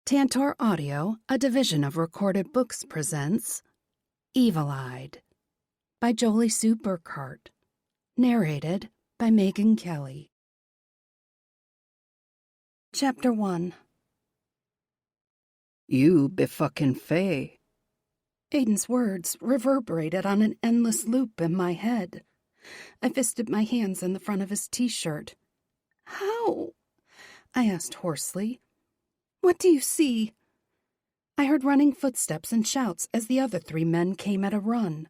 Tantor Audio, a division of Recorded Books, presents Evil-Eyed by Jolie Sue Burkhart, narrated by Megan Kelly. Chapter 1. You be fucking Faye. Aiden's words reverberated on an endless loop in my head. I fisted my hands in the front of his t-shirt. How? I asked hoarsely. What do you see? I heard running footsteps and shouts as the other three men came at a run.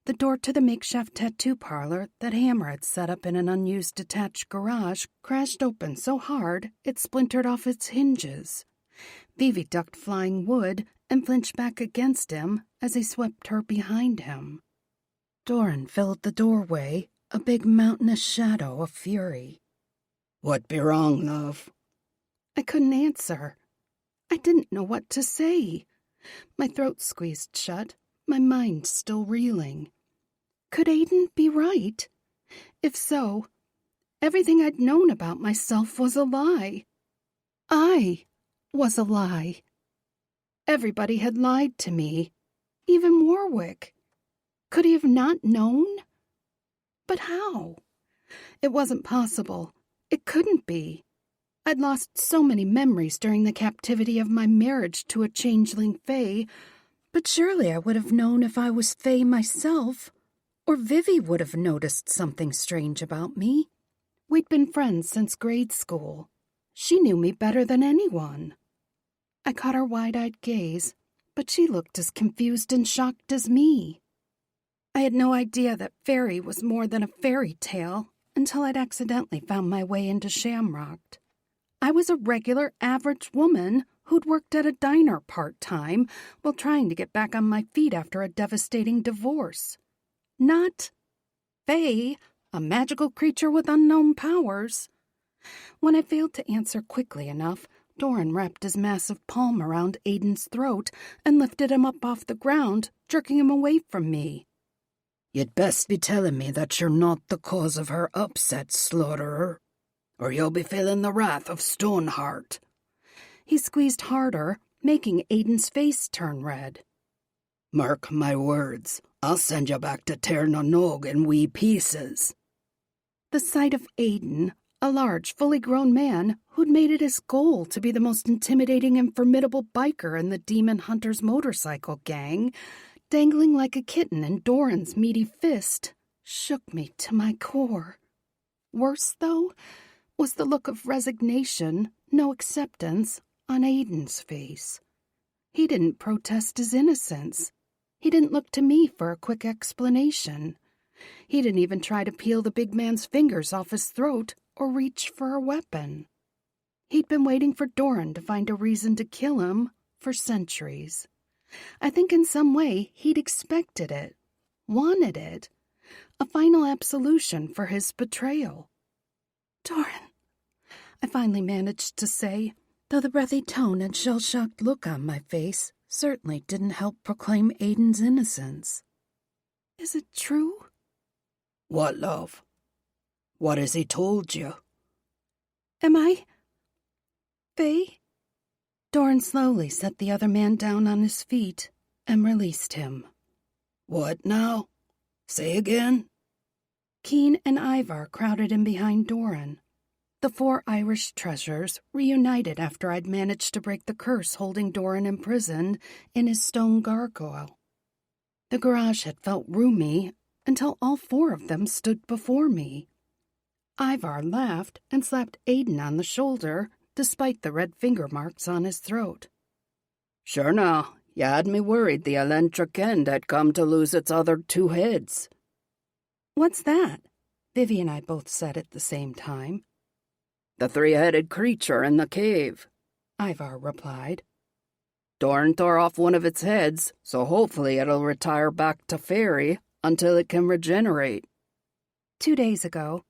The door to the makeshift tattoo parlor that Hammer had set up in an unused detached garage crashed open so hard it splintered off its hinges. Vivi ducked flying wood and flinched back against him as he swept her behind him. Doran filled the doorway, a big mountainous shadow of fury. What be wrong, love? I couldn't answer. I didn't know what to say. My throat squeezed shut, my mind still reeling. Could Aiden be right? If so, everything I'd known about myself was a lie. I was a lie. Everybody had lied to me, even Warwick. Could he have not known? But how? It wasn't possible. It couldn't be. I'd lost so many memories during the captivity of my marriage to a changeling Fae, but surely I would have known if I was Fae myself, or Vivi would have noticed something strange about me. We'd been friends since grade school. She knew me better than anyone. I caught her wide-eyed gaze, but she looked as confused and shocked as me. I had no idea that fairy was more than a fairy tale until I'd accidentally found my way into Shamrock. I was a regular, average woman who'd worked at a diner part-time while trying to get back on my feet after a devastating divorce. Not Faye, a magical creature with unknown powers. When I failed to answer quickly enough, Doran wrapped his massive palm around Aiden's throat and lifted him up off the ground, jerking him away from me. You'd best be telling me that you're not the cause of her upset, slaughterer, or you'll be feeling the wrath of Stoneheart. He squeezed harder, making Aiden's face turn red. Mark my words, I'll send you back to Ternanog in wee pieces. The sight of Aiden, a large, fully grown man who'd made it his goal to be the most intimidating and formidable biker in the Demon Hunters motorcycle gang, dangling like a kitten in Doran's meaty fist, shook me to my core. Worse, though, was the look of resignation, no acceptance, on Aiden's face. He didn't protest his innocence. He didn't look to me for a quick explanation. He didn't even try to peel the big man's fingers off his throat or reach for a weapon. He'd been waiting for Doran to find a reason to kill him for centuries. I think in some way he'd expected it, wanted it, a final absolution for his betrayal. Doran, I finally managed to say, though the breathy tone and shell-shocked look on my face certainly didn't help proclaim Aiden's innocence. Is it true? What, love? What has he told you? Am I Faye? Doran slowly set the other man down on his feet and released him. What now? Say again? Keen and Ivar crowded in behind Doran. The four Irish treasures reunited after I'd managed to break the curse holding Doran imprisoned in his stone gargoyle. The garage had felt roomy until all four of them stood before me. Ivar laughed and slapped Aiden on the shoulder, despite the red finger marks on his throat. Sure now, you had me worried the electric end had come to lose its other two heads. What's that? Vivi and I both said at the same time. The three-headed creature in the cave, Ivar replied. Doran tore off one of its heads, so hopefully it'll retire back to fairy until it can regenerate. 2 days ago,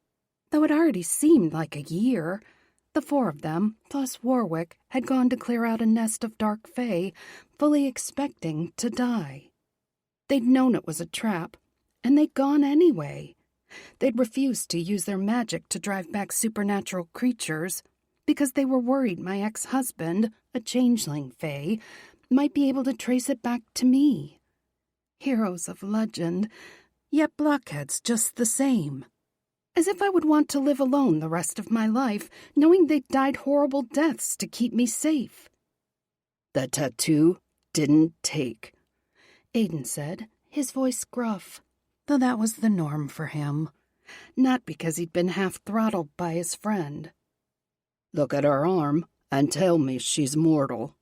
though it already seemed like a year, the four of them, plus Warwick, had gone to clear out a nest of dark fae, fully expecting to die. They'd known it was a trap, and they'd gone anyway. They'd refused to use their magic to drive back supernatural creatures, because they were worried my ex-husband, a changeling fae, might be able to trace it back to me. Heroes of legend, yet blockheads just the same. As if I would want to live alone the rest of my life, knowing they'd died horrible deaths to keep me safe. The tattoo didn't take, Aiden said, his voice gruff, though that was the norm for him. Not because he'd been half-throttled by his friend. Look at her arm and tell me she's mortal.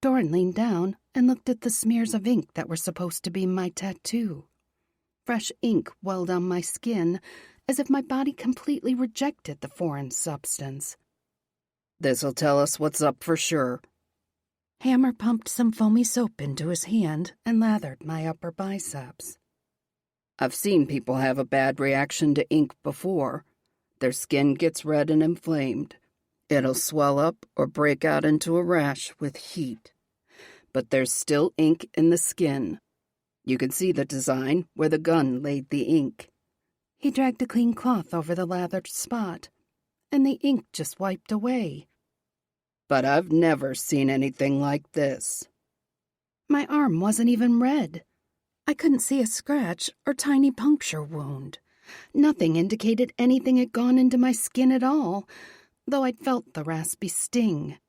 Doran leaned down and looked at the smears of ink that were supposed to be my tattoo. Fresh ink welled on my skin, as if my body completely rejected the foreign substance. This'll tell us what's up for sure. Hammer pumped some foamy soap into his hand and lathered my upper biceps. I've seen people have a bad reaction to ink before. Their skin gets red and inflamed. It'll swell up or break out into a rash with heat. But there's still ink in the skin. You can see the design where the gun laid the ink. He dragged a clean cloth over the lathered spot, and the ink just wiped away. But I've never seen anything like this. My arm wasn't even red. I couldn't see a scratch or tiny puncture wound. Nothing indicated anything had gone into my skin at all, though I'd felt the raspy sting.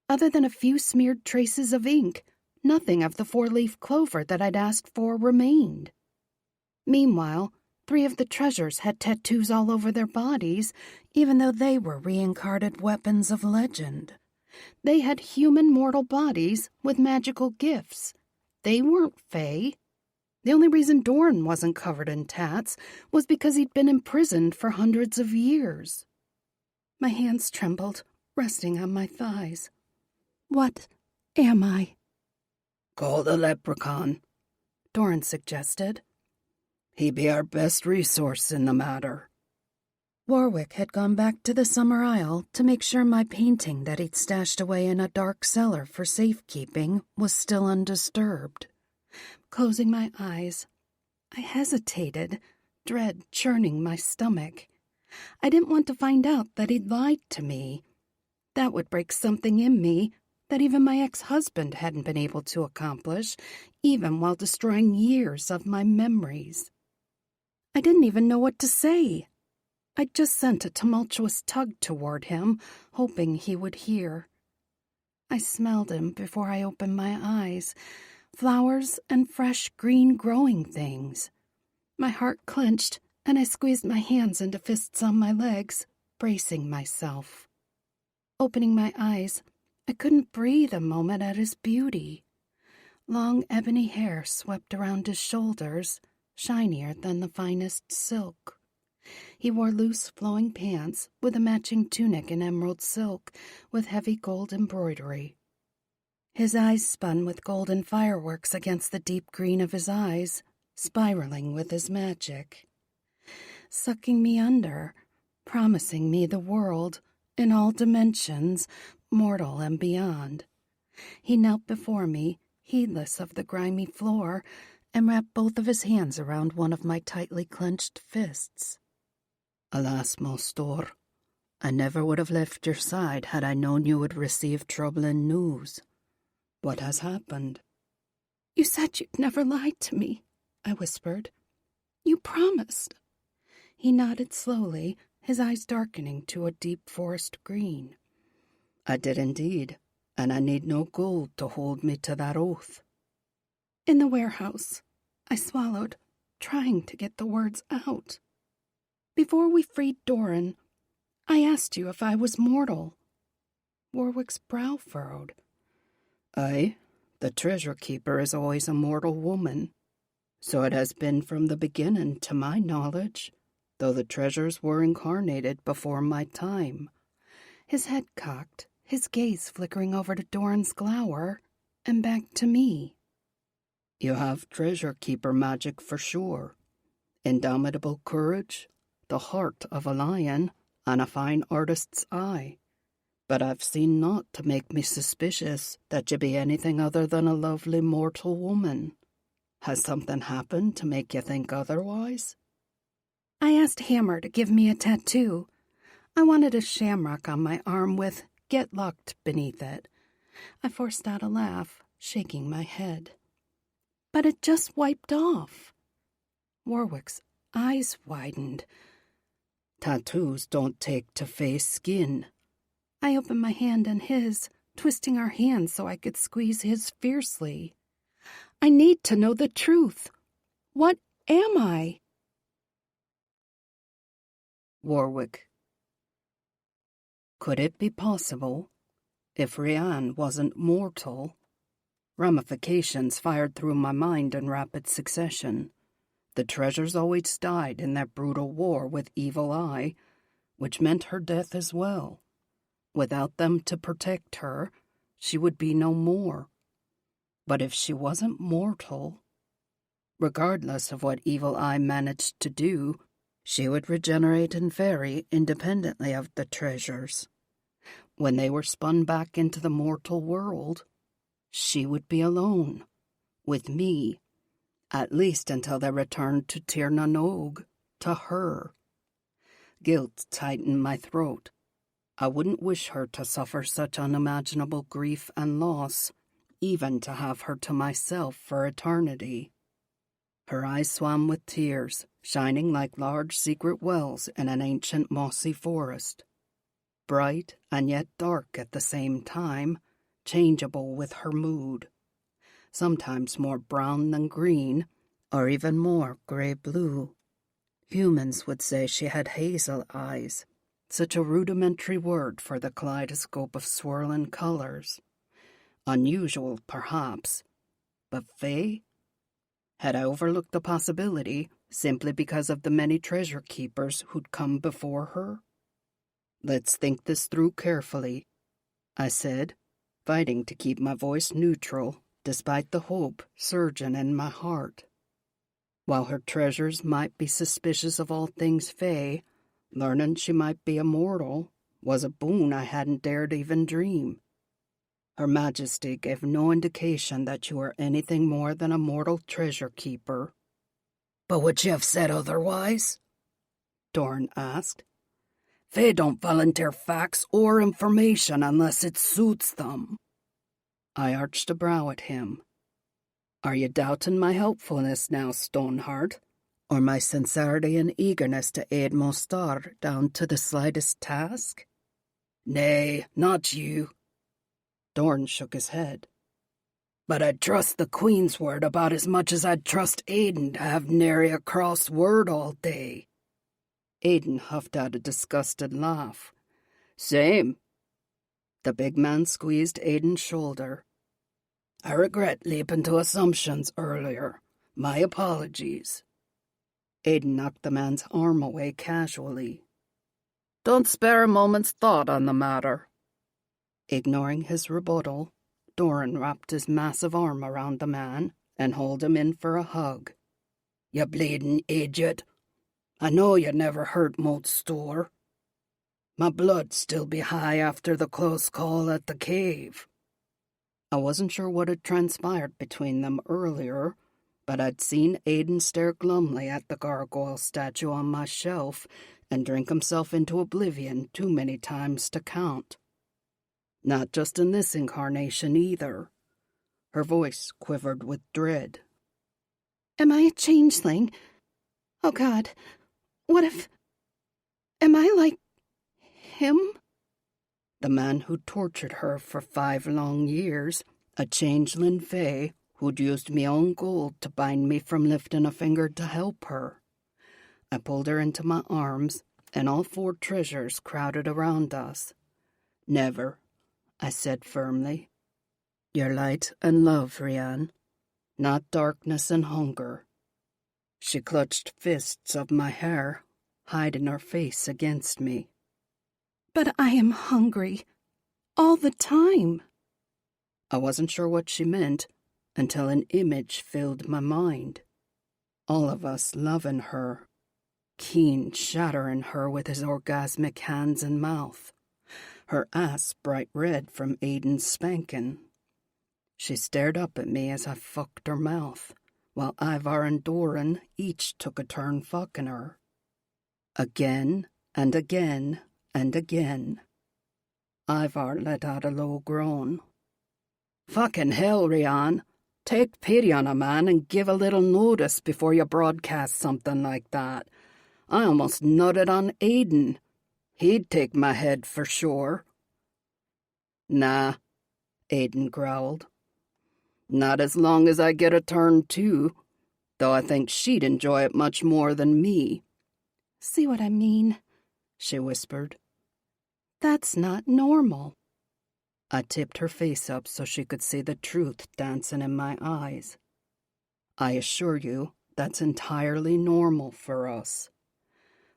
Other than a few smeared traces of ink, nothing of the 4-leaf clover that I'd asked for remained. Meanwhile, 3 of the treasures had tattoos all over their bodies, even though they were reincarnated weapons of legend. They had human mortal bodies with magical gifts. They weren't fae. The only reason Doran wasn't covered in tats was because he'd been imprisoned for hundreds of years. My hands trembled, resting on my thighs. What am I? Call the leprechaun, Doran suggested. He be our best resource in the matter. Warwick had gone back to the Summer Isle to make sure my painting that he'd stashed away in a dark cellar for safekeeping was still undisturbed. Closing my eyes, I hesitated, dread churning my stomach. I didn't want to find out that he'd lied to me. That would break something in me that even my ex-husband hadn't been able to accomplish, even while destroying years of my memories. I didn't even know what to say. I just sent a tumultuous tug toward him, hoping he would hear. I smelled him before I opened my eyes. Flowers and fresh green growing things. My heart clenched, and I squeezed my hands into fists on my legs, bracing myself. Opening my eyes, I couldn't breathe a moment at his beauty. Long ebony hair swept around his shoulders, shinier than the finest silk. He wore loose flowing pants with a matching tunic in emerald silk with heavy gold embroidery. His eyes spun with golden fireworks against the deep green of his eyes, spiraling with his magic. Sucking me under, promising me the world, in all dimensions, mortal and beyond. He knelt before me, heedless of the grimy floor, and wrapped both of his hands around one of my tightly clenched fists. Alas, Mostor, I never would have left your side had I known you would receive troubling news. What has happened? You said you'd never lied to me, I whispered. You promised. He nodded slowly, his eyes darkening to a deep forest green. I did indeed, and I need no gold to hold me to that oath. In the warehouse, I swallowed, trying to get the words out. Before we freed Doran, I asked you if I was mortal. Warwick's brow furrowed. Aye, the treasure keeper is always a mortal woman. So it has been from the beginning, to my knowledge, though the treasures were incarnated before my time. His head cocked, his gaze flickering over to Doran's glower, and back to me. You have treasure keeper magic for sure. Indomitable courage, the heart of a lion, and a fine artist's eye. But I've seen naught to make me suspicious that you be anything other than a lovely mortal woman. Has something happened to make you think otherwise? I asked Hammer to give me a tattoo. I wanted a shamrock on my arm with "Get Locked" beneath it. I forced out a laugh, shaking my head. But it just wiped off. Warwick's eyes widened. Tattoos don't take to face skin. I opened my hand in his, twisting our hands so I could squeeze his fiercely. I need to know the truth. What am I? Warwick. Could it be possible, if Rianne wasn't mortal? Ramifications fired through my mind in rapid succession. The treasures always died in that brutal war with Evil Eye, which meant her death as well. Without them to protect her, she would be no more. But if she wasn't mortal, regardless of what Evil Eye managed to do, she would regenerate and vary independently of the treasures. When they were spun back into the mortal world, she would be alone, with me, at least until they returned to Tir na Nog, to her. Guilt tightened my throat. I wouldn't wish her to suffer such unimaginable grief and loss, even to have her to myself for eternity. Her eyes swam with tears, shining like large secret wells in an ancient mossy forest. Bright and yet dark at the same time, changeable with her mood. Sometimes more brown than green, or even more grey-blue. Humans would say she had hazel eyes, such a rudimentary word for the kaleidoscope of swirling colors. Unusual, perhaps, but Fae? Had I overlooked the possibility simply because of the many treasure keepers who'd come before her? Let's think this through carefully, I said, fighting to keep my voice neutral despite the hope surging in my heart. While her treasures might be suspicious of all things Fae, learning she might be immortal was a boon I hadn't dared even dream. Her Majesty gave no indication that you were anything more than a mortal treasure keeper. But would you have said otherwise? Dorn asked. Fae don't volunteer facts or information unless it suits them. I arched a brow at him. Are you doubting my helpfulness now, Stoneheart, or my sincerity and eagerness to aid Mostar down to the slightest task? Nay, not you. Dorn shook his head. But I'd trust the Queen's word about as much as I'd trust Aiden to have nary a cross word all day. Aiden huffed out a disgusted laugh. Same. The big man squeezed Aiden's shoulder. I regret leaping to assumptions earlier. My apologies. Aiden knocked the man's arm away casually. Don't spare a moment's thought on the matter. Ignoring his rebuttal, Doran wrapped his massive arm around the man and hauled him in for a hug. You bleeding idiot. I know you never hurt Moat's store. My blood still be high after the close call at the cave. I wasn't sure what had transpired between them earlier, but I'd seen Aiden stare glumly at the gargoyle statue on my shelf and drink himself into oblivion too many times to count. Not just in this incarnation either. Her voice quivered with dread. Am I a changeling? Oh God, what if... Am I like him? The man who'd tortured her for 5 long years, a changeling fae who'd used me own gold to bind me from lifting a finger to help her. I pulled her into my arms, and all 4 treasures crowded around us. Never, I said firmly. Your light and love, Rianne, not darkness and hunger. She clutched fists of my hair, hiding her face against me. But I am hungry. All the time. I wasn't sure what she meant until an image filled my mind. All of us loving her. Keen shattering her with his orgasmic hands and mouth. Her ass bright red from Aiden's spanking. She stared up at me as I fucked her mouth, while Ivar and Doran each took a turn fucking her. Again and again, and again. Ivar let out a low groan. "Fucking hell, Rian. Take pity on a man and give a little notice before you broadcast something like that. I almost nutted on Aiden. He'd take my head for sure." "Nah," Aiden growled. "Not as long as I get a turn too, though I think she'd enjoy it much more than me." "See what I mean?" she whispered. "That's not normal." I tipped her face up so she could see the truth dancing in my eyes. "I assure you, that's entirely normal for us."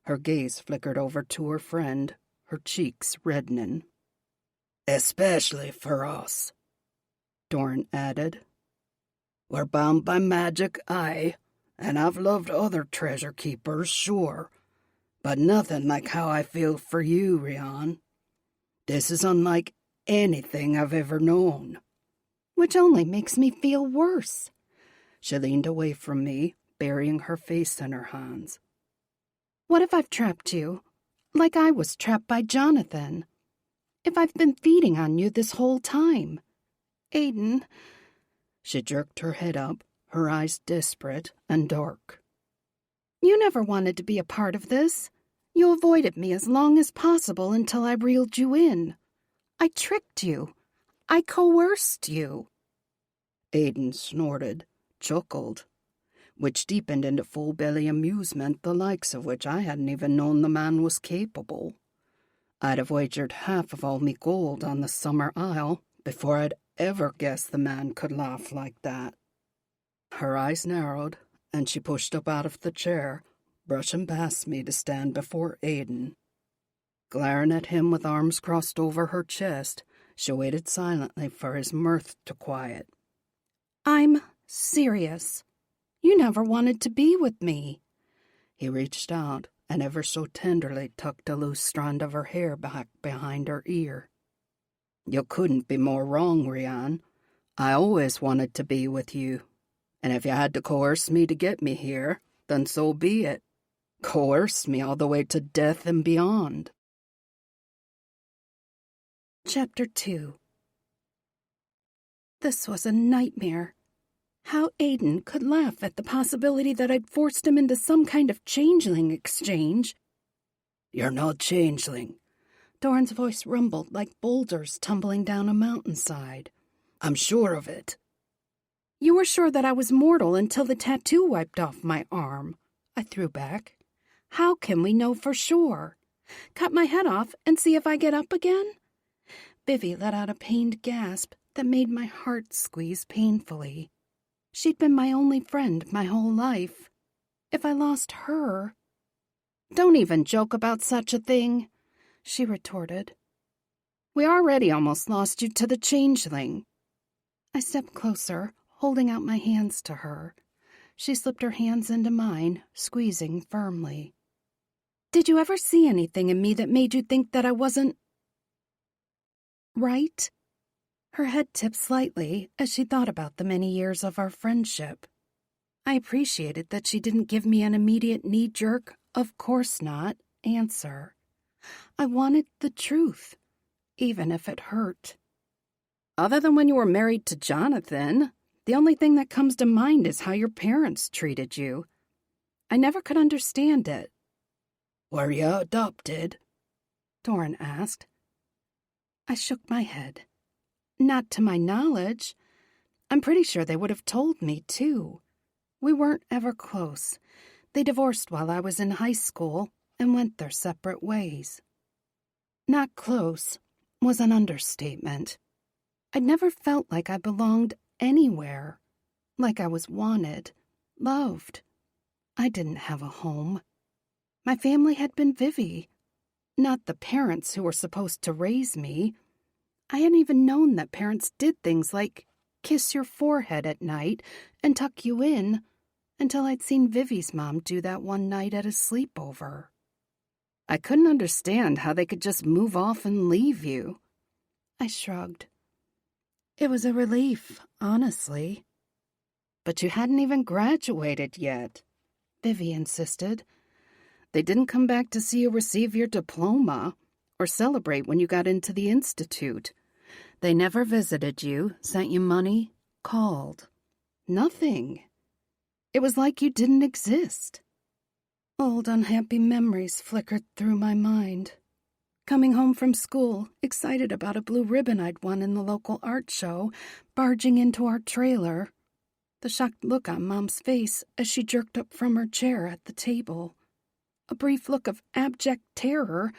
Her gaze flickered over to her friend, her cheeks reddening. "Especially for us," Doran added. "We're bound by magic, aye, and I've loved other treasure keepers, sure, but nothing like how I feel for you, Rian. This is unlike anything I've ever known." "Which only makes me feel worse." She leaned away from me, burying her face in her hands. "What if I've trapped you, like I was trapped by Jonathan? If I've been feeding on you this whole time? Aiden—" She jerked her head up, her eyes desperate and dark. "You never wanted to be a part of this. You avoided me as long as possible until I reeled you in. I tricked you. I coerced you." Aiden snorted, chuckled, which deepened into full-belly amusement, the likes of which I hadn't even known the man was capable. I'd have wagered half of all me gold on the Summer Isle before I'd ever guessed the man could laugh like that. Her eyes narrowed, and she pushed up out of the chair, brushing past me to stand before Aiden. Glaring at him with arms crossed over her chest, she waited silently for his mirth to quiet. "I'm serious. You never wanted to be with me." He reached out and ever so tenderly tucked a loose strand of her hair back behind her ear. "You couldn't be more wrong, Rian. I always wanted to be with you. And if you had to coerce me to get me here, then so be it. Coerce me all the way to death and beyond." Chapter 2. This was a nightmare. How Aiden could laugh at the possibility that I'd forced him into some kind of changeling exchange. "You're no changeling," Doran's voice rumbled like boulders tumbling down a mountainside. "I'm sure of it." "You were sure that I was mortal until the tattoo wiped off my arm," I threw back. "How can we know for sure? Cut my head off and see if I get up again?" Vivi let out a pained gasp that made my heart squeeze painfully. She'd been my only friend my whole life. If I lost her— "Don't even joke about such a thing," she retorted. "We already almost lost you to the changeling." I stepped closer, holding out my hands to her. She slipped her hands into mine, squeezing firmly. "Did you ever see anything in me that made you think that I wasn't right?" Her head tipped slightly as she thought about the many years of our friendship. I appreciated that she didn't give me an immediate knee-jerk, "of course not," answer. I wanted the truth, even if it hurt. "Other than when you were married to Jonathan, the only thing that comes to mind is how your parents treated you. I never could understand it." "Were you adopted?" Doran asked. I shook my head. "Not to my knowledge. I'm pretty sure they would have told me, too. We weren't ever close. They divorced while I was in high school and went their separate ways." Not close was an understatement. I'd never felt like I belonged anywhere, like I was wanted, loved. I didn't have a home. My family had been Vivi, not the parents who were supposed to raise me. I hadn't even known that parents did things like kiss your forehead at night and tuck you in until I'd seen Vivi's mom do that one night at a sleepover. I couldn't understand how they could just move off and leave you. I shrugged. It was a relief, honestly. "But you hadn't even graduated yet," Vivi insisted. "They didn't come back to see you receive your diploma, or celebrate when you got into the institute. They never visited you, sent you money, called. Nothing. It was like you didn't exist. Old unhappy memories flickered through my mind. Coming home from school, excited about a blue ribbon I'd won in the local art show, barging into our trailer. The shocked look on Mom's face as she jerked up from her chair at the table. A brief look of abject terror,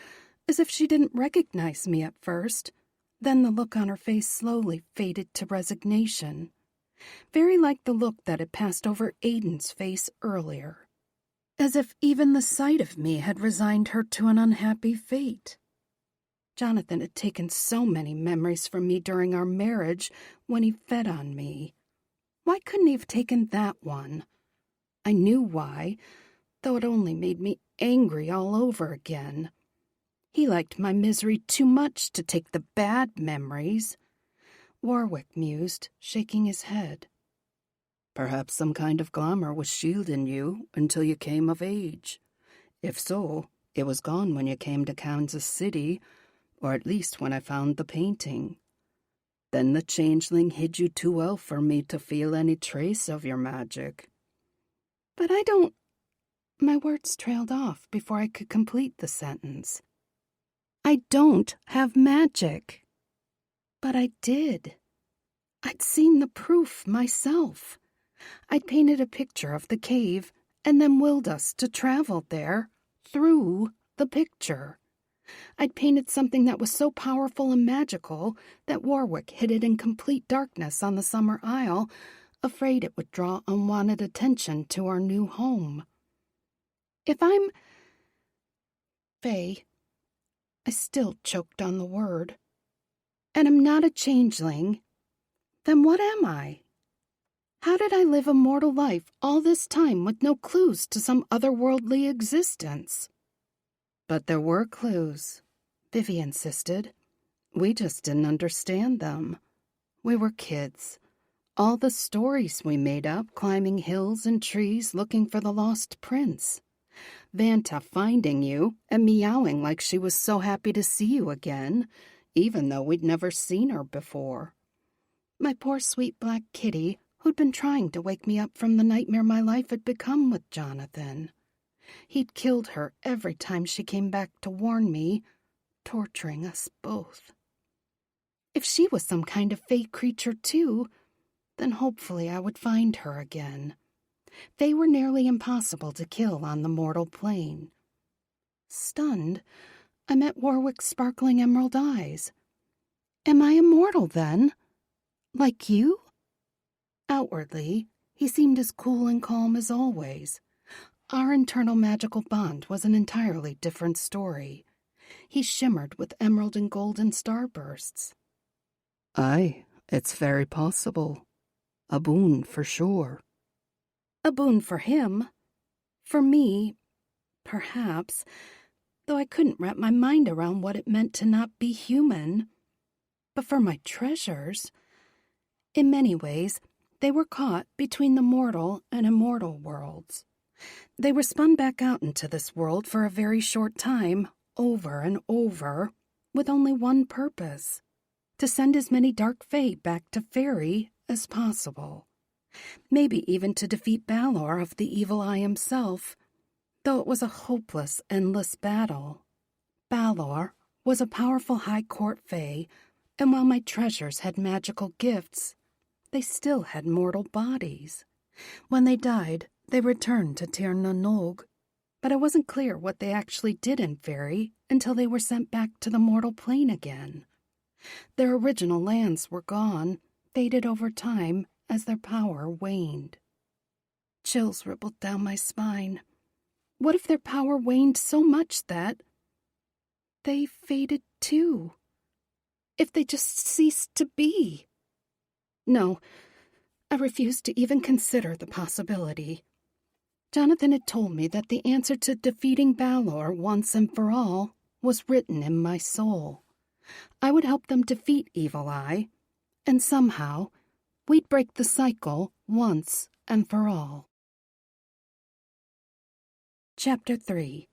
as if she didn't recognize me at first. Then the look on her face slowly faded to resignation, very like the look that had passed over Aiden's face earlier, as if even the sight of me had resigned her to an unhappy fate. Jonathan had taken so many memories from me during our marriage when he fed on me. Why couldn't he have taken that one? I knew why, though it only made me angry all over again. He liked my misery too much to take the bad memories. Warwick mused, shaking his head. Perhaps some kind of glamour was shielding you until you came of age. If so, it was gone when you came to Kansas City, or at least when I found the painting. Then the changeling hid you too well for me to feel any trace of your magic. But I don't... My words trailed off before I could complete the sentence. I don't have magic. But I did. I'd seen the proof myself. I'd painted a picture of the cave and then willed us to travel there through the picture. I'd painted something that was so powerful and magical that Warwick hid it in complete darkness on the summer isle, afraid it would draw unwanted attention to our new home. If I'm... Faye, I still choked on the word. And I'm not a changeling, then what am I? How did I live a mortal life all this time with no clues to some otherworldly existence? But there were clues, Vivi insisted. We just didn't understand them. We were kids. All the stories we made up, climbing hills and trees looking for the lost prince. Vanta finding you and meowing like she was so happy to see you again, even though we'd never seen her before. My poor sweet black kitty, who'd been trying to wake me up from the nightmare my life had become with Jonathan. He'd killed her every time she came back to warn me, torturing us both. If she was some kind of fey creature too, then hopefully I would find her again. They were nearly impossible to kill on the mortal plane. Stunned, I met Warwick's sparkling emerald eyes. Am I immortal then? Like you? Outwardly, he seemed as cool and calm as always. Our internal magical bond was an entirely different story. He shimmered with emerald and golden starbursts. Aye, it's very possible. A boon for sure. A boon for him. For me, perhaps, though I couldn't wrap my mind around what it meant to not be human. But for my treasures, in many ways, they were caught between the mortal and immortal worlds. They were spun back out into this world for a very short time, over and over, with only one purpose: to send as many dark fae back to fairy as possible. Maybe even to defeat Balor of the Evil Eye himself, though it was a hopeless, endless battle. Balor was a powerful high court fae, and while my treasures had magical gifts, they still had mortal bodies. When they died, they returned to Tir na Nog, but it wasn't clear what they actually did in fairy until they were sent back to the mortal plane again. Their original lands were gone, faded over time as their power waned. Chills rippled down my spine. What if their power waned so much that they faded too? If they just ceased to be? No, I refused to even consider the possibility. Jonathan had told me that the answer to defeating Balor once and for all was written in my soul. I would help them defeat Evil Eye, and somehow we'd break the cycle once and for all. Chapter 3.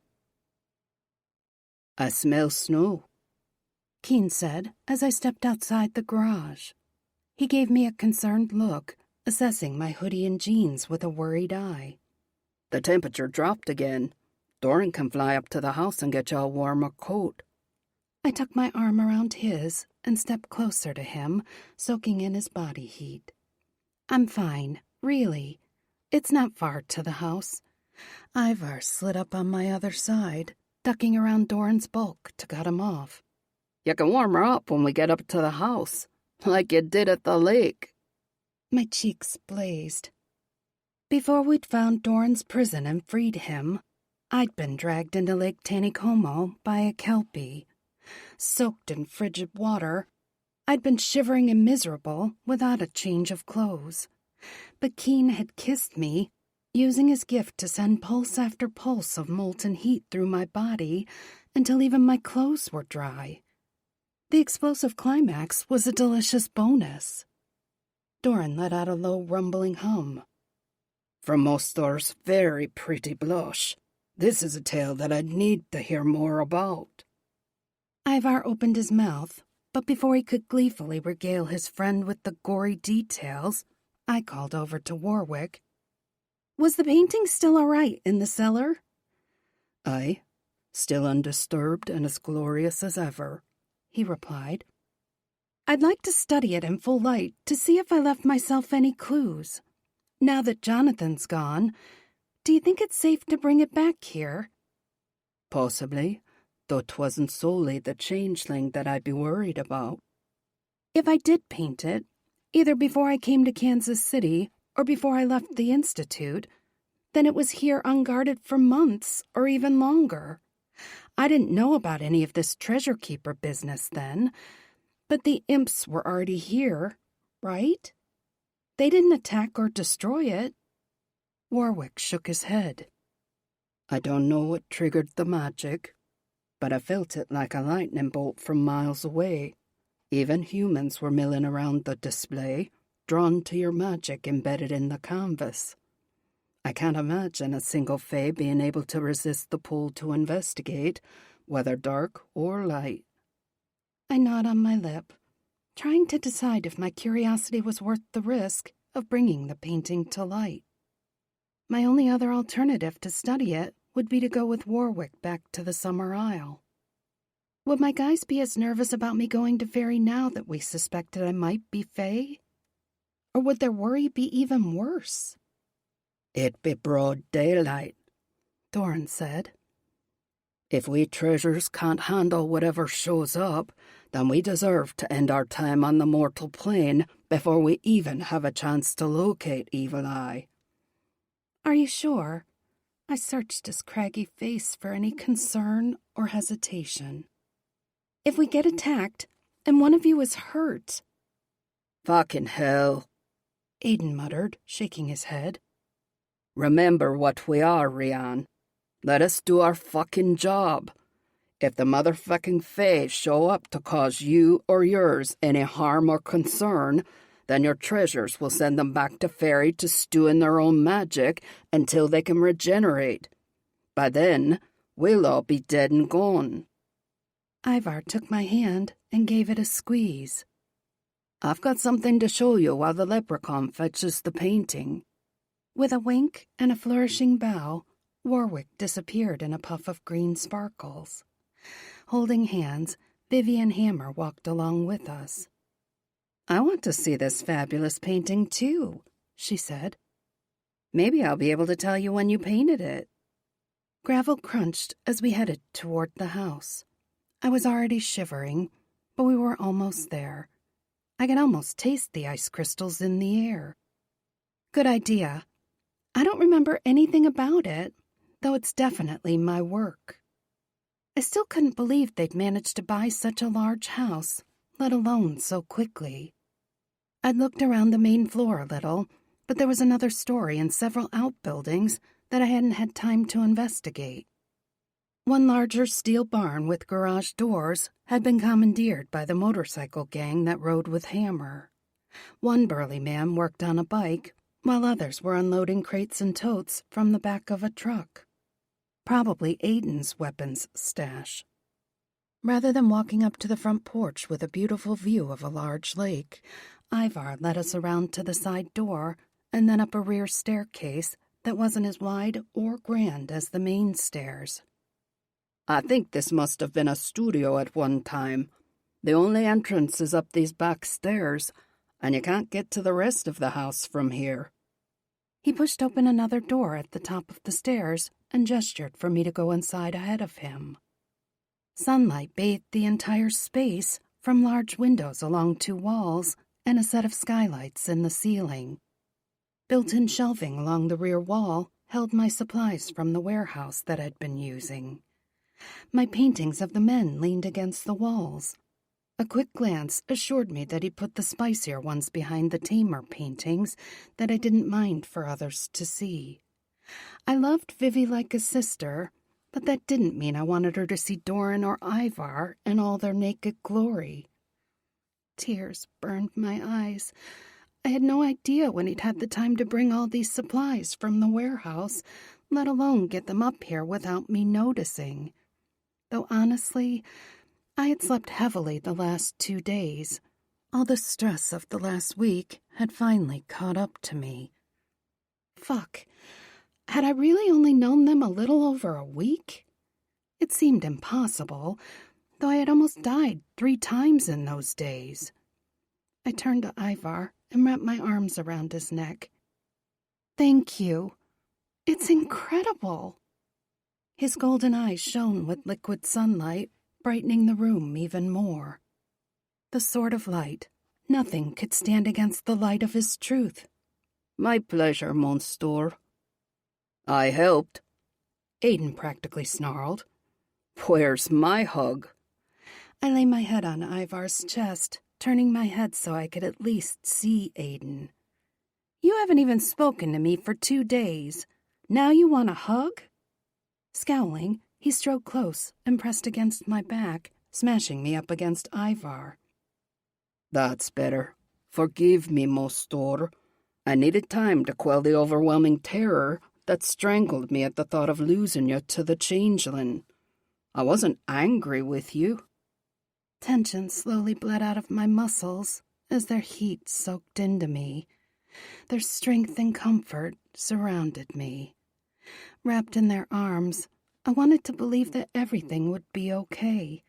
I smell snow, Keen said as I stepped outside the garage. He gave me a concerned look, assessing my hoodie and jeans with a worried eye. The temperature dropped again. Doran can fly up to the house and get you a warmer coat. I tucked my arm around his and stepped closer to him, soaking in his body heat. I'm fine, really. It's not far to the house. Ivar slid up on my other side, ducking around Doran's bulk to cut him off. You can warm her up when we get up to the house, like you did at the lake. My cheeks blazed. Before we'd found Doran's prison and freed him, I'd been dragged into Lake Taneycomo by a Kelpie. Soaked in frigid water, I'd been shivering and miserable without a change of clothes. But Keen had kissed me, using his gift to send pulse after pulse of molten heat through my body until even my clothes were dry. The explosive climax was a delicious bonus. Doran let out a low rumbling hum. From Mostor's very pretty blush, this is a tale that I'd need to hear more about. Ivar opened his mouth, but before he could gleefully regale his friend with the gory details, I called over to Warwick. Was the painting still all right in the cellar? Aye, still undisturbed and as glorious as ever, he replied. I'd like to study it in full light to see if I left myself any clues. Now that Jonathan's gone, do you think it's safe to bring it back here? Possibly, though 'twasn't solely the changeling that I'd be worried about. If I did paint it, either before I came to Kansas City or before I left the Institute, then it was here unguarded for months or even longer. I didn't know about any of this treasure keeper business then, but the imps were already here, right? They didn't attack or destroy it. Warwick shook his head. I don't know what triggered the magic, but I felt it like a lightning bolt from miles away. Even humans were milling around the display, drawn to your magic embedded in the canvas. I can't imagine a single fae being able to resist the pull to investigate, whether dark or light. I gnawed on my lip, trying to decide if my curiosity was worth the risk of bringing the painting to light. My only other alternative to study it would be to go with Warwick back to the Summer Isle. Would my guys be as nervous about me going to Fairy now that we suspected I might be fae? Or would their worry be even worse? It'd be broad daylight, Doran said. If we treasures can't handle whatever shows up, then we deserve to end our time on the mortal plane before we even have a chance to locate Evil Eye. Are you sure? I searched his craggy face for any concern or hesitation. If we get attacked, and one of you is hurt... Fucking hell, Aiden muttered, shaking his head. Remember what we are, Rian. Let us do our fucking job. If the motherfucking fae show up to cause you or yours any harm or concern, then your treasures will send them back to Fairy to stew in their own magic until they can regenerate. By then, we'll all be dead and gone. Ivar took my hand and gave it a squeeze. I've got something to show you while the leprechaun fetches the painting. With a wink and a flourishing bow, Warwick disappeared in a puff of green sparkles. Holding hands, Vivian Hammer walked along with us. I want to see this fabulous painting too, she said. Maybe I'll be able to tell you when you painted it. Gravel crunched as we headed toward the house. I was already shivering, but we were almost there. I could almost taste the ice crystals in the air. Good idea. I don't remember anything about it, though it's definitely my work. I still couldn't believe they'd managed to buy such a large house, let alone so quickly. I'd looked around the main floor a little, but there was another story and several outbuildings that I hadn't had time to investigate. One larger steel barn with garage doors had been commandeered by the motorcycle gang that rode with Hammer. One burly man worked on a bike, while others were unloading crates and totes from the back of a truck. Probably Aiden's weapons stash. Rather than walking up to the front porch with a beautiful view of a large lake, Ivar led us around to the side door and then up a rear staircase that wasn't as wide or grand as the main stairs. I think this must have been a studio at one time. The only entrance is up these back stairs, and you can't get to the rest of the house from here. He pushed open another door at the top of the stairs and gestured for me to go inside ahead of him. Sunlight bathed the entire space from large windows along 2 walls and a set of skylights in the ceiling. Built-in shelving along the rear wall held my supplies from the warehouse that I'd been using. My paintings of the men leaned against the walls. A quick glance assured me that he'd put the spicier ones behind the tamer paintings that I didn't mind for others to see. I loved Vivi like a sister, but that didn't mean I wanted her to see Doran or Ivar in all their naked glory. Tears burned my eyes. I had no idea when he'd had the time to bring all these supplies from the warehouse, let alone get them up here without me noticing. Though honestly, I had slept heavily the last 2 days. All the stress of the last week had finally caught up to me. Fuck. Had I really only known them a little over a week? It seemed impossible, though I had almost died 3 times in those days. I turned to Ivar and wrapped my arms around his neck. Thank you. It's incredible. His golden eyes shone with liquid sunlight, brightening the room even more. The sort of light nothing could stand against the light of his truth. My pleasure, Monsieur. I helped. Aiden practically snarled. Where's my hug? I lay my head on Ivar's chest, turning my head so I could at least see Aiden. You haven't even spoken to me for 2 days. Now you want a hug? Scowling, he strode close and pressed against my back, smashing me up against Ivar. That's better. Forgive me, Monsieur. I needed time to quell the overwhelming terror that strangled me at the thought of losing you to the changeling. I wasn't angry with you. Tension slowly bled out of my muscles as their heat soaked into me. Their strength and comfort surrounded me. Wrapped in their arms, I wanted to believe that everything would be okay.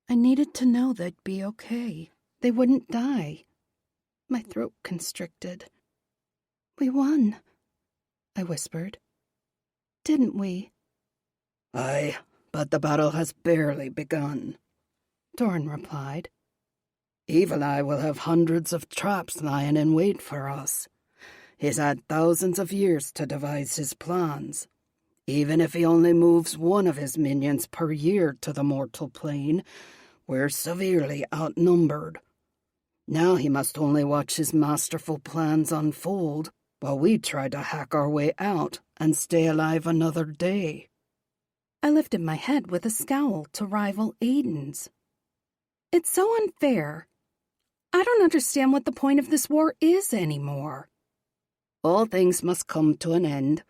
I needed to know they'd be okay. They wouldn't die. My throat constricted. We won, I whispered. Didn't we? Aye, but the battle has barely begun, Doran replied. Evil Eye will have hundreds of traps lying in wait for us. He's had thousands of years to devise his plans. Even if he only moves one of his minions per year to the mortal plane, we're severely outnumbered. Now he must only watch his masterful plans unfold while we try to hack our way out and stay alive another day. I lifted my head with a scowl to rival Aiden's. It's so unfair. I don't understand what the point of this war is anymore. All things must come to an end.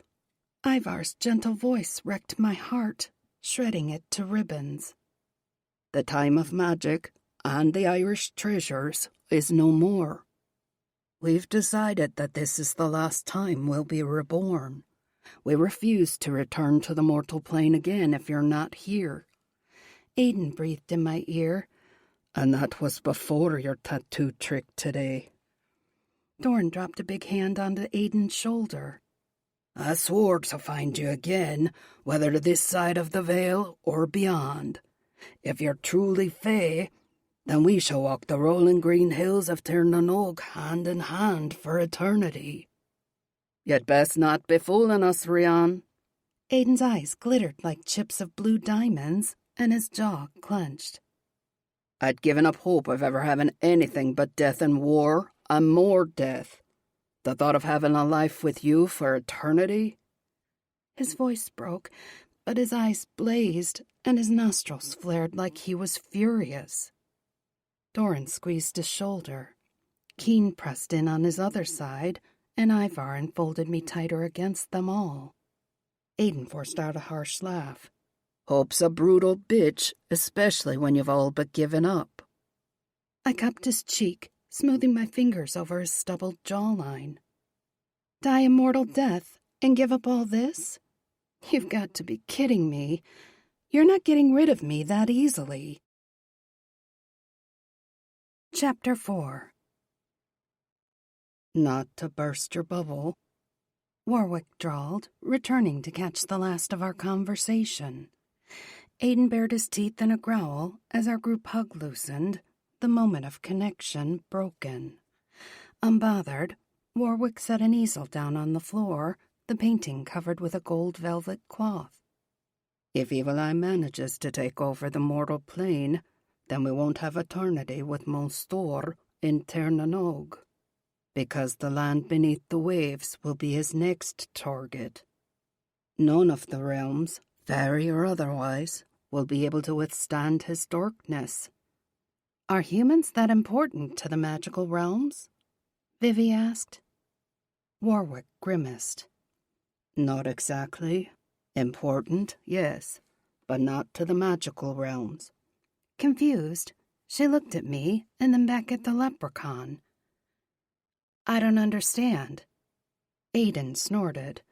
Ivar's gentle voice wrecked my heart, shredding it to ribbons. The time of magic and the Irish treasures is no more. We've decided that this is the last time we'll be reborn. We refuse to return to the mortal plane again if you're not here. Aiden breathed in my ear. And that was before your tattoo trick today. Doran dropped a big hand onto Aiden's shoulder. I swore to find you again, whether this side of the veil or beyond. If you're truly Fae, then we shall walk the rolling green hills of Tirnanog hand in hand for eternity. You'd best not be fooling us, Rian. Aiden's eyes glittered like chips of blue diamonds, and his jaw clenched. I'd given up hope of ever having anything but death and war, and more death. The thought of having a life with you for eternity? His voice broke, but his eyes blazed, and his nostrils flared like he was furious. Doran squeezed his shoulder. Keen pressed in on his other side, and Ivar enfolded me tighter against them all. Aiden forced out a harsh laugh. Hope's a brutal bitch, especially when you've all but given up. I cupped his cheek, smoothing my fingers over his stubbled jawline. Die a mortal death and give up all this? You've got to be kidding me. You're not getting rid of me that easily. Chapter 4. Not to burst your bubble, Warwick drawled, returning to catch the last of our conversation. Aiden bared his teeth in a growl as our group hug loosened, the moment of connection broken. Unbothered, Warwick set an easel down on the floor, the painting covered with a gold velvet cloth. If Evil Eye manages to take over the mortal plane, then we won't have eternity with Monstor in Ternanog, because the land beneath the waves will be his next target. None of the realms, fairy or otherwise, will be able to withstand his darkness. Are humans that important to the magical realms? Vivi asked. Warwick grimaced. Not exactly. Important, yes, but not to the magical realms. Confused, she looked at me and then back at the leprechaun. I don't understand. Aiden snorted.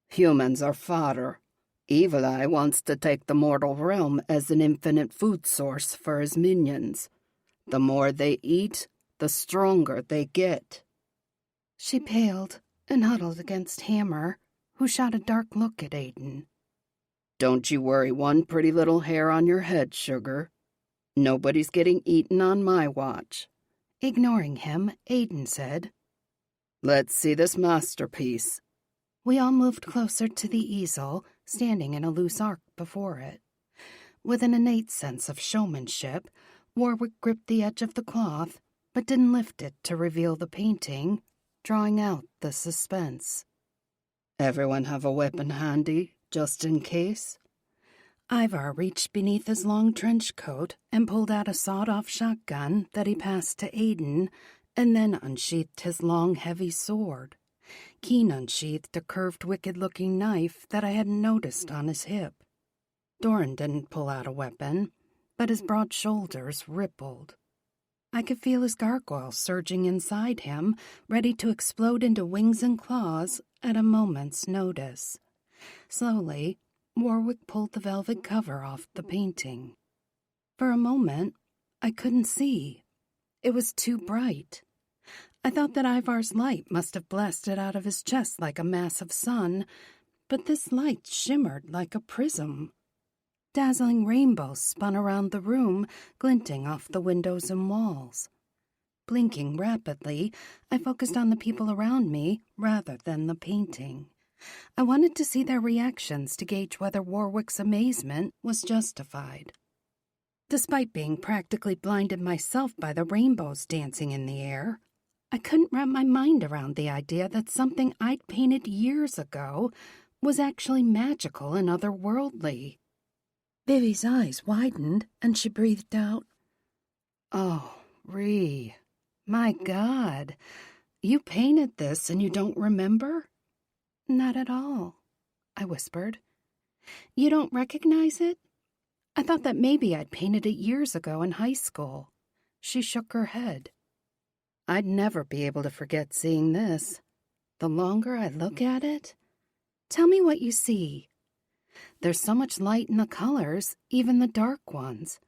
Humans are fodder. Evil Eye wants to take the mortal realm as an infinite food source for his minions. The more they eat, the stronger they get. She paled and huddled against Hammer, who shot a dark look at Aiden. Don't you worry one pretty little hair on your head, sugar. Nobody's getting eaten on my watch. Ignoring him, Aiden said, Let's see this masterpiece. We all moved closer to the easel, standing in a loose arc before it. With an innate sense of showmanship, Warwick gripped the edge of the cloth, but didn't lift it to reveal the painting, drawing out the suspense. Everyone have a weapon handy, just in case? Ivar reached beneath his long trench coat and pulled out a sawed-off shotgun that he passed to Aiden, and then unsheathed his long, heavy sword. Keen unsheathed a curved, wicked-looking knife that I hadn't noticed on his hip. Doran didn't pull out a weapon, but his broad shoulders rippled. I could feel his gargoyle surging inside him, ready to explode into wings and claws at a moment's notice. Slowly, Warwick pulled the velvet cover off the painting. For a moment, I couldn't see. It was too bright. I thought that Ivar's light must have blasted out of his chest like a massive sun, but this light shimmered like a prism. Dazzling rainbows spun around the room, glinting off the windows and walls. Blinking rapidly, I focused on the people around me rather than the painting. I wanted to see their reactions to gauge whether Warwick's amazement was justified. Despite being practically blinded myself by the rainbows dancing in the air, I couldn't wrap my mind around the idea that something I'd painted years ago was actually magical and otherworldly. Vivi's eyes widened, and she breathed out, "Oh, Ree, my God, you painted this and you don't remember?" "Not at all," I whispered. "You don't recognize it? I thought that maybe I'd painted it years ago in high school." She shook her head. "I'd never be able to forget seeing this. The longer I look at it..." "Tell me what you see." "There's so much light in the colors, even the dark ones.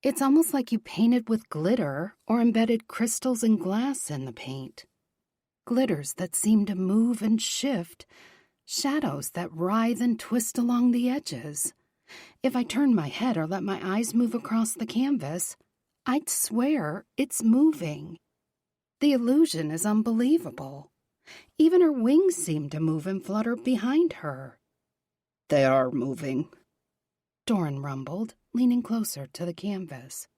It's almost like you painted with glitter or embedded crystals and glass in the paint. Glitters that seem to move and shift, shadows that writhe and twist along the edges. If I turn my head or let my eyes move across the canvas, I'd swear it's moving. The illusion is unbelievable. Even her wings seem to move and flutter behind her." "They are moving," Doran rumbled, leaning closer to the canvas.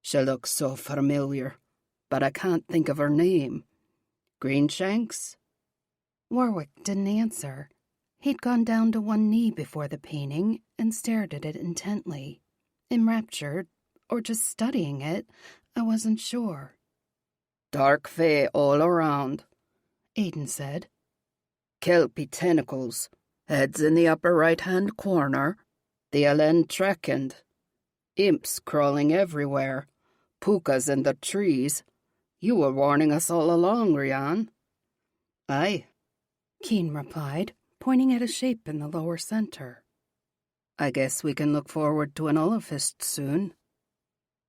"She looks so familiar, but I can't think of her name. Greenshanks?" Warwick didn't answer. He'd gone down to one knee before the painting and stared at it intently. Enraptured, or just studying it, I wasn't sure. "Dark fae all around," Aiden said. "Kelpie tentacles. Heads in the upper right-hand corner." They'll end trekking. Imps crawling everywhere. Pukas in the trees. You were warning us all along, Rian. Aye, Keen replied, pointing at a shape in the lower center. I guess we can look forward to an Ullafist soon.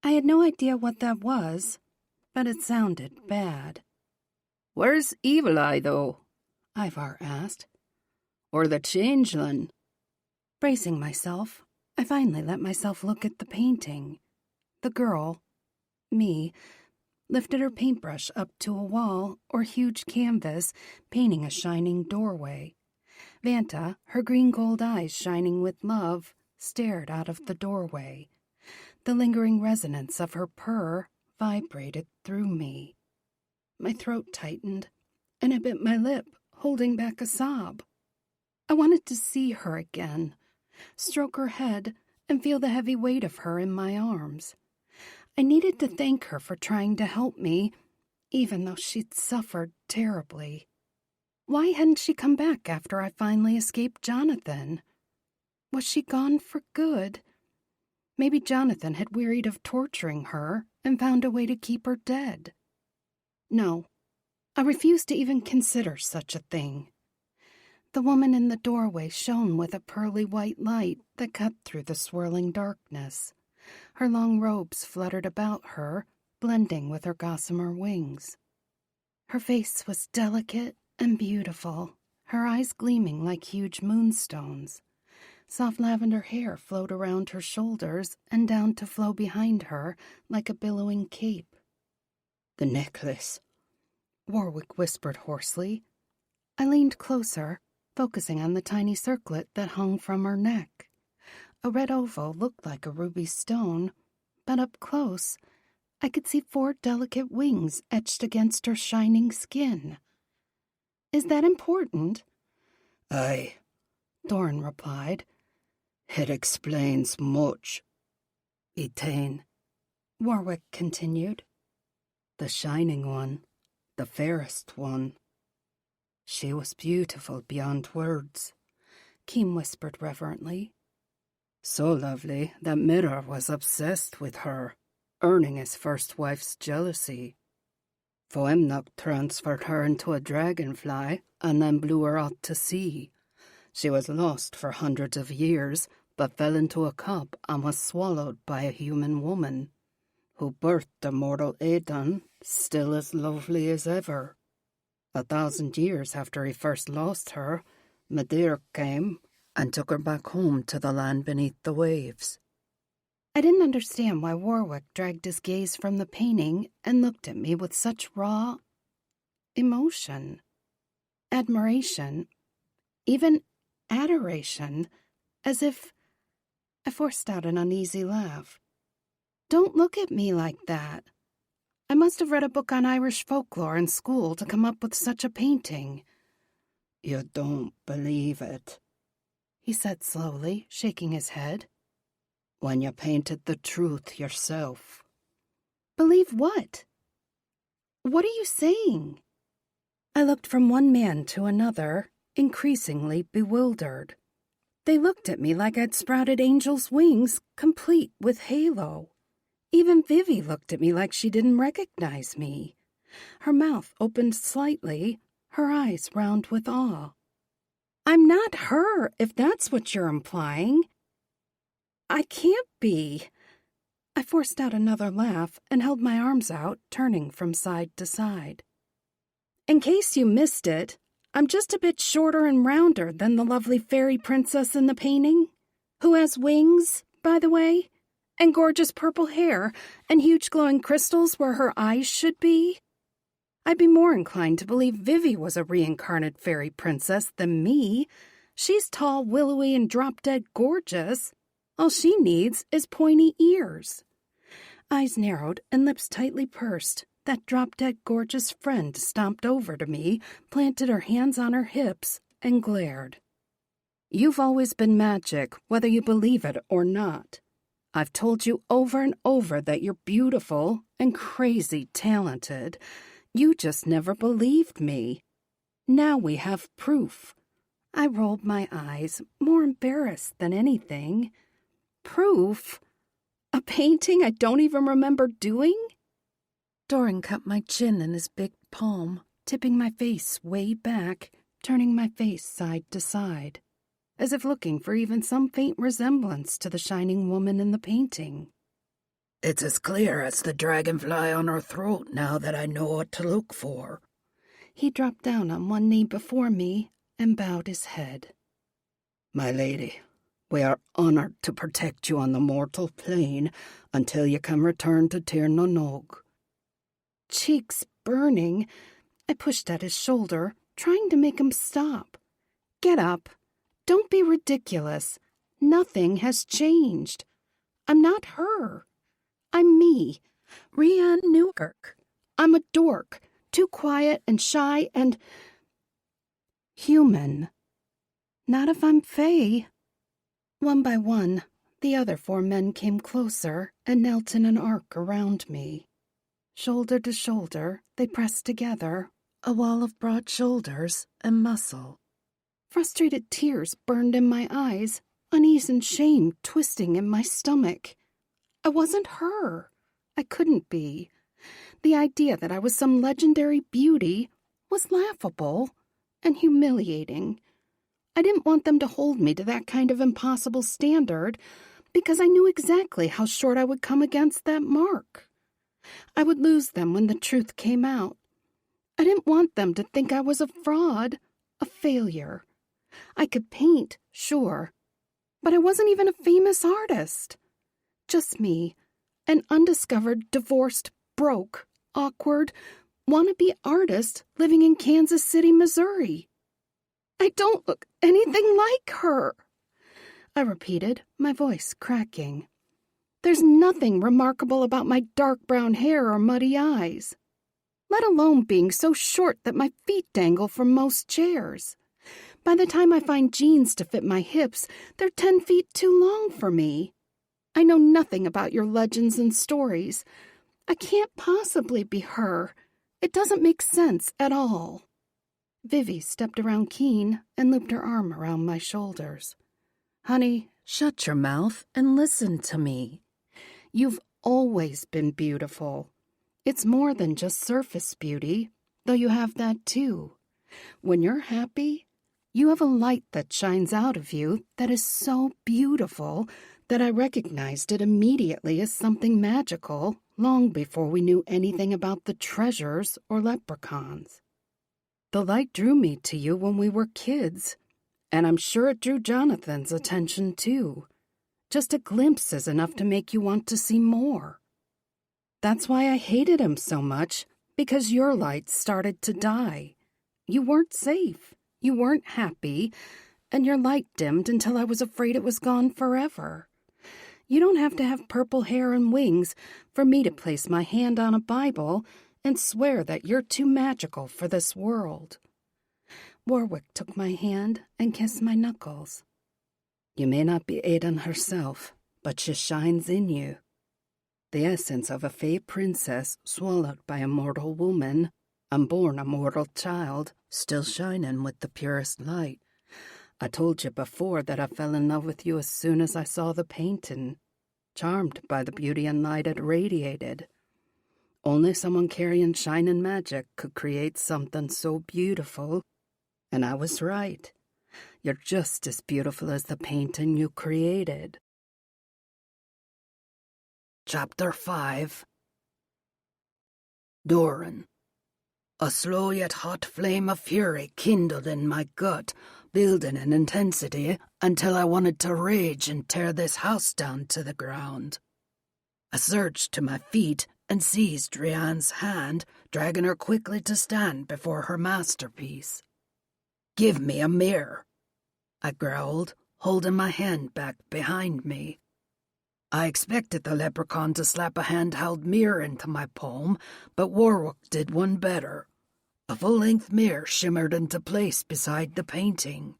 I had no idea what that was, but it sounded bad. Where's Evil Eye, though? Ivar asked. Or the Changeling? Bracing myself, I finally let myself look at the painting. The girl, me, lifted her paintbrush up to a wall or huge canvas, painting a shining doorway. Vanta, her green-gold eyes shining with love, stared out of the doorway. The lingering resonance of her purr vibrated through me. My throat tightened, and I bit my lip, holding back a sob. I wanted to see her again, stroke her head, and feel the heavy weight of her in my arms. I needed to thank her for trying to help me, even though she'd suffered terribly. Why hadn't she come back after I finally escaped Jonathan? Was she gone for good? Maybe Jonathan had wearied of torturing her and found a way to keep her dead. No, I refused to even consider such a thing. The woman in the doorway shone with a pearly white light that cut through the swirling darkness. Her long robes fluttered about her, blending with her gossamer wings. Her face was delicate and beautiful, her eyes gleaming like huge moonstones. Soft lavender hair flowed around her shoulders and down to flow behind her like a billowing cape. The necklace, Warwick whispered hoarsely. I leaned closer, focusing on the tiny circlet that hung from her neck. A red oval looked like a ruby stone, but up close, I could see 4 delicate wings etched against her shining skin. Is that important? Aye, Doran replied. It explains much. Etain, Warwick continued. the shining one, the fairest one. She was beautiful beyond words, Keem whispered reverently. so lovely that Mirror was obsessed with her, earning his first wife's jealousy. Foemnuk transferred her into a dragonfly and then blew her out to sea. She was lost for hundreds of years, but fell into a cup and was swallowed by a human woman, who birthed the mortal Aidan, still as lovely as ever. 1,000 years after he first lost her, Madir came and took her back home to the land beneath the waves. I didn't understand why Warwick dragged his gaze from the painting and looked at me with such raw emotion, admiration, even adoration, as if I forced out an uneasy laugh. Don't look at me like that. I must have read a book on Irish folklore in school to come up with such a painting. You don't believe it, He said slowly, shaking his head. when you painted the truth yourself. Believe what? What are you saying? I looked from one man to another, increasingly bewildered. They looked at me like I'd sprouted angels' wings, complete with halo. Even Vivi looked at me like she didn't recognize me. Her mouth opened slightly, her eyes round with awe. I'm not her, if that's what you're implying. I can't be. I forced out another laugh and held my arms out, turning from side to side. In case you missed it, I'm just a bit shorter and rounder than the lovely fairy princess in the painting, who has wings, by the way, and gorgeous purple hair and huge glowing crystals where her eyes should be. I'd be more inclined to believe Vivi was a reincarnated fairy princess than me. She's tall, willowy, and drop-dead gorgeous. All she needs is pointy ears. Eyes narrowed and lips tightly pursed, that drop-dead gorgeous friend stomped over to me, planted her hands on her hips, and glared. You've always been magic, whether you believe it or not. I've told you over and over that you're beautiful and crazy talented. You just never believed me. Now we have proof. I rolled my eyes, more embarrassed than anything. Proof? A painting I don't even remember doing? Doran cut my chin in his big palm, tipping my face way back, turning my face side to side, as if looking for even some faint resemblance to the shining woman in the painting. It's as clear as the dragonfly on her throat now that I know what to look for. He dropped down on one knee before me and bowed his head. My lady, we are honored to protect you on the mortal plane until you can return to Tir Nanog. Cheeks burning, I pushed at his shoulder, trying to make him stop. Get up. Don't be ridiculous. Nothing has changed. I'm not her. I'm me, Rian Newkirk. I'm a dork, too quiet and shy and human. Not if I'm Fae. One by one, the other 4 men came closer and knelt in an arc around me. Shoulder to shoulder, they pressed together, a wall of broad shoulders and muscle. Frustrated tears burned in my eyes, unease and shame twisting in my stomach. I wasn't her. I couldn't be. The idea that I was some legendary beauty was laughable and humiliating. I didn't want them to hold me to that kind of impossible standard because I knew exactly how short I would come against that mark. I would lose them when the truth came out. I didn't want them to think I was a fraud, a failure. I could paint, sure, but I wasn't even a famous artist. Just me, an undiscovered, divorced, broke, awkward, wannabe artist living in Kansas City, Missouri. I don't look anything like her, I repeated, my voice cracking. There's nothing remarkable about my dark brown hair or muddy eyes, let alone being so short that my feet dangle from most chairs. By the time I find jeans to fit my hips, they're 10 feet too long for me. I know nothing about your legends and stories. I can't possibly be her. It doesn't make sense at all. Vivi stepped around Keen and looped her arm around my shoulders. Honey, shut your mouth and listen to me. You've always been beautiful. It's more than just surface beauty, though you have that too. When you're happy, you have a light that shines out of you that is so beautiful that I recognized it immediately as something magical long before we knew anything about the treasures or leprechauns. The light drew me to you when we were kids, and I'm sure it drew Jonathan's attention too. Just a glimpse is enough to make you want to see more. That's why I hated him so much, because your light started to die. You weren't safe, you weren't happy, and your light dimmed until I was afraid it was gone forever. You don't have to have purple hair and wings for me to place my hand on a Bible and swear that you're too magical for this world. Warwick took my hand and kissed my knuckles. You may not be Aidan herself, but she shines in you. The essence of a Fae princess swallowed by a mortal woman, and born a mortal child, still shining with the purest light. I told you before that I fell in love with you as soon as I saw the painting, charmed by the beauty and light it radiated. Only someone carrying shining magic could create something so beautiful, and I was right. You're just as beautiful as the painting you created. Chapter 5. Doran. A slow yet hot flame of fury kindled in my gut, building in intensity until I wanted to rage and tear this house down to the ground. I surged to my feet and seized Rian's hand, dragging her quickly to stand before her masterpiece. "Give me a mirror," I growled, holding my hand back behind me. I expected the leprechaun to slap a handheld mirror into my palm, but Warwick did one better. A full-length mirror shimmered into place beside the painting.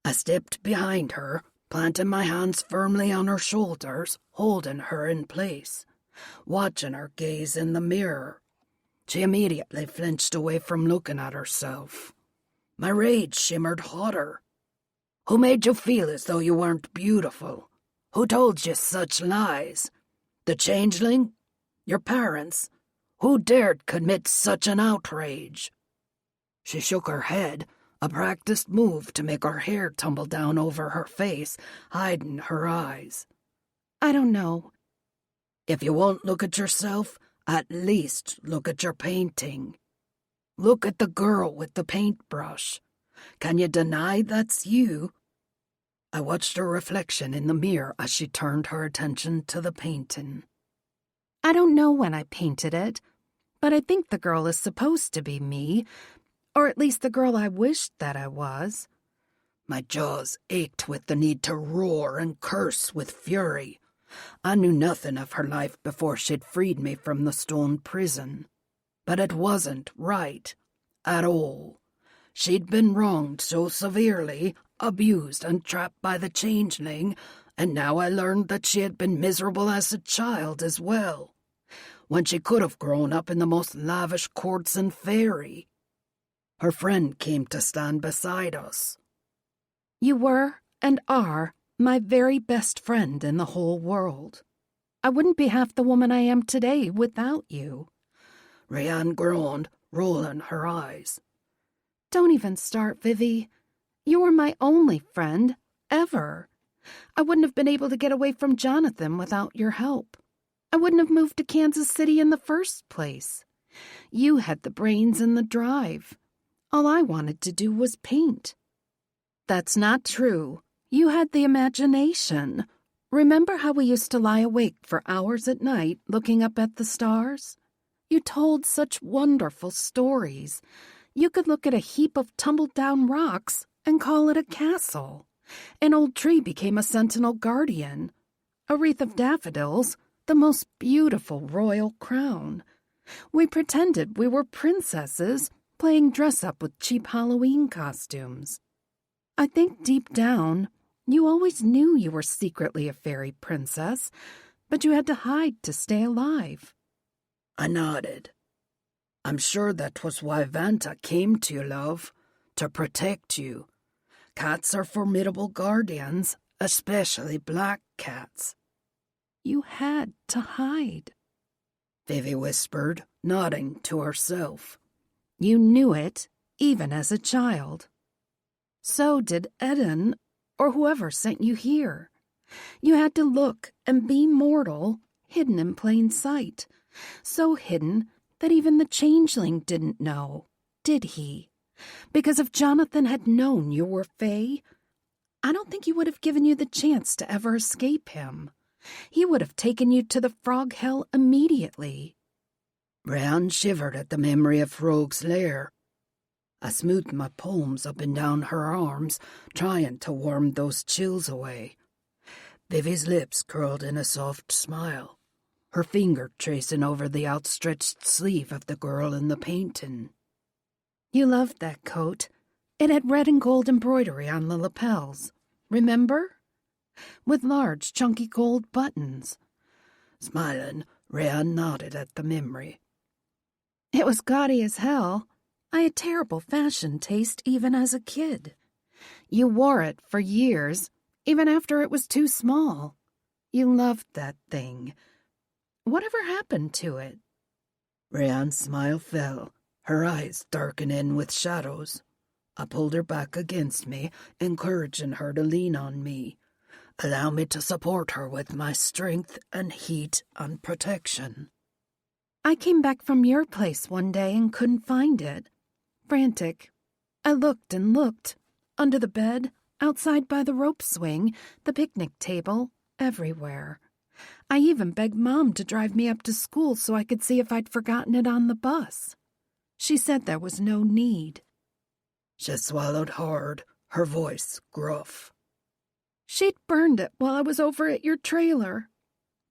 I stepped behind her, planting my hands firmly on her shoulders, holding her in place, watching her gaze in the mirror. She immediately flinched away from looking at herself. My rage shimmered hotter. "Who made you feel as though you weren't beautiful? Who told you such lies? The changeling? Your parents? Who dared commit such an outrage?" She shook her head, a practiced move to make her hair tumble down over her face, hiding her eyes. "I don't know." "If you won't look at yourself, at least look at your painting. Look at the girl with the paintbrush. Can you deny that's you?" I watched her reflection in the mirror as she turned her attention to the painting. "I don't know when I painted it, but I think the girl is supposed to be me, or at least the girl I wished that I was." My jaws ached with the need to roar and curse with fury. I knew nothing of her life before she'd freed me from the stone prison. But it wasn't right. At all. She'd been wronged so severely, abused and trapped by the changeling, and now I learned that she had been miserable as a child as well, when she could have grown up in the most lavish courts in Fairy. Her friend came to stand beside us. "You were and are my very best friend in the whole world. I wouldn't be half the woman I am today without you." Rianne groaned, rolling her eyes. "Don't even start, Vivi. You were my only friend, ever. I wouldn't have been able to get away from Jonathan without your help. I wouldn't have moved to Kansas City in the first place. You had the brains and the drive. All I wanted to do was paint." "That's not true. You had the imagination. Remember how we used to lie awake for hours at night looking up at the stars? You told such wonderful stories. You could look at a heap of tumbled-down rocks and call it a castle. An old tree became a sentinel guardian. A wreath of daffodils, the most beautiful royal crown. We pretended we were princesses, playing dress-up with cheap Halloween costumes. I think deep down, you always knew you were secretly a fairy princess, but you had to hide to stay alive." I nodded. "I'm sure that was why Vanta came to you, love, to protect you. Cats are formidable guardians, especially black cats." "You had to hide," Vivi whispered, nodding to herself. "You knew it, even as a child. So did Eden, or whoever sent you here. You had to look and be mortal, hidden in plain sight. So hidden that even the changeling didn't know, did he? Because if Jonathan had known you were Fae, I don't think he would have given you the chance to ever escape him. He would have taken you to the frog hell immediately." Rianne shivered at the memory of Rogue's lair. I smoothed my palms up and down her arms, trying to warm those chills away. Vivi's lips curled in a soft smile, her finger tracing over the outstretched sleeve of the girl in the painting. "You loved that coat. It had red and gold embroidery on the lapels. Remember? With large, chunky gold buttons." Smiling, Rianne nodded at the memory. "It was gaudy as hell. I had terrible fashion taste even as a kid. You wore it for years, even after it was too small. You loved that thing. Whatever happened to it?" Rianne's smile fell, her eyes darkening with shadows. I pulled her back against me, encouraging her to lean on me. Allow me to support her with my strength and heat and protection. "I came back from your place one day and couldn't find it. Frantic. I looked and looked. Under the bed, outside by the rope swing, the picnic table, everywhere. I even begged Mom to drive me up to school so I could see if I'd forgotten it on the bus. She said there was no need." She swallowed hard, her voice gruff. "She'd burned it while I was over at your trailer."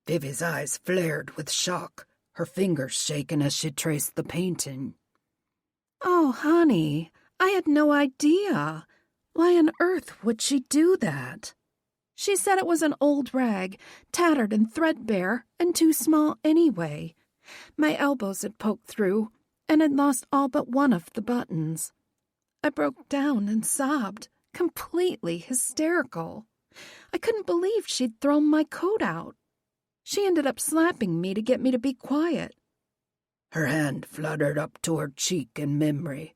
Vivi's eyes flared with shock, her fingers shaking as she traced the painting. "Oh, honey, I had no idea. Why on earth would she do that? She said it was an old rag, tattered and threadbare, and too small anyway. My elbows had poked through, and had lost all but one of the buttons. I broke down and sobbed, completely hysterical. I couldn't believe she'd thrown my coat out. She ended up slapping me to get me to be quiet. Her hand fluttered up to her cheek in memory.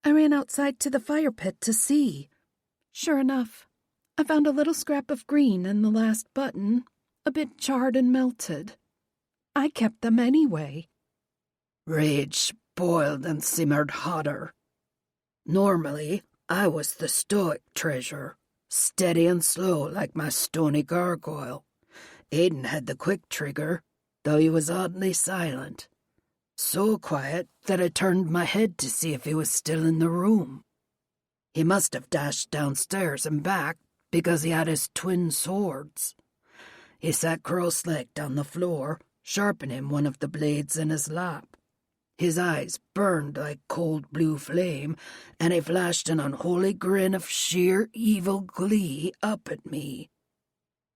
I ran outside to the fire pit to see. Sure enough, I found a little scrap of green in the last button, a bit charred and melted. I kept them anyway. Rage boiled and simmered hotter. Normally, I was the stoic treasure, steady and slow like my stony gargoyle. Aiden had the quick trigger, though he was oddly silent. So quiet that I turned my head to see if he was still in the room. He must have dashed downstairs and back because he had his twin swords. He sat cross-legged on the floor, sharpening one of the blades in his lap. His eyes burned like cold blue flame, and he flashed an unholy grin of sheer evil glee up at me.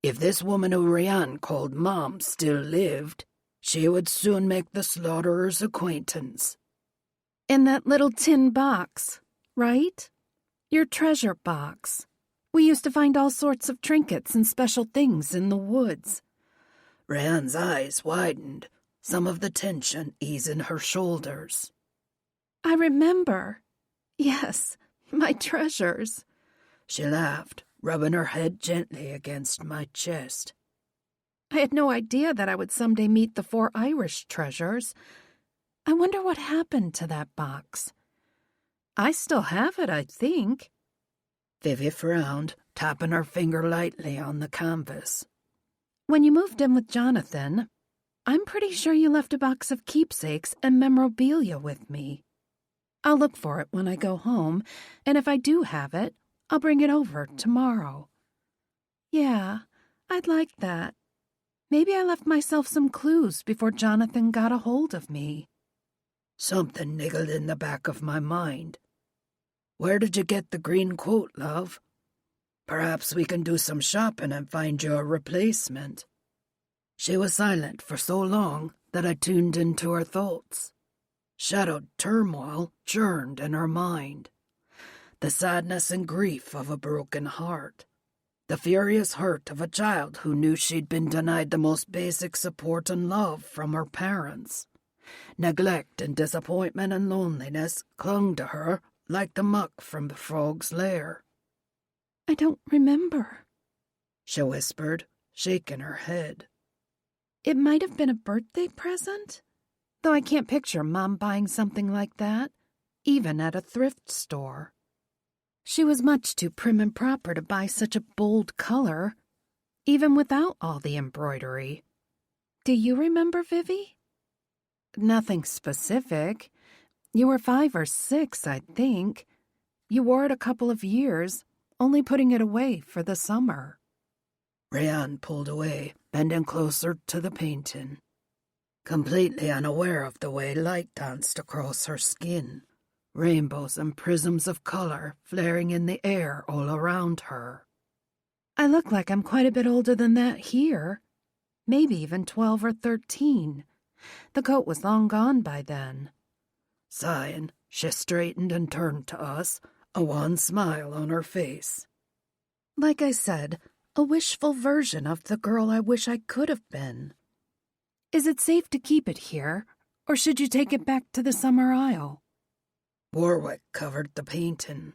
If this woman who Rian called Mom still lived, she would soon make the slaughterer''s acquaintance. In that little tin box, right? Your treasure box. We used to find all sorts of trinkets and special things in the woods. Rian's eyes widened, some of the tension easing her shoulders. I remember. Yes, my treasures. She laughed, rubbing her head gently against my chest. I had no idea that I would someday meet the 4 Irish treasures. I wonder what happened to that box. I still have it, I think. Vivi frowned, tapping her finger lightly on the canvas. When you moved in with Jonathan, I'm pretty sure you left a box of keepsakes and memorabilia with me. I'll look for it when I go home, and if I do have it, I'll bring it over tomorrow. Yeah, I'd like that. Maybe I left myself some clues before Jonathan got a hold of me. Something niggled in the back of my mind. Where did you get the green coat, love? Perhaps we can do some shopping and find you a replacement. She was silent for so long that I tuned into her thoughts. Shadowed turmoil churned in her mind. The sadness and grief of a broken heart. The furious hurt of a child who knew she'd been denied the most basic support and love from her parents. Neglect and disappointment and loneliness clung to her like the muck from the frog's lair. I don't remember, she whispered, shaking her head. It might have been a birthday present, though I can't picture Mom buying something like that, even at a thrift store. She was much too prim and proper to buy such a bold color, even without all the embroidery. Do you remember, Vivi? Nothing specific. You were 5 or 6, I think. You wore it a couple of years, only putting it away for the summer. Rian pulled away, bending closer to the painting, completely unaware of the way light danced across her skin. Rainbows and prisms of color flaring in the air all around her. I look like I'm quite a bit older than that here. Maybe even 12 or 13. The coat was long gone by then. Sighing, she straightened and turned to us, a wan smile on her face. Like I said, a wishful version of the girl I wish I could have been. Is it safe to keep it here, or should you take it back to the summer isle? Warwick covered the painting.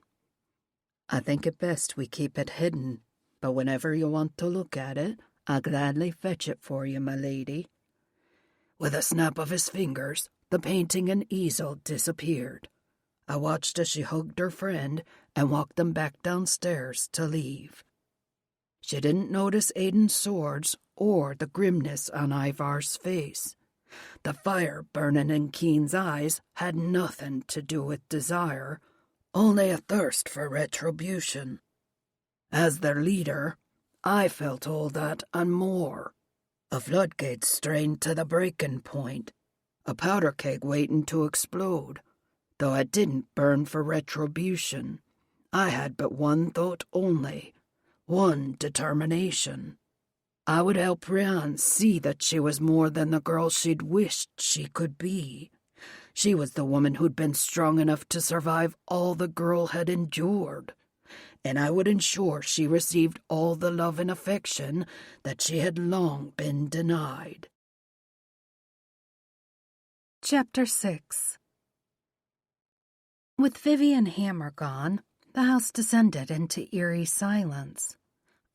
I think it best we keep it hidden, but whenever you want to look at it, I'll gladly fetch it for you, my lady. With a snap of his fingers, the painting and easel disappeared. I watched as she hugged her friend and walked them back downstairs to leave. She didn't notice Aiden's swords or the grimness on Ivar's face. The fire burning in Keen's eyes had nothing to do with desire, only a thirst for retribution. As their leader, I felt all that and more. A floodgate strained to the breaking point, a powder keg waiting to explode. Though I didn't burn for retribution, I had but one thought only, one determination. I would help Rian see that she was more than the girl she'd wished she could be. She was the woman who'd been strong enough to survive all the girl had endured. and I would ensure she received all the love and affection that she had long been denied. Chapter 6. With Vivian Hammer gone, the house descended into eerie silence.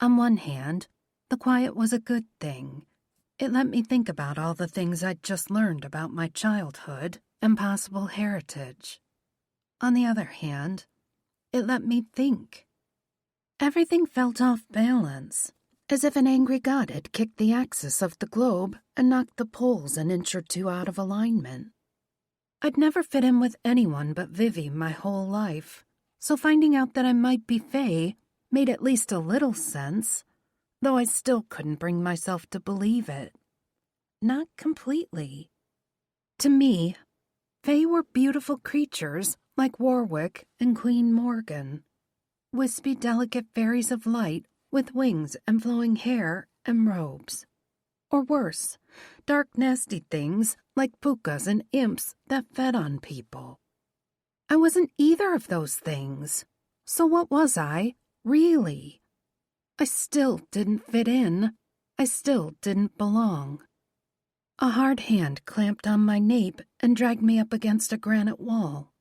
On one hand, the quiet was a good thing. It let me think about all the things I'd just learned about my childhood and possible heritage. On the other hand, it let me think. Everything felt off balance, as if an angry god had kicked the axis of the globe and knocked the poles an inch or two out of alignment. I'd never fit in with anyone but Vivi my whole life, so finding out that I might be Fae made at least a little sense, though I still couldn't bring myself to believe it. Not completely. To me, Fae were beautiful creatures like Warwick and Queen Morgan. Wispy, delicate fairies of light with wings and flowing hair and robes. Or worse, dark, nasty things like pukas and imps that fed on people. I wasn't either of those things. So what was I, really? I still didn't fit in. I still didn't belong. A hard hand clamped on my nape and dragged me up against a granite wall.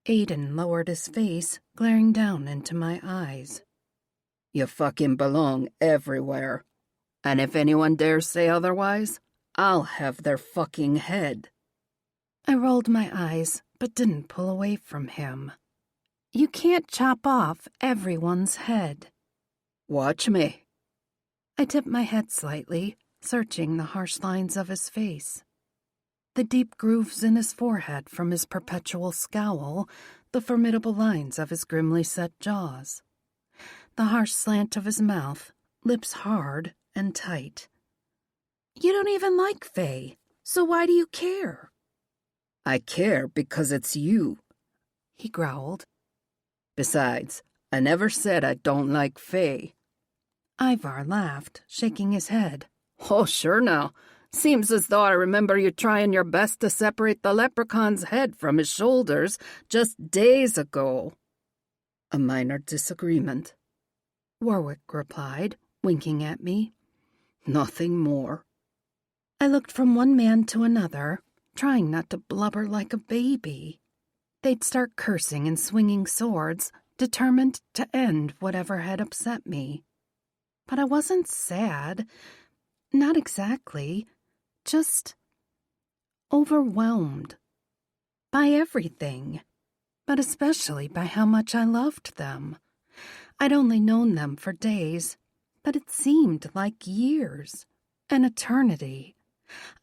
Aiden lowered his face, glaring down into my eyes. You fucking belong everywhere. And if anyone dares say otherwise, I'll have their fucking head. I rolled my eyes, but didn't pull away from him. You can't chop off everyone's head. Watch me. I tipped my head slightly, searching the harsh lines of his face. The deep grooves in his forehead from his perpetual scowl, the formidable lines of his grimly set jaws. The harsh slant of his mouth, lips hard and tight. You don't even like Faye, so why do you care? I care because it's you, he growled. Besides, I never said I don't like Faye. Ivar laughed, shaking his head. Oh, sure now. Seems as though I remember you trying your best to separate the leprechaun's head from his shoulders just days ago. A minor disagreement, Warwick replied, winking at me. Nothing more. I looked from one man to another, trying not to blubber like a baby. They'd start cursing and swinging swords, determined to end whatever had upset me. But I wasn't sad. Not exactly. Just overwhelmed. By everything. But especially by how much I loved them. I'd only known them for days, but it seemed like years. An eternity.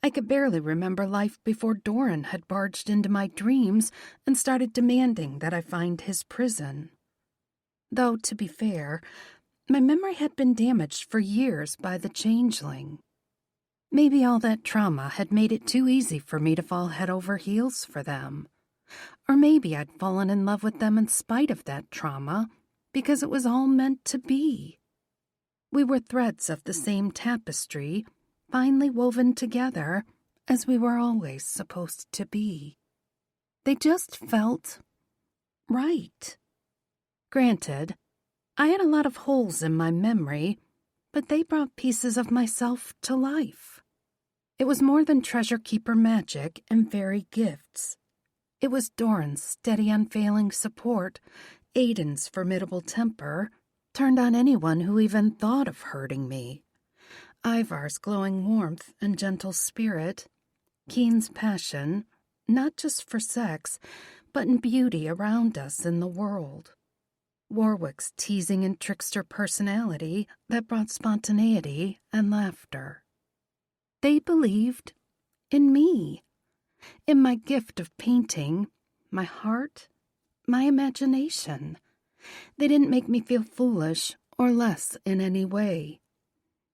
I could barely remember life before Doran had barged into my dreams and started demanding that I find his prison. Though, to be fair, my memory had been damaged for years by the changeling. Maybe all that trauma had made it too easy for me to fall head over heels for them. Or maybe I'd fallen in love with them in spite of that trauma, because it was all meant to be. We were threads of the same tapestry, finely woven together, as we were always supposed to be. They just felt right. Granted, I had a lot of holes in my memory, but they brought pieces of myself to life. It was more than treasure keeper magic and fairy gifts. It was Doran's steady, unfailing support, Aiden's formidable temper, turned on anyone who even thought of hurting me. Ivar's glowing warmth and gentle spirit, Keen's passion, not just for sex, but in beauty around us in the world. Warwick's teasing and trickster personality that brought spontaneity and laughter. They believed in me, in my gift of painting, my heart, my imagination. They didn't make me feel foolish or less in any way.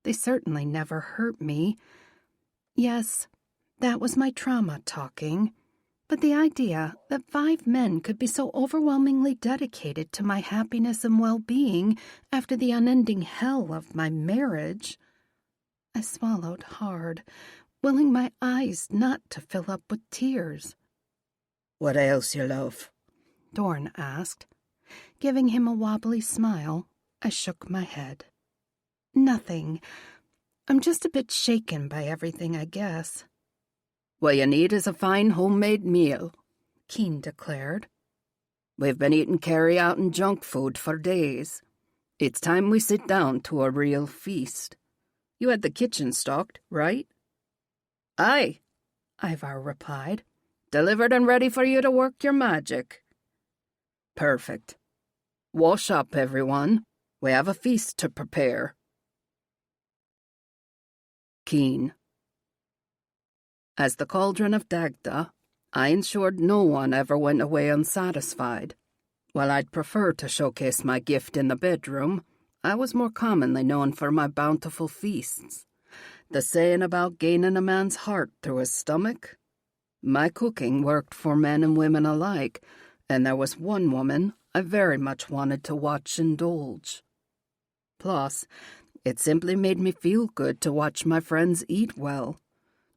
They certainly never hurt me. Yes, that was my trauma talking, but the idea that 5 men could be so overwhelmingly dedicated to my happiness and well-being after the unending hell of my marriage. I swallowed hard, willing my eyes not to fill up with tears. What else you love? Dorn asked. Giving him a wobbly smile, I shook my head. Nothing. I'm just a bit shaken by everything, I guess. What you need is a fine homemade meal, Keen declared. We've been eating carry-out and junk food for days. It's time we sit down to a real feast. You had the kitchen stocked, right? Aye, Ivar replied. Delivered and ready for you to work your magic. Perfect. Wash up, everyone. We have a feast to prepare. Keen. As the Cauldron of Dagda, I ensured no one ever went away unsatisfied. While I'd prefer to showcase my gift in the bedroom, I was more commonly known for my bountiful feasts. The saying about gaining a man's heart through his stomach? My cooking worked for men and women alike, and there was one woman I very much wanted to watch indulge. Plus, it simply made me feel good to watch my friends eat well,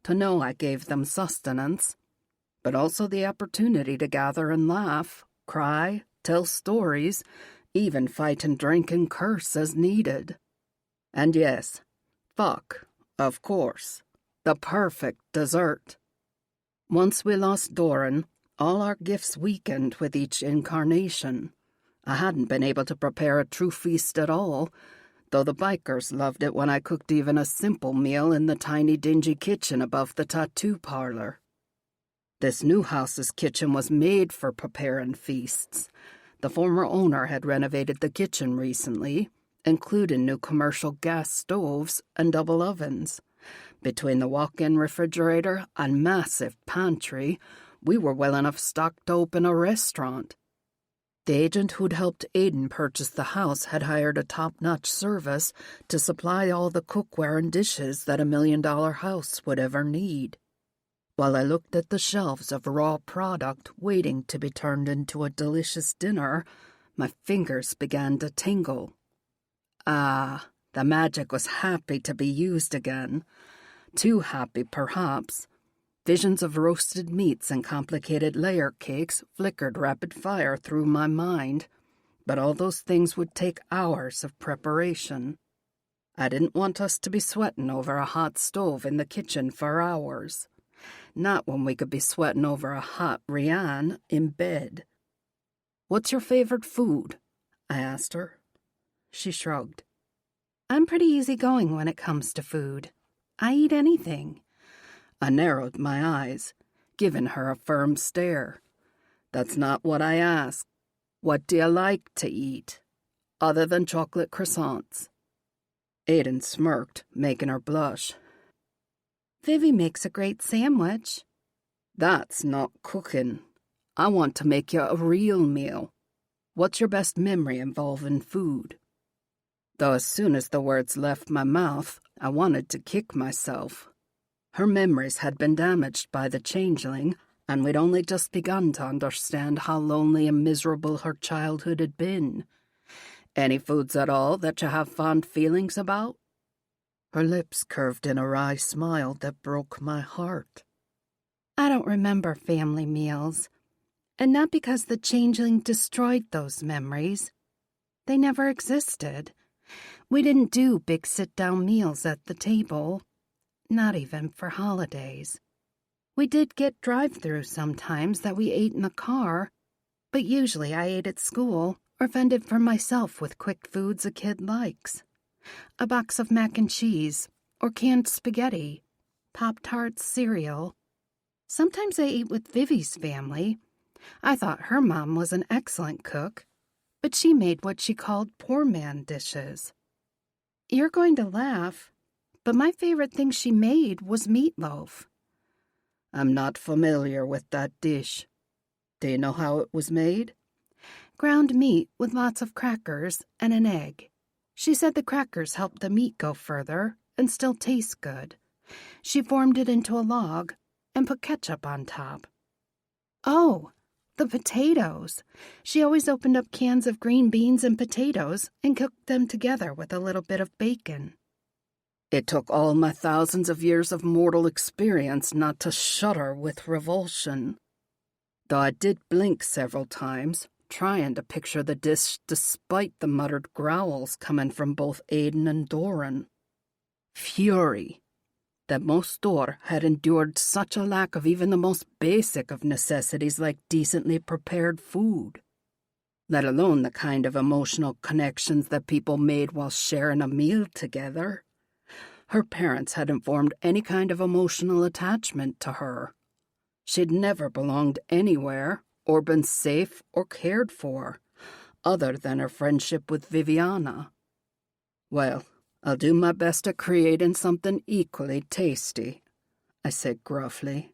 to know I gave them sustenance, but also the opportunity to gather and laugh, cry, tell stories, even fight and drink and curse as needed. And yes, fuck, of course, the perfect dessert. Once we lost Doran, all our gifts weakened with each incarnation. I hadn't been able to prepare a true feast at all, though the bikers loved it when I cooked even a simple meal in the tiny dingy kitchen above the tattoo parlor. This new house's kitchen was made for preparing feasts. The former owner had renovated the kitchen recently, including new commercial gas stoves and double ovens. Between the walk-in refrigerator and massive pantry, we were well enough stocked to open a restaurant. The agent who'd helped Aiden purchase the house had hired a top-notch service to supply all the cookware and dishes that $1 million house would ever need. While I looked at the shelves of raw product waiting to be turned into a delicious dinner, my fingers began to tingle. Ah, the magic was happy to be used again. Too happy, perhaps. Visions of roasted meats and complicated layer cakes flickered rapid fire through my mind, but all those things would take hours of preparation. I didn't want us to be sweating over a hot stove in the kitchen for hours. Not when we could be sweating over a hot Rian in bed. "What's your favorite food?" I asked her. She shrugged. I'm pretty easygoing when it comes to food. I eat anything. I narrowed my eyes, giving her a firm stare. That's not what I asked. What do you like to eat, other than chocolate croissants? Aiden smirked, making her blush. Vivi makes a great sandwich. That's not cooking. I want to make you a real meal. What's your best memory involving food? Though as soon as the words left my mouth, I wanted to kick myself. Her memories had been damaged by the changeling, and we'd only just begun to understand how lonely and miserable her childhood had been. Any foods at all that you have fond feelings about? Her lips curved in a wry smile that broke my heart. I don't remember family meals, and not because the changeling destroyed those memories. They never existed. We didn't do big sit-down meals at the table, not even for holidays. We did get drive-through sometimes that we ate in the car, but usually I ate at school or fended for myself with quick foods a kid likes. A box of mac and cheese or canned spaghetti, Pop-Tarts, cereal. Sometimes I ate with Vivi's family. I thought her mom was an excellent cook, but she made what she called poor man dishes. You're going to laugh, but my favorite thing she made was meatloaf. I'm not familiar with that dish. Do you know how it was made? Ground meat with lots of crackers and an egg. She said the crackers helped the meat go further and still taste good. She formed it into a log and put ketchup on top. Oh, the potatoes. She always opened up cans of green beans and potatoes and cooked them together with a little bit of bacon. It took all my thousands of years of mortal experience not to shudder with revulsion. Though I did blink several times, trying to picture the dish despite the muttered growls coming from both Aidan and Doran. Fury that Mostor had endured such a lack of even the most basic of necessities like decently prepared food, let alone the kind of emotional connections that people made while sharing a meal together. Her parents hadn't formed any kind of emotional attachment to her. She'd never belonged anywhere or been safe or cared for, other than her friendship with Viviana. Well, I'll do my best at creating something equally tasty, I said gruffly.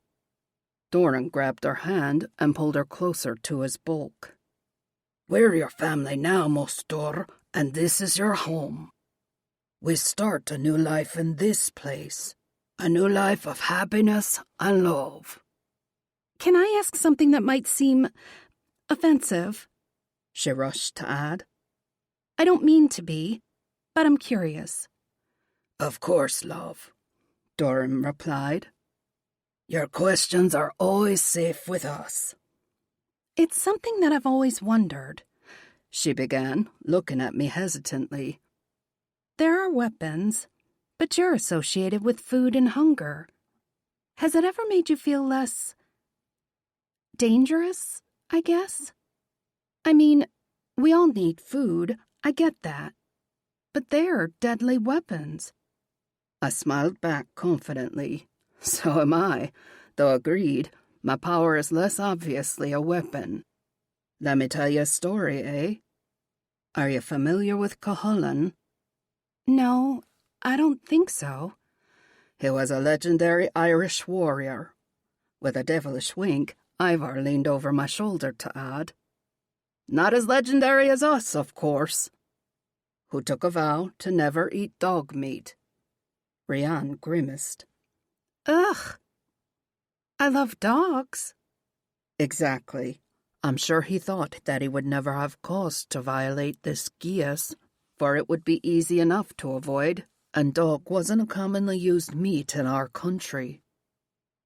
Doran grabbed her hand and pulled her closer to his bulk. We're your family now, Mostor, and this is your home. We start a new life in this place, a new life of happiness and love. Can I ask something that might seem offensive? She rushed to add. I don't mean to be, but I'm curious. Of course, love, Doran replied. Your questions are always safe with us. It's something that I've always wondered, she began, looking at me hesitantly. There are weapons, but you're associated with food and hunger. Has it ever made you feel less dangerous, I guess? I mean, we all need food, I get that. But they're deadly weapons. I smiled back confidently. So am I, though agreed, my power is less obviously a weapon. Let me tell you a story, eh? Are you familiar with Cuchulainn? No, I don't think so. He was a legendary Irish warrior. With a devilish wink, Ivar leaned over my shoulder to add, not as legendary as us, of course. Who took a vow to never eat dog meat. Rian grimaced. Ugh. I love dogs. Exactly. I'm sure he thought that he would never have cause to violate this geas, for it would be easy enough to avoid, and dog wasn't a commonly used meat in our country.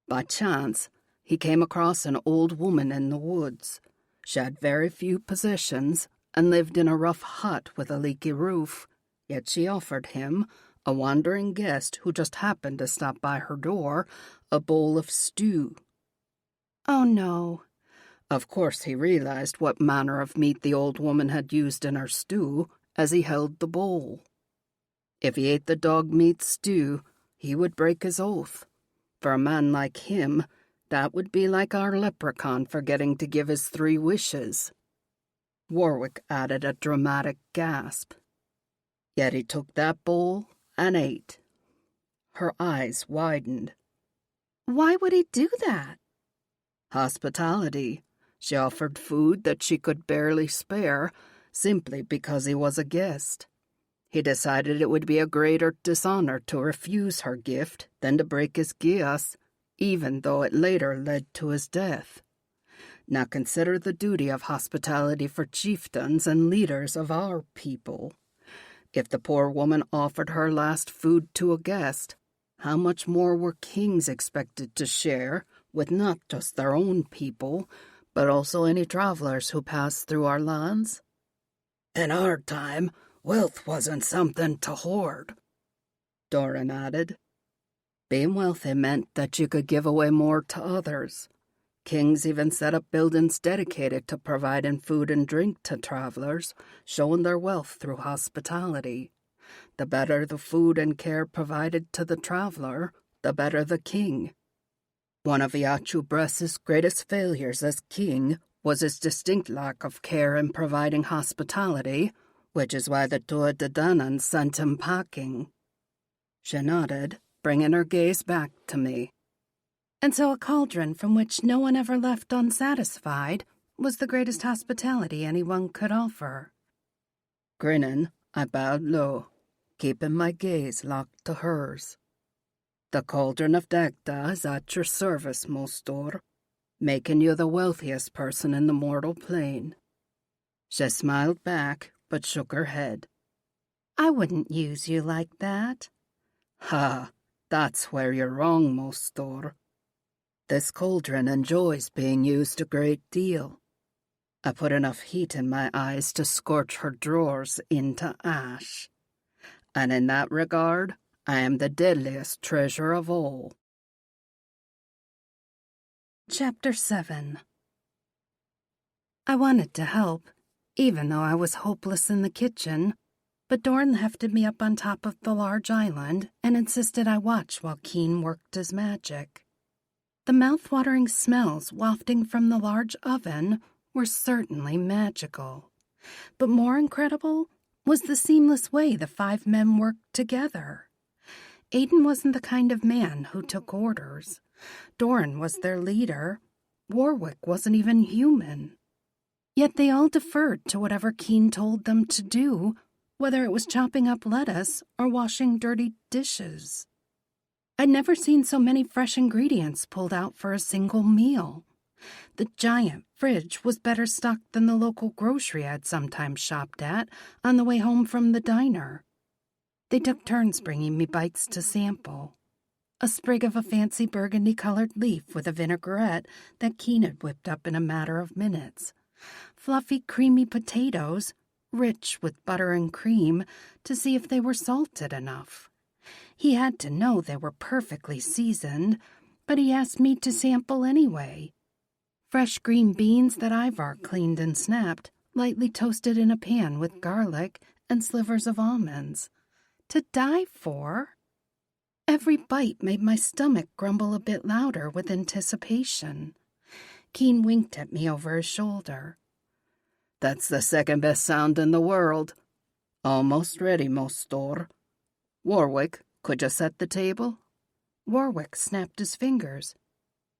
By chance, he came across an old woman in the woods. She had very few possessions and lived in a rough hut with a leaky roof, yet she offered him, a wandering guest who just happened to stop by her door, a bowl of stew. Oh, no. Of course he realized what manner of meat the old woman had used in her stew as he held the bowl. If he ate the dog meat stew, he would break his oath. For a man like him, that would be like our leprechaun forgetting to give his 3 wishes. Warwick added a dramatic gasp. Yet he took that bowl and ate. Her eyes widened. Why would he do that? Hospitality. She offered food that she could barely spare, simply because he was a guest. He decided it would be a greater dishonor to refuse her gift than to break his geas, even though it later led to his death. Now consider the duty of hospitality for chieftains and leaders of our people. If the poor woman offered her last food to a guest, how much more were kings expected to share with not just their own people, but also any travelers who passed through our lands? In our time, wealth wasn't something to hoard, Doran added. Being wealthy meant that you could give away more to others. Kings even set up buildings dedicated to providing food and drink to travelers, showing their wealth through hospitality. The better the food and care provided to the traveler, the better the king. One of Iachu Bress's greatest failures as king was his distinct lack of care in providing hospitality, which is why the Tuatha Dé Danann sent him packing. She nodded, bringing her gaze back to me. And so a cauldron from which no one ever left unsatisfied was the greatest hospitality anyone could offer. Grinning, I bowed low, keeping my gaze locked to hers. The cauldron of Dagda is at your service, Mostor, making you the wealthiest person in the mortal plane. She smiled back, but shook her head. I wouldn't use you like that. Ha, that's where you're wrong, Mostor. This cauldron enjoys being used a great deal. I put enough heat in my eyes to scorch her drawers into ash. And in that regard, I am the deadliest treasure of all. Chapter 7. I wanted to help, even though I was hopeless in the kitchen, but Doran hefted me up on top of the large island and insisted I watch while Keen worked his magic. The mouth-watering smells wafting from the large oven were certainly magical, but more incredible was the seamless way the 5 men worked together. Aiden wasn't the kind of man who took orders. Doran was their leader. Warwick wasn't even human. Yet they all deferred to whatever Keen told them to do, whether it was chopping up lettuce or washing dirty dishes. I'd never seen so many fresh ingredients pulled out for a single meal. The giant fridge was better stocked than the local grocery I'd sometimes shopped at on the way home from the diner. They took turns bringing me bites to sample. A sprig of a fancy burgundy-colored leaf with a vinaigrette that Keen had whipped up in a matter of minutes. Fluffy, creamy potatoes, rich with butter and cream, to see if they were salted enough. He had to know they were perfectly seasoned, but he asked me to sample anyway. Fresh green beans that Ivar cleaned and snapped, lightly toasted in a pan with garlic and slivers of almonds. To die for? Every bite made my stomach grumble a bit louder with anticipation. Keen winked at me over his shoulder. That's the second best sound in the world. Almost ready, Mostor. Warwick, could you set the table? Warwick snapped his fingers.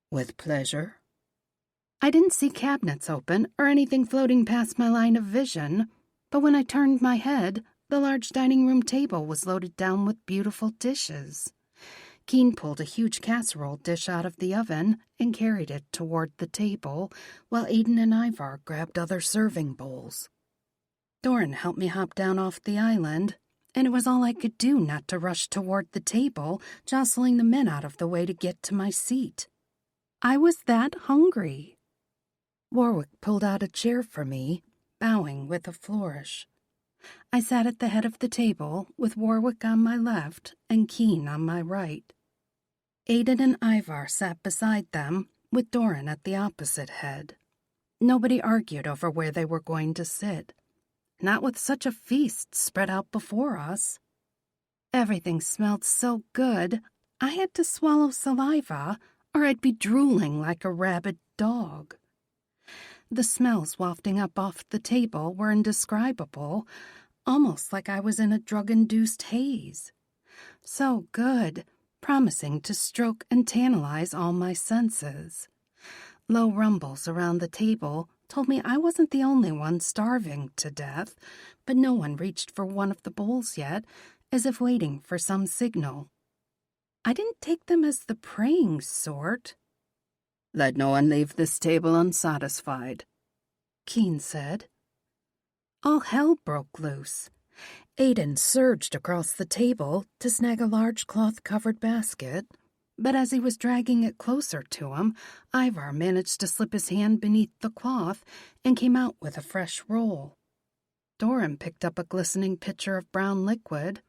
With pleasure. I didn't see cabinets open or anything floating past my line of vision, but when I turned my head, the large dining room table was loaded down with beautiful dishes. Keen pulled a huge casserole dish out of the oven and carried it toward the table, while Aiden and Ivar grabbed other serving bowls. Doran helped me hop down off the island, and it was all I could do not to rush toward the table, jostling the men out of the way to get to my seat. I was that hungry. Warwick pulled out a chair for me, bowing with a flourish. I sat at the head of the table, with Warwick on my left and Keen on my right. Aiden and Ivar sat beside them, with Doran at the opposite head. Nobody argued over where they were going to sit. Not with such a feast spread out before us. Everything smelled so good, I had to swallow saliva, or I'd be drooling like a rabid dog. The smells wafting up off the table were indescribable, almost like I was in a drug-induced haze. So good, promising to stroke and tantalize all my senses. Low rumbles around the table told me I wasn't the only one starving to death, but no one reached for one of the bowls yet, as if waiting for some signal. I didn't take them as the praying sort. Let no one leave this table unsatisfied, Keen said. All hell broke loose. Aiden surged across the table to snag a large cloth-covered basket, but as he was dragging it closer to him, Ivar managed to slip his hand beneath the cloth and came out with a fresh roll. Doran picked up a glistening pitcher of brown liquid.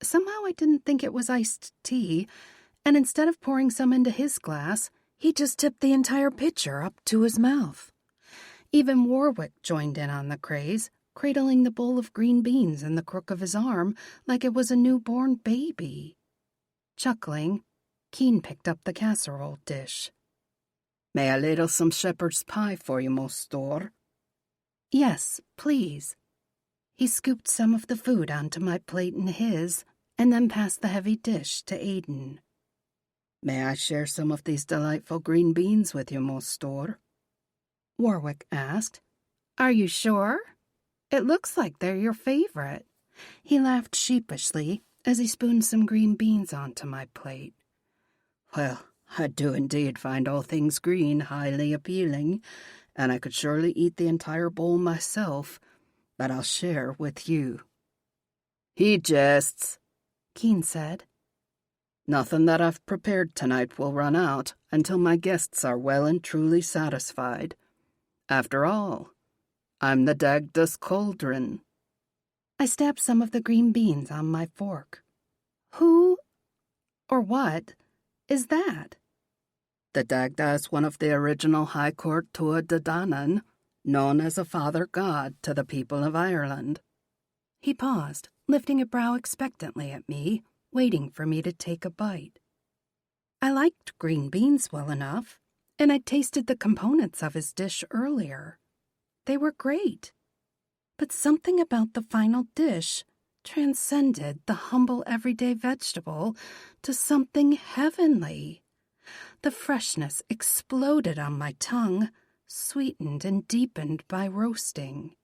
Somehow I didn't think it was iced tea, and instead of pouring some into his glass, he just tipped the entire pitcher up to his mouth. Even Warwick joined in on the craze, cradling the bowl of green beans in the crook of his arm like it was a newborn baby. Chuckling, Keen picked up the casserole dish. May I ladle some shepherd's pie for you, Mostor? Yes, please. He scooped some of the food onto my plate and his, and then passed the heavy dish to Aiden. May I share some of these delightful green beans with you, Mostor? Warwick asked. Are you sure? It looks like they're your favorite. He laughed sheepishly as he spooned some green beans onto my plate. Well, I do indeed find all things green highly appealing, and I could surely eat the entire bowl myself, but I'll share with you. He jests, Keen said. Nothing that I've prepared tonight will run out until my guests are well and truly satisfied. After all, I'm the Dagda's cauldron. I stabbed some of the green beans on my fork. Who, or what, is that? The Dagda is one of the original High Court Tua Dadanan, known as a father god to the people of Ireland. He paused, lifting a brow expectantly at me, waiting for me to take a bite. I liked green beans well enough, and I'd tasted the components of his dish earlier. They were great. But something about the final dish transcended the humble everyday vegetable to something heavenly. The freshness exploded on my tongue, sweetened and deepened by roasting.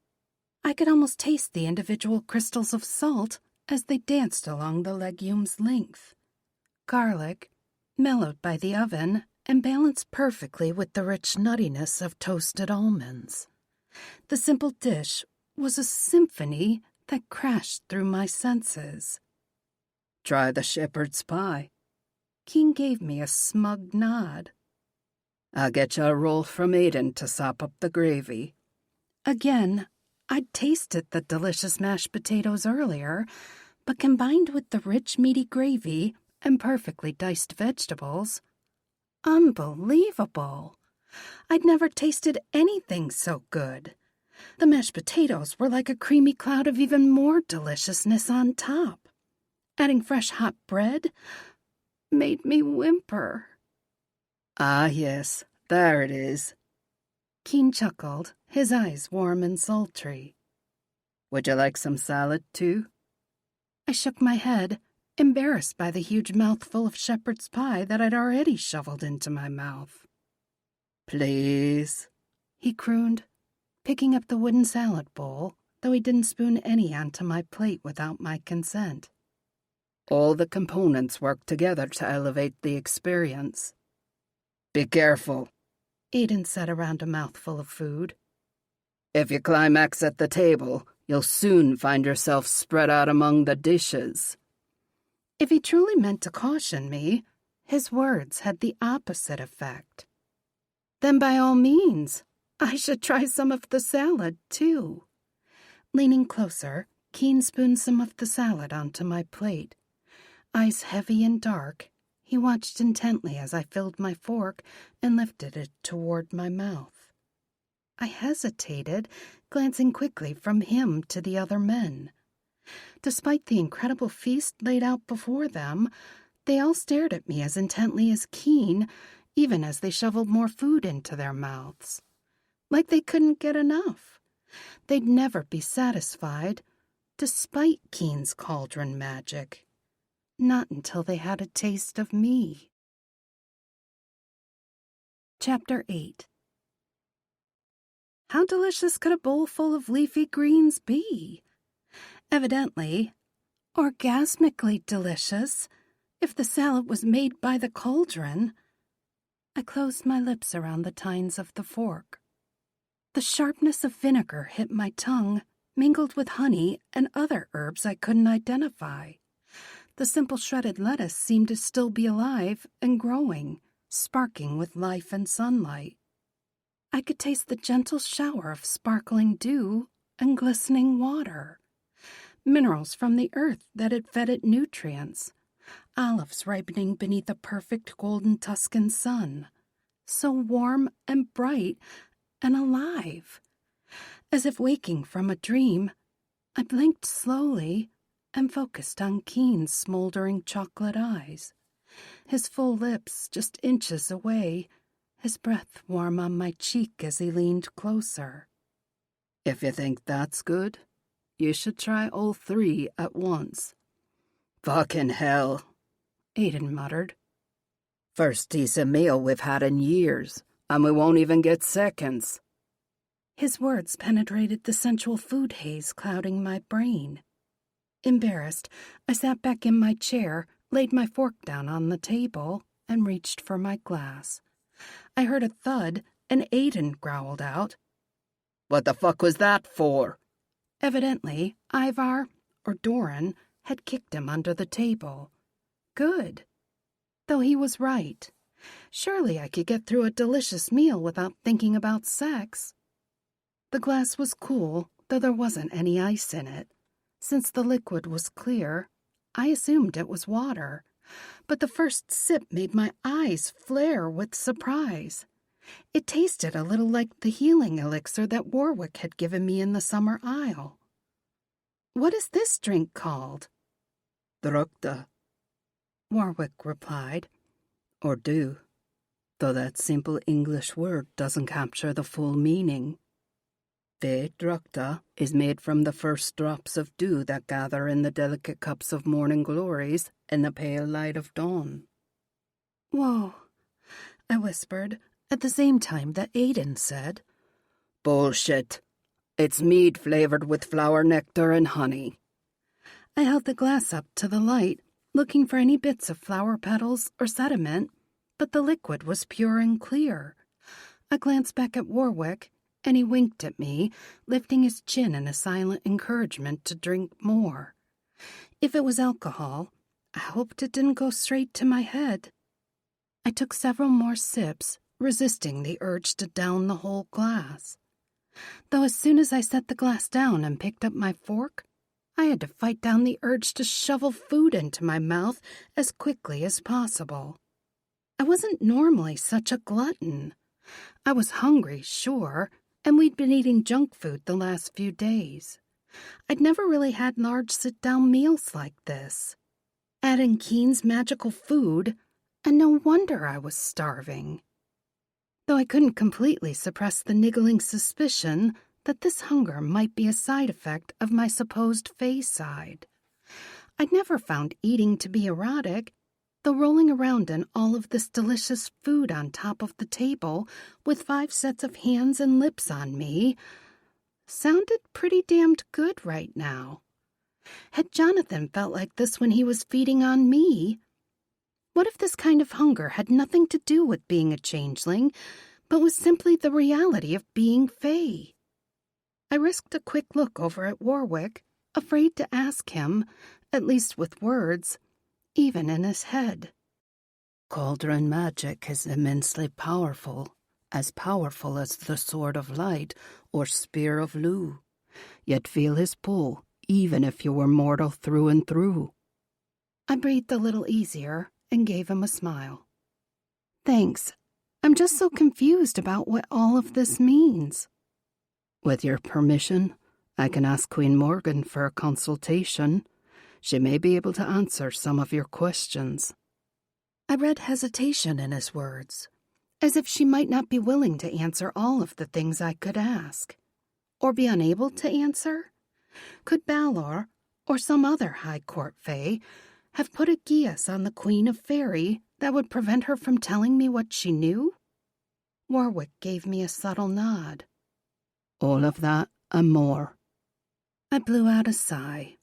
I could almost taste the individual crystals of salt as they danced along the legume's length. Garlic, mellowed by the oven and balanced perfectly with the rich nuttiness of toasted almonds. The simple dish was a symphony that crashed through my senses. Try the shepherd's pie. Keen gave me a smug nod. I'll get you a roll from Aidan to sop up the gravy. Again, I'd tasted the delicious mashed potatoes earlier, but combined with the rich, meaty gravy and perfectly diced vegetables, unbelievable. I'd never tasted anything so good. The mashed potatoes were like a creamy cloud of even more deliciousness on top. Adding fresh hot bread made me whimper. Ah, yes, there it is. Keen chuckled, his eyes warm and sultry. Would you like some salad, too? I shook my head, embarrassed by the huge mouthful of shepherd's pie that I'd already shoveled into my mouth. Please, he crooned, picking up the wooden salad bowl, though he didn't spoon any onto my plate without my consent. All the components work together to elevate the experience. Be careful, Aidan said around a mouthful of food. If you climax at the table, you'll soon find yourself spread out among the dishes. If he truly meant to caution me, his words had the opposite effect. Then by all means, I should try some of the salad, too. Leaning closer, Keen spooned some of the salad onto my plate. Eyes heavy and dark, he watched intently as I filled my fork and lifted it toward my mouth. I hesitated, glancing quickly from him to the other men. Despite the incredible feast laid out before them, they all stared at me as intently as Keen, even as they shoveled more food into their mouths. Like they couldn't get enough. They'd never be satisfied, despite Keen's cauldron magic. Not until they had a taste of me. Chapter 8. How delicious could a bowl full of leafy greens be? Evidently, orgasmically delicious, if the salad was made by the cauldron. I closed my lips around the tines of the fork. The sharpness of vinegar hit my tongue, mingled with honey and other herbs I couldn't identify. The simple shredded lettuce seemed to still be alive and growing, sparking with life and sunlight. I could taste the gentle shower of sparkling dew and glistening water. Minerals from the earth that had fed it nutrients. Olives ripening beneath a perfect golden Tuscan sun. So warm and bright and alive. As if waking from a dream, I blinked slowly and focused on Keen's smoldering chocolate eyes. His full lips just inches away, his breath warm on my cheek as he leaned closer. If you think that's good, you should try all three at once. Fucking hell, Aidan muttered. First decent meal we've had in years, and we won't even get seconds. His words penetrated the sensual food haze clouding my brain. Embarrassed, I sat back in my chair, laid my fork down on the table, and reached for my glass. I heard a thud, and Aidan growled out, "What the fuck was that for?" Evidently, Ivar, or Doran, had kicked him under the table. Good. Though he was right. Surely I could get through a delicious meal without thinking about sex. The glass was cool, though there wasn't any ice in it. Since the liquid was clear, I assumed it was water, but the first sip made my eyes flare with surprise. It tasted a little like the healing elixir that Warwick had given me in the summer isle. "What is this drink called?" Drukta, Warwick replied. or dew, though that simple English word doesn't capture the full meaning. The drukta is made from the first drops of dew that gather in the delicate cups of morning glories in the pale light of dawn. "Whoa," I whispered, at the same time that Aiden said, Bullshit. It's mead flavored with flower nectar and honey. I held the glass up to the light, looking for any bits of flower petals or sediment, but the liquid was pure and clear. I glanced back at Warwick, and he winked at me, lifting his chin in a silent encouragement to drink more. If it was alcohol, I hoped it didn't go straight to my head. I took several more sips, resisting the urge to down the whole glass. Though as soon as I set the glass down and picked up my fork, I had to fight down the urge to shovel food into my mouth as quickly as possible. I wasn't normally such a glutton. I was hungry, sure, and we'd been eating junk food the last few days. I'd never really had large sit-down meals like this. Add in Keen's magical food, and no wonder I was starving. Though I couldn't completely suppress the niggling suspicion that this hunger might be a side effect of my supposed Fae side. I'd never found eating to be erotic, though rolling around in all of this delicious food on top of the table with 5 sets of hands and lips on me sounded pretty damned good right now. Had Jonathan felt like this when he was feeding on me? What if this kind of hunger had nothing to do with being a changeling, but was simply the reality of being Fae? I risked a quick look over at Warwick, afraid to ask him, at least with words, even in his head. Cauldron magic is immensely powerful as the sword of light or spear of Lu. Yet feel his pull, even if you were mortal through and through. I breathed a little easier and gave him a smile. Thanks. I'm just so confused about what all of this means. With your permission, I can ask Queen Morgan for a consultation. She may be able to answer some of your questions. I read hesitation in his words, as if she might not be willing to answer all of the things I could ask. Or be unable to answer? Could Balor, or some other High Court Fae, have put a geas on the Queen of Fairy that would prevent her from telling me what she knew? Warwick gave me a subtle nod. All of that and more. I blew out a sigh.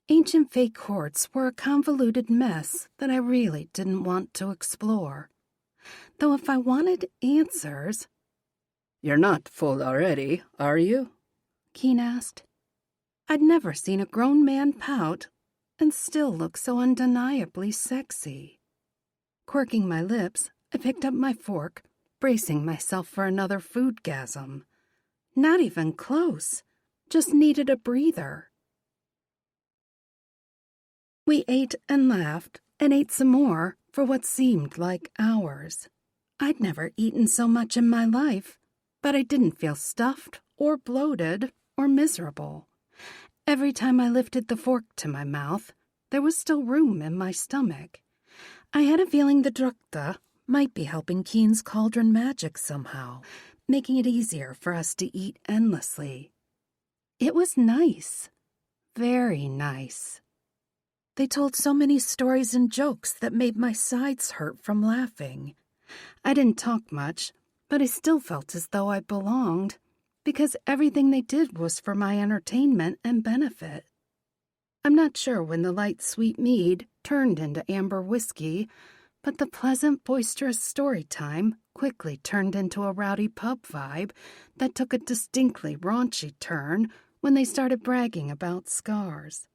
Ancient Fae courts were a convoluted mess that I really didn't want to explore. Though if I wanted answers... You're not full already, are you? Keen asked. I'd never seen a grown man pout and still look so undeniably sexy. Quirking my lips, I picked up my fork, bracing myself for another foodgasm. Not even close, just needed a breather. We ate and laughed and ate some more for what seemed like hours. I'd never eaten so much in my life, but I didn't feel stuffed or bloated or miserable. Every time I lifted the fork to my mouth, there was still room in my stomach. I had a feeling the drukta might be helping Keen's cauldron magic somehow, making it easier for us to eat endlessly. It was nice. Very nice. They told so many stories and jokes that made my sides hurt from laughing. I didn't talk much, but I still felt as though I belonged, because everything they did was for my entertainment and benefit. I'm not sure when the light sweet mead turned into amber whiskey, but the pleasant, boisterous story time quickly turned into a rowdy pub vibe that took a distinctly raunchy turn when they started bragging about scars.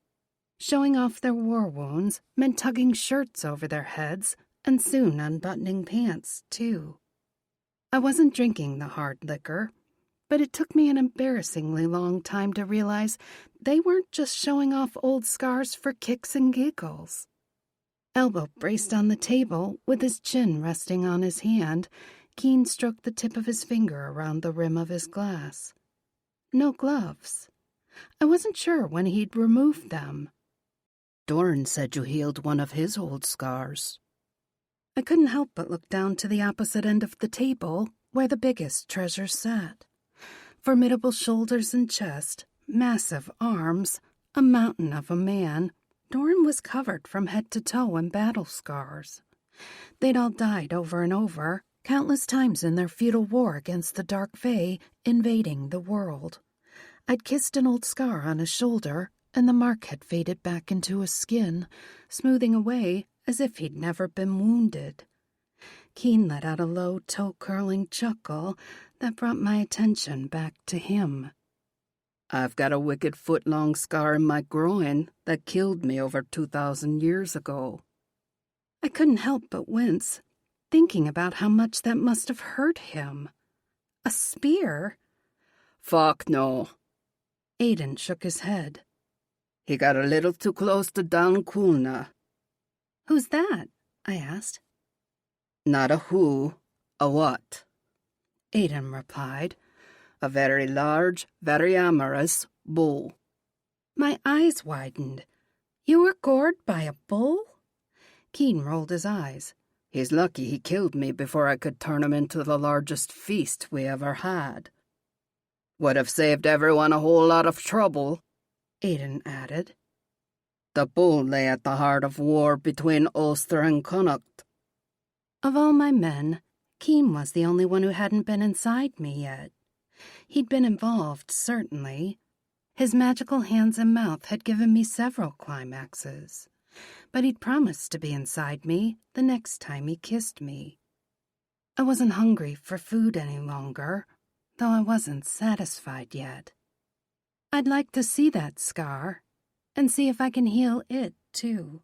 Showing off their war wounds meant tugging shirts over their heads and soon unbuttoning pants, too. I wasn't drinking the hard liquor, but it took me an embarrassingly long time to realize they weren't just showing off old scars for kicks and giggles. Elbow braced on the table, with his chin resting on his hand, Keen stroked the tip of his finger around the rim of his glass. No gloves. I wasn't sure when he'd removed them. Doran said you healed one of his old scars. I couldn't help but look down to the opposite end of the table, where the biggest treasure sat. Formidable shoulders and chest, massive arms, a mountain of a man, Doran was covered from head to toe in battle scars. They'd all died over and over, countless times in their futile war against the Dark Fae invading the world. I'd kissed an old scar on his shoulder, and the mark had faded back into his skin, smoothing away as if he'd never been wounded. Keen let out a low, toe-curling chuckle that brought my attention back to him. I've got a wicked foot-long scar in my groin that killed me over 2,000 years ago. I couldn't help but wince, thinking about how much that must have hurt him. A spear? Fuck no. Aiden shook his head. He got a little too close to Don Kulna. Who's that? I asked. Not a who, a what, Aiden replied. A very large, very amorous bull. My eyes widened. You were gored by a bull? Keen rolled his eyes. He's lucky he killed me before I could turn him into the largest feast we ever had. Would have saved everyone a whole lot of trouble, Aiden added. The bull lay at the heart of war between Ulster and Connacht. Of all my men, Keen was the only one who hadn't been inside me yet. He'd been involved, certainly. His magical hands and mouth had given me several climaxes, but he'd promised to be inside me the next time he kissed me. I wasn't hungry for food any longer, though I wasn't satisfied yet. I'd like to see that scar, and see if I can heal it, too.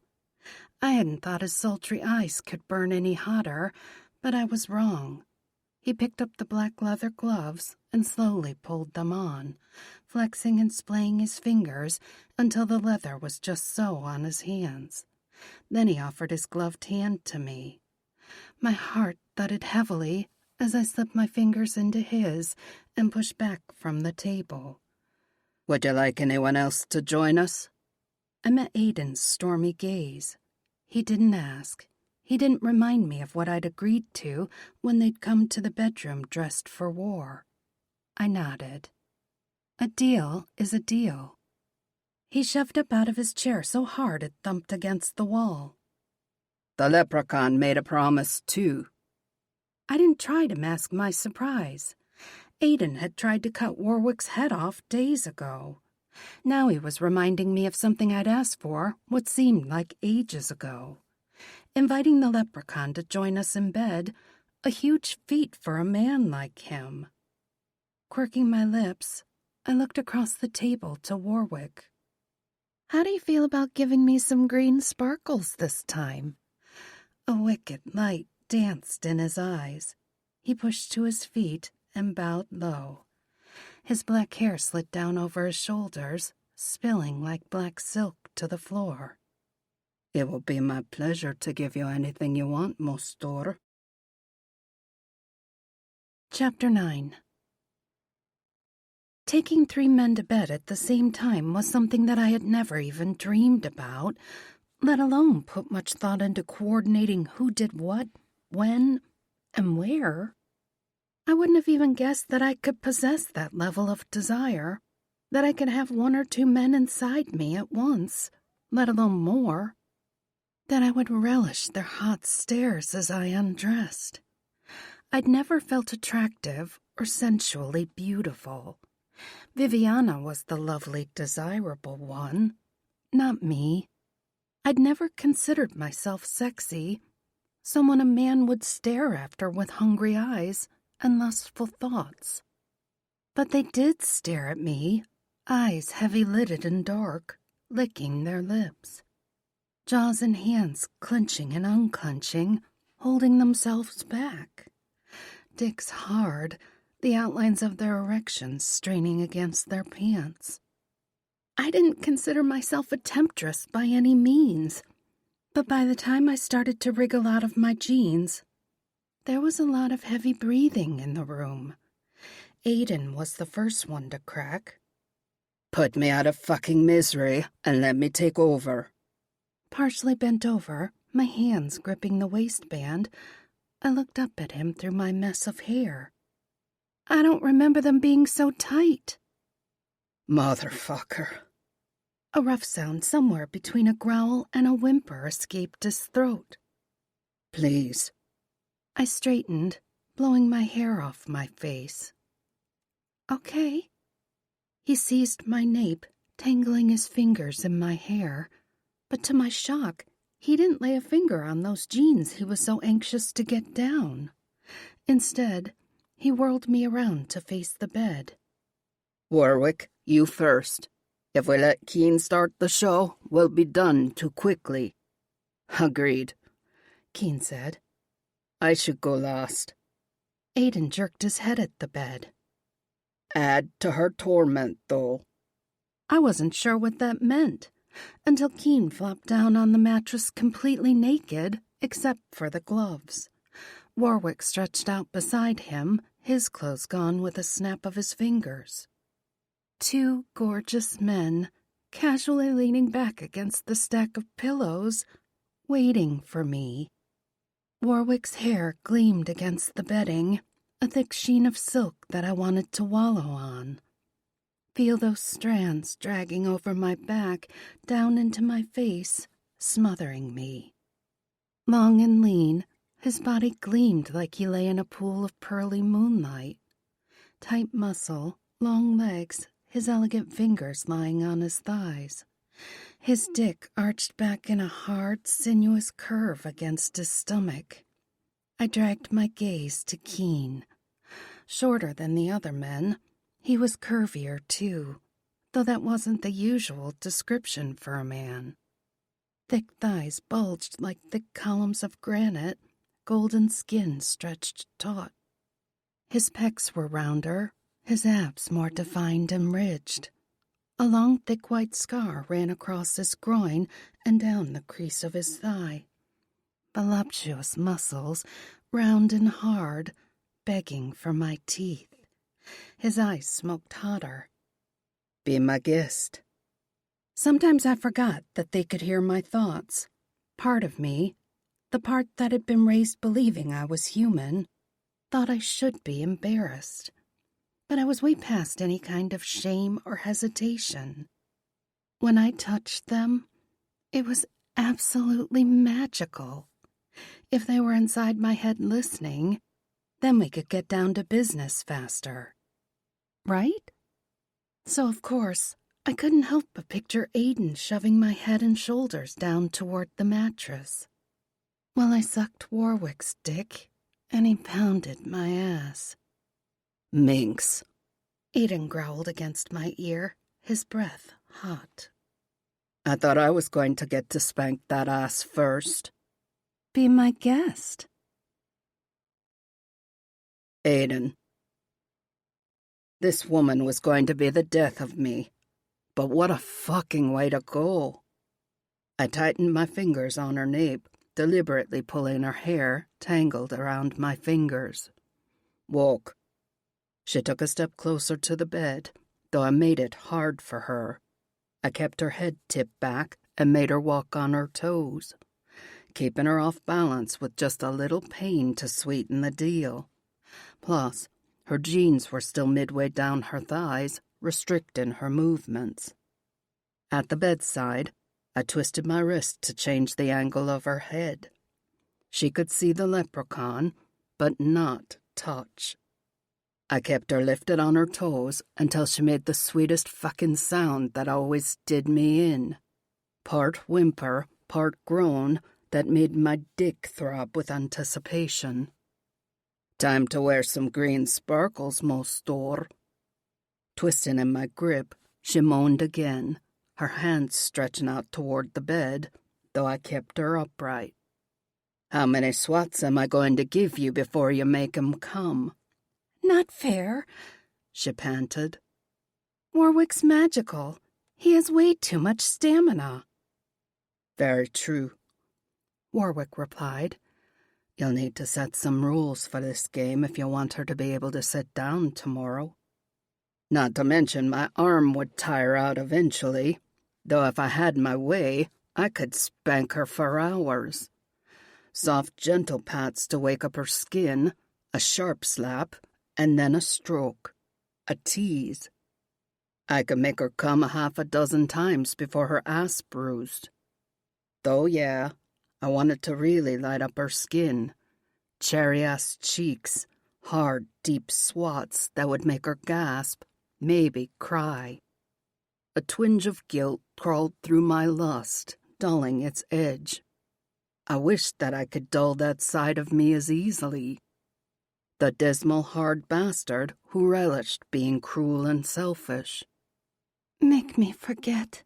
I hadn't thought his sultry ice could burn any hotter, but I was wrong. He picked up the black leather gloves and slowly pulled them on, flexing and splaying his fingers until the leather was just so on his hands. Then he offered his gloved hand to me. My heart thudded heavily as I slipped my fingers into his and pushed back from the table. Would you like anyone else to join us? I met Aiden's stormy gaze. He didn't ask. He didn't remind me of what I'd agreed to when they'd come to the bedroom dressed for war. I nodded. A deal is a deal. He shoved up out of his chair so hard it thumped against the wall. The leprechaun made a promise, too. I didn't try to mask my surprise. Aiden had tried to cut Warwick's head off days ago. Now he was reminding me of something I'd asked for what seemed like ages ago. Inviting the leprechaun to join us in bed, a huge feat for a man like him. Quirking my lips, I looked across the table to Warwick. How do you feel about giving me some green sparkles this time? A wicked light danced in his eyes. He pushed to his feet and bowed low. His black hair slid down over his shoulders, spilling like black silk to the floor. It will be my pleasure to give you anything you want, Mostor. Chapter 9. Taking 3 men to bed at the same time was something that I had never even dreamed about, let alone put much thought into coordinating who did what, when, and where. I wouldn't have even guessed that I could possess that level of desire, that I could have 1 or 2 men inside me at once, let alone more, that I would relish their hot stares as I undressed. I'd never felt attractive or sensually beautiful. Viviana was the lovely, desirable one, not me. I'd never considered myself sexy, someone a man would stare after with hungry eyes and lustful thoughts. But they did stare at me, eyes heavy-lidded and dark, licking their lips. Jaws and hands clenching and unclenching, holding themselves back. Dicks hard, the outlines of their erections straining against their pants. I didn't consider myself a temptress by any means, but by the time I started to wriggle out of my jeans, there was a lot of heavy breathing in the room. Aiden was the first one to crack. "Put me out of fucking misery and let me take over." Partially bent over, my hands gripping the waistband, I looked up at him through my mess of hair. I don't remember them being so tight. "Motherfucker." A rough sound somewhere between a growl and a whimper escaped his throat. "Please." I straightened, blowing my hair off my face. "Okay." He seized my nape, tangling his fingers in my hair, but to my shock, he didn't lay a finger on those jeans he was so anxious to get down. Instead, he whirled me around to face the bed. "Warwick, you first. If we let Keen start the show, we'll be done too quickly." "Agreed," Keen said. "I should go last." Aiden jerked his head at the bed. "Add to her torment, though." I wasn't sure what that meant, until Keen flopped down on the mattress completely naked, except for the gloves. Warwick stretched out beside him, his clothes gone with a snap of his fingers. Two gorgeous men, casually leaning back against the stack of pillows, waiting for me. Warwick's hair gleamed against the bedding, a thick sheen of silk that I wanted to wallow on. Feel those strands dragging over my back, down into my face, smothering me. Long and lean, his body gleamed like he lay in a pool of pearly moonlight. Tight muscle, long legs, his elegant fingers lying on his thighs. His dick arched back in a hard, sinuous curve against his stomach. I dragged my gaze to Keen. Shorter than the other men, he was curvier, too, though that wasn't the usual description for a man. Thick thighs bulged like thick columns of granite, golden skin stretched taut. His pecs were rounder, his abs more defined and ridged. A long, thick white scar ran across his groin and down the crease of his thigh. Voluptuous muscles, round and hard, begging for my teeth. His eyes smoked hotter. "Be my guest." Sometimes I forgot that they could hear my thoughts. Part of me, the part that had been raised believing I was human, thought I should be embarrassed. But I was way past any kind of shame or hesitation. When I touched them, it was absolutely magical. If they were inside my head listening, then we could get down to business faster. Right? So, of course, I couldn't help but picture Aiden shoving my head and shoulders down toward the mattress, while I sucked Warwick's dick, and he pounded my ass. "Minx." Aiden growled against my ear, his breath hot. "I thought I was going to get to spank that ass first." Be my guest. "Aiden. This woman was going to be the death of me, but what a fucking way to go." I tightened my fingers on her nape, deliberately pulling her hair tangled around my fingers. "Walk." She took a step closer to the bed, though I made it hard for her. I kept her head tipped back and made her walk on her toes, keeping her off balance with just a little pain to sweeten the deal. Plus, her jeans were still midway down her thighs, restricting her movements. At the bedside, I twisted my wrist to change the angle of her head. She could see the leprechaun, but not touch. I kept her lifted on her toes until she made the sweetest fucking sound that always did me in. Part whimper, part groan that made my dick throb with anticipation. "Time to wear some green sparkles, Mostor." Twisting in my grip, she moaned again, her hands stretching out toward the bed, though I kept her upright. "How many swats am I going to give you before you make 'em come?" Not fair, she panted. Warwick's magical. He has way too much stamina. Very true, Warwick replied. You'll need to set some rules for this game if you want her to be able to sit down tomorrow. Not to mention my arm would tire out eventually, though if I had my way, I could spank her for hours. Soft, gentle pats to wake up her skin, a sharp slap, and then a stroke, a tease. I could make her come a half a dozen times before her ass bruised. Though, yeah, I wanted to really light up her skin. Cherry-ass cheeks, hard, deep swats that would make her gasp, maybe cry. A twinge of guilt crawled through my lust, dulling its edge. I wished that I could dull that side of me as easily. The dismal, hard bastard who relished being cruel and selfish. Make me forget,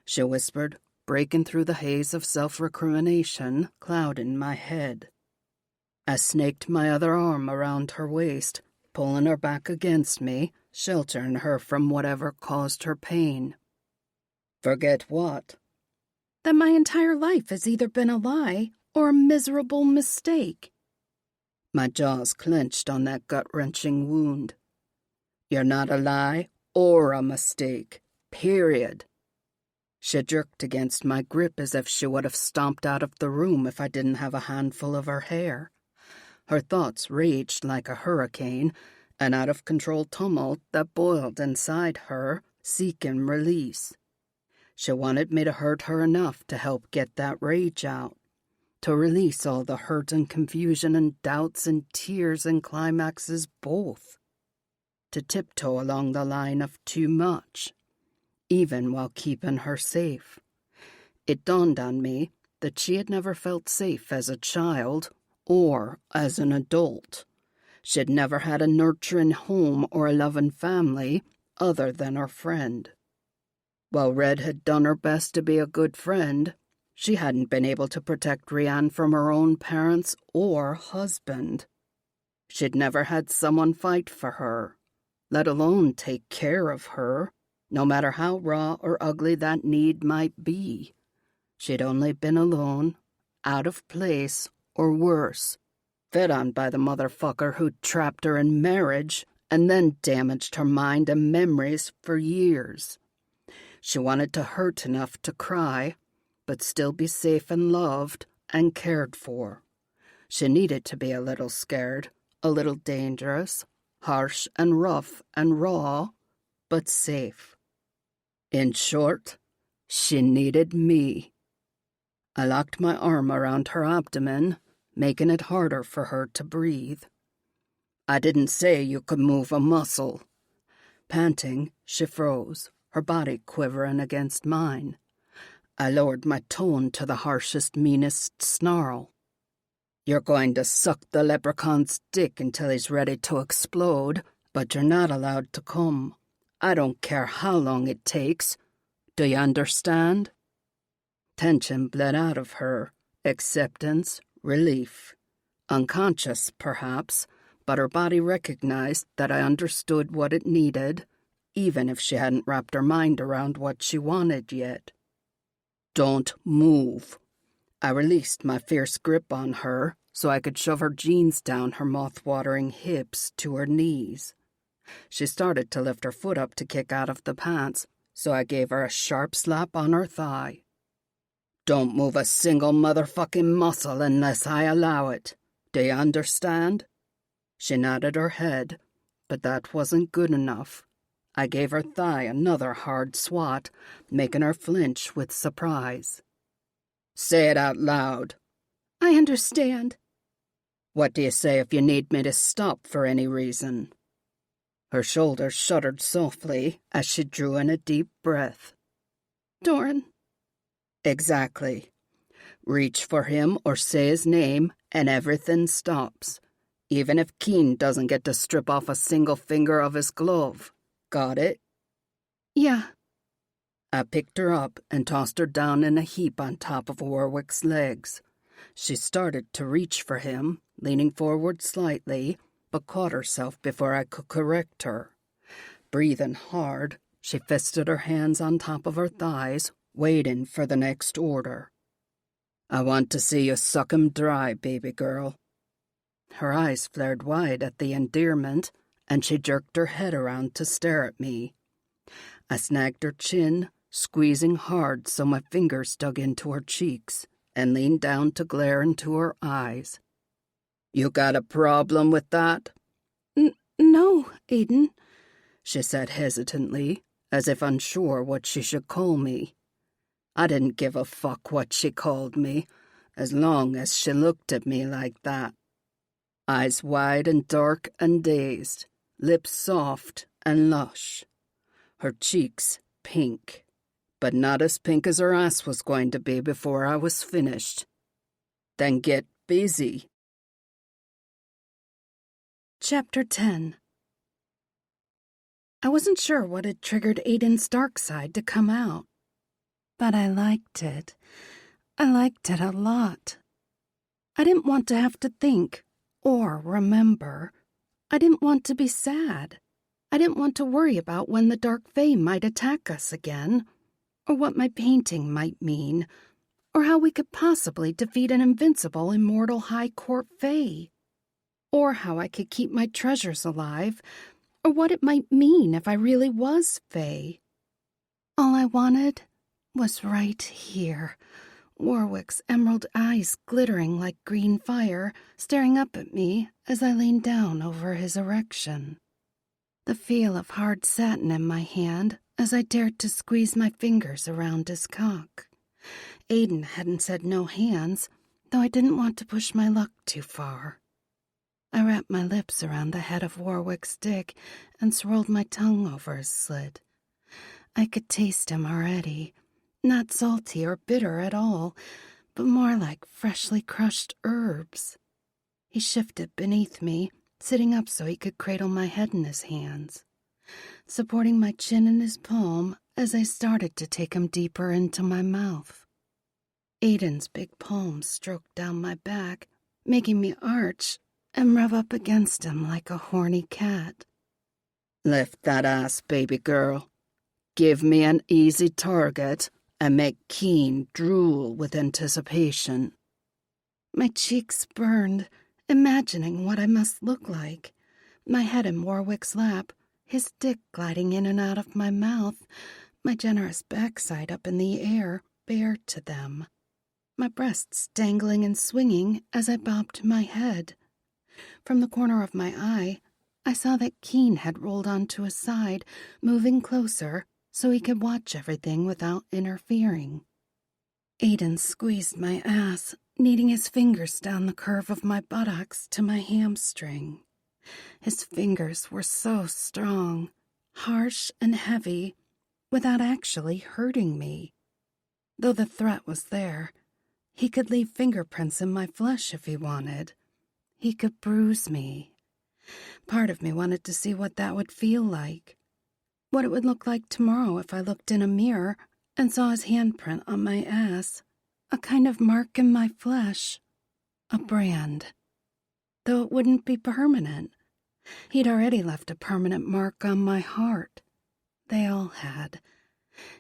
she whispered, breaking through the haze of self-recrimination clouding my head. I snaked my other arm around her waist, pulling her back against me, sheltering her from whatever caused her pain. Forget what? That my entire life has either been a lie or a miserable mistake. My jaws clenched on that gut-wrenching wound. You're not a lie or a mistake, period. She jerked against my grip as if she would have stomped out of the room if I didn't have a handful of her hair. Her thoughts raged like a hurricane, an out-of-control tumult that boiled inside her, seeking release. She wanted me to hurt her enough to help get that rage out, to release all the hurt and confusion and doubts and tears and climaxes both, to tiptoe along the line of too much, even while keeping her safe. It dawned on me that she had never felt safe as a child or as an adult. She'd never had a nurturing home or a loving family other than her friend. While Red had done her best to be a good friend, she hadn't been able to protect Rianne from her own parents or husband. She'd never had someone fight for her, let alone take care of her, no matter how raw or ugly that need might be. She'd only been alone, out of place, or worse, fed on by the motherfucker who'd trapped her in marriage and then damaged her mind and memories for years. She wanted to hurt enough to cry, but still be safe and loved and cared for. She needed to be a little scared, a little dangerous, harsh and rough and raw, but safe. In short, she needed me. I locked my arm around her abdomen, making it harder for her to breathe. I didn't say you could move a muscle. Panting, she froze, her body quivering against mine. I lowered my tone to the harshest, meanest snarl. You're going to suck the leprechaun's dick until he's ready to explode, but you're not allowed to come. I don't care how long it takes. Do you understand? Tension bled out of her, acceptance, relief. Unconscious, perhaps, but her body recognized that I understood what it needed, even if she hadn't wrapped her mind around what she wanted yet. Don't move. I released my fierce grip on her so I could shove her jeans down her mouth-watering hips to her knees. She started to lift her foot up to kick out of the pants, so I gave her a sharp slap on her thigh. Don't move a single motherfucking muscle unless I allow it. Do you understand? She nodded her head, but that wasn't good enough. I gave her thigh another hard swat, making her flinch with surprise. Say it out loud. I understand. What do you say if you need me to stop for any reason? Her shoulders shuddered softly as she drew in a deep breath. Doran. Exactly. Reach for him or say his name and everything stops. Even if Keen doesn't get to strip off a single finger of his glove. Got it? Yeah. I picked her up and tossed her down in a heap on top of Warwick's legs. She started to reach for him, leaning forward slightly, but caught herself before I could correct her. Breathing hard, she fisted her hands on top of her thighs, waiting for the next order. "I want to see you suck 'em dry, baby girl." Her eyes flared wide at the endearment, and she jerked her head around to stare at me. I snagged her chin, squeezing hard so my fingers dug into her cheeks, and leaned down to glare into her eyes. "You got a problem with that?" No, Aiden," she said hesitantly, as if unsure what she should call me. I didn't give a fuck what she called me, as long as she looked at me like that. Eyes wide and dark and dazed, lips soft and lush. Her cheeks pink, but not as pink as her ass was going to be before I was finished. "Then get busy." Chapter 10. I wasn't sure what had triggered Aiden's dark side to come out, but I liked it. I liked it a lot. I didn't want to have to think or remember. I didn't want to be sad. I didn't want to worry about when the dark fae might attack us again, or what my painting might mean, or how we could possibly defeat an invincible, immortal high court fae, or how I could keep my treasures alive, or what it might mean if I really was fae. All I wanted was right here, Warwick's emerald eyes glittering like green fire, staring up at me as I leaned down over his erection. The feel of hard satin in my hand as I dared to squeeze my fingers around his cock. Aiden hadn't said no hands, though I didn't want to push my luck too far. I wrapped my lips around the head of Warwick's dick and swirled my tongue over his slit. I could taste him already, not salty or bitter at all, but more like freshly crushed herbs. He shifted beneath me, sitting up so he could cradle my head in his hands, supporting my chin in his palm as I started to take him deeper into my mouth. Aiden's big palms stroked down my back, making me arch and rub up against him like a horny cat. "Lift that ass, baby girl. Give me an easy target and make Keen drool with anticipation." My cheeks burned, imagining what I must look like. My head in Warwick's lap, his dick gliding in and out of my mouth, my generous backside up in the air, bare to them. My breasts dangling and swinging as I bobbed my head. From the corner of my eye, I saw that Keen had rolled onto his side, moving closer so he could watch everything without interfering. Aiden squeezed my ass, kneading his fingers down the curve of my buttocks to my hamstring. His fingers were so strong, harsh and heavy, without actually hurting me. Though the threat was there, he could leave fingerprints in my flesh if he wanted. He could bruise me. Part of me wanted to see what that would feel like, what it would look like tomorrow if I looked in a mirror and saw his handprint on my ass, a kind of mark in my flesh, a brand. Though it wouldn't be permanent. He'd already left a permanent mark on my heart. They all had.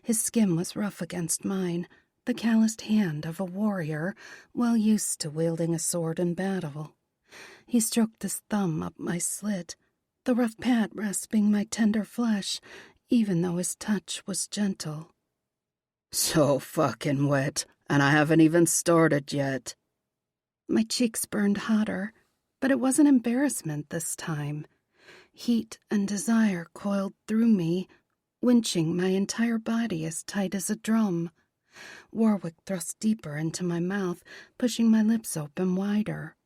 His skin was rough against mine, the calloused hand of a warrior well used to wielding a sword in battle. He stroked his thumb up my slit, the rough pad rasping my tender flesh, even though his touch was gentle. "So fucking wet, and I haven't even started yet." My cheeks burned hotter, but it wasn't embarrassment this time. Heat and desire coiled through me, winching my entire body as tight as a drum. Warwick thrust deeper into my mouth, pushing my lips open wider,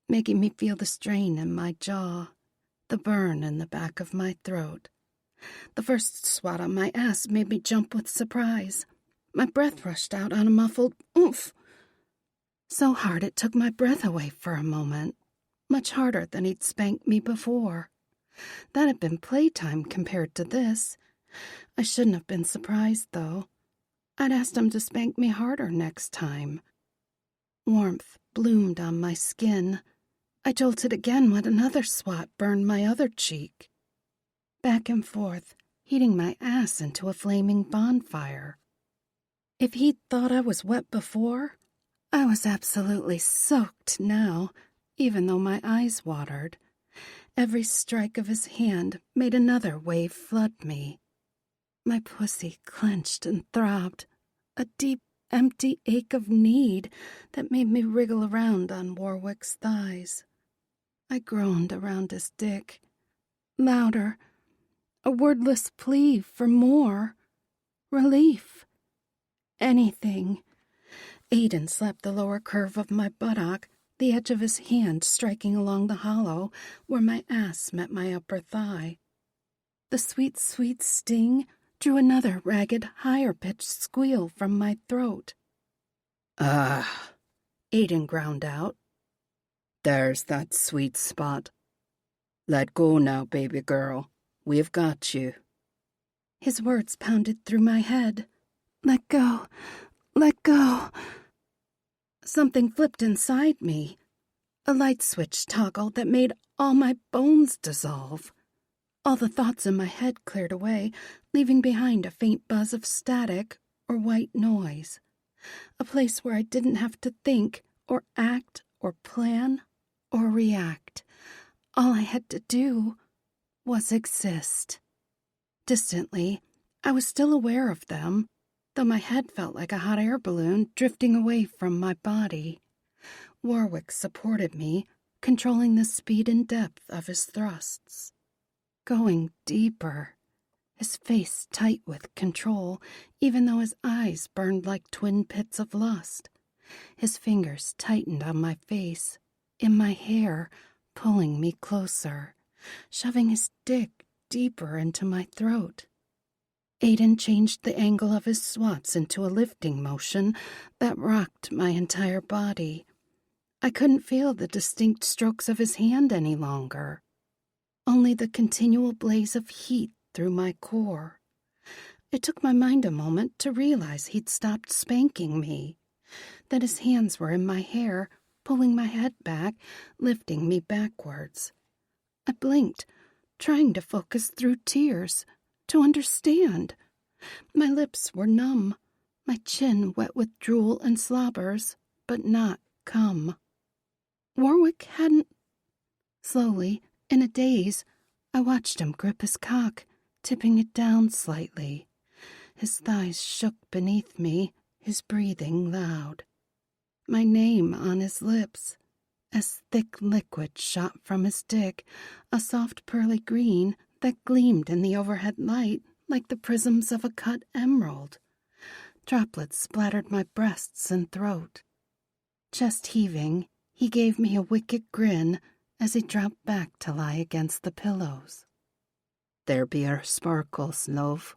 making me feel the strain in my jaw, the burn in the back of my throat. The first swat on my ass made me jump with surprise. My breath rushed out on a muffled oomph. So hard it took my breath away for a moment, much harder than he'd spanked me before. That had been playtime compared to this. I shouldn't have been surprised, though. I'd asked him to spank me harder next time. Warmth bloomed on my skin, I jolted again when another swat burned my other cheek. Back and forth, heating my ass into a flaming bonfire. If he'd thought I was wet before, I was absolutely soaked now, even though my eyes watered. Every strike of his hand made another wave flood me. My pussy clenched and throbbed, a deep, empty ache of need that made me wriggle around on Warwick's thighs. I groaned around his dick, louder, a wordless plea for more, relief, anything. Aiden slapped the lower curve of my buttock, the edge of his hand striking along the hollow where my ass met my upper thigh. The sweet, sweet sting drew another ragged, higher-pitched squeal from my throat. Ah, Aiden ground out. there's that sweet spot. Let go now, baby girl. We've got you. His words pounded through my head. Let go. Let go. Something flipped inside me. A light switch toggled that made all my bones dissolve. All the thoughts in my head cleared away, leaving behind a faint buzz of static or white noise. A place where I didn't have to think or act or plan or react. All I had to do was exist. Distantly, I was still aware of them, though my head felt like a hot air balloon drifting away from my body. Warwick supported me, controlling the speed and depth of his thrusts. Going deeper, his face tight with control, even though his eyes burned like twin pits of lust. His fingers tightened on my face, in my hair, pulling me closer, shoving his dick deeper into my throat. Aiden changed the angle of his swats into a lifting motion that rocked my entire body. I couldn't feel the distinct strokes of his hand any longer, only the continual blaze of heat through my core. It took my mind a moment to realize he'd stopped spanking me, that his hands were in my hair, pulling my head back, lifting me backwards. I blinked, trying to focus through tears, to understand. My lips were numb, my chin wet with drool and slobbers, but not cum. Warwick hadn't. Slowly, in a daze, I watched him grip his cock, tipping it down slightly. His thighs shook beneath me, his breathing loud. My name on his lips, as thick liquid shot from his dick, a soft pearly green that gleamed in the overhead light like the prisms of a cut emerald. Droplets splattered my breasts and throat. Chest heaving, he gave me a wicked grin as he dropped back to lie against the pillows. There be our sparkles, love.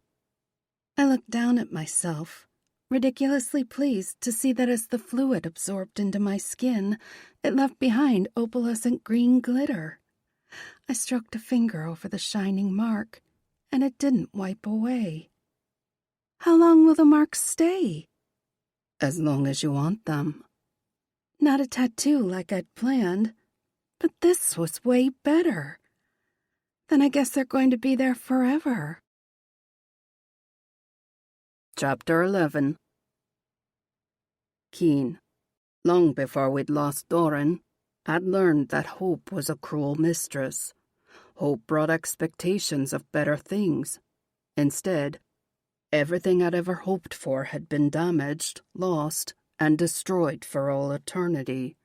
I looked down at myself, ridiculously pleased to see that as the fluid absorbed into my skin, it left behind opalescent green glitter. I stroked a finger over the shining mark, and it didn't wipe away. How long will the marks stay? As long as you want them. Not a tattoo like I'd planned, but this was way better. Then I guess they're going to be there forever. Chapter 11. Keen, long before we'd lost Doran, I'd learned that hope was a cruel mistress. Hope brought expectations of better things. Instead, everything I'd ever hoped for had been damaged, lost, and destroyed for all eternity.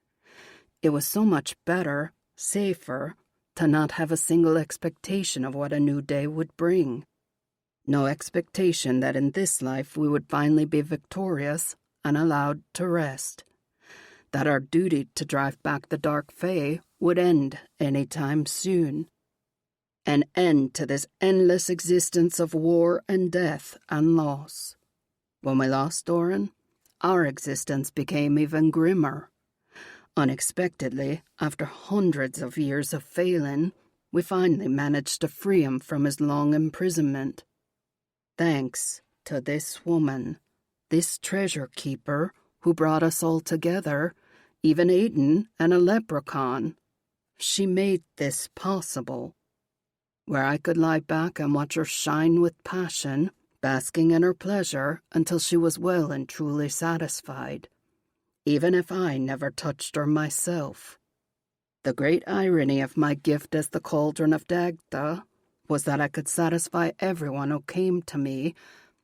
It was so much better, safer, to not have a single expectation of what a new day would bring. No expectation that in this life we would finally be victorious and allowed to rest. That our duty to drive back the Dark Fae would end any time soon. An end to this endless existence of war and death and loss. When we lost Doran, our existence became even grimmer. Unexpectedly, after hundreds of years of failing, we finally managed to free him from his long imprisonment. Thanks to this woman, this treasure keeper who brought us all together, even Aiden and a leprechaun. she made this possible, where I could lie back and watch her shine with passion, basking in her pleasure until she was well and truly satisfied, even if I never touched her myself. The great irony of my gift as the cauldron of Dagda was that I could satisfy everyone who came to me,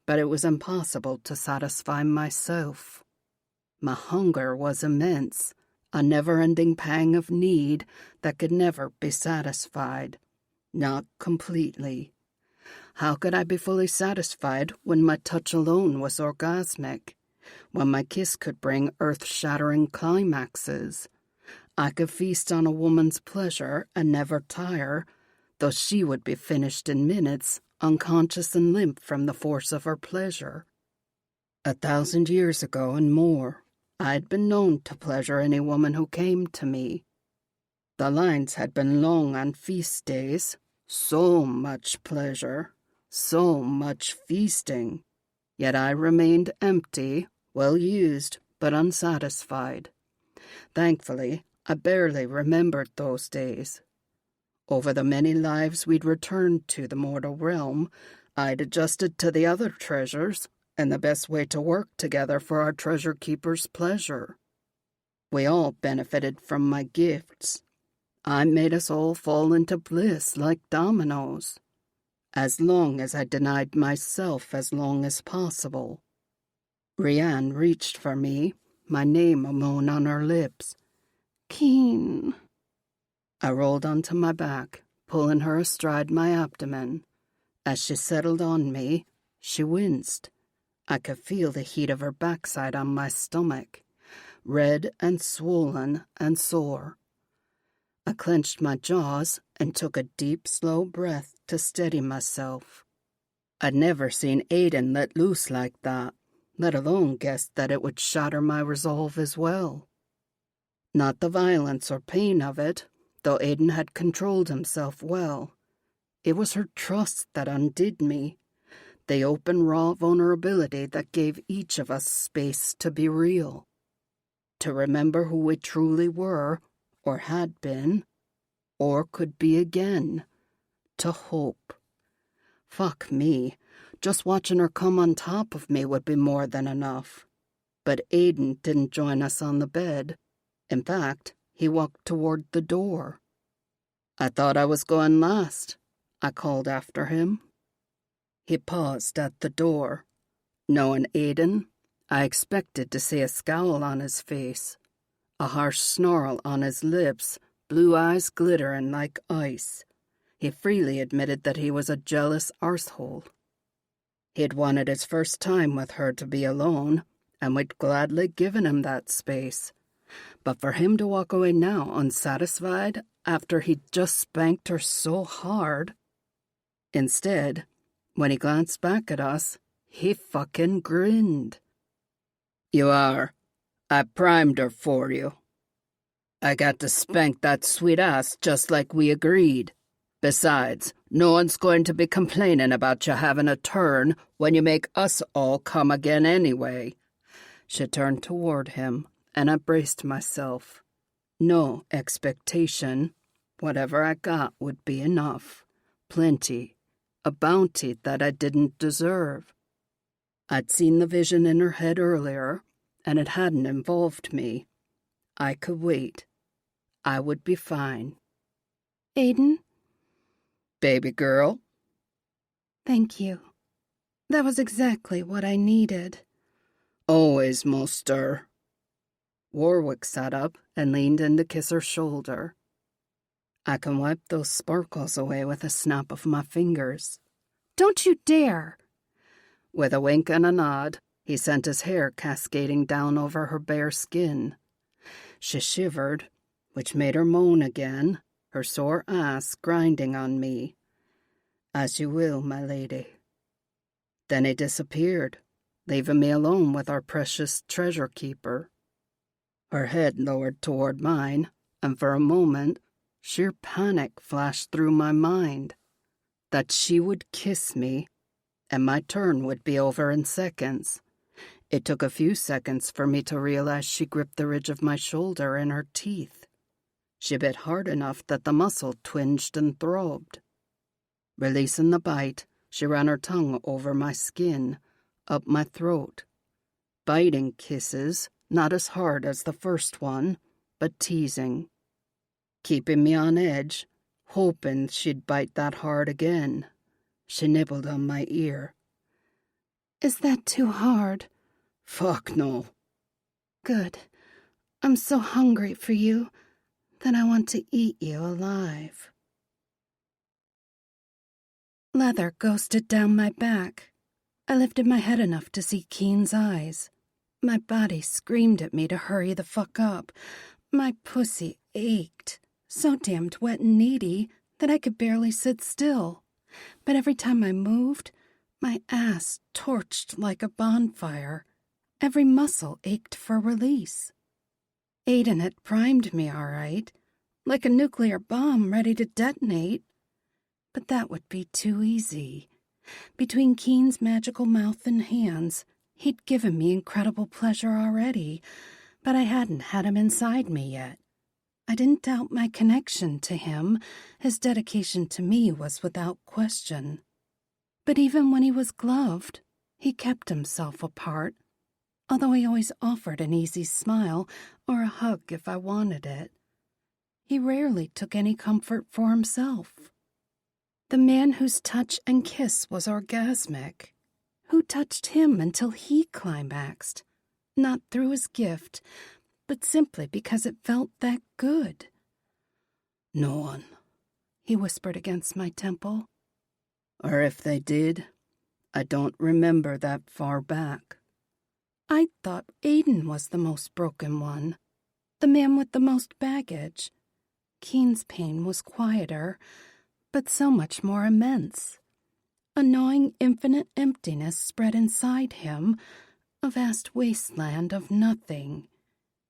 but it was impossible to satisfy myself. My hunger was immense, a never-ending pang of need that could never be satisfied, not completely. How could I be fully satisfied when my touch alone was orgasmic, when my kiss could bring earth-shattering climaxes? I could feast on a woman's pleasure and never tire, though she would be finished in minutes, unconscious and limp from the force of her pleasure. 1,000 years ago and more, I'd been known to pleasure any woman who came to me. The lines had been long on feast days, so much pleasure, so much feasting, yet I remained empty, well used, but unsatisfied. Thankfully, I barely remembered those days. Over the many lives we'd returned to the mortal realm, I'd adjusted to the other treasures and the best way to work together for our treasure keeper's pleasure. We all benefited from my gifts. I made us all fall into bliss like dominoes, as long as I denied myself as long as possible. Rianne reached for me, my name a moan on her lips. Keen. I rolled onto my back, pulling her astride my abdomen. As she settled on me, she winced. I could feel the heat of her backside on my stomach, red and swollen and sore. I clenched my jaws and took a deep, slow breath to steady myself. I'd never seen Aiden let loose like that, let alone guessed that it would shatter my resolve as well. Not the violence or pain of it, though Aiden had controlled himself well. It was her trust that undid me, the open, raw vulnerability that gave each of us space to be real, to remember who we truly were, or had been, or could be again, to hope. Fuck me, just watching her come on top of me would be more than enough. But Aiden didn't join us on the bed. In fact, he walked toward the door. I thought I was going last, I called after him. He paused at the door. Knowing Aiden, I expected to see a scowl on his face, a harsh snarl on his lips, blue eyes glittering like ice. He freely admitted that he was a jealous arsehole. He'd wanted his first time with her to be alone, and we'd gladly given him that space. But for him to walk away now unsatisfied after he'd just spanked her so hard. Instead, when he glanced back at us, he fucking grinned. "You are. I primed her for you. I got to spank that sweet ass just like we agreed. Besides, no one's going to be complaining about you having a turn when you make us all come again anyway." She turned toward him, and I braced myself. No expectation. Whatever I got would be enough. Plenty. A bounty that I didn't deserve. I'd seen the vision in her head earlier, and it hadn't involved me. I could wait. I would be fine. Aiden? Baby girl? Thank you. That was exactly what I needed. Always, Moster. Warwick sat up and leaned in to kiss her shoulder. I can wipe those sparkles away with a snap of my fingers. Don't you dare! With a wink and a nod, he sent his hair cascading down over her bare skin. She shivered, which made her moan again, her sore ass grinding on me. "As you will, my lady." Then he disappeared, leaving me alone with our precious treasure keeper. Her head lowered toward mine, and for a moment, sheer panic flashed through my mind. That she would kiss me, and my turn would be over in seconds. It took a few seconds for me to realize she gripped the ridge of my shoulder in her teeth. She bit hard enough that the muscle twinged and throbbed. Releasing the bite, she ran her tongue over my skin, up my throat. Biting kisses, not as hard as the first one, but teasing. Keeping me on edge, hoping she'd bite that hard again. She nibbled on my ear. Is that too hard? Fuck no. Good. I'm so hungry for you that I want to eat you alive. Leather ghosted down my back. I lifted my head enough to see Keen's eyes. My body screamed at me to hurry the fuck up. My pussy ached, so damned wet and needy that I could barely sit still. But every time I moved, my ass torched like a bonfire. Every muscle ached for release. Aiden had primed me all right, like a nuclear bomb ready to detonate. But that would be too easy. Between Keen's magical mouth and hands, he'd given me incredible pleasure already, but I hadn't had him inside me yet. I didn't doubt my connection to him. His dedication to me was without question. But even when he was gloved, he kept himself apart, although he always offered an easy smile or a hug if I wanted it. He rarely took any comfort for himself. The man whose touch and kiss was orgasmic, who touched him until he climaxed, not through his gift, but simply because it felt that good. No one, he whispered against my temple. Or if they did, I don't remember that far back. I thought Aiden was the most broken one, the man with the most baggage. Keen's pain was quieter, but so much more immense. A gnawing, infinite emptiness spread inside him, a vast wasteland of nothing.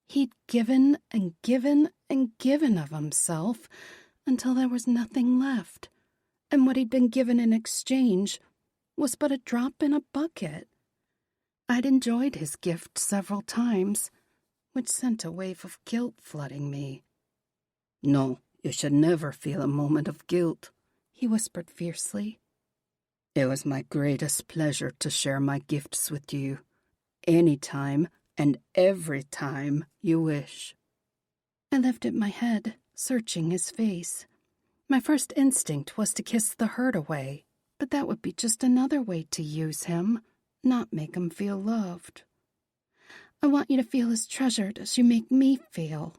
He'd given and given and given of himself until there was nothing left, and what he'd been given in exchange was but a drop in a bucket. I'd enjoyed his gift several times, which sent a wave of guilt flooding me. No, you should never feel a moment of guilt, he whispered fiercely. It was my greatest pleasure to share my gifts with you, any time and every time you wish. I lifted my head, searching his face. My first instinct was to kiss the hurt away, but that would be just another way to use him, not make him feel loved. I want you to feel as treasured as you make me feel.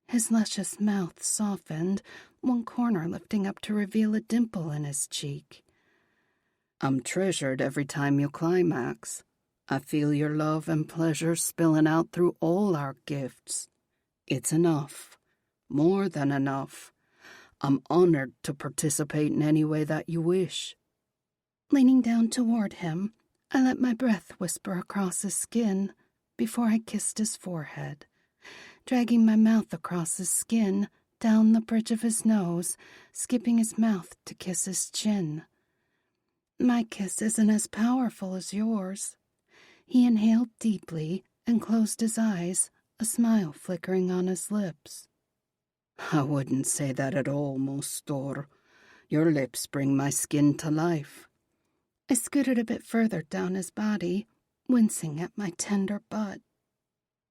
His luscious mouth softened, one corner lifting up to reveal a dimple in his cheek. I'm treasured every time you climax. I feel your love and pleasure spilling out through all our gifts. It's enough. More than enough. I'm honored to participate in any way that you wish. Leaning down toward him, I let my breath whisper across his skin before I kissed his forehead, dragging my mouth across his skin, down the bridge of his nose, skipping his mouth to kiss his chin. My kiss isn't as powerful as yours. He inhaled deeply and closed his eyes, a smile flickering on his lips. I wouldn't say that at all, Mostor. Your lips bring my skin to life. I scooted a bit further down his body, wincing at my tender butt.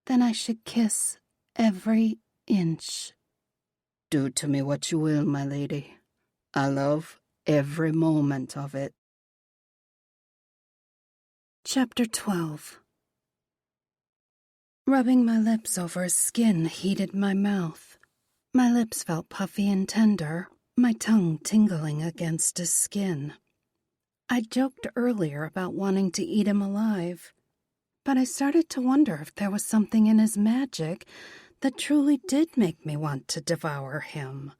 Then I should kiss every inch. Do to me what you will, my lady. I love every moment of it. Chapter 12. Rubbing my lips over his skin heated my mouth. My lips felt puffy and tender, my tongue tingling against his skin. I joked earlier about wanting to eat him alive, but I started to wonder if there was something in his magic that truly did make me want to devour him.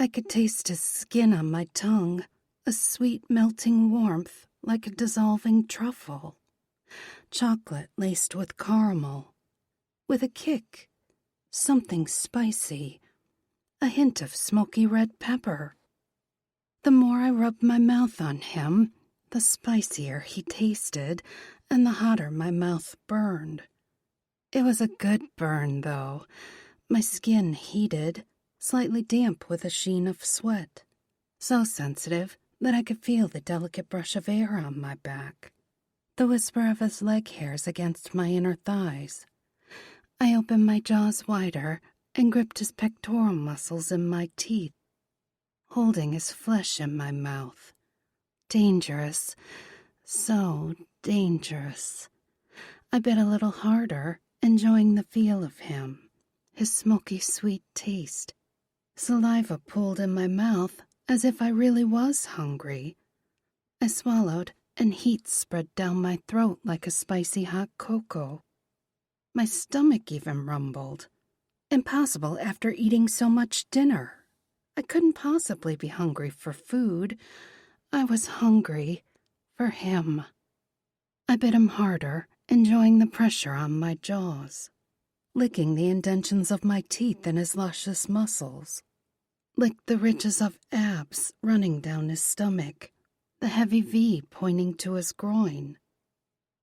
I could taste his skin on my tongue, a sweet melting warmth like a dissolving truffle. Chocolate laced with caramel, with a kick, something spicy, a hint of smoky red pepper. The more I rubbed my mouth on him, the spicier he tasted, and the hotter my mouth burned. It was a good burn, though. My skin heated, slightly damp with a sheen of sweat, so sensitive that I could feel the delicate brush of air on my back, the whisper of his leg hairs against my inner thighs. I opened my jaws wider and gripped his pectoral muscles in my teeth, holding his flesh in my mouth. Dangerous, so dangerous. I bit a little harder, enjoying the feel of him, his smoky sweet taste. Saliva pooled in my mouth as if I really was hungry. I swallowed, and heat spread down my throat like a spicy hot cocoa. My stomach even rumbled. Impossible after eating so much dinner. I couldn't possibly be hungry for food. I was hungry for him. I bit him harder, enjoying the pressure on my jaws, licking the indentions of my teeth in his luscious muscles, licked the ridges of abs running down his stomach, the heavy V pointing to his groin.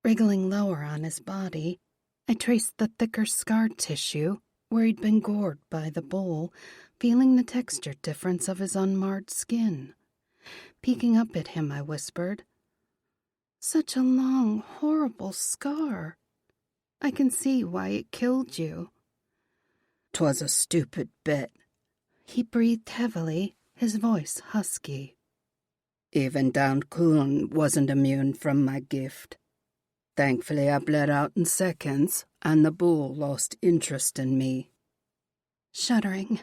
Wriggling lower on his body, I traced the thicker scar tissue where he'd been gored by the bowl, feeling the texture difference of his unmarred skin. Peeking up at him, I whispered, "Such a long, horrible scar. I can see why it killed you." "'Twas a stupid bit." He breathed heavily, his voice husky. "Even Dan Kuhn wasn't immune from my gift. Thankfully, I bled out in seconds, and the bull lost interest in me." Shuddering,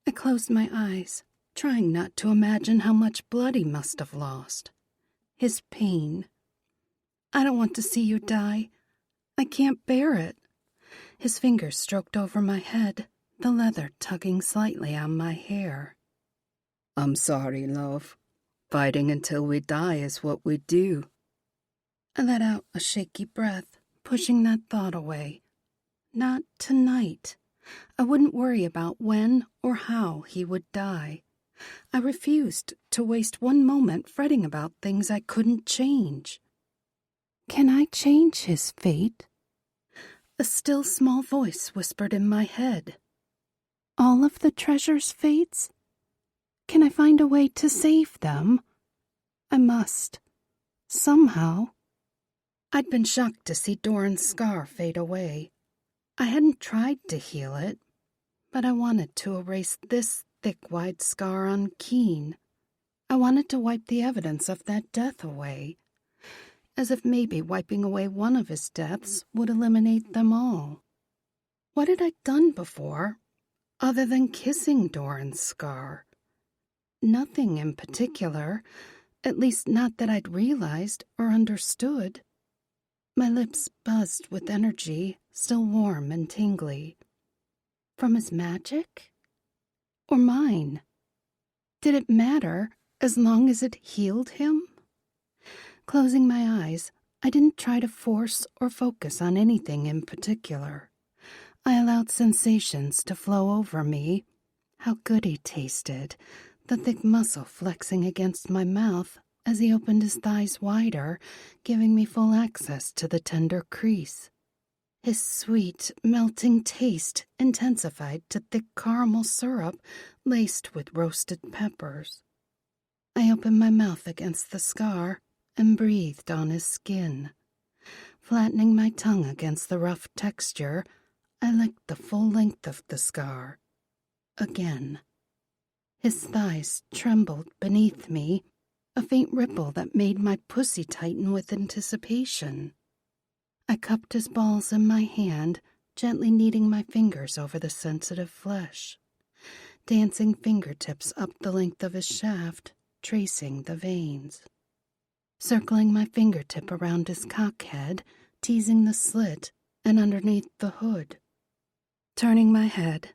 I closed my eyes, trying not to imagine how much blood he must have lost. His pain. "I don't want to see you die. I can't bear it." His fingers stroked over my head, the leather tugging slightly on my hair. "I'm sorry, love. Fighting until we die is what we do." I let out a shaky breath, pushing that thought away. Not tonight. I wouldn't worry about when or how he would die. I refused to waste one moment fretting about things I couldn't change. "Can I change his fate?" A still small voice whispered in my head. "All of the treasure's fates? Can I find a way to save them? I must. Somehow." I'd been shocked to see Doran's scar fade away. I hadn't tried to heal it, but I wanted to erase this thick, wide scar on Keen. I wanted to wipe the evidence of that death away, as if maybe wiping away one of his deaths would eliminate them all. What had I done before, other than kissing Doran's scar? Nothing in particular, at least not that I'd realized or understood. My lips buzzed with energy, still warm and tingly. From his magic? Or mine? Did it matter as long as it healed him? Closing my eyes, I didn't try to force or focus on anything in particular. I allowed sensations to flow over me. How good he tasted, the thick muscle flexing against my mouth as he opened his thighs wider, giving me full access to the tender crease. His sweet, melting taste intensified to thick caramel syrup laced with roasted peppers. I opened my mouth against the scar and breathed on his skin. Flattening my tongue against the rough texture, I licked the full length of the scar. Again. His thighs trembled beneath me, a faint ripple that made my pussy tighten with anticipation. I cupped his balls in my hand, gently kneading my fingers over the sensitive flesh, dancing fingertips up the length of his shaft, tracing the veins. Circling my fingertip around his cockhead, teasing the slit and underneath the hood. Turning my head,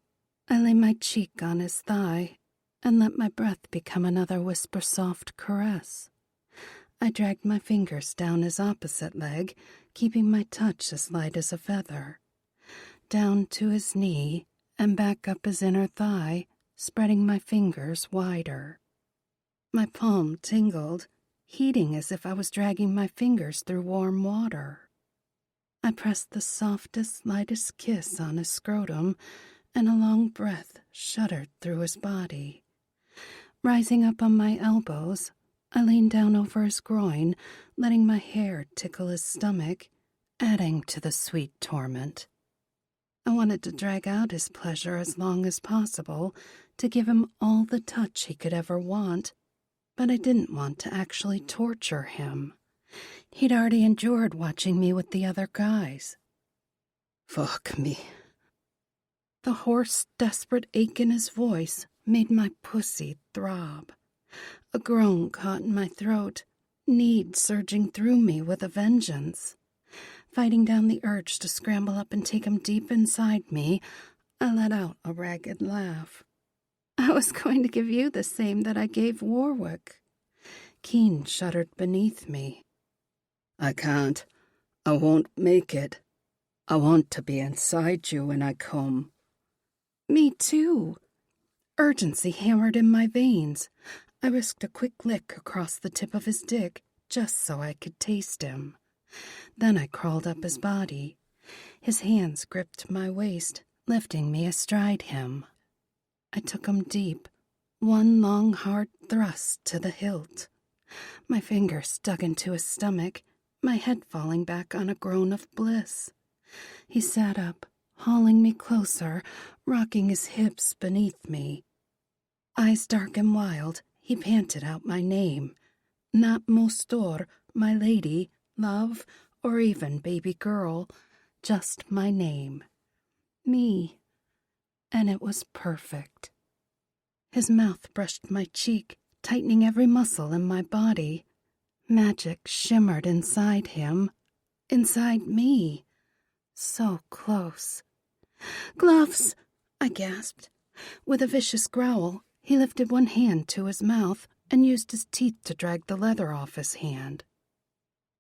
I lay my cheek on his thigh and let my breath become another whisper-soft caress. I dragged my fingers down his opposite leg, keeping my touch as light as a feather. Down to his knee and back up his inner thigh, spreading my fingers wider. My palm tingled, heating as if I was dragging my fingers through warm water. I pressed the softest, lightest kiss on his scrotum and a long breath shuddered through his body. Rising up on my elbows, I leaned down over his groin, letting my hair tickle his stomach, adding to the sweet torment. I wanted to drag out his pleasure as long as possible, to give him all the touch he could ever want, but I didn't want to actually torture him. He'd already endured watching me with the other guys. Fuck me. The hoarse, desperate ache in his voice made my pussy throb. A groan caught in my throat, need surging through me with a vengeance. Fighting down the urge to scramble up and take him deep inside me, I let out a ragged laugh. I was going to give you the same that I gave Warwick. Keen shuddered beneath me. I can't. I won't make it. I want to be inside you when I come. Me too. Urgency hammered in my veins. I risked a quick lick across the tip of his dick just so I could taste him. Then I crawled up his body. His hands gripped my waist, lifting me astride him. I took him deep, one long hard thrust to the hilt. My fingers dug into his stomach, my head falling back on a groan of bliss. He sat up, hauling me closer, rocking his hips beneath me. Eyes dark and wild, he panted out my name. Not Mostor, my lady, love, or even baby girl, just my name. Me. And it was perfect. His mouth brushed my cheek, tightening every muscle in my body. Magic shimmered inside him, inside me. So close. "Gloves!" I gasped. With a vicious growl, he lifted one hand to his mouth and used his teeth to drag the leather off his hand.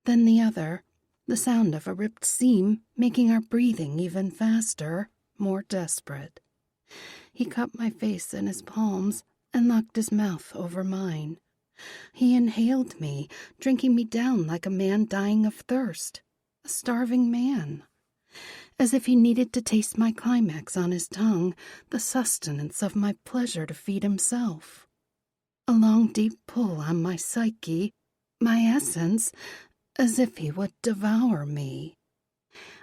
Then the other, the sound of a ripped seam making our breathing even faster, more desperate. He cupped my face in his palms and locked his mouth over mine. He inhaled me, drinking me down like a man dying of thirst, a starving man. As if he needed to taste my climax on his tongue, the sustenance of my pleasure to feed himself. A long, deep pull on my psyche, my essence, as if he would devour me.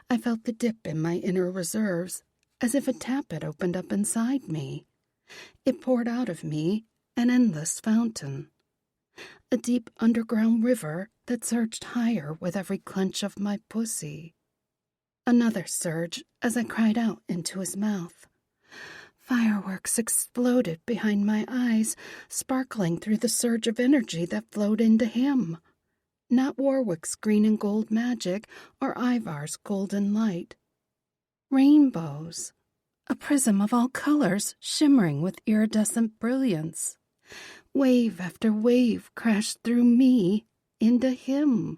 I felt the dip in my inner reserves, as if a tap had opened up inside me. It poured out of me, an endless fountain. A deep underground river that surged higher with every clench of my pussy. Another surge as I cried out into his mouth. Fireworks exploded behind my eyes, sparkling through the surge of energy that flowed into him. Not Warwick's green and gold magic or Ivar's golden light. Rainbows. A prism of all colors shimmering with iridescent brilliance. Wave after wave crashed through me into him.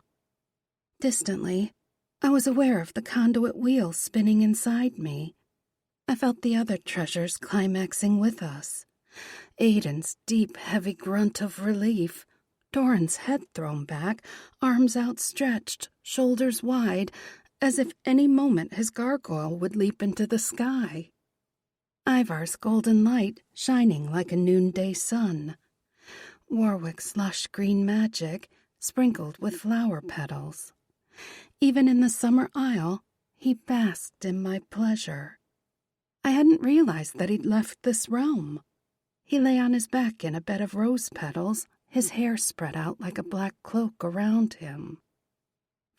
Distantly, I was aware of the conduit wheel spinning inside me. I felt the other treasures climaxing with us. Aiden's deep, heavy grunt of relief, Doran's head thrown back, arms outstretched, shoulders wide, as if any moment his gargoyle would leap into the sky. Ivar's golden light shining like a noonday sun. Warwick's lush green magic sprinkled with flower petals. Even in the summer isle, he basked in my pleasure. I hadn't realized that he'd left this realm. He lay on his back in a bed of rose petals, his hair spread out like a black cloak around him.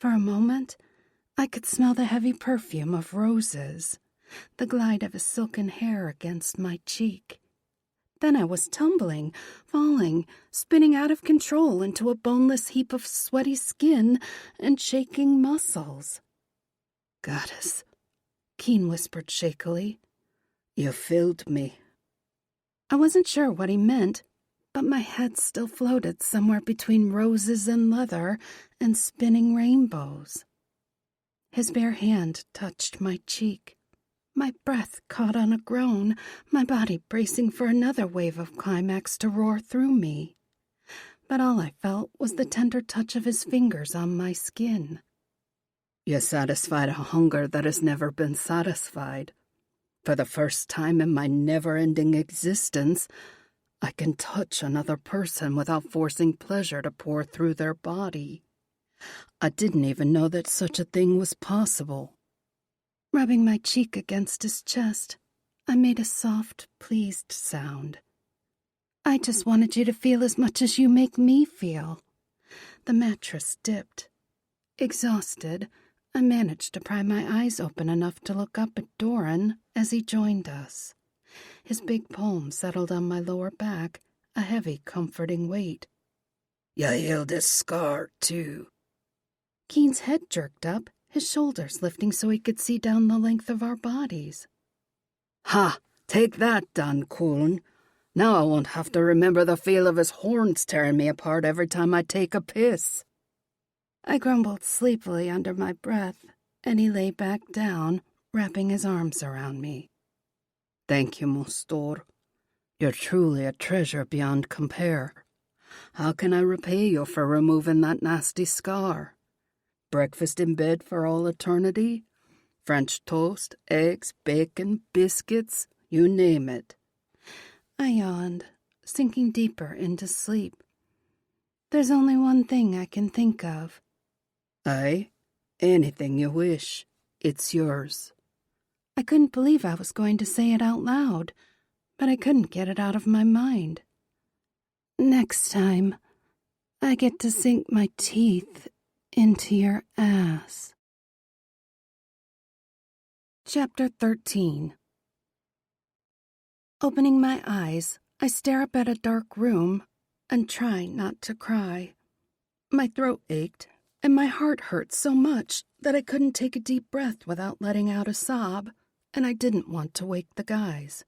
For a moment, I could smell the heavy perfume of roses, the glide of his silken hair against my cheek. Then I was tumbling, falling, spinning out of control into a boneless heap of sweaty skin and shaking muscles. "Goddess," Keen whispered shakily. "You filled me." I wasn't sure what he meant, but my head still floated somewhere between roses and leather and spinning rainbows. His bare hand touched my cheek. My breath caught on a groan, my body bracing for another wave of climax to roar through me. But all I felt was the tender touch of his fingers on my skin. You satisfied a hunger that has never been satisfied. For the first time in my never-ending existence, I can touch another person without forcing pleasure to pour through their body. I didn't even know that such a thing was possible. Rubbing my cheek against his chest, I made a soft, pleased sound. I just wanted you to feel as much as you make me feel. The mattress dipped. Exhausted, I managed to pry my eyes open enough to look up at Doran as he joined us. His big palm settled on my lower back, a heavy, comforting weight. You healed this scar, too. Keen's head jerked up, his shoulders lifting so he could see down the length of our bodies. Ha! Take that, Dan Kuln. Now I won't have to remember the feel of his horns tearing me apart every time I take a piss. I grumbled sleepily under my breath, and he lay back down, wrapping his arms around me. Thank you, Mostor. You're truly a treasure beyond compare. How can I repay you for removing that nasty scar? Breakfast in bed for all eternity? French toast, eggs, bacon, biscuits, you name it. I yawned, sinking deeper into sleep. There's only one thing I can think of. Aye, anything you wish. It's yours. I couldn't believe I was going to say it out loud, but I couldn't get it out of my mind. Next time, I get to sink my teeth into your ass. Chapter 13. Opening my eyes, I stare up at a dark room and try not to cry. My throat ached, and my heart hurt so much that I couldn't take a deep breath without letting out a sob, and I didn't want to wake the guys.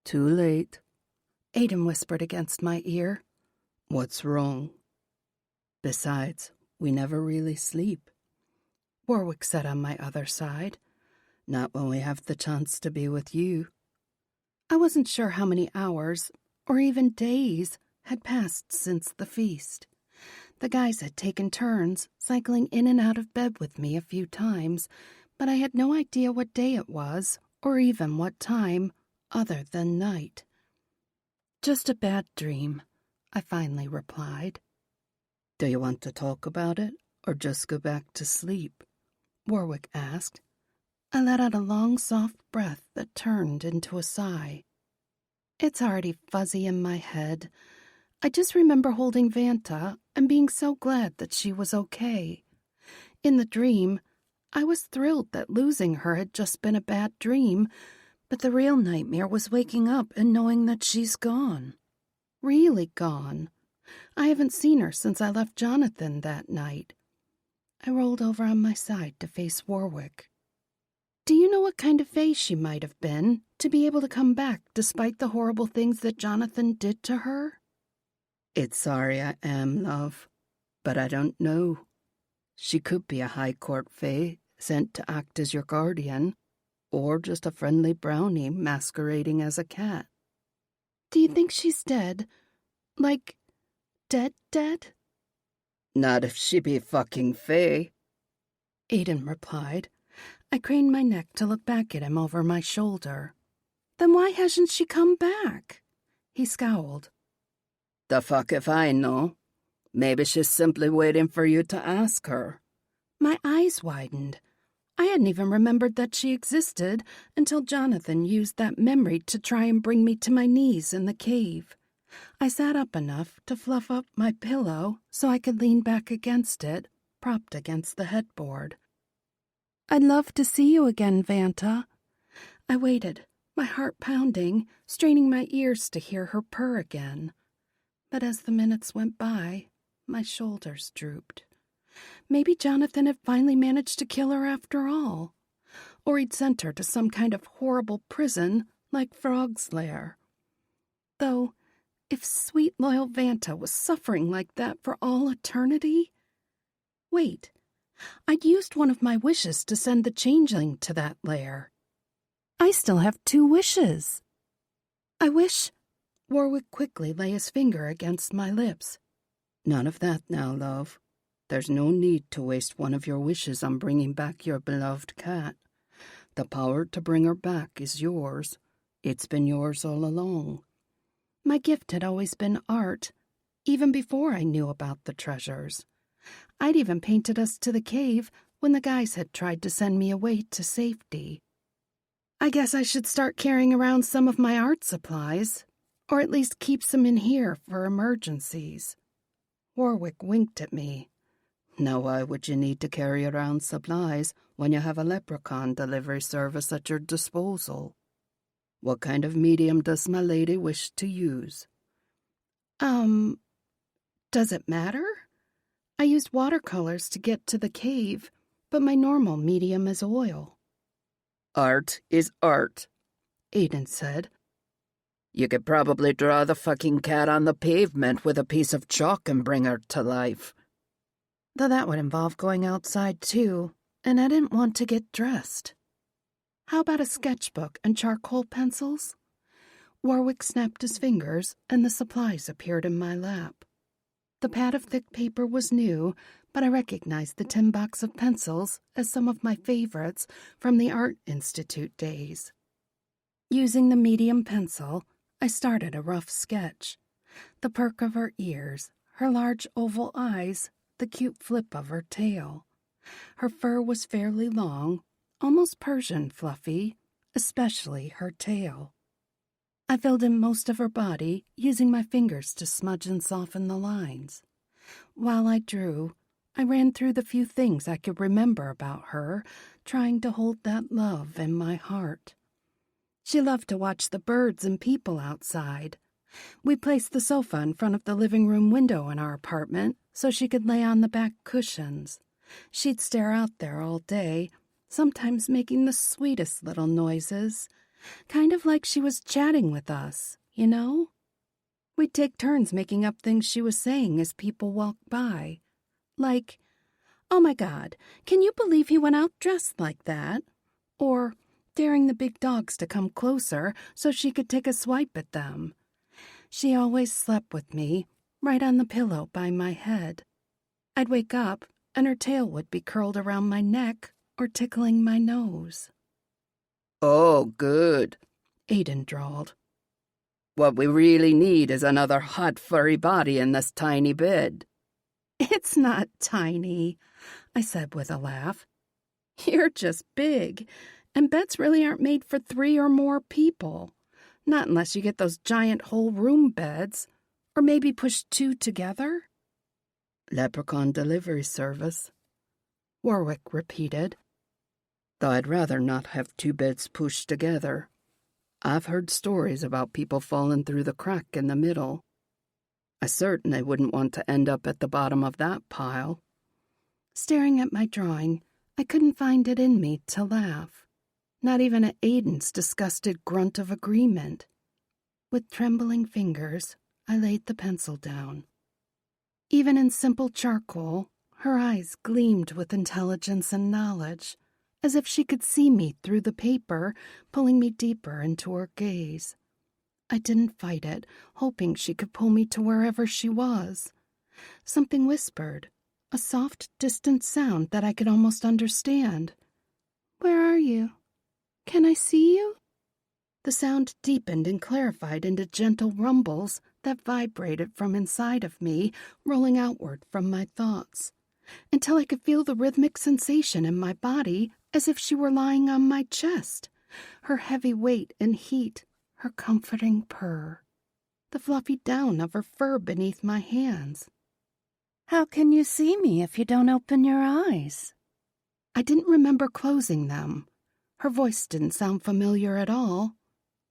Too late, Aiden whispered against my ear. What's wrong? Besides, we never really sleep. Warwick said on my other side. Not when we have the chance to be with you. I wasn't sure how many hours, or even days, had passed since the feast. The guys had taken turns, cycling in and out of bed with me a few times, but I had no idea what day it was, or even what time, other than night. Just a bad dream, I finally replied. Do you want to talk about it, or just go back to sleep? Warwick asked. I let out a long, soft breath that turned into a sigh. It's already fuzzy in my head. I just remember holding Vanta and being so glad that she was okay. In the dream, I was thrilled that losing her had just been a bad dream, but the real nightmare was waking up and knowing that she's gone. Really gone. I haven't seen her since I left Jonathan that night. I rolled over on my side to face Warwick. Do you know what kind of fae she might have been to be able to come back despite the horrible things that Jonathan did to her? It's sorry I am, love, but I don't know. She could be a high court fae sent to act as your guardian, or just a friendly brownie masquerading as a cat. Do you think she's dead? Like, dead? Not if she be fucking fae, Aiden replied. I craned my neck to look back at him over my shoulder. Then why hasn't she come back? He scowled. The fuck if I know. Maybe she's simply waiting for you to ask her. My eyes widened. I hadn't even remembered that she existed until Jonathan used that memory to try and bring me to my knees in the cave. I sat up enough to fluff up my pillow so I could lean back against it, propped against the headboard. I'd love to see you again, Vanta. I waited, my heart pounding, straining my ears to hear her purr again. But as the minutes went by, my shoulders drooped. Maybe Jonathan had finally managed to kill her after all. Or he'd sent her to some kind of horrible prison like Frog's Lair. Though, if sweet, loyal Vanta was suffering like that for all eternity... Wait, I'd used one of my wishes to send the changeling to that lair. I still have 2 wishes. I wish... Warwick quickly lay his finger against my lips. None of that now, love. There's no need to waste one of your wishes on bringing back your beloved cat. The power to bring her back is yours. It's been yours all along. My gift had always been art, even before I knew about the treasures. I'd even painted us to the cave when the guys had tried to send me away to safety. I guess I should start carrying around some of my art supplies, or at least keep some in here for emergencies. Warwick winked at me. Now why would you need to carry around supplies when you have a leprechaun delivery service at your disposal? What kind of medium does my lady wish to use? Does it matter? I used watercolors to get to the cave, but my normal medium is oil. Art is art, Aiden said. You could probably draw the fucking cat on the pavement with a piece of chalk and bring her to life. Though that would involve going outside too, and I didn't want to get dressed. How about a sketchbook and charcoal pencils? Warwick snapped his fingers, and the supplies appeared in my lap. The pad of thick paper was new, but I recognized the tin box of pencils as some of my favorites from the Art Institute days. Using the medium pencil, I started a rough sketch. The perk of her ears, her large oval eyes, the cute flip of her tail. Her fur was fairly long, almost Persian fluffy, especially her tail. I filled in most of her body, using my fingers to smudge and soften the lines. While I drew, I ran through the few things I could remember about her, trying to hold that love in my heart. She loved to watch the birds and people outside. We placed the sofa in front of the living room window in our apartment so she could lay on the back cushions. She'd stare out there all day, sometimes making the sweetest little noises, kind of like she was chatting with us, you know? We'd take turns making up things she was saying as people walked by. Like, "Oh my God, can you believe he went out dressed like that?" Or daring the big dogs to come closer so she could take a swipe at them. She always slept with me, right on the pillow by my head. I'd wake up, and her tail would be curled around my neck or tickling my nose. Oh, good, Aiden drawled. What we really need is another hot, furry body in this tiny bed. It's not tiny, I said with a laugh. You're just big, and beds really aren't made for 3 or more people. Not unless you get those giant whole room beds, or maybe push 2 together. Leprechaun delivery service, Warwick repeated. Though I'd rather not have 2 beds pushed together. I've heard stories about people falling through the crack in the middle. I certainly wouldn't want to end up at the bottom of that pile. Staring at my drawing, I couldn't find it in me to laugh. Not even at Aiden's disgusted grunt of agreement. With trembling fingers, I laid the pencil down. Even in simple charcoal, her eyes gleamed with intelligence and knowledge, as if she could see me through the paper, pulling me deeper into her gaze. I didn't fight it, hoping she could pull me to wherever she was. Something whispered, a soft, distant sound that I could almost understand. "Where are you? Can I see you?" The sound deepened and clarified into gentle rumbles that vibrated from inside of me, rolling outward from my thoughts, until I could feel the rhythmic sensation in my body as if she were lying on my chest, her heavy weight and heat, her comforting purr, the fluffy down of her fur beneath my hands. "How can you see me if you don't open your eyes?" I didn't remember closing them. Her voice didn't sound familiar at all,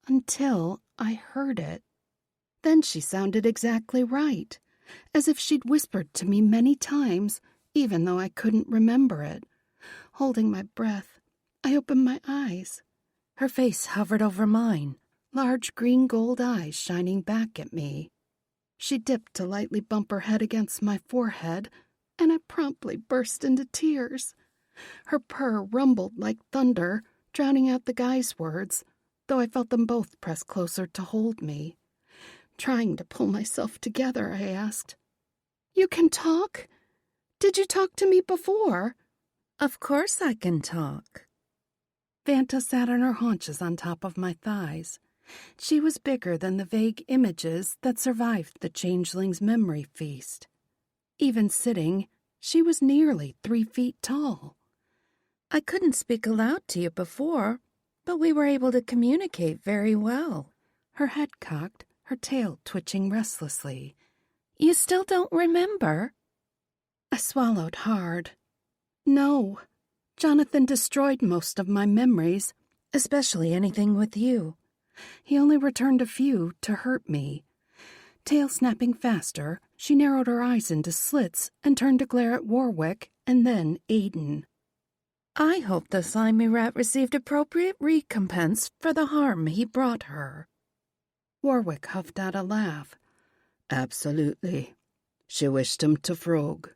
until I heard it. Then she sounded exactly right, as if she'd whispered to me many times, even though I couldn't remember it. Holding my breath, I opened my eyes. Her face hovered over mine, large green-gold eyes shining back at me. She dipped to lightly bump her head against my forehead, and I promptly burst into tears. Her purr rumbled like thunder, drowning out the guy's words, though I felt them both press closer to hold me. Trying to pull myself together, I asked, "You can talk? Did you talk to me before?" "Of course I can talk." Vanta sat on her haunches on top of my thighs. She was bigger than the vague images that survived the changeling's memory feast. Even sitting, she was nearly 3 feet tall. I couldn't speak aloud to you before, but we were able to communicate very well. Her head cocked, her tail twitching restlessly. You still don't remember? I swallowed hard. No. Jonathan destroyed most of my memories, Especially anything with you. He only returned a few to hurt me. Tail snapping faster, she narrowed her eyes into slits and turned to glare at Warwick and then Aiden. I hope the slimy rat received appropriate recompense for the harm he brought her. Warwick huffed out a laugh. Absolutely. She wished him to frog.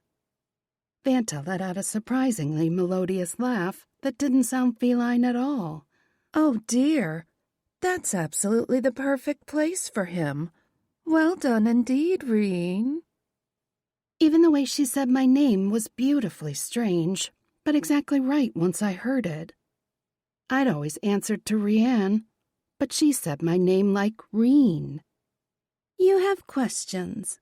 Vanta let out a surprisingly melodious laugh that didn't sound feline at all. Oh dear, that's absolutely the perfect place for him. Well done indeed, Reen. Even the way she said my name was beautifully strange, but exactly right once I heard it. I'd always answered to Rianne, but she said my name like Reen. You have questions.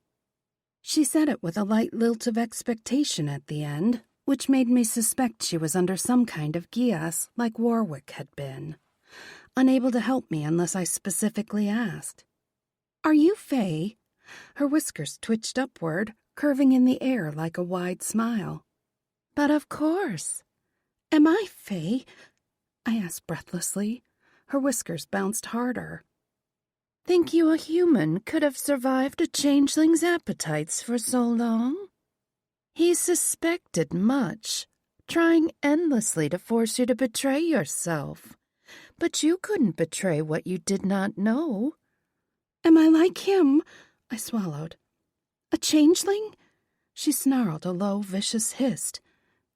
She said it with a light lilt of expectation at the end, which made me suspect she was under some kind of geas like Warwick had been, unable to help me unless I specifically asked. Are you Fae? Her whiskers twitched upward, curving in the air like a wide smile. But of course. Am I Fae? I asked breathlessly. Her whiskers bounced harder. Think you a human could have survived a changeling's appetites for so long? He suspected much, trying endlessly to force you to betray yourself. But you couldn't betray what you did not know. Am I like him? I swallowed. A changeling? She snarled a low, vicious hiss.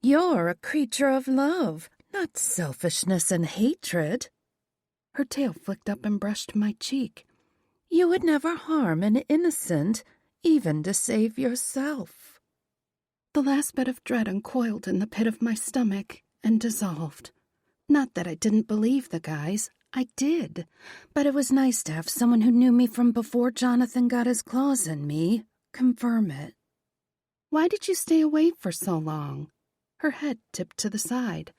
You're a creature of love, not selfishness and hatred. Her tail flicked up and brushed my cheek. You would never harm an innocent, even to save yourself. The last bit of dread uncoiled in the pit of my stomach and dissolved. Not that I didn't believe the guys. I did. But it was nice to have someone who knew me from before Jonathan got his claws in me confirm it. Why did you stay away for so long? Her head tipped to the side.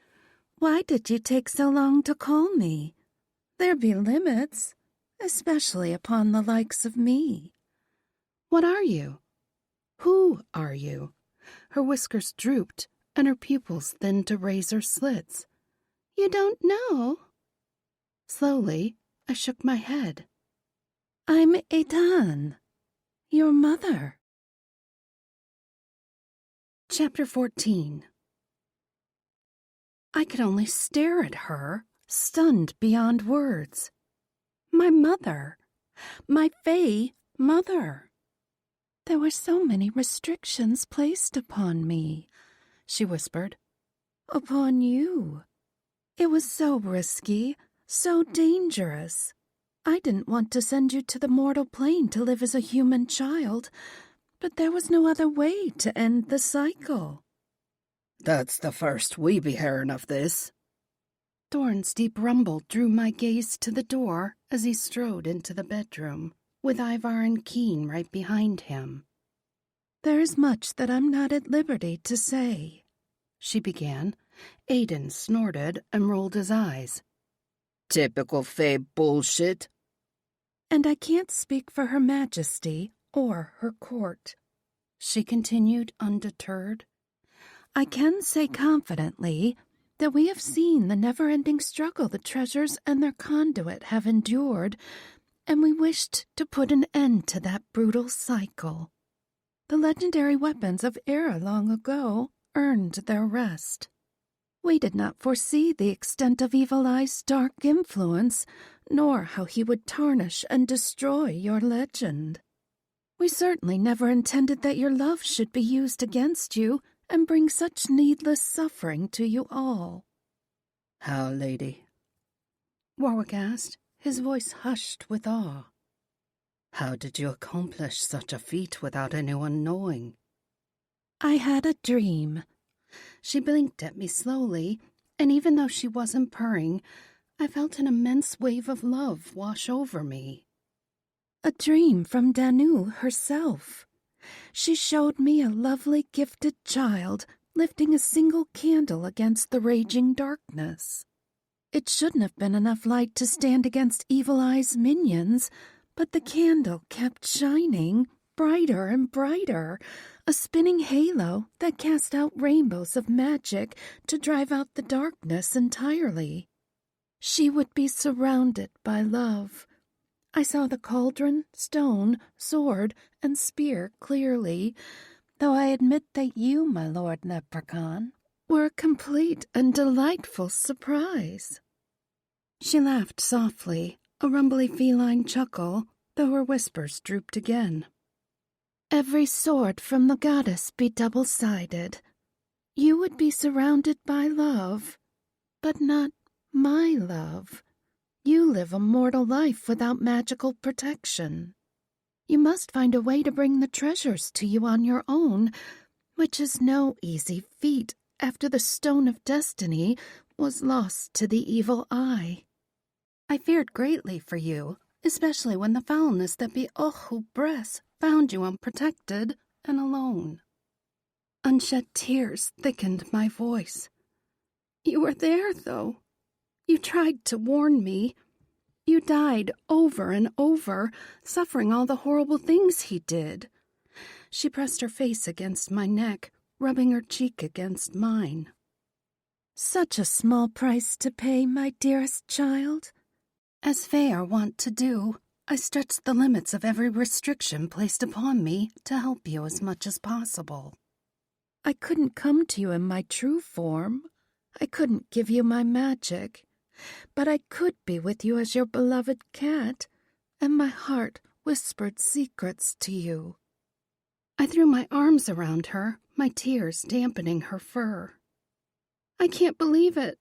Why did you take so long to call me? There be limits, especially upon the likes of me. What are you? Who are you? Her whiskers drooped, and her pupils thinned to razor slits. You don't know? Slowly, I shook my head. I'm Edan, your mother. Chapter 14. I could only stare at her, stunned beyond words. My mother. My Fae mother. There were so many restrictions placed upon me, she whispered. Upon you. It was so risky, so dangerous. I didn't want to send you to the mortal plane to live as a human child, but there was no other way to end the cycle. That's the first we be hearing of this. Thorn's deep rumble drew my gaze to the door as he strode into the bedroom, with Ivar and Keen right behind him. There is much that I'm not at liberty to say, she began. Aiden snorted and rolled his eyes. Typical Fae bullshit. And I can't speak for Her Majesty or her court, she continued undeterred. I can say confidently that we have seen the never-ending struggle the treasures and their conduit have endured, and we wished to put an end to that brutal cycle. The legendary weapons of era long ago earned their rest. We did not foresee the extent of Evil Eye's dark influence, nor how he would tarnish and destroy your legend. We certainly never intended that your love should be used against you and bring such needless suffering to you all. How, lady? Warwick asked, his voice hushed with awe. How did you accomplish such a feat without anyone knowing? I had a dream. She blinked at me slowly, And even though she wasn't purring, I felt an immense wave of love wash over me. A dream from Danu herself. She showed me a lovely gifted child lifting a single candle against the raging darkness. It shouldn't have been enough light to stand against Evil Eye's minions, but the candle kept shining, brighter and brighter, a spinning halo that cast out rainbows of magic to drive out the darkness entirely. She would be surrounded by love. I saw the cauldron, stone, sword, and spear clearly, though I admit that you, my Lord Leprechaun, were a complete and delightful surprise. She laughed softly, a rumbly feline chuckle, though her whispers drooped again. Every sword from the goddess be double-sided. You would be surrounded by love, but not my love. You live a mortal life without magical protection. You must find a way to bring the treasures to you on your own, which is no easy feat after the Stone of Destiny was lost to the Evil Eye. I feared greatly for you, especially when the foulness that be Ohubres found you unprotected and alone. Unshed tears thickened my voice. You were there, though. You tried to warn me. You died over and over, suffering all the horrible things he did. She pressed her face against my neck, rubbing her cheek against mine. Such a small price to pay, my dearest child. As Fae are wont to do, I stretched the limits of every restriction placed upon me to help you as much as possible. I couldn't come to you in my true form. I couldn't give you my magic. But I could be with you as your beloved cat, and my heart whispered secrets to you. I threw my arms around her, my tears dampening her fur. I can't believe it.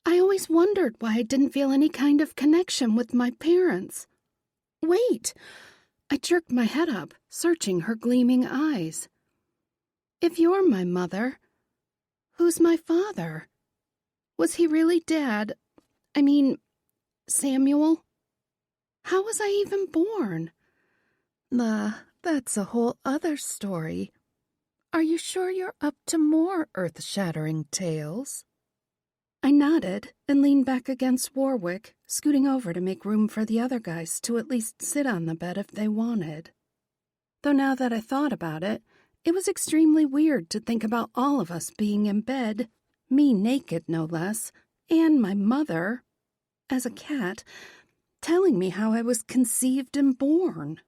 I always wondered why I didn't feel any kind of connection with my parents. Wait! I jerked my head up, searching her gleaming eyes. If you're my mother, who's my father? Was he really Dad? I mean, Samuel? How was I even born? That's a whole other story. Are you sure you're up to more earth-shattering tales? I nodded and leaned back against Warwick, scooting over to make room for the other guys to at least sit on the bed if they wanted. Though now that I thought about it, it was extremely weird to think about all of us being in bed, me naked no less, and my mother, as a cat, telling me how I was conceived and born.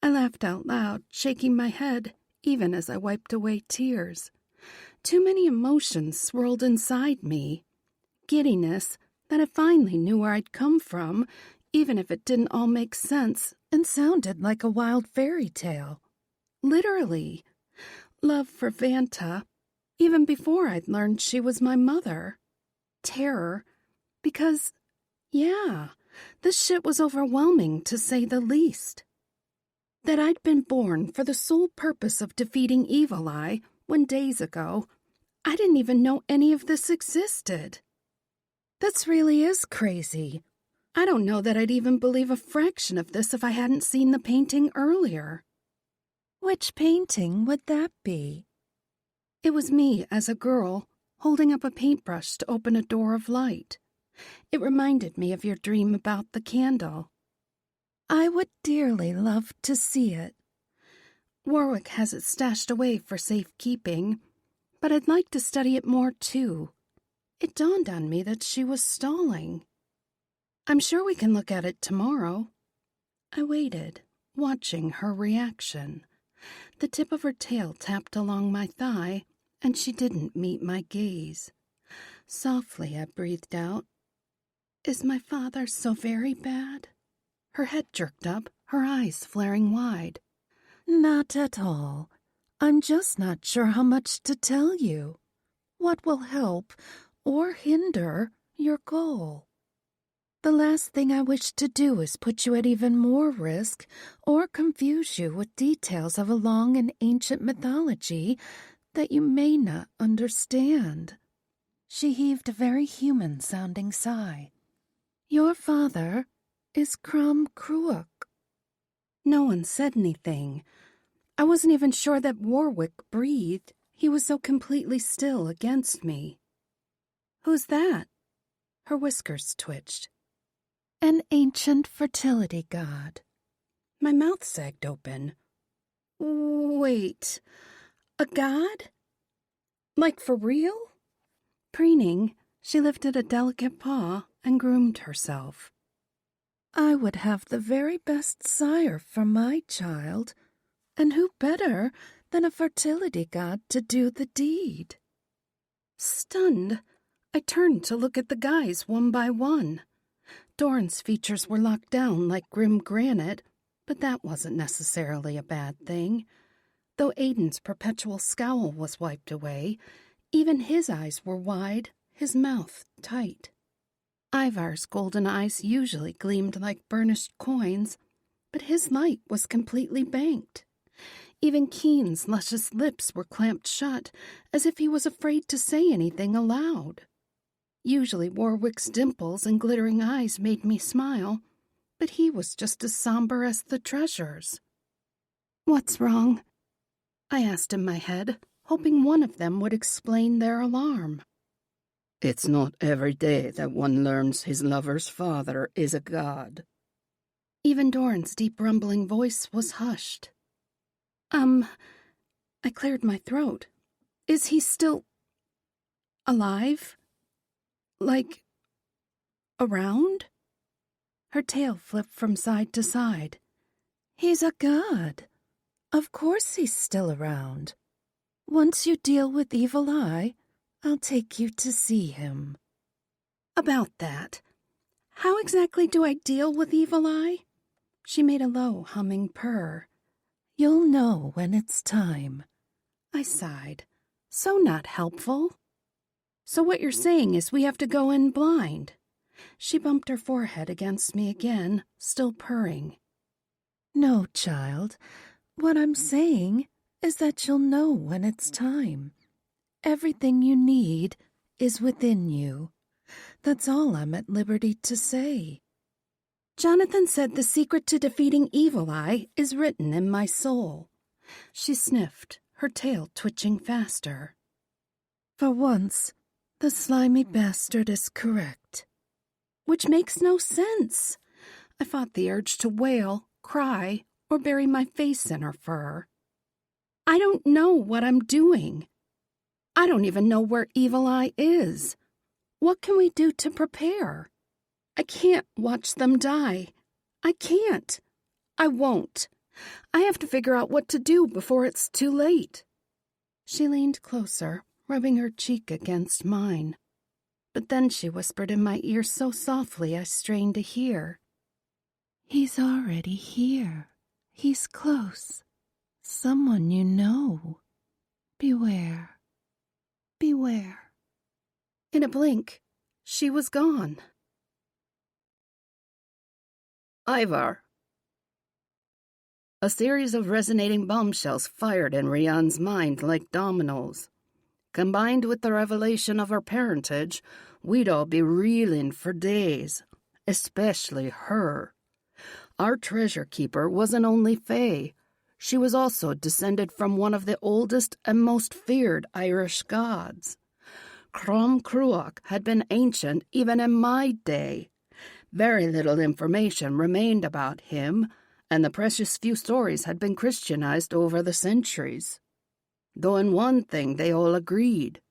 I laughed out loud, shaking my head, even as I wiped away tears. Too many emotions swirled inside me. Giddiness that I finally knew where I'd come from, even if it didn't all make sense and sounded like a wild fairy tale. Literally. Love for Vanta, even before I'd learned she was my mother. Terror, because, yeah, this shit was overwhelming to say the least. That I'd been born for the sole purpose of defeating Evil Eye when days ago, I didn't even know any of this existed. This really is crazy. I don't know that I'd even believe a fraction of this if I hadn't seen the painting earlier. Which painting would that be? It was me as a girl, holding up a paintbrush to open a door of light. It reminded me of your dream about the candle. I would dearly love to see it. Warwick has it stashed away for safekeeping, but I'd like to study it more too. It dawned on me that she was stalling. I'm sure we can look at it tomorrow. I waited, watching her reaction. The tip of her tail tapped along my thigh, and she didn't meet my gaze. Softly I breathed out, "Is my father so very bad?" Her head jerked up, her eyes flaring wide. Not at all. I'm just not sure how much to tell you. What will help or hinder your goal? The last thing I wish to do is put you at even more risk or confuse you with details of a long and ancient mythology that you may not understand. She heaved a very human-sounding sigh. "Your father is Crom Cruach." No one said anything. I wasn't even sure that Warwick breathed. He was so completely still against me. "Who's that?" Her whiskers twitched. "An ancient fertility god." My mouth sagged open. Wait, a god? Like for real? Preening, she lifted a delicate paw and groomed herself. "I would have the very best sire for my child, and who better than a fertility god to do the deed?" Stunned, I turned to look at the guys one by one. Doran's features were locked down like grim granite, but that wasn't necessarily a bad thing. Though Aiden's perpetual scowl was wiped away, even his eyes were wide, his mouth tight. Ivar's golden eyes usually gleamed like burnished coins, but his light was completely banked. Even Keen's luscious lips were clamped shut, as if he was afraid to say anything aloud. Usually Warwick's dimples and glittering eyes made me smile, but he was just as somber as the treasures. "What's wrong?" I asked in my head, hoping one of them would explain their alarm. It's not every day that one learns his lover's father is a god. Even Doran's deep rumbling voice was hushed. I cleared my throat. "Is he still alive? Like, around?" Her tail flipped from side to side. "He's a god. Of course he's still around. Once you deal with Evil Eye, I'll take you to see him." "About that. How exactly do I deal with Evil Eye?" She made a low, humming purr. "You'll know when it's time." I sighed. So not helpful. "So what you're saying is we have to go in blind?" She bumped her forehead against me again, still purring. "No, child. What I'm saying is that you'll know when it's time. Everything you need is within you. That's all I'm at liberty to say." "Jonathan said the secret to defeating Evil Eye is written in my soul." She sniffed, her tail twitching faster. "For once, the slimy bastard is correct." Which makes no sense. I fought the urge to wail, cry, or bury my face in her fur. I don't know what I'm doing. I don't even know where Evil Eye is. What can we do to prepare? I can't watch them die. I can't. I won't. I have to figure out what to do before it's too late. She leaned closer, rubbing her cheek against mine. But then she whispered in my ear so softly I strained to hear. "He's already here. He's close. Someone you know. Beware. Beware." In a blink, she was gone. Ivar. A series of resonating bombshells fired in Rian's mind like dominoes. Combined with the revelation of her parentage, we'd all be reeling for days, especially her. Our treasure keeper wasn't only Fae. She was also descended from one of the oldest and most feared Irish gods. Crom Cruach had been ancient even in my day. Very little information remained about him, and the precious few stories had been Christianized over the centuries. Though in one thing they all agreed.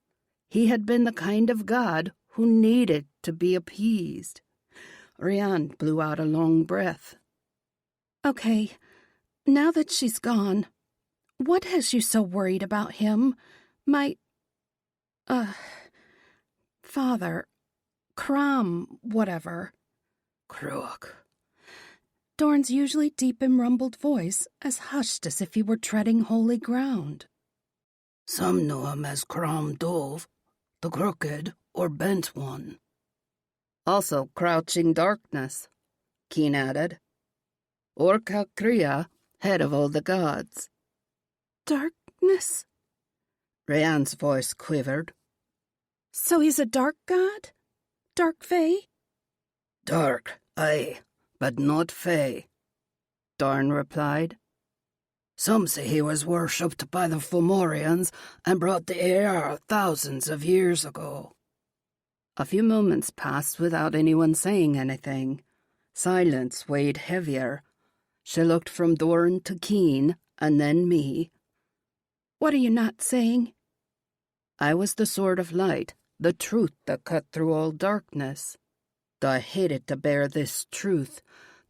He had been the kind of god who needed to be appeased. Rian blew out a long breath. Okay, now that she's gone, what has you so worried about him? My, father, Crom, whatever. Cruach. Dorn's usually deep and rumbled voice as hushed as if he were treading holy ground. Some know him as Crom Dove, the crooked or bent one. Also crouching darkness, Keen added. Or Kalkria, head of all the gods. Darkness? Rian's voice quivered. So he's a dark god? Dark fae? Dark, aye, but not fae, Dorn replied. Some say he was worshipped by the Fomorians and brought the air thousands of years ago. A few moments passed without anyone saying anything. Silence weighed heavier. She looked from Doran to Keen, and then me. What are you not saying? I was the sword of light, the truth that cut through all darkness. Though I hated to bear this truth,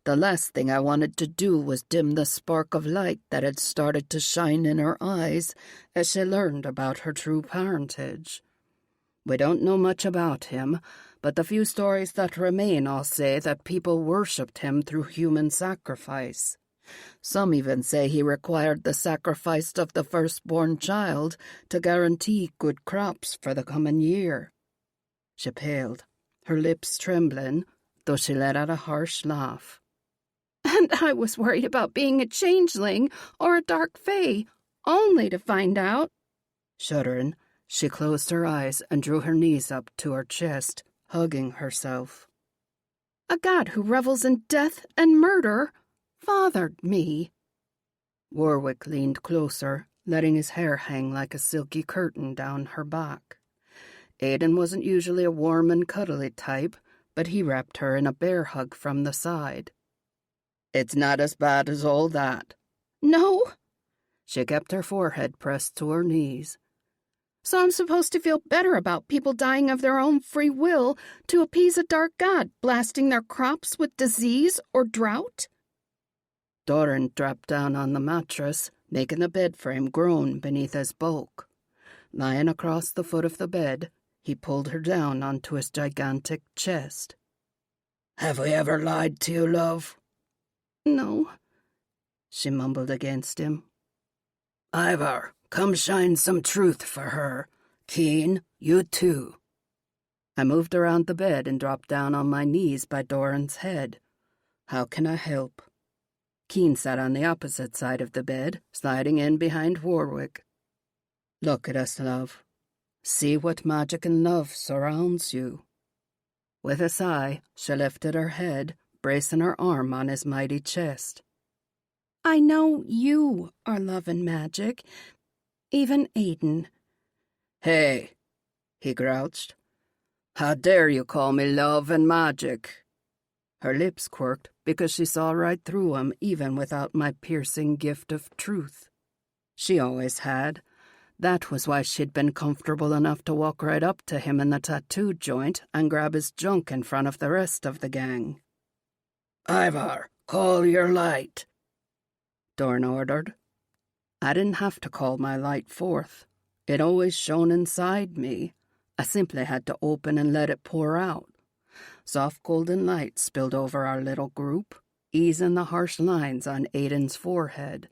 the last thing I wanted to do was dim the spark of light that had started to shine in her eyes as she learned about her true parentage. We don't know much about him, but the few stories that remain all say that people worshipped him through human sacrifice. Some even say he required the sacrifice of the firstborn child to guarantee good crops for the coming year. She paled, her lips trembling, though she let out a harsh laugh. And I was worried about being a changeling or a dark fae, only to find out. Shuddering, she closed her eyes and drew her knees up to her chest, hugging herself. A god who revels in death and murder fathered me. Warwick leaned closer, letting his hair hang like a silky curtain down her back. Aiden wasn't usually a warm and cuddly type, but he wrapped her in a bear hug from the side. It's not as bad as all that. No? She kept her forehead pressed to her knees. So I'm supposed to feel better about people dying of their own free will to appease a dark god blasting their crops with disease or drought? Doran dropped down on the mattress, making the bed frame groan beneath his bulk. Lying across the foot of the bed, he pulled her down onto his gigantic chest. Have we ever lied to you, love? No, she mumbled against him. Ivar, come shine some truth for her. Keen, you too. I moved around the bed and dropped down on my knees by Doran's head. How can I help? Keen sat on the opposite side of the bed, sliding in behind Warwick. Look at us, love. See what magic and love surrounds you. With a sigh, she lifted her head, bracing her arm on his mighty chest. I know you are love and magic, even Aiden. Hey, he grouched. How dare you call me love and magic? Her lips quirked because she saw right through him even without my piercing gift of truth. She always had. That was why she'd been comfortable enough to walk right up to him in the tattoo joint and grab his junk in front of the rest of the gang. Ivar, call your light, Dorn ordered. I didn't have to call my light forth. It always shone inside me. I simply had to open and let it pour out. Soft golden light spilled over our little group, easing the harsh lines on Aiden's forehead.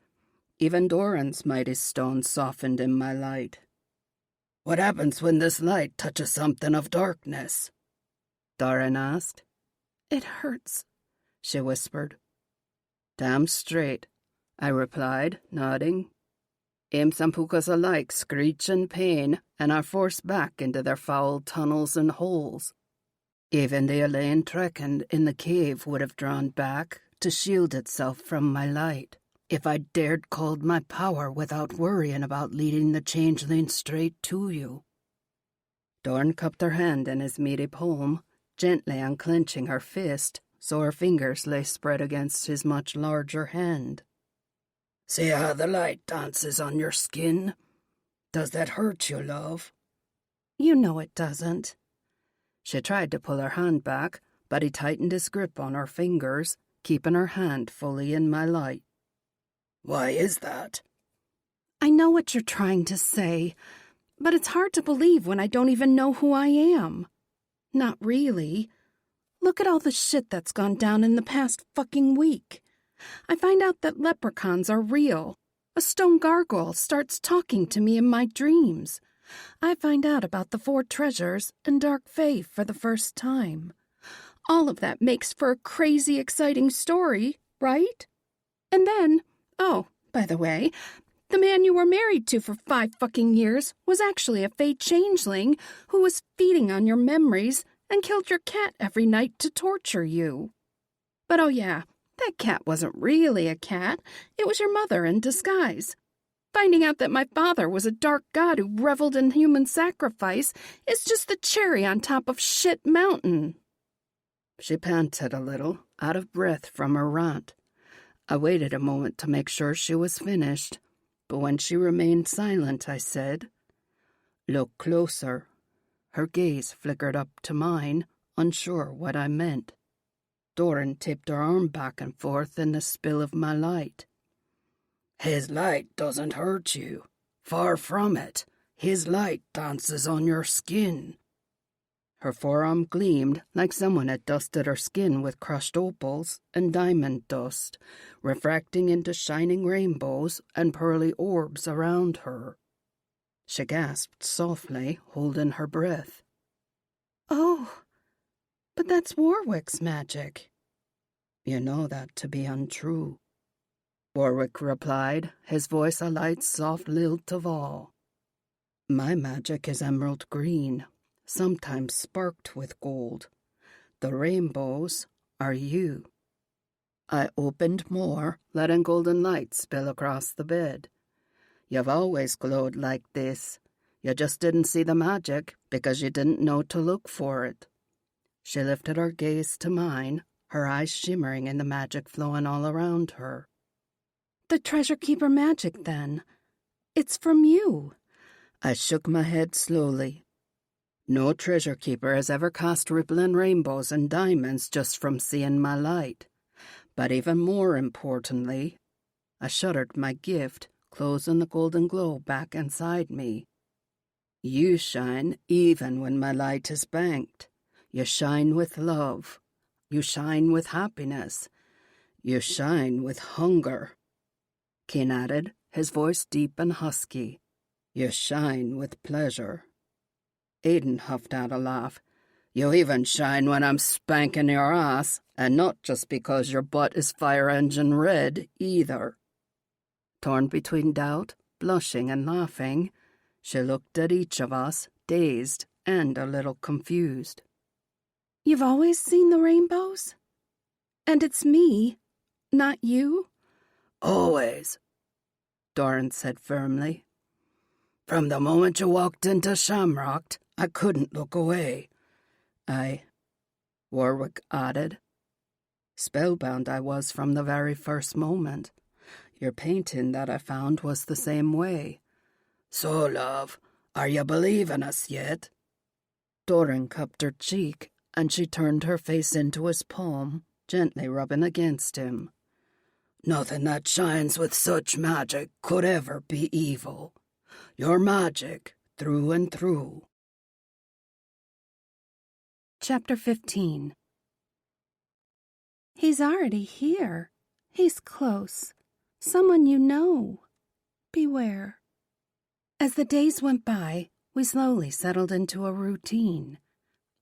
Even Doran's mighty stone softened in my light. What happens when this light touches something of darkness? Doran asked. It hurts, she whispered. Damn straight, I replied, nodding. Imps and pukas alike screech in pain and are forced back into their foul tunnels and holes. Even the Elaine Trekand in the cave would have drawn back to shield itself from my light, if I dared call my power without worrying about leading the changeling straight to you. Dorn cupped her hand in his meaty palm, gently unclenching her fist so her fingers lay spread against his much larger hand. See how the light dances on your skin? Does that hurt you, love? You know it doesn't. She tried to pull her hand back, but he tightened his grip on her fingers, keeping her hand fully in my light. Why is that? I know what you're trying to say, but it's hard to believe when I don't even know who I am. Not really. Look at all the shit that's gone down in the past fucking week. I find out that leprechauns are real. A stone gargoyle starts talking to me in my dreams. I find out about the 4 treasures and Dark Fae for the first time. All of that makes for a crazy, exciting story, right? And then, oh, by the way, The man you were married to for 5 fucking years was actually a fey changeling who was feeding on your memories and killed your cat every night to torture you. But oh yeah, that cat wasn't really a cat. It was your mother in disguise. Finding out that my father was a dark god who reveled in human sacrifice is just the cherry on top of shit mountain." She panted a little, out of breath from her rant. I waited a moment to make sure she was finished, but when she remained silent, I said, "Look closer." Her gaze flickered up to mine, unsure what I meant. Doran tipped her arm back and forth in the spill of my light. "His light doesn't hurt you. Far from it. His light dances on your skin." Her forearm gleamed like someone had dusted her skin with crushed opals and diamond dust, refracting into shining rainbows and pearly orbs around her. She gasped softly, holding her breath. "Oh, but that's Warwick's magic." "You know that to be untrue," Warwick replied, his voice a light, soft lilt of awe. "My magic is emerald green, sometimes sparked with gold. The rainbows are you." I opened more, letting golden light spill across the bed. "You've always glowed like this. You just didn't see the magic because you didn't know to look for it." She lifted her gaze to mine, her eyes shimmering in the magic flowing all around her. "The treasure keeper magic, then. It's from you." I shook my head slowly. No treasure keeper has ever cast rippling rainbows and diamonds just from seeing my light. But even more importantly, I shuddered my gift, closing the golden glow back inside me. You shine even when my light is banked. You shine with love. You shine with happiness. You shine with hunger." Kane added, his voice deep and husky. "You shine with pleasure." Aiden huffed out a laugh. "You even shine when I'm spanking your ass, and not just because your butt is fire engine red, either." Torn between doubt, blushing, and laughing, she looked at each of us, dazed and a little confused. "You've always seen the rainbows? And it's me, not you?" "Always," Doran said firmly. "From the moment you walked into Shamrock, I couldn't look away." Warwick added. "Spellbound I was from the very first moment. Your painting that I found was the same way." "So, love, are you believing us yet?" Doran cupped her cheek, and she turned her face into his palm, gently rubbing against him. "Nothing that shines with such magic could ever be evil. Your magic, through and through." Chapter 15. "He's already here. He's close. Someone you know. Beware." As the days went by, we slowly settled into a routine.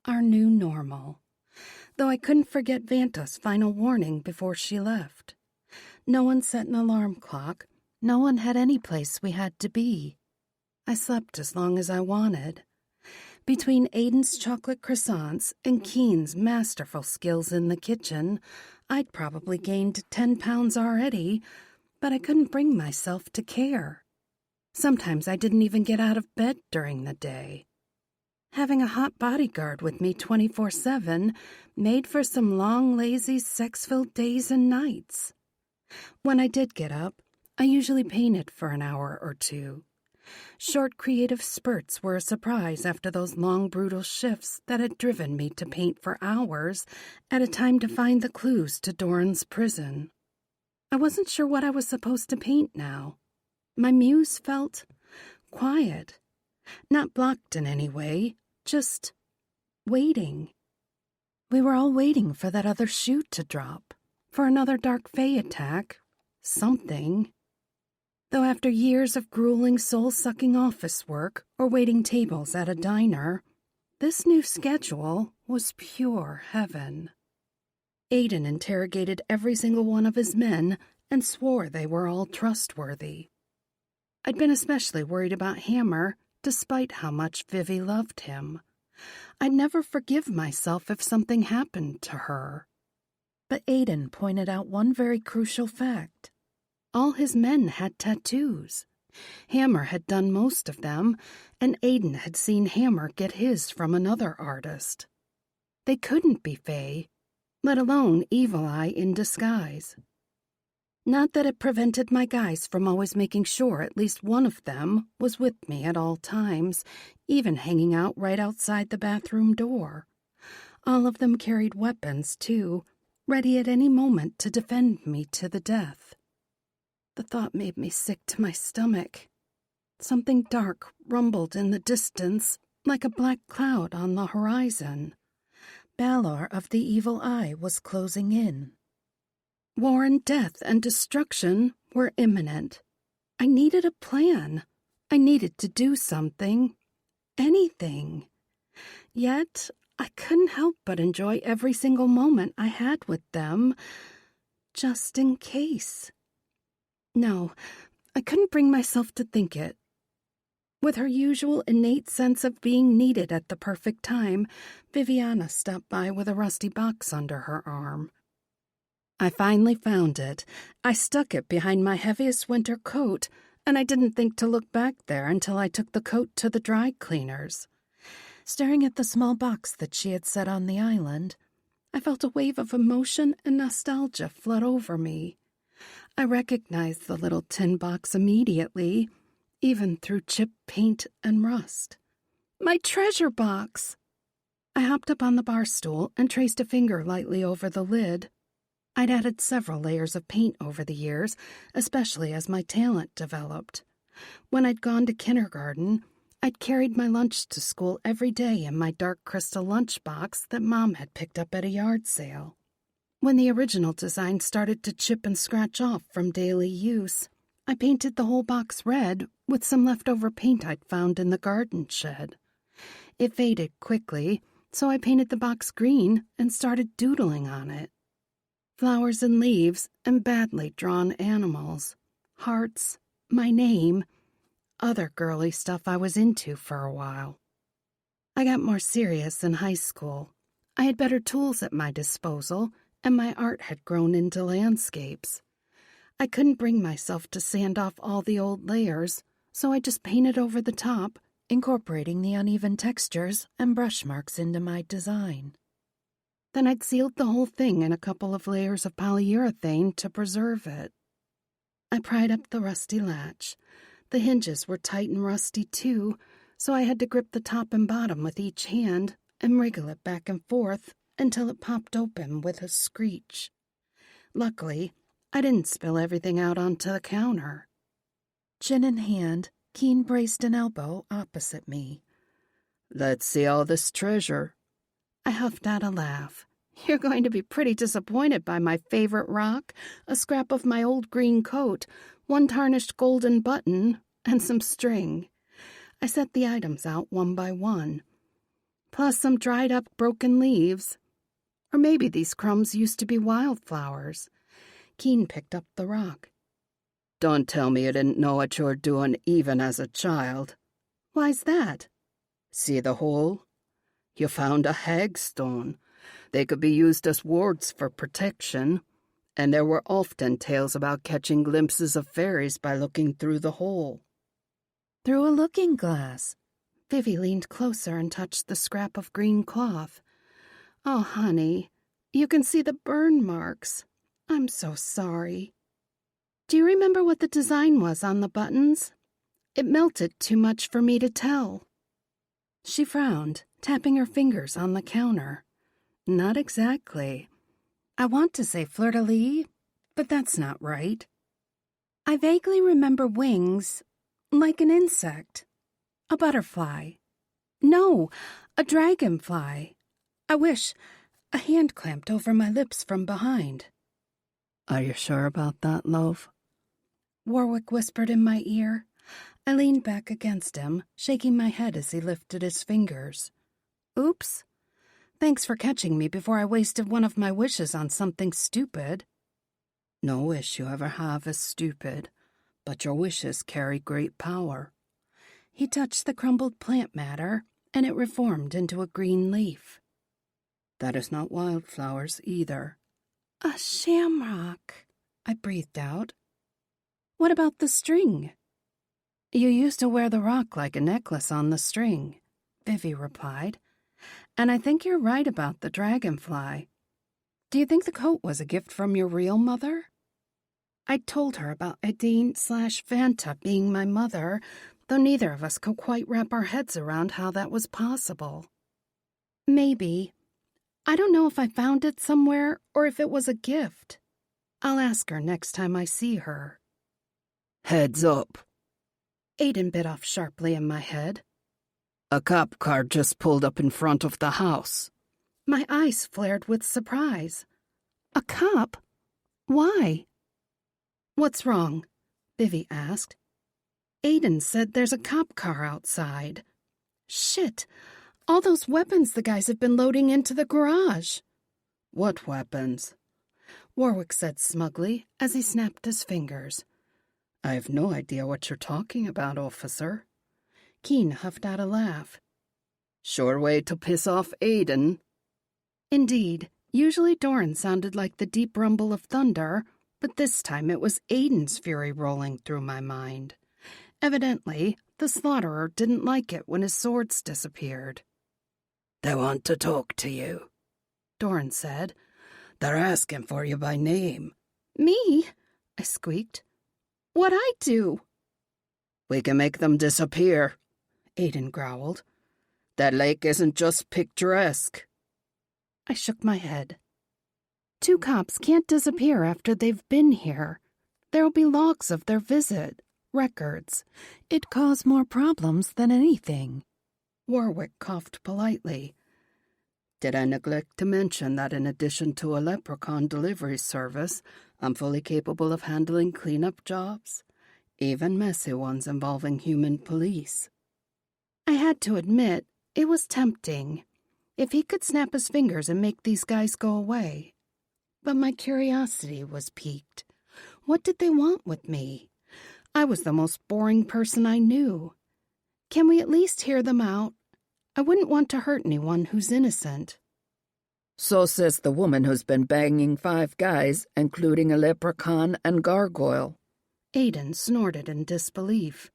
Our new normal. Though I couldn't forget Vanta's final warning before she left. No one set an alarm clock. No one had any place we had to be. I slept as long as I wanted. Between Aiden's chocolate croissants and Keen's masterful skills in the kitchen, I'd probably gained 10 pounds already, but I couldn't bring myself to care. Sometimes I didn't even get out of bed during the day. Having a hot bodyguard with me 24/7 made for some long, lazy, sex-filled days and nights. When I did get up, I usually painted for an hour or two. Short creative spurts were a surprise after those long, brutal shifts that had driven me to paint for hours at a time to find the clues to Doran's prison. I wasn't sure what I was supposed to paint now. My muse felt quiet, not blocked in any way, just waiting. We were all waiting for that other shoe to drop, for another dark fae attack, something. Though after years of grueling soul-sucking office work or waiting tables at a diner, this new schedule was pure heaven. Aiden interrogated every single one of his men and swore they were all trustworthy. I'd been especially worried about Hammer, despite how much Vivi loved him. I'd never forgive myself if something happened to her. But Aiden pointed out one very crucial fact. All his men had tattoos. Hammer had done most of them, and Aiden had seen Hammer get his from another artist. They couldn't be Fae, let alone Evil Eye in disguise. Not that it prevented my guys from always making sure at least one of them was with me at all times, even hanging out right outside the bathroom door. All of them carried weapons, too, ready at any moment to defend me to the death. The thought made me sick to my stomach. Something dark rumbled in the distance, like a black cloud on the horizon. Balor of the Evil Eye was closing in. War and death and destruction were imminent. I needed a plan. I needed to do something. Anything. Yet, I couldn't help but enjoy every single moment I had with them, just in case. No, I couldn't bring myself to think it. With her usual innate sense of being needed at the perfect time, Viviana stopped by with a rusty box under her arm. I finally found it. I stuck it behind my heaviest winter coat, and I didn't think to look back there until I took the coat to the dry cleaners. Staring at the small box that she had set on the island, I felt a wave of emotion and nostalgia flood over me. I recognized the little tin box immediately, even through chipped paint and rust. My treasure box! I hopped up on the bar stool and traced a finger lightly over the lid. I'd added several layers of paint over the years, especially as my talent developed. When I'd gone to kindergarten, I'd carried my lunch to school every day in my dark crystal lunchbox that Mom had picked up at a yard sale. When the original design started to chip and scratch off from daily use, I painted the whole box red with some leftover paint I'd found in the garden shed. It faded quickly, so I painted the box green and started doodling on it. Flowers and leaves and badly drawn animals, hearts, my name, other girly stuff I was into for a while. I got more serious in high school. I had better tools at my disposal, and my art had grown into landscapes. I couldn't bring myself to sand off all the old layers, so I just painted over the top, incorporating the uneven textures and brush marks into my design. Then I'd sealed the whole thing in a couple of layers of polyurethane to preserve it. I pried up the rusty latch. The hinges were tight and rusty, too, so I had to grip the top and bottom with each hand and wriggle it back and forth until it popped open with a screech. Luckily, I didn't spill everything out onto the counter. Chin in hand, Keen braced an elbow opposite me. "Let's see all this treasure." I huffed out a laugh. "You're going to be pretty disappointed by my favorite rock, a scrap of my old green coat, one tarnished golden button, and some string." I set the items out one by one. Plus some dried-up broken leaves. Or maybe these crumbs used to be wildflowers. Keen picked up the rock. "Don't tell me you didn't know what you were doing even as a child." "Why's that?" "See the hole? You found a hagstone. They could be used as wards for protection, and there were often tales about catching glimpses of fairies by looking through the hole." "Through a looking glass." Vivi leaned closer and touched the scrap of green cloth. "Oh, honey, you can see the burn marks. I'm so sorry. Do you remember what the design was on the buttons? It melted too much for me to tell." She frowned, tapping her fingers on the counter. "Not exactly. I want to say fleur-de-lis, but that's not right. I vaguely remember wings, like an insect. A butterfly. No, a dragonfly. I wish. A hand clamped over my lips from behind." "Are you sure about that, love?" Warwick whispered in my ear. I leaned back against him, shaking my head as he lifted his fingers. "Oops. Thanks for catching me before I wasted one of my wishes on something stupid." "No wish you ever have is stupid, but your wishes carry great power. He touched the crumbled plant matter, and it reformed into a green leaf. That is not wildflowers either. A shamrock, I breathed out. What about the string? You used to wear the rock like a necklace on the string, Vivi replied. And I think you're right about the dragonfly. Do you think the coat was a gift from your real mother? I told her about Adine/Vanta being my mother, though neither of us could quite wrap our heads around how that was possible. Maybe. I don't know if I found it somewhere or if it was a gift. I'll ask her next time I see her. Heads up. Aiden bit off sharply in my head. A cop car just pulled up in front of the house. My eyes flared with surprise. A cop? Why? What's wrong? Vivi asked. Aiden said there's a cop car outside. Shit! All those weapons the guys have been loading into the garage. What weapons? Warwick said smugly as he snapped his fingers. I have no idea what you're talking about, officer. Keen huffed out a laugh. Sure way to piss off Aiden. Indeed, usually Doran sounded like the deep rumble of thunder, but this time it was Aiden's fury rolling through my mind. Evidently, the slaughterer didn't like it when his swords disappeared. They want to talk to you, Doran said. They're asking for you by name. Me? I squeaked. What'd I do? We can make them disappear, Aiden growled. That lake isn't just picturesque. I shook my head. 2 cops can't disappear after they've been here. There'll be logs of their visit, records. It'd cause more problems than anything. Warwick coughed politely. Did I neglect to mention that in addition to a leprechaun delivery service, I'm fully capable of handling cleanup jobs, even messy ones involving human police? I had to admit, it was tempting. If he could snap his fingers and make these guys go away. But my curiosity was piqued. What did they want with me? I was the most boring person I knew. Can we at least hear them out? I wouldn't want to hurt anyone who's innocent. So says the woman who's been banging 5 guys, including a leprechaun and gargoyle. Aiden snorted in disbelief.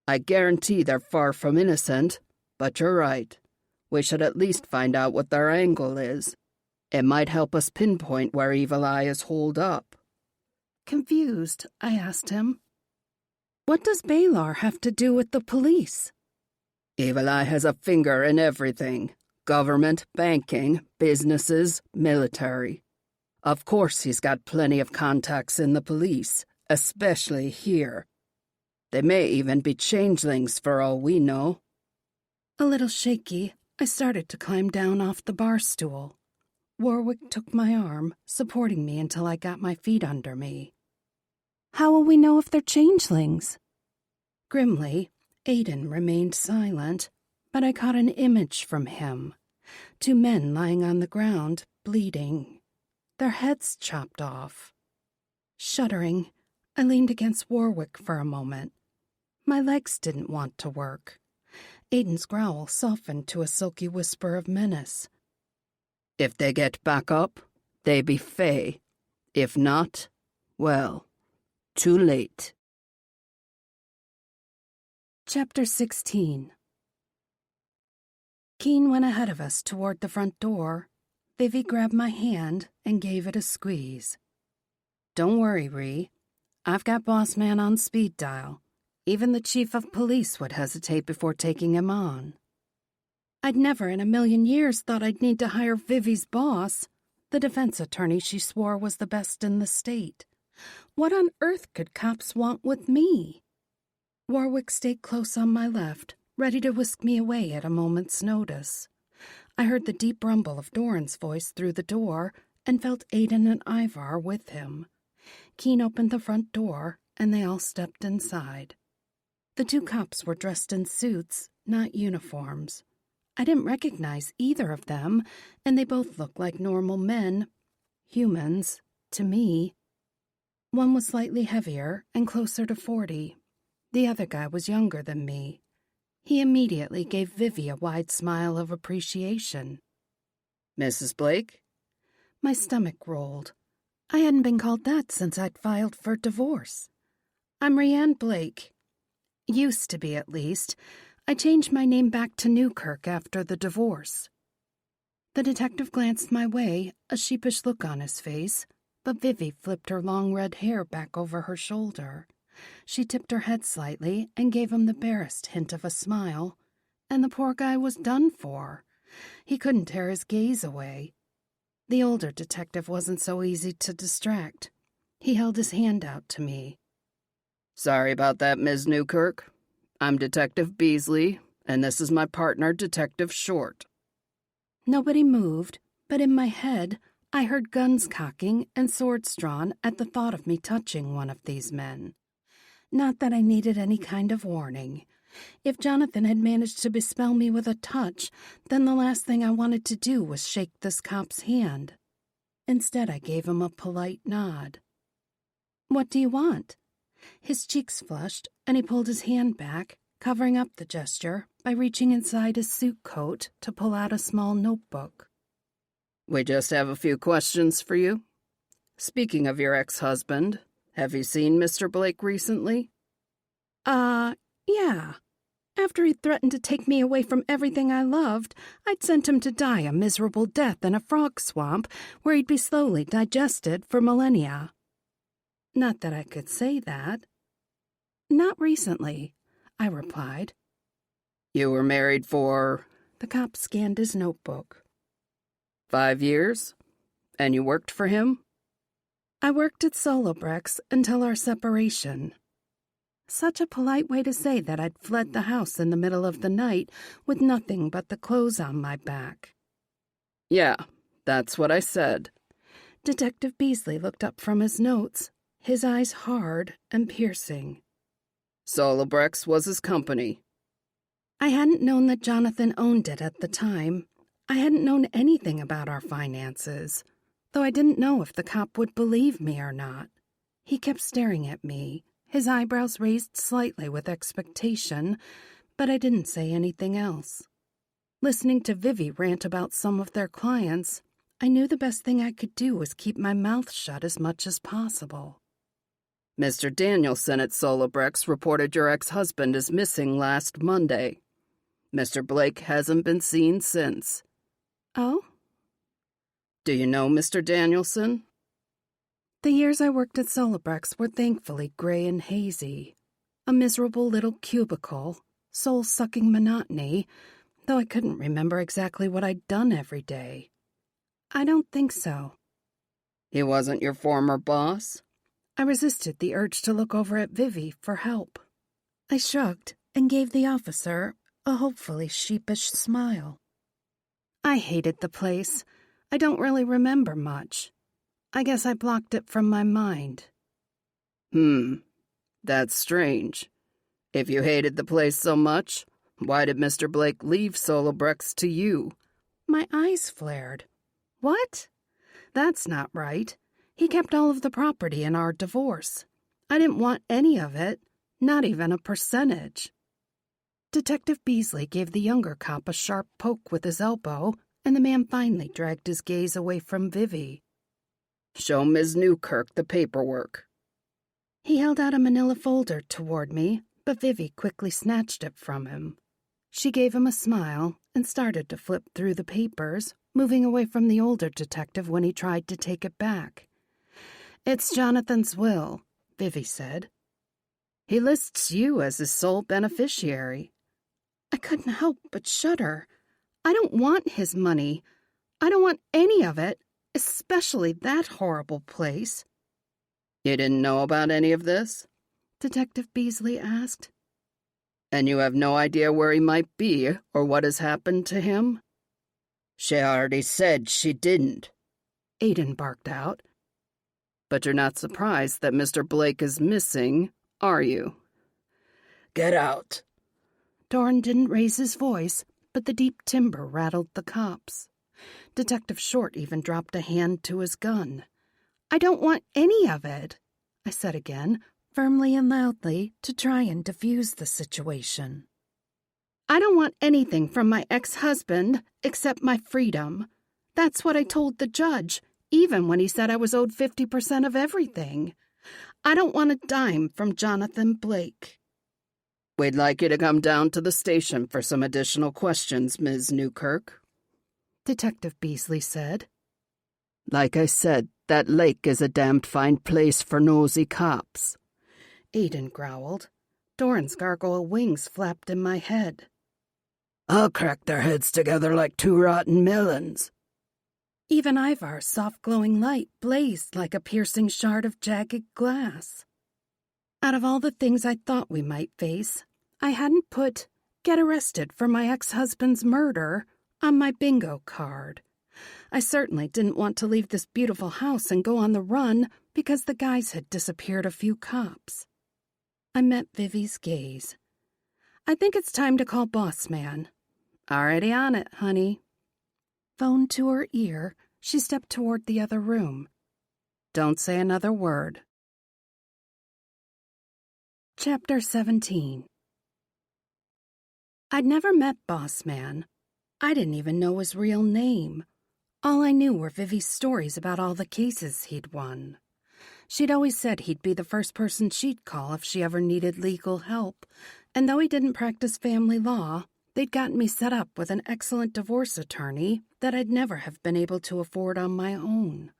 I guarantee they're far from innocent, but you're right. We should at least find out what their angle is. It might help us pinpoint where Evil Eye is holed up. Confused, I asked him. What does Balar have to do with the police? Evil Eye has a finger in everything. Government, banking, businesses, military. Of course he's got plenty of contacts in the police, especially here. They may even be changelings for all we know. A little shaky, I started to climb down off the bar stool. Warwick took my arm, supporting me until I got my feet under me. How will we know if they're changelings? Grimly, Aiden remained silent, but I caught an image from him. 2 men lying on the ground, bleeding, their heads chopped off. Shuddering, I leaned against Warwick for a moment. My legs didn't want to work. Aiden's growl softened to a silky whisper of menace. If they get back up, they be fey. If not, well, too late. Chapter 16. Keen went ahead of us toward the front door. Vivi grabbed my hand and gave it a squeeze. Don't worry, Ree. I've got Boss Man on speed dial. Even the chief of police would hesitate before taking him on. I'd never in a million years thought I'd need to hire Vivi's boss, the defense attorney she swore was the best in the state. What on earth could cops want with me? Warwick stayed close on my left, ready to whisk me away at a moment's notice. I heard the deep rumble of Doran's voice through the door and felt Aiden and Ivar with him. Keen opened the front door, and they all stepped inside. The 2 cops were dressed in suits, not uniforms. I didn't recognize either of them, and they both looked like normal men. Humans, to me. One was slightly heavier and closer to 40. The other guy was younger than me. He immediately gave Vivi a wide smile of appreciation. Mrs. Blake? My stomach rolled. I hadn't been called that since I'd filed for divorce. I'm Rianne Blake. Used to be, at least. I changed my name back to Newkirk after the divorce. The detective glanced my way, a sheepish look on his face, but Vivi flipped her long red hair back over her shoulder. She tipped her head slightly and gave him the barest hint of a smile, and the poor guy was done for. He couldn't tear his gaze away. The older detective wasn't so easy to distract. He held his hand out to me. Sorry about that, Ms. Newkirk. I'm Detective Beasley, and this is my partner, Detective Short. Nobody moved, but in my head, I heard guns cocking and swords drawn at the thought of me touching one of these men. Not that I needed any kind of warning. If Jonathan had managed to bespell me with a touch, then the last thing I wanted to do was shake this cop's hand. Instead, I gave him a polite nod. "What do you want?" His cheeks flushed, and he pulled his hand back, covering up the gesture by reaching inside his suit coat to pull out a small notebook. We just have a few questions for you. Speaking of your ex-husband, have you seen Mr. Blake recently? Yeah. After he threatened to take me away from everything I loved, I'd sent him to die a miserable death in a frog swamp where he'd be slowly digested for millennia. Not that I could say that. Not recently, I replied. You were married for... The cop scanned his notebook. 5 years? And you worked for him? I worked at Solobrex until our separation. Such a polite way to say that I'd fled the house in the middle of the night with nothing but the clothes on my back. Yeah, that's what I said. Detective Beasley looked up from his notes, his eyes hard and piercing. Solobrex was his company. I hadn't known that Jonathan owned it at the time. I hadn't known anything about our finances, though I didn't know if the cop would believe me or not. He kept staring at me, his eyebrows raised slightly with expectation, but I didn't say anything else. Listening to Vivi rant about some of their clients, I knew the best thing I could do was keep my mouth shut as much as possible. Mr. Danielson at Solobrex reported your ex-husband is missing last Monday. Mr. Blake hasn't been seen since. Oh? Do you know Mr. Danielson? The years I worked at Solobrex were thankfully gray and hazy. A miserable little cubicle, soul-sucking monotony, though I couldn't remember exactly what I'd done every day. I don't think so. He wasn't your former boss? I resisted the urge to look over at Vivi for help. I shrugged and gave the officer a hopefully sheepish smile. I hated the place. I don't really remember much. I guess I blocked it from my mind. That's strange. If you hated the place so much, why did Mr. Blake leave Solobrex to you? My eyes flared. What? That's not right. He kept all of the property in our divorce. I didn't want any of it, not even a percentage. Detective Beasley gave the younger cop a sharp poke with his elbow, and the man finally dragged his gaze away from Vivi. Show Ms. Newkirk the paperwork. He held out a manila folder toward me, but Vivi quickly snatched it from him. She gave him a smile and started to flip through the papers, moving away from the older detective when he tried to take it back. "It's Jonathan's will," Vivi said. "He lists you as his sole beneficiary." I couldn't help but shudder. I don't want his money. I don't want any of it, especially that horrible place. You didn't know about any of this? Detective Beasley asked. And you have no idea where he might be or what has happened to him? She already said she didn't, Aiden barked out. But you're not surprised that Mr. Blake is missing, are you? Get out. Doran didn't raise his voice, but the deep timbre rattled the cops. Detective Short even dropped a hand to his gun. I don't want any of it. I said again, firmly and loudly to try and diffuse the situation. I don't want anything from my ex-husband except my freedom. That's what I told the judge, even when he said I was owed 50% of everything. I don't want a dime from Jonathan Blake. We'd like you to come down to the station for some additional questions, Ms. Newkirk, Detective Beasley said. Like I said, that lake is a damned fine place for nosy cops. Aiden growled. Doran's gargoyle wings flapped in my head. I'll crack their heads together like 2 rotten melons. Even Ivar's soft glowing light blazed like a piercing shard of jagged glass. Out of all the things I thought we might face, I hadn't put "get arrested for my ex-husband's murder" on my bingo card. I certainly didn't want to leave this beautiful house and go on the run because the guys had disappeared a few cops. I met Vivi's gaze. I think it's time to call Boss Man. Already on it, honey. Phone to her ear, she stepped toward the other room. Don't say another word. Chapter 17. I'd never met Boss Man. I didn't even know his real name. All I knew were Vivi's stories about all the cases he'd won. She'd always said he'd be the first person she'd call if she ever needed legal help, and though he didn't practice family law, they'd gotten me set up with an excellent divorce attorney that I'd never have been able to afford on my own.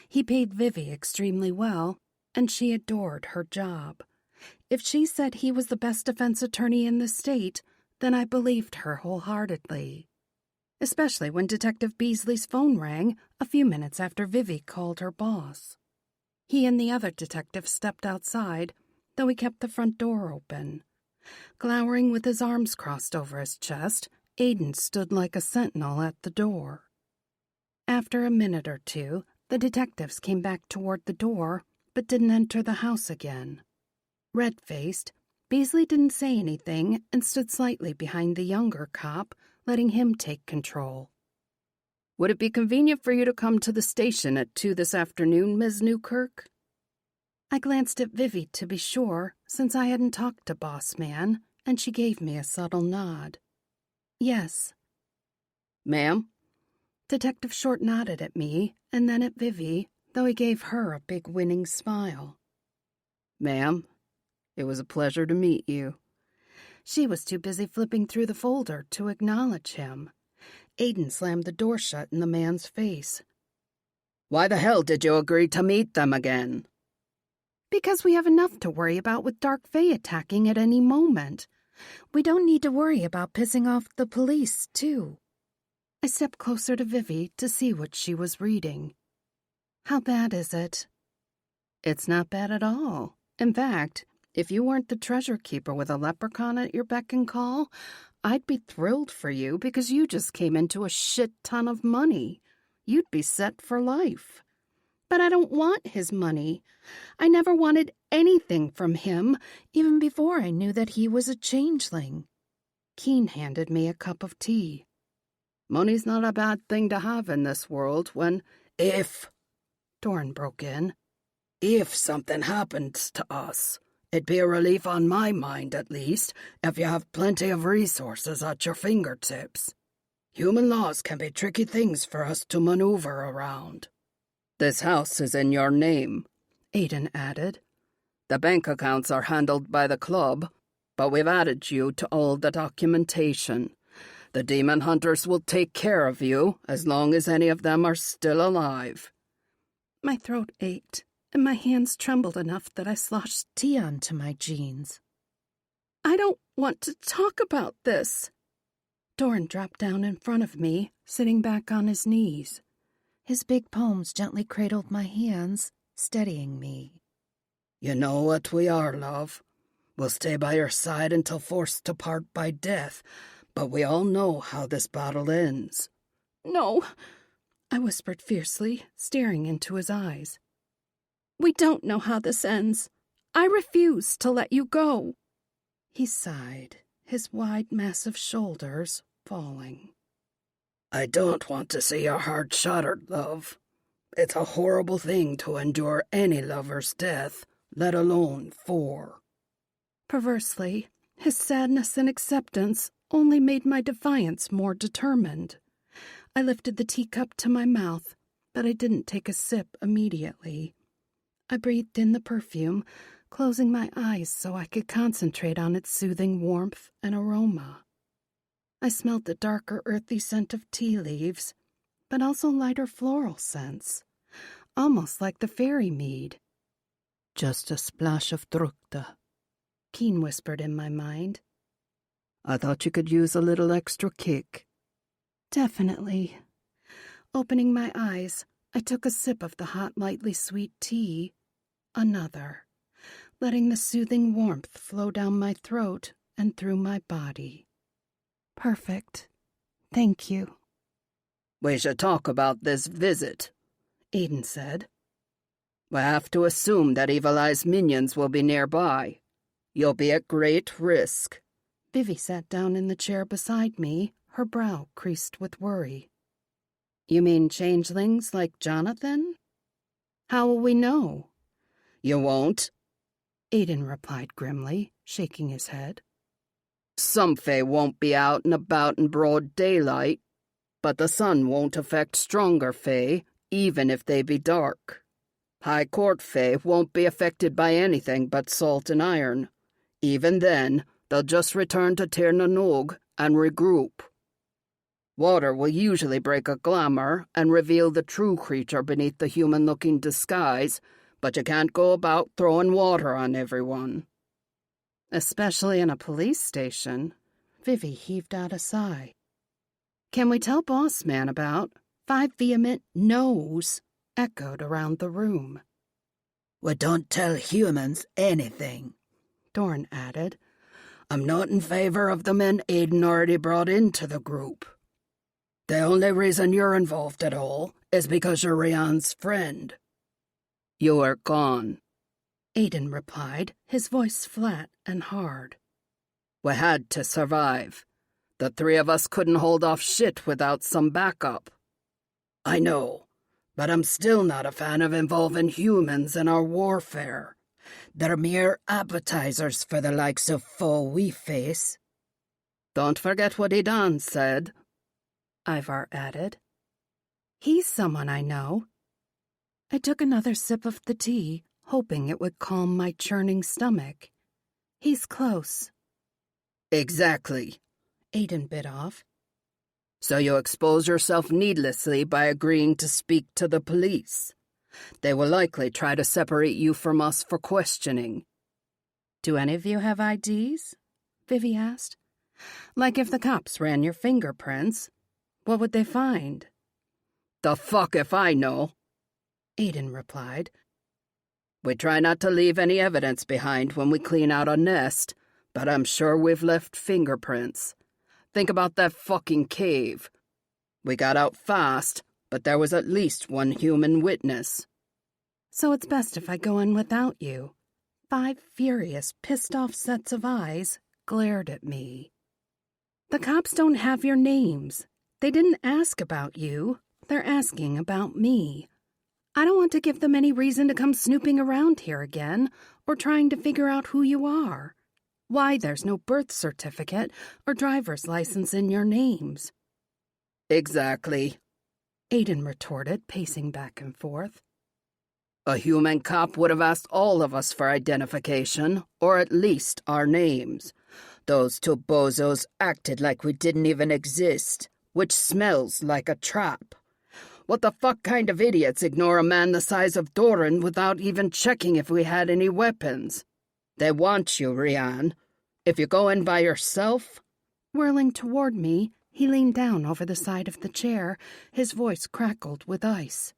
He paid Vivi extremely well, and she adored her job. If she said he was the best defense attorney in the state, then I believed her wholeheartedly. Especially when Detective Beasley's phone rang a few minutes after Vivi called her boss. He and the other detective stepped outside, though he kept the front door open. Glowering with his arms crossed over his chest, Aiden stood like a sentinel at the door. After a minute or two, the detectives came back toward the door, but didn't enter the house again. Red-faced, Beasley didn't say anything and stood slightly behind the younger cop, letting him take control. Would it be convenient for you to come to the station at 2 this afternoon, Ms. Newkirk? I glanced at Vivi to be sure, since I hadn't talked to Boss Man, and she gave me a subtle nod. Yes. Ma'am? Detective Short nodded at me, and then at Vivi, though he gave her a big winning smile. Ma'am, it was a pleasure to meet you. She was too busy flipping through the folder to acknowledge him. Aiden slammed the door shut in the man's face. Why the hell did you agree to meet them again? Because we have enough to worry about with Dark Fae attacking at any moment. We don't need to worry about pissing off the police, too. I stepped closer to Vivi to see what she was reading. How bad is it? It's not bad at all. In fact, if you weren't the treasure keeper with a leprechaun at your beck and call, I'd be thrilled for you because you just came into a shit ton of money. You'd be set for life. But I don't want his money. I never wanted anything from him, even before I knew that he was a changeling. Keen handed me a cup of tea. Money's not a bad thing to have in this world when... If, Doran broke in, if something happens to us, it'd be a relief on my mind, at least, if you have plenty of resources at your fingertips. Human laws can be tricky things for us to maneuver around. This house is in your name, Aiden added. The bank accounts are handled by the club, but we've added you to all the documentation. The demon hunters will take care of you as long as any of them are still alive. My throat ached, and my hands trembled enough that I sloshed tea onto my jeans. I don't want to talk about this. Doran dropped down in front of me, sitting back on his knees. His big palms gently cradled my hands, steadying me. You know what we are, love. We'll stay by your side until forced to part by death, but we all know how this battle ends. No, I whispered fiercely, staring into his eyes. We don't know how this ends. I refuse to let you go. He sighed, his wide, massive shoulders falling. I don't want to see your heart shattered, love. It's a horrible thing to endure any lover's death, let alone 4. Perversely, his sadness and acceptance only made my defiance more determined. I lifted the teacup to my mouth, but I didn't take a sip immediately. I breathed in the perfume, closing my eyes so I could concentrate on its soothing warmth and aroma. I smelled the darker, earthy scent of tea leaves, but also lighter floral scents, almost like the fairy mead. Just a splash of drukta, Keen whispered in my mind. I thought you could use a little extra kick. Definitely. Opening my eyes, I took a sip of the hot, lightly sweet tea. Another, letting the soothing warmth flow down my throat and through my body. Perfect. Thank you. We should talk about this visit, Aiden said. We have to assume that Evil Eye's minions will be nearby. You'll be at great risk. Vivi sat down in the chair beside me, her brow creased with worry. You mean changelings like Jonathan? How will we know? You won't, Aiden replied grimly, shaking his head. Some fae won't be out and about in broad daylight, but the sun won't affect stronger fae, even if they be dark. High Court fae won't be affected by anything but salt and iron. Even then, they'll just return to Tir na Nog and regroup. Water will usually break a glamour and reveal the true creature beneath the human-looking disguise, but you can't go about throwing water on everyone. Especially in a police station. Vivi heaved out a sigh. Can we tell Boss Man about? 5 vehement no's echoed around the room. We don't tell humans anything, Dorn added. I'm not in favor of the men Aiden already brought into the group. The only reason you're involved at all is because you're Rian's friend. You are gone, Aiden replied, his voice flat and hard. We had to survive. The 3 of us couldn't hold off shit without some backup. I know, but I'm still not a fan of involving humans in our warfare. They're mere appetizers for the likes of foe we face. Don't forget what Idan said, Ivar added. He's someone I know. I took another sip of the tea, hoping it would calm my churning stomach. He's close. Exactly, Aiden bit off. So you expose yourself needlessly by agreeing to speak to the police. They will likely try to separate you from us for questioning. Do any of you have IDs? Vivi asked. Like if the cops ran your fingerprints, what would they find? The fuck if I know, Aiden replied. We try not to leave any evidence behind when we clean out a nest, but I'm sure we've left fingerprints. Think about that fucking cave. We got out fast, but there was at least one human witness. So it's best if I go in without you. 5 furious, pissed-off sets of eyes glared at me. The cops don't have your names. They didn't ask about you. They're asking about me. I don't want to give them any reason to come snooping around here again, or trying to figure out who you are. Why there's no birth certificate or driver's license in your names. Exactly, Aiden retorted, pacing back and forth. A human cop would have asked all of us for identification, or at least our names. Those 2 bozos acted like we didn't even exist, which smells like a trap. What the fuck kind of idiots ignore a man the size of Doran without even checking if we had any weapons? They want you, Rian. If you go in by yourself... Whirling toward me, he leaned down over the side of the chair, his voice crackled with ice.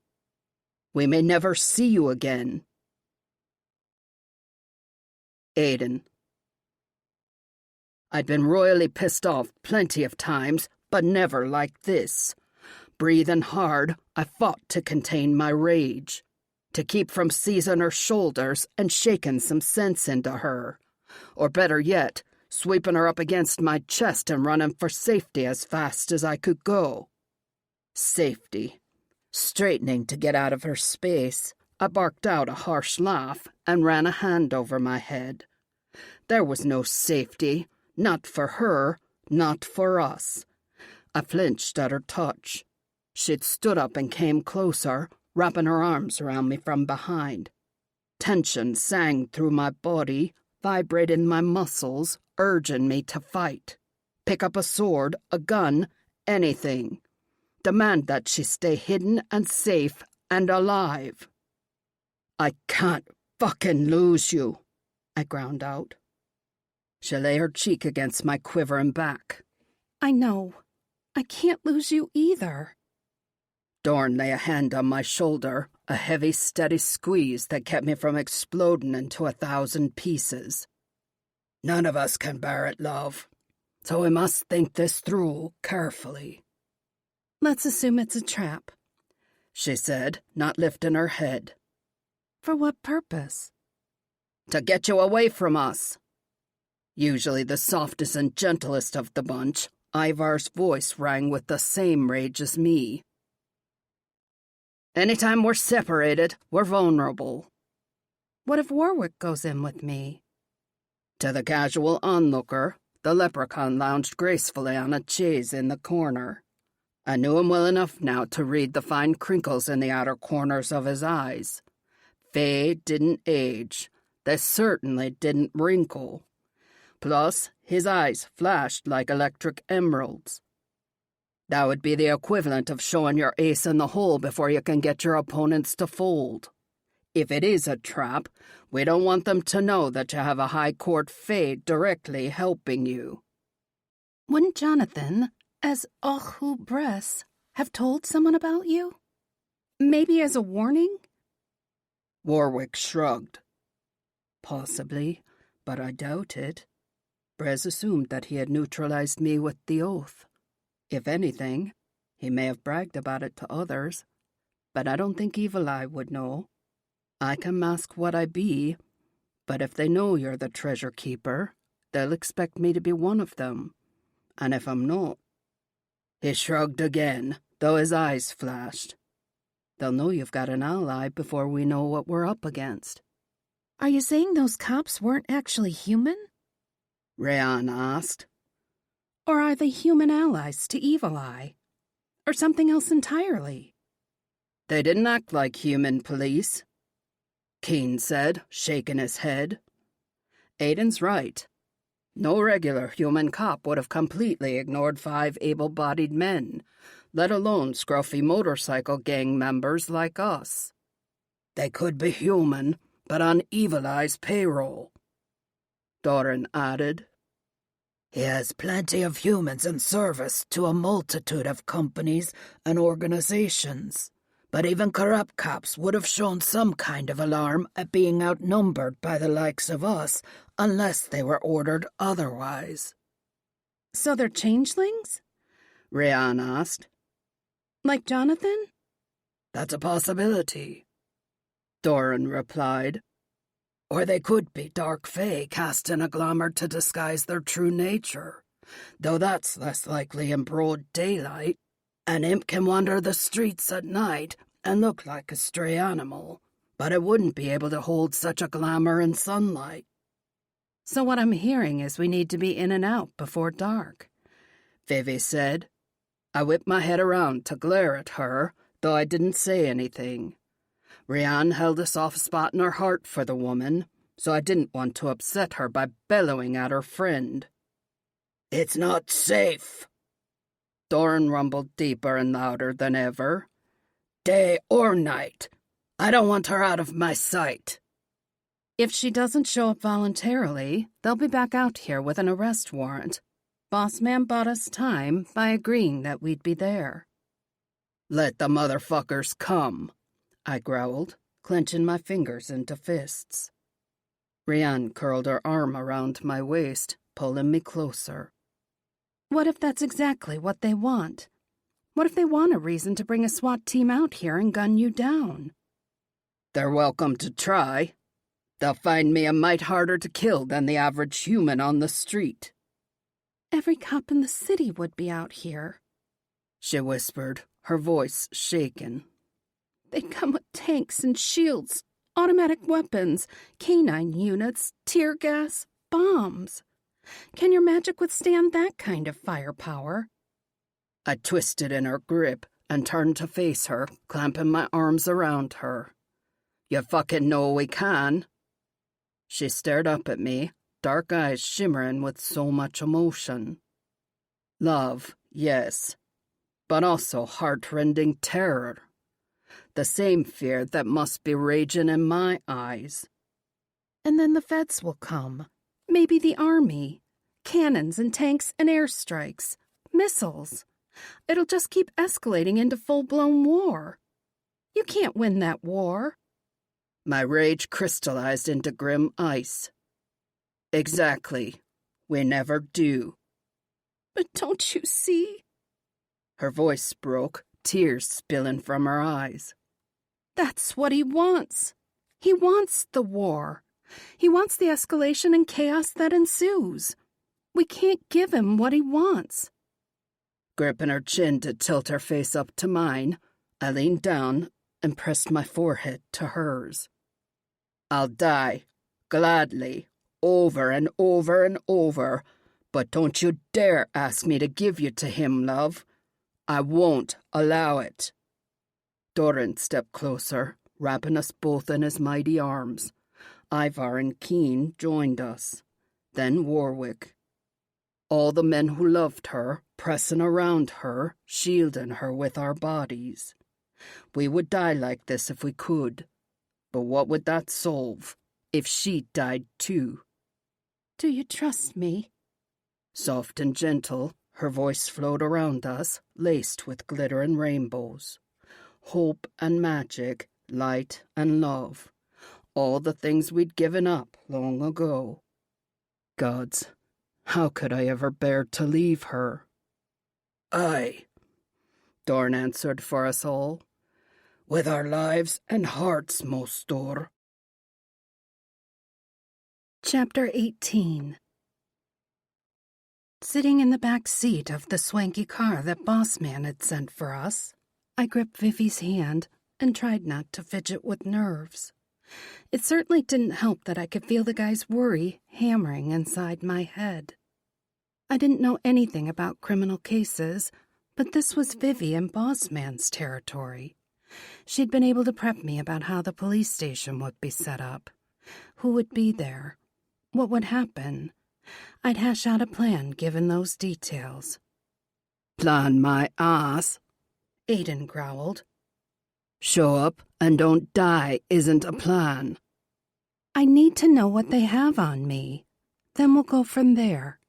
We may never see you again. Aiden. I'd been royally pissed off plenty of times, but never like this. Breathing hard, I fought to contain my rage, to keep from seizing her shoulders and shaking some sense into her. Or better yet, sweeping her up against my chest and running for safety as fast as I could go. Safety. Straightening to get out of her space, I barked out a harsh laugh and ran a hand over my head. There was no safety, not for her, not for us. I flinched at her touch. She'd stood up and came closer, wrapping her arms around me from behind. Tension sang through my body, vibrating my muscles, urging me to fight. Pick up a sword, a gun, anything. Demand that she stay hidden and safe and alive. I can't fucking lose you, I ground out. She lay her cheek against my quivering back. I know. I can't lose you either. Dorn lay a hand on my shoulder, a heavy, steady squeeze that kept me from exploding into 1,000 pieces. None of us can bear it, love, so we must think this through carefully. Let's assume it's a trap, she said, not lifting her head. For what purpose? To get you away from us. Usually the softest and gentlest of the bunch, Ivar's voice rang with the same rage as me. Anytime we're separated, we're vulnerable. What if Warwick goes in with me? To the casual onlooker, the leprechaun lounged gracefully on a chaise in the corner. I knew him well enough now to read the fine crinkles in the outer corners of his eyes. Faye didn't age. They certainly didn't wrinkle. Plus, his eyes flashed like electric emeralds. That would be the equivalent of showing your ace in the hole before you can get your opponents to fold. If it is a trap, we don't want them to know that you have a high court fae directly helping you. Wouldn't Jonathan, as Ohu Bress, have told someone about you? Maybe as a warning? Warwick shrugged. Possibly, but I doubt it. Brez assumed that he had neutralized me with the oath. If anything, he may have bragged about it to others, but I don't think Evil Eye would know. I can mask what I be, but if they know you're the treasure keeper, they'll expect me to be one of them. And if I'm not... He shrugged again, though his eyes flashed. They'll know you've got an ally before we know what we're up against. Are you saying those cops weren't actually human? Rayan asked. Or are they human allies to Evil Eye? Or something else entirely? They didn't act like human police, Keen said, shaking his head. Aiden's right. No regular human cop would have completely ignored 5 able-bodied men, let alone scruffy motorcycle gang members like us. They could be human, but on Evil Eye's payroll. Doran added. He has plenty of humans in service to a multitude of companies and organizations, but even corrupt cops would have shown some kind of alarm at being outnumbered by the likes of us unless they were ordered otherwise. So they're changelings? Rayan asked. Like Jonathan? That's a possibility, Doran replied. Or they could be dark fae casting a glamour to disguise their true nature, though that's less likely in broad daylight. An imp can wander the streets at night and look like a stray animal, but it wouldn't be able to hold such a glamour in sunlight. So what I'm hearing is we need to be in and out before dark, Vivi said. I whipped my head around to glare at her, though I didn't say anything. Rian held a soft spot in her heart for the woman, so I didn't want to upset her by bellowing at her friend. It's not safe. Doran rumbled deeper and louder than ever. Day or night. I don't want her out of my sight. If she doesn't show up voluntarily, they'll be back out here with an arrest warrant. Boss man bought us time by agreeing that we'd be there. Let the motherfuckers come, I growled, clenching my fingers into fists. Rian curled her arm around my waist, pulling me closer. What if that's exactly what they want? What if they want a reason to bring a SWAT team out here and gun you down? They're welcome to try. They'll find me a mite harder to kill than the average human on the street. Every cop in the city would be out here, she whispered, her voice shaken. They'd come with tanks and shields, automatic weapons, canine units, tear gas, bombs. Can your magic withstand that kind of firepower? I twisted in her grip and turned to face her, clamping my arms around her. You fucking know we can. She stared up at me, dark eyes shimmering with so much emotion. Love, yes, but also heart-rending terror. The same fear that must be raging in my eyes. And then the feds will come. Maybe the army. Cannons and tanks and airstrikes. Missiles. It'll just keep escalating into full-blown war. You can't win that war. My rage crystallized into grim ice. Exactly. We never do. But don't you see? Her voice broke, tears spilling from her eyes. That's what he wants. He wants the war. He wants the escalation and chaos that ensues. We can't give him what he wants. Gripping her chin to tilt her face up to mine, I leaned down and pressed my forehead to hers. I'll die, gladly, over and over and over, but don't you dare ask me to give you to him, love. I won't allow it. Doran stepped closer, wrapping us both in his mighty arms. Ivar and Keen joined us, then Warwick. All the men who loved her, pressing around her, shielding her with our bodies. We would die like this if we could, but what would that solve if she died too? Do you trust me? Soft and gentle, her voice flowed around us, laced with glitter and rainbows. Hope and magic, light and love. All the things we'd given up long ago. Gods, how could I ever bear to leave her? Aye, Dorn answered for us all. With our lives and hearts, Mostor. Chapter 18. Sitting in the back seat of the swanky car that Boss Man had sent for us, I gripped Vivi's hand and tried not to fidget with nerves. It certainly didn't help that I could feel the guy's worry hammering inside my head. I didn't know anything about criminal cases, but this was Vivi and Boss Man's territory. She'd been able to prep me about how the police station would be set up, who would be there, what would happen. I'd hash out a plan given those details. Plan my ass, Aiden growled. Show up and don't die isn't a plan. I need to know what they have on me. Then we'll go from there.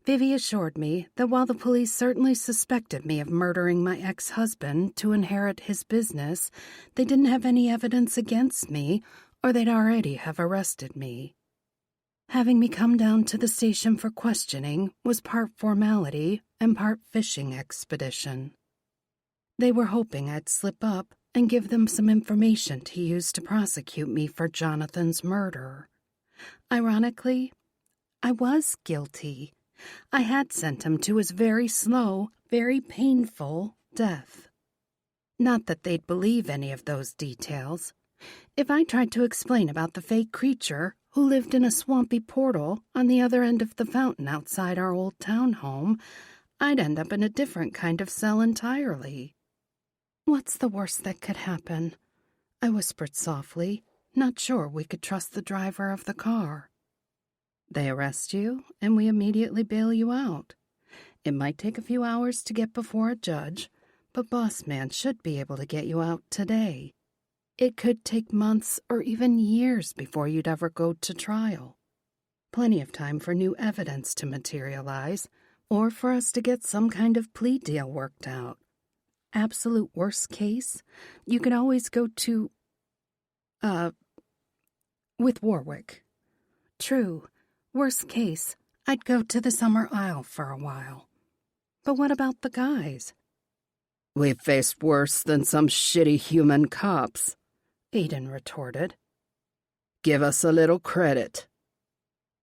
Vivi assured me that while the police certainly suspected me of murdering my ex-husband to inherit his business, they didn't have any evidence against me, or they'd already have arrested me. Having me come down to the station for questioning was part formality and part fishing expedition. They were hoping I'd slip up and give them some information to use to prosecute me for Jonathan's murder. Ironically, I was guilty. I had sent him to his very slow, very painful death. Not that they'd believe any of those details. If I tried to explain about the fake creature who lived in a swampy portal on the other end of the fountain outside our old townhome, I'd end up in a different kind of cell entirely. What's the worst that could happen? I whispered softly, not sure we could trust the driver of the car. They arrest you, and we immediately bail you out. It might take a few hours to get before a judge, but Boss Man should be able to get you out today. It could take months or even years before you'd ever go to trial. Plenty of time for new evidence to materialize, or for us to get some kind of plea deal worked out. Absolute worst case, you could always go to, with Warwick. True, worst case, I'd go to the Summer Isle for a while. But what about the guys? We've faced worse than some shitty human cops, Aiden retorted. Give us a little credit.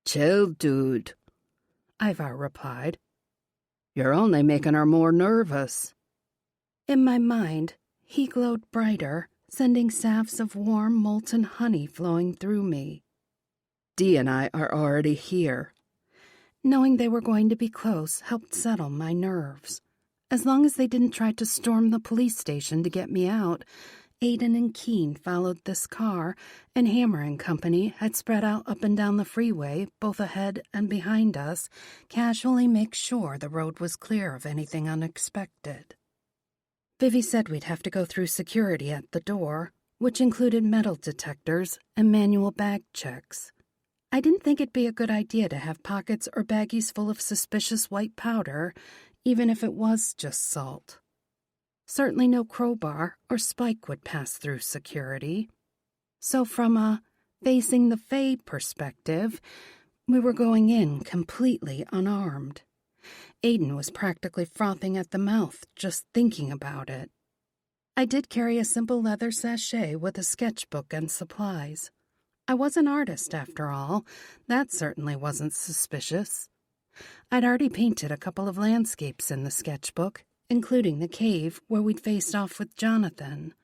Chill, dude, Ivar replied. You're only making her more nervous. In my mind, he glowed brighter, sending shafts of warm, molten honey flowing through me. Dee and I are already here. Knowing they were going to be close helped settle my nerves. As long as they didn't try to storm the police station to get me out, Aiden and Keene followed this car, and Hammer and Company had spread out up and down the freeway, both ahead and behind us, casually make sure the road was clear of anything unexpected. Vivi said we'd have to go through security at the door, which included metal detectors and manual bag checks. I didn't think it'd be a good idea to have pockets or baggies full of suspicious white powder, even if it was just salt. Certainly no crowbar or spike would pass through security. So from a facing the Fae perspective, we were going in completely unarmed. Aiden was practically frothing at the mouth just thinking about it. I did carry a simple leather sachet with a sketchbook and supplies. I was an artist, after all. That certainly wasn't suspicious. I'd already painted a couple of landscapes in the sketchbook, including the cave where we'd faced off with Jonathan.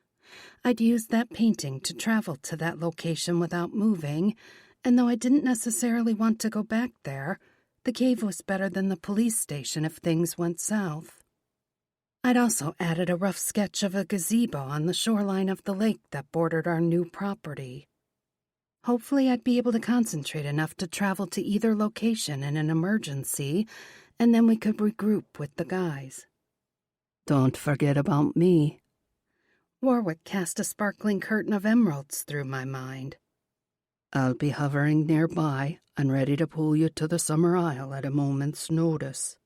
I'd used that painting to travel to that location without moving, and though I didn't necessarily want to go back there, the cave was better than the police station if things went south. I'd also added a rough sketch of a gazebo on the shoreline of the lake that bordered our new property. Hopefully I'd be able to concentrate enough to travel to either location in an emergency, and then we could regroup with the guys. Don't forget about me. Warwick cast a sparkling curtain of emeralds through my mind. I'll be hovering nearby and ready to pull you to the summer isle at a moment's notice.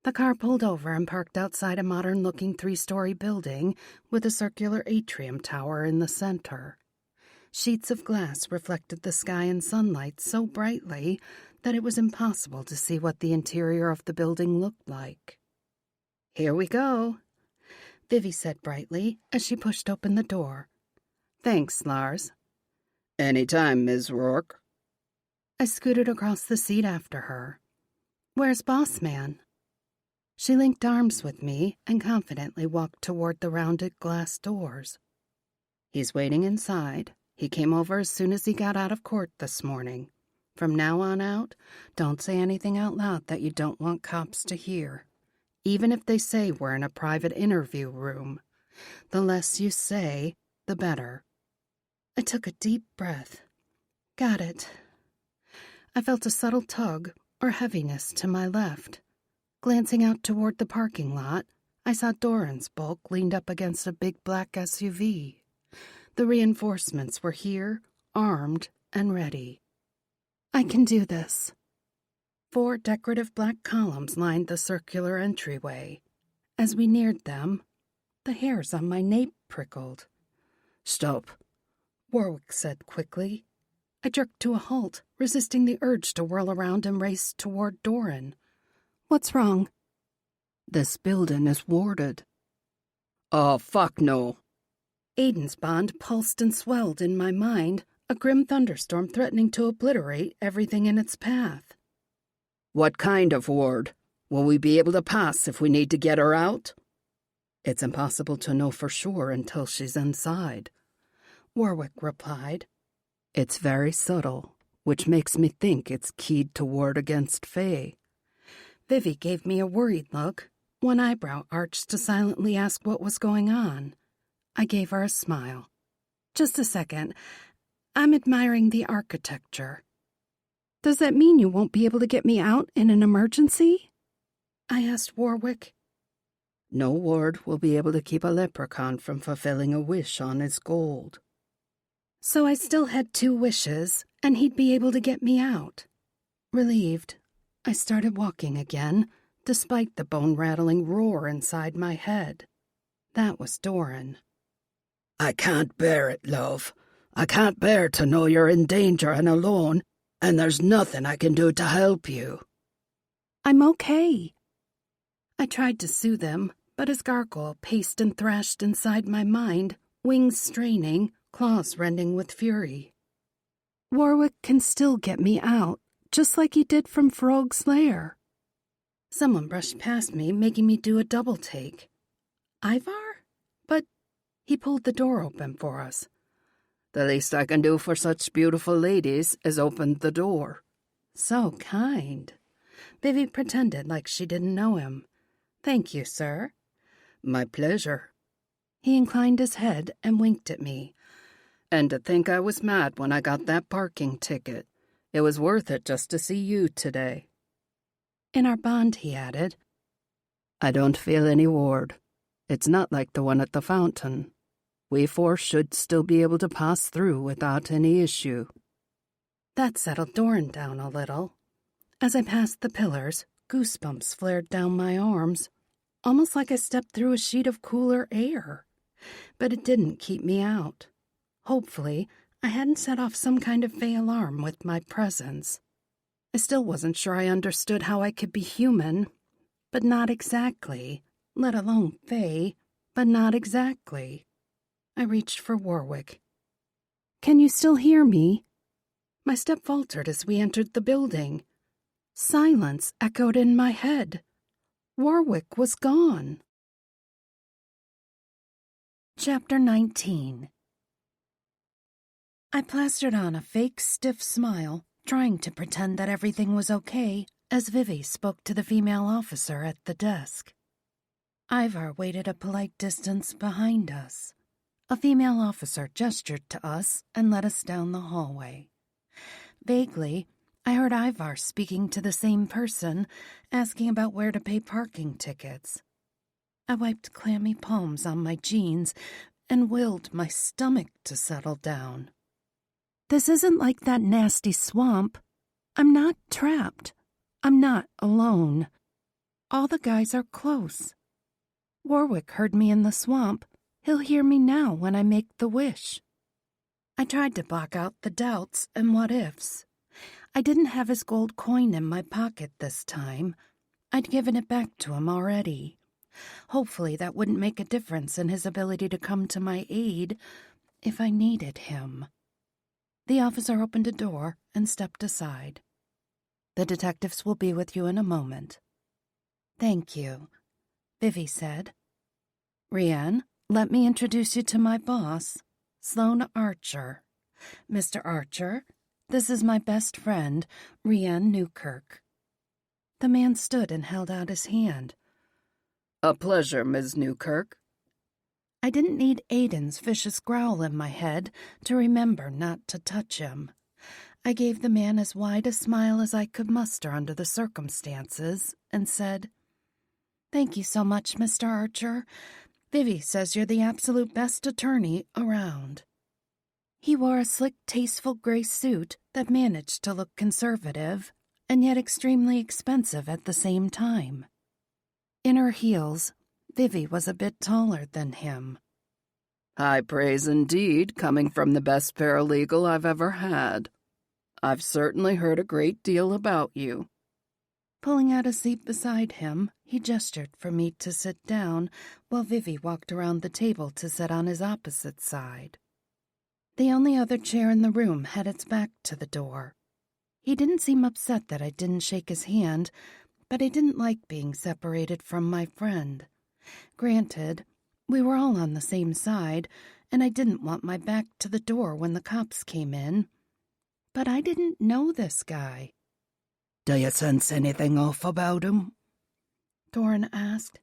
The car pulled over and parked outside a modern-looking 3-story building with a circular atrium tower in the center. Sheets of glass reflected the sky and sunlight so brightly that it was impossible to see what the interior of the building looked like. "Here we go," Vivi said brightly as she pushed open the door. "Thanks, Lars." "Any time, Ms. Rourke." I scooted across the seat after her. "Where's Boss Man?" She linked arms with me and confidently walked toward the rounded glass doors. "He's waiting inside. He came over as soon as he got out of court this morning. From now on out, don't say anything out loud that you don't want cops to hear. Even if they say we're in a private interview room. The less you say, the better." I took a deep breath. Got it. I felt a subtle tug or heaviness to my left. Glancing out toward the parking lot, I saw Doran's bulk leaned up against a big black SUV. The reinforcements were here, armed and ready. I can do this. 4 decorative black columns lined the circular entryway. As we neared them, the hairs on my nape prickled. "Stop," Warwick said quickly. I jerked to a halt, resisting the urge to whirl around and race toward Doran. "What's wrong?" "This building is warded." "Oh, fuck no." Aiden's bond pulsed and swelled in my mind, a grim thunderstorm threatening to obliterate everything in its path. "What kind of ward? Will we be able to pass if we need to get her out?" "It's impossible to know for sure until she's inside," Warwick replied. "It's very subtle, which makes me think it's keyed to ward against Fae." Vivi gave me a worried look, one eyebrow arched to silently ask what was going on. I gave her a smile. "Just a second. I'm admiring the architecture." "Does that mean you won't be able to get me out in an emergency?" I asked Warwick. "No ward will be able to keep a leprechaun from fulfilling a wish on his gold." So I still had 2 wishes, and he'd be able to get me out. Relieved, I started walking again, despite the bone-rattling roar inside my head. That was Doran. "I can't bear it, love. I can't bear to know you're in danger and alone, and there's nothing I can do to help you." "I'm okay." I tried to soothe him, but his gargoyle paced and thrashed inside my mind, wings straining, claws rending with fury. "Warwick can still get me out, just like he did from Frog's lair." Someone brushed past me, making me do a double take. Ivar? But He pulled the door open for us. The least I can do for such beautiful ladies is open the door. So kind. Vivi pretended like she didn't know him. Thank you, sir. My pleasure. He inclined his head and winked at me. And to think I was mad when I got that parking ticket. It was worth it just to see you today. In our bond, he added, I don't feel any ward. It's not like the one at the fountain. We four should still be able to pass through without any issue. That settled Doran down a little. As I passed the pillars, goosebumps flared down my arms, almost like I stepped through a sheet of cooler air. But it didn't keep me out. Hopefully, I hadn't set off some kind of fey alarm with my presence. I still wasn't sure I understood how I could be human, but not exactly, let alone fey, but not exactly. I reached for Warwick. Can you still hear me? My step faltered as we entered the building. Silence echoed in my head. Warwick was gone. Chapter 19. I plastered on a fake stiff smile, trying to pretend that everything was okay, as Vivi spoke to the female officer at the desk. Ivar waited a polite distance behind us. A female officer gestured to us and led us down the hallway. Vaguely, I heard Ivar speaking to the same person, asking about where to pay parking tickets. I wiped clammy palms on my jeans and willed my stomach to settle down. This isn't like that nasty swamp. I'm not trapped. I'm not alone. All the guys are close. Warwick heard me in the swamp. He'll hear me now when I make the wish. I tried to block out the doubts and what-ifs. I didn't have his gold coin in my pocket this time. I'd given it back to him already. Hopefully that wouldn't make a difference in his ability to come to my aid if I needed him. The officer opened a door and stepped aside. The detectives will be with you in a moment. Thank you, Vivi said. Rianne, let me introduce you to my boss, Sloane Archer. Mr. Archer, this is my best friend, Rianne Newkirk. The man stood and held out his hand. A pleasure, Ms. Newkirk. I didn't need Aiden's vicious growl in my head to remember not to touch him. I gave the man as wide a smile as I could muster under the circumstances and said, Thank you so much, Mr. Archer. Vivi says you're the absolute best attorney around. He wore a slick, tasteful gray suit that managed to look conservative and yet extremely expensive at the same time. In her heels, Vivi was a bit taller than him. High praise indeed, coming from the best paralegal I've ever had. I've certainly heard a great deal about you. Pulling out a seat beside him, he gestured for me to sit down while Vivi walked around the table to sit on his opposite side. The only other chair in the room had its back to the door. He didn't seem upset that I didn't shake his hand, but I didn't like being separated from my friend. Granted, we were all on the same side, and I didn't want my back to the door when the cops came in. But I didn't know this guy. Do you sense anything off about him? Doran asked.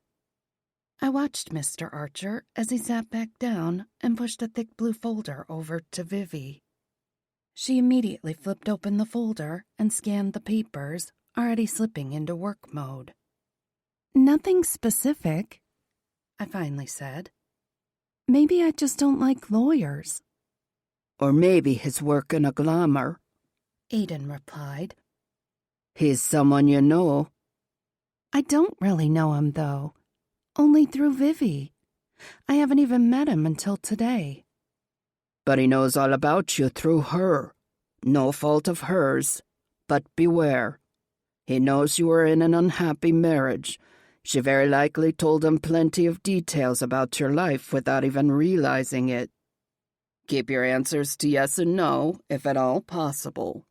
I watched Mr. Archer as he sat back down and pushed a thick blue folder over to Vivi. She immediately flipped open the folder and scanned the papers, already slipping into work mode. Nothing specific, I finally said. Maybe I just don't like lawyers. Or maybe he's working a glamour, Aiden replied. He's someone you know. I don't really know him, though. Only through Vivi. I haven't even met him until today. But he knows all about you through her. No fault of hers. But beware. He knows you were in an unhappy marriage. She very likely told him plenty of details about your life without even realizing it. Keep your answers to yes and no, if at all possible,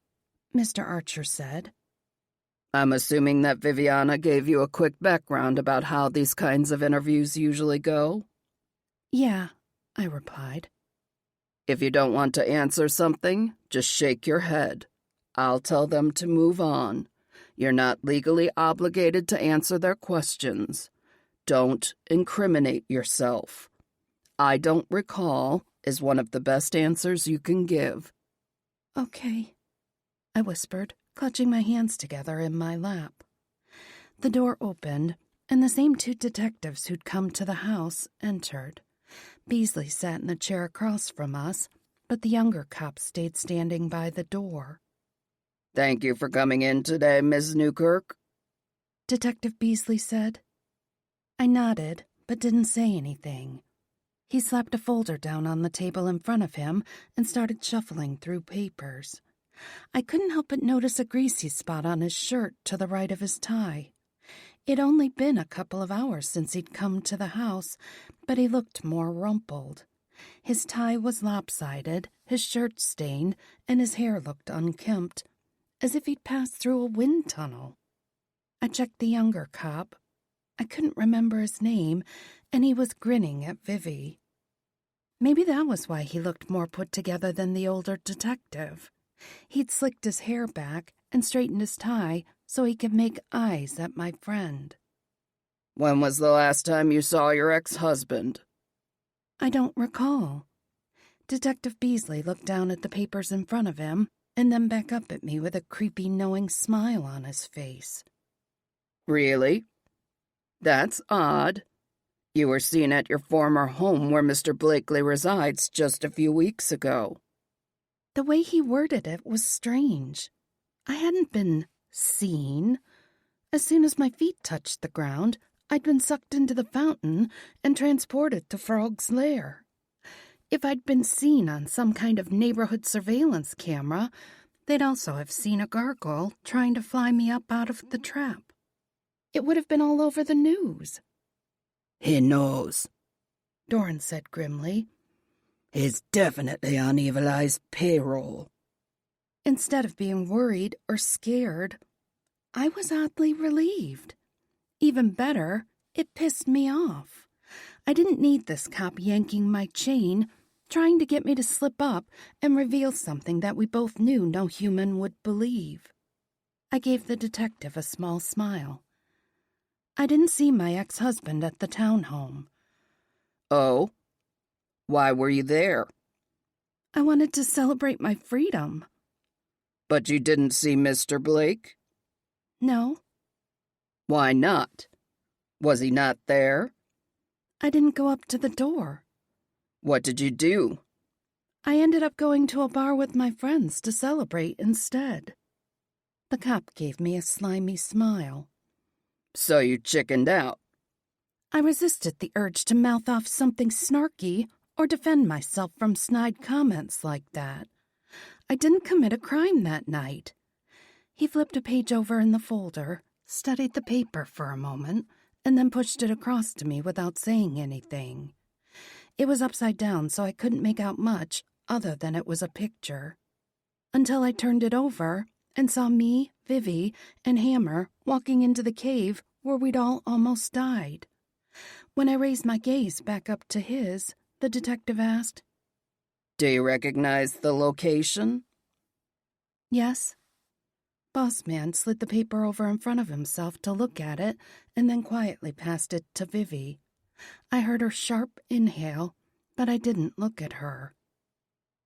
Mr. Archer said. I'm assuming that Viviana gave you a quick background about how these kinds of interviews usually go? Yeah, I replied. If you don't want to answer something, just shake your head. I'll tell them to move on. You're not legally obligated to answer their questions. Don't incriminate yourself. I don't recall is one of the best answers you can give. Okay, I whispered, clutching my hands together in my lap. The door opened, and the same two detectives who'd come to the house entered. Beasley sat in the chair across from us, but the younger cop stayed standing by the door. Thank you for coming in today, Miss Newkirk, Detective Beasley said. I nodded, but didn't say anything. He slapped a folder down on the table in front of him and started shuffling through papers. I couldn't help but notice a greasy spot on his shirt to the right of his tie. It'd only been a couple of hours since he'd come to the house, but he looked more rumpled. His tie was lopsided, his shirt stained, and his hair looked unkempt, as if he'd passed through a wind tunnel. I checked the younger cop. I couldn't remember his name, and he was grinning at Vivi. Maybe that was why he looked more put together than the older detective. He'd slicked his hair back and straightened his tie so he could make eyes at my friend. When was the last time you saw your ex-husband? I don't recall. Detective Beasley looked down at the papers in front of him and then back up at me with a creepy, knowing smile on his face. Really? That's odd. You were seen at your former home where Mr. Blakely resides just a few weeks ago. The way he worded it was strange. I hadn't been seen. As soon as my feet touched the ground, I'd been sucked into the fountain and transported to Frog's lair. If I'd been seen on some kind of neighborhood surveillance camera, they'd also have seen a gargoyle trying to fly me up out of the trap. It would have been all over the news. He knows, Doran said grimly. He's definitely on Evil Eye's payroll. Instead of being worried or scared, I was oddly relieved. Even better, it pissed me off. I didn't need this cop yanking my chain, trying to get me to slip up and reveal something that we both knew no human would believe. I gave the detective a small smile. I didn't see my ex-husband at the townhome. Oh? Why were you there? I wanted to celebrate my freedom. But you didn't see Mr. Blake? No. Why not? Was he not there? I didn't go up to the door. What did you do? I ended up going to a bar with my friends to celebrate instead. The cop gave me a slimy smile. So you chickened out? I resisted the urge to mouth off something snarky or defend myself from snide comments like that. I didn't commit a crime that night. He flipped a page over in the folder, studied the paper for a moment, and then pushed it across to me without saying anything. It was upside down, so I couldn't make out much other than it was a picture. Until I turned it over and saw me, Vivi, and Hammer walking into the cave where we'd all almost died. When I raised my gaze back up to his, the detective asked, Do you recognize the location? Yes. Boss Man slid the paper over in front of himself to look at it and then quietly passed it to Vivi. I heard her sharp inhale, but I didn't look at her.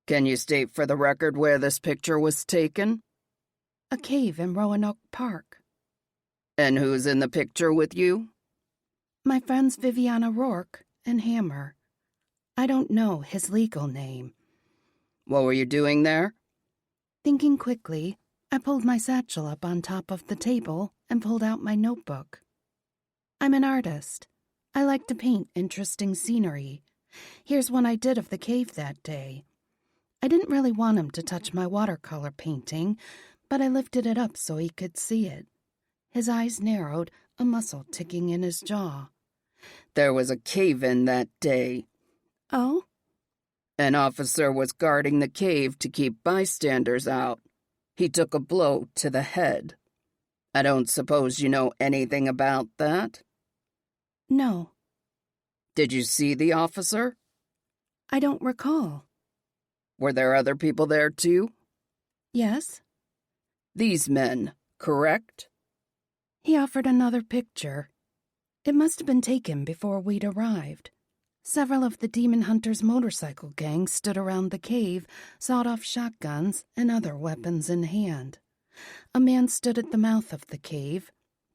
Can you state for the record where this picture was taken? A cave in Roanoke Park. And who's in the picture with you? My friends Viviana Rourke and Hammer. I don't know his legal name. What were you doing there? Thinking quickly, I pulled my satchel up on top of the table and pulled out my notebook. I'm an artist. I like to paint interesting scenery. Here's one I did of the cave that day. I didn't really want him to touch my watercolor painting, but I lifted it up so he could see it. His eyes narrowed, a muscle ticking in his jaw. There was a cave-in that day. Oh? An officer was guarding the cave to keep bystanders out. He took a blow to the head. I don't suppose you know anything about that? No. Did you see the officer? I don't recall. Were there other people there, too? Yes? These men, correct? He offered another picture. It must have been taken before we'd arrived. Several of the Demon Hunters' motorcycle gang stood around the cave, sawed-off shotguns and other weapons in hand. A man stood at the mouth of the cave,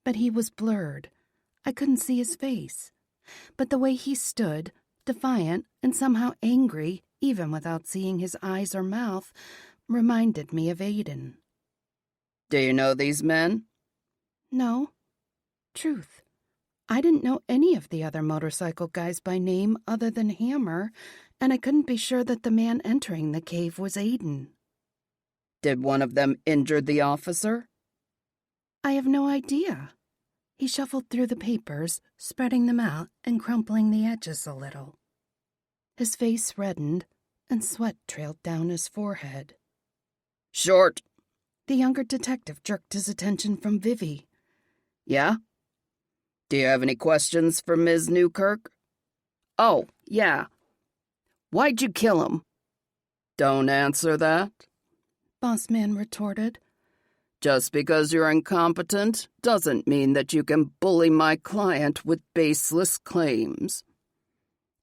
but he was blurred. I couldn't see his face. But the way he stood, defiant and somehow angry, even without seeing his eyes or mouth, reminded me of Aiden. Do you know these men? No. Truth. I didn't know any of the other motorcycle guys by name other than Hammer, and I couldn't be sure that the man entering the cave was Aiden. Did one of them injure the officer? I have no idea. He shuffled through the papers, spreading them out and crumpling the edges a little. His face reddened, and sweat trailed down his forehead. Short. The younger detective jerked his attention from Vivi. Yeah? Do you have any questions for Ms. Newkirk? Oh, yeah. Why'd you kill him? Don't answer that. Boss Man retorted. Just because you're incompetent doesn't mean that you can bully my client with baseless claims.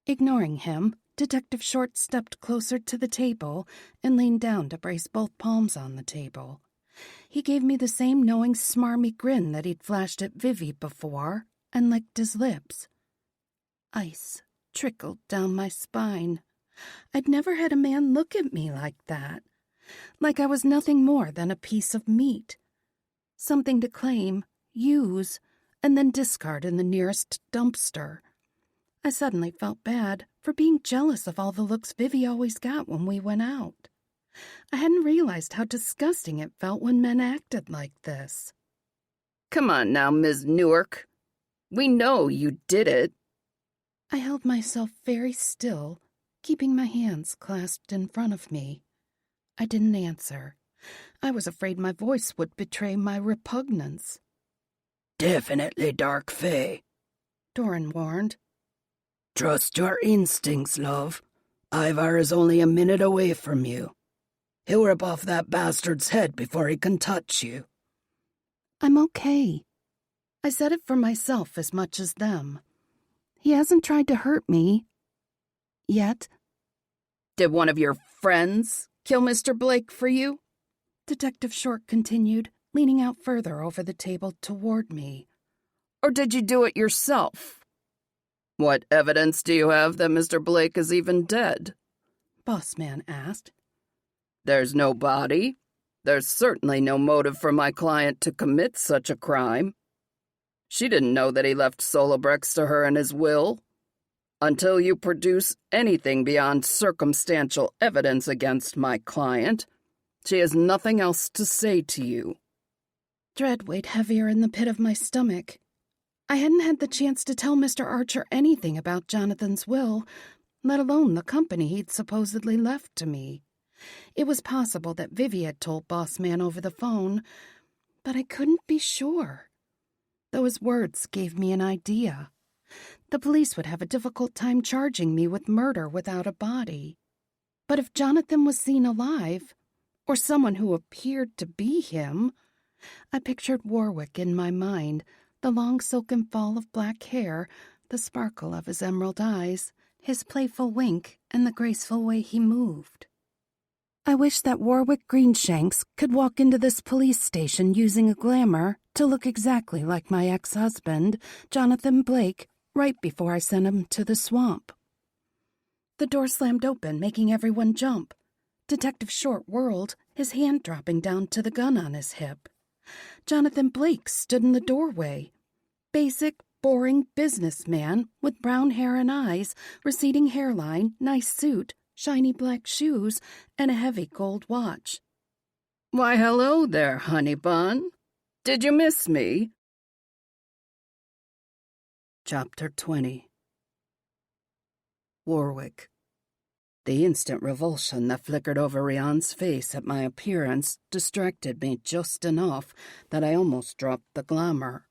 Ignoring him, Detective Short stepped closer to the table and leaned down to brace both palms on the table. He gave me the same knowing, smarmy grin that he'd flashed at Vivi before and licked his lips. Ice trickled down my spine. I'd never had a man look at me like that. Like I was nothing more than a piece of meat. Something to claim, use, and then discard in the nearest dumpster. I suddenly felt bad for being jealous of all the looks Vivi always got when we went out. I hadn't realized how disgusting it felt when men acted like this. Come on now, Ms. Newark. We know you did it. I held myself very still, keeping my hands clasped in front of me. I didn't answer. I was afraid my voice would betray my repugnance. Definitely Dark Fae, Doran warned. Trust your instincts, love. Ivar is only a minute away from you. He'll rip off that bastard's head before he can touch you. I'm okay. I said it for myself as much as them. He hasn't tried to hurt me. Yet. Did one of your friends kill Mr. Blake for you? Detective Short continued, leaning out further over the table toward me. Or did you do it yourself? What evidence do you have that Mr. Blake is even dead? Boss Man asked. There's no body. There's certainly no motive for my client to commit such a crime. She didn't know that he left Solobrex to her in his will. Until you produce anything beyond circumstantial evidence against my client, she has nothing else to say to you. Dread weighed heavier in the pit of my stomach. I hadn't had the chance to tell Mr. Archer anything about Jonathan's will, let alone the company he'd supposedly left to me. It was possible that Vivi had told Boss Man over the phone, but I couldn't be sure. Though his words gave me an idea. The police would have a difficult time charging me with murder without a body. But if Jonathan was seen alive, or someone who appeared to be him, I pictured Warwick in my mind, the long silken fall of black hair, the sparkle of his emerald eyes, his playful wink, and the graceful way he moved. I wish that Warwick Greenshanks could walk into this police station using a glamour to look exactly like my ex-husband, Jonathan Blake, right before I sent him to the swamp. The door slammed open, making everyone jump. Detective Short whirled, his hand dropping down to the gun on his hip. Jonathan Blake stood in the doorway. Basic, boring businessman with brown hair and eyes, receding hairline, nice suit, shiny black shoes, and a heavy gold watch. Why, hello there, honey bun. Did you miss me? Chapter 20. Warwick. The instant revulsion that flickered over Rian's face at my appearance distracted me just enough that I almost dropped the glamour.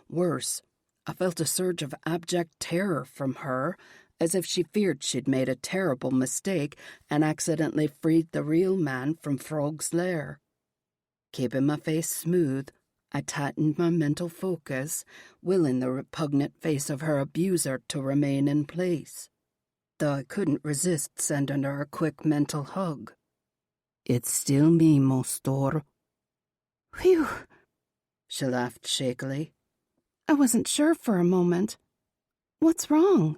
Worse, I felt a surge of abject terror from her as if she feared she'd made a terrible mistake and accidentally freed the real man from Frog's lair. Keeping my face smooth, I tightened my mental focus, willing the repugnant face of her abuser to remain in place, though I couldn't resist sending her a quick mental hug. "It's still me, Mostor." Phew, She laughed shakily. I wasn't sure for a moment. What's wrong?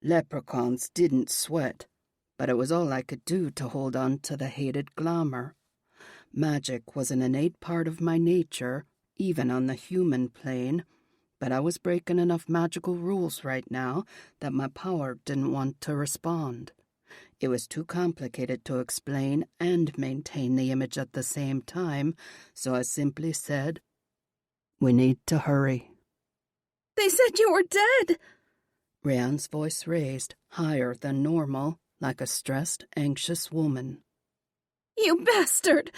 Leprechauns didn't sweat, but it was all I could do to hold on to the hated glamour. Magic was an innate part of my nature, even on the human plane, but I was breaking enough magical rules right now that my power didn't want to respond. It was too complicated to explain and maintain the image at the same time, so I simply said, "We need to hurry." They said you were dead. Rian's voice raised, higher than normal, like a stressed, anxious woman. You bastard!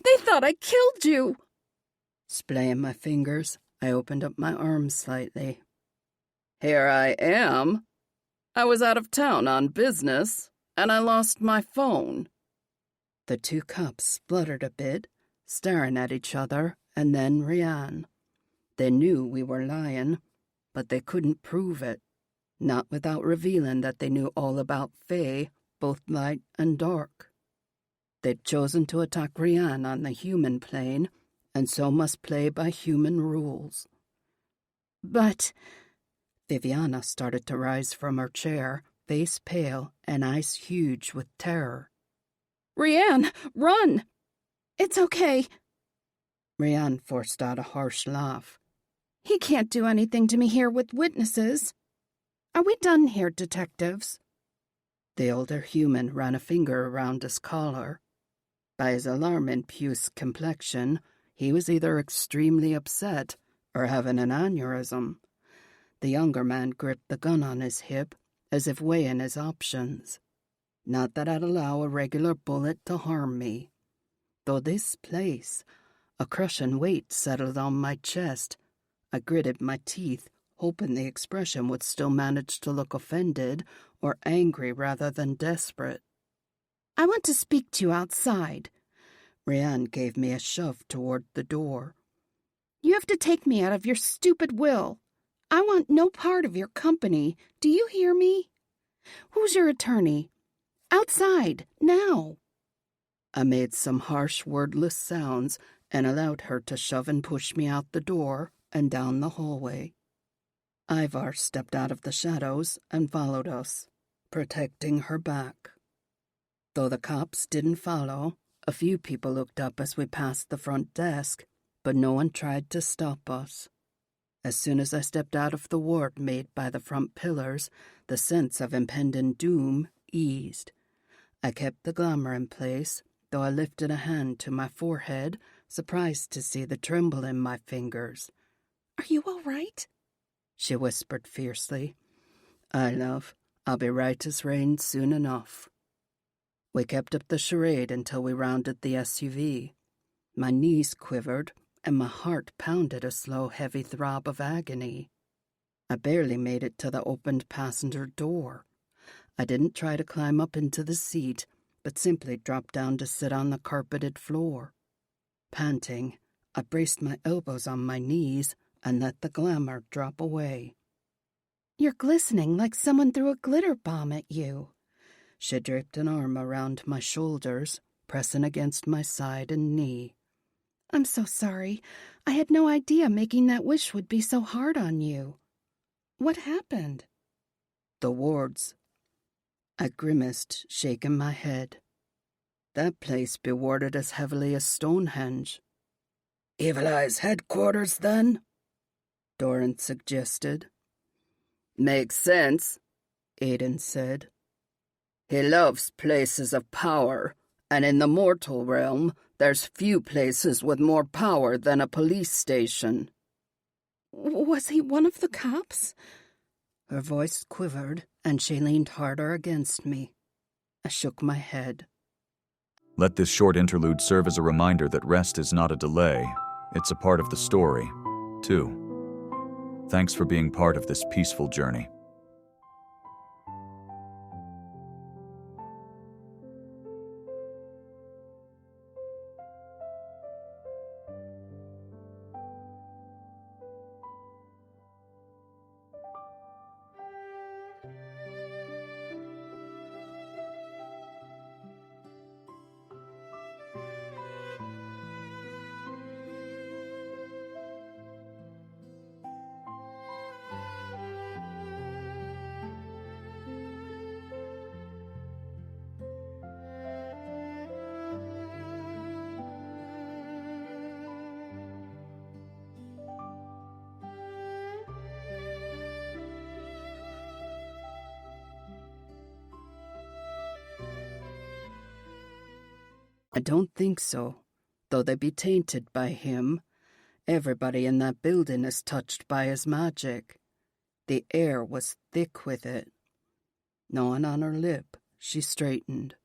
They thought I killed you! Splaying my fingers, I opened up my arms slightly. "Here I am. I was out of town on business, and I lost my phone." The two cops spluttered a bit, staring at each other, and then Rian. They knew we were lying, but they couldn't prove it, not without revealing that they knew all about Fae, both light and dark. They'd chosen to attack Rian on the human plane, and so must play by human rules. But Viviana started to rise from her chair, face pale and eyes huge with terror. Rianne, run! It's okay. Rianne forced out a harsh laugh. He can't do anything to me here with witnesses. Are we done here, detectives? The older human ran a finger around his collar. By his alarming puce complexion, he was either extremely upset or having an aneurysm. The younger man gripped the gun on his hip, as if weighing his options. Not that I'd allow a regular bullet to harm me. Though this place, a crushing weight settled on my chest. I gritted my teeth, hoping the expression would still manage to look offended or angry rather than desperate. I want to speak to you outside. Rianne gave me a shove toward the door. You have to take me out of your stupid will. I want no part of your company. Do you hear me? Who's your attorney? Outside, now. I made some harsh, wordless sounds and allowed her to shove and push me out the door and down the hallway. Ivar stepped out of the shadows and followed us, protecting her back. Though the cops didn't follow, a few people looked up as we passed the front desk, but no one tried to stop us. As soon as I stepped out of the ward made by the front pillars, the sense of impending doom eased. I kept the glamour in place, though I lifted a hand to my forehead, surprised to see the tremble in my fingers. Are you all right? She whispered fiercely. "Aye, love, I'll be right as rain soon enough." We kept up the charade until we rounded the SUV. My knees quivered, and my heart pounded a slow, heavy throb of agony. I barely made it to the opened passenger door. I didn't try to climb up into the seat, but simply dropped down to sit on the carpeted floor. Panting, I braced my elbows on my knees and let the glamour drop away. You're glistening like someone threw a glitter bomb at you. She draped an arm around my shoulders, pressing against my side and knee. I'm so sorry. I had no idea making that wish would be so hard on you. What happened? The wards. I grimaced, shaking my head. That place be warded as heavily as Stonehenge. Evil Eye's headquarters, then? Doran suggested. Makes sense, Aiden said. He loves places of power, and in the mortal realm, there's few places with more power than a police station. Was he one of the cops? Her voice quivered, and she leaned harder against me. I shook my head. Let this short interlude serve as a reminder that rest is not a delay. It's a part of the story, too. Thanks for being part of this peaceful journey. I don't think so, though they be tainted by him. Everybody in that building is touched by his magic. The air was thick with it. Gnawing on her lip, she straightened.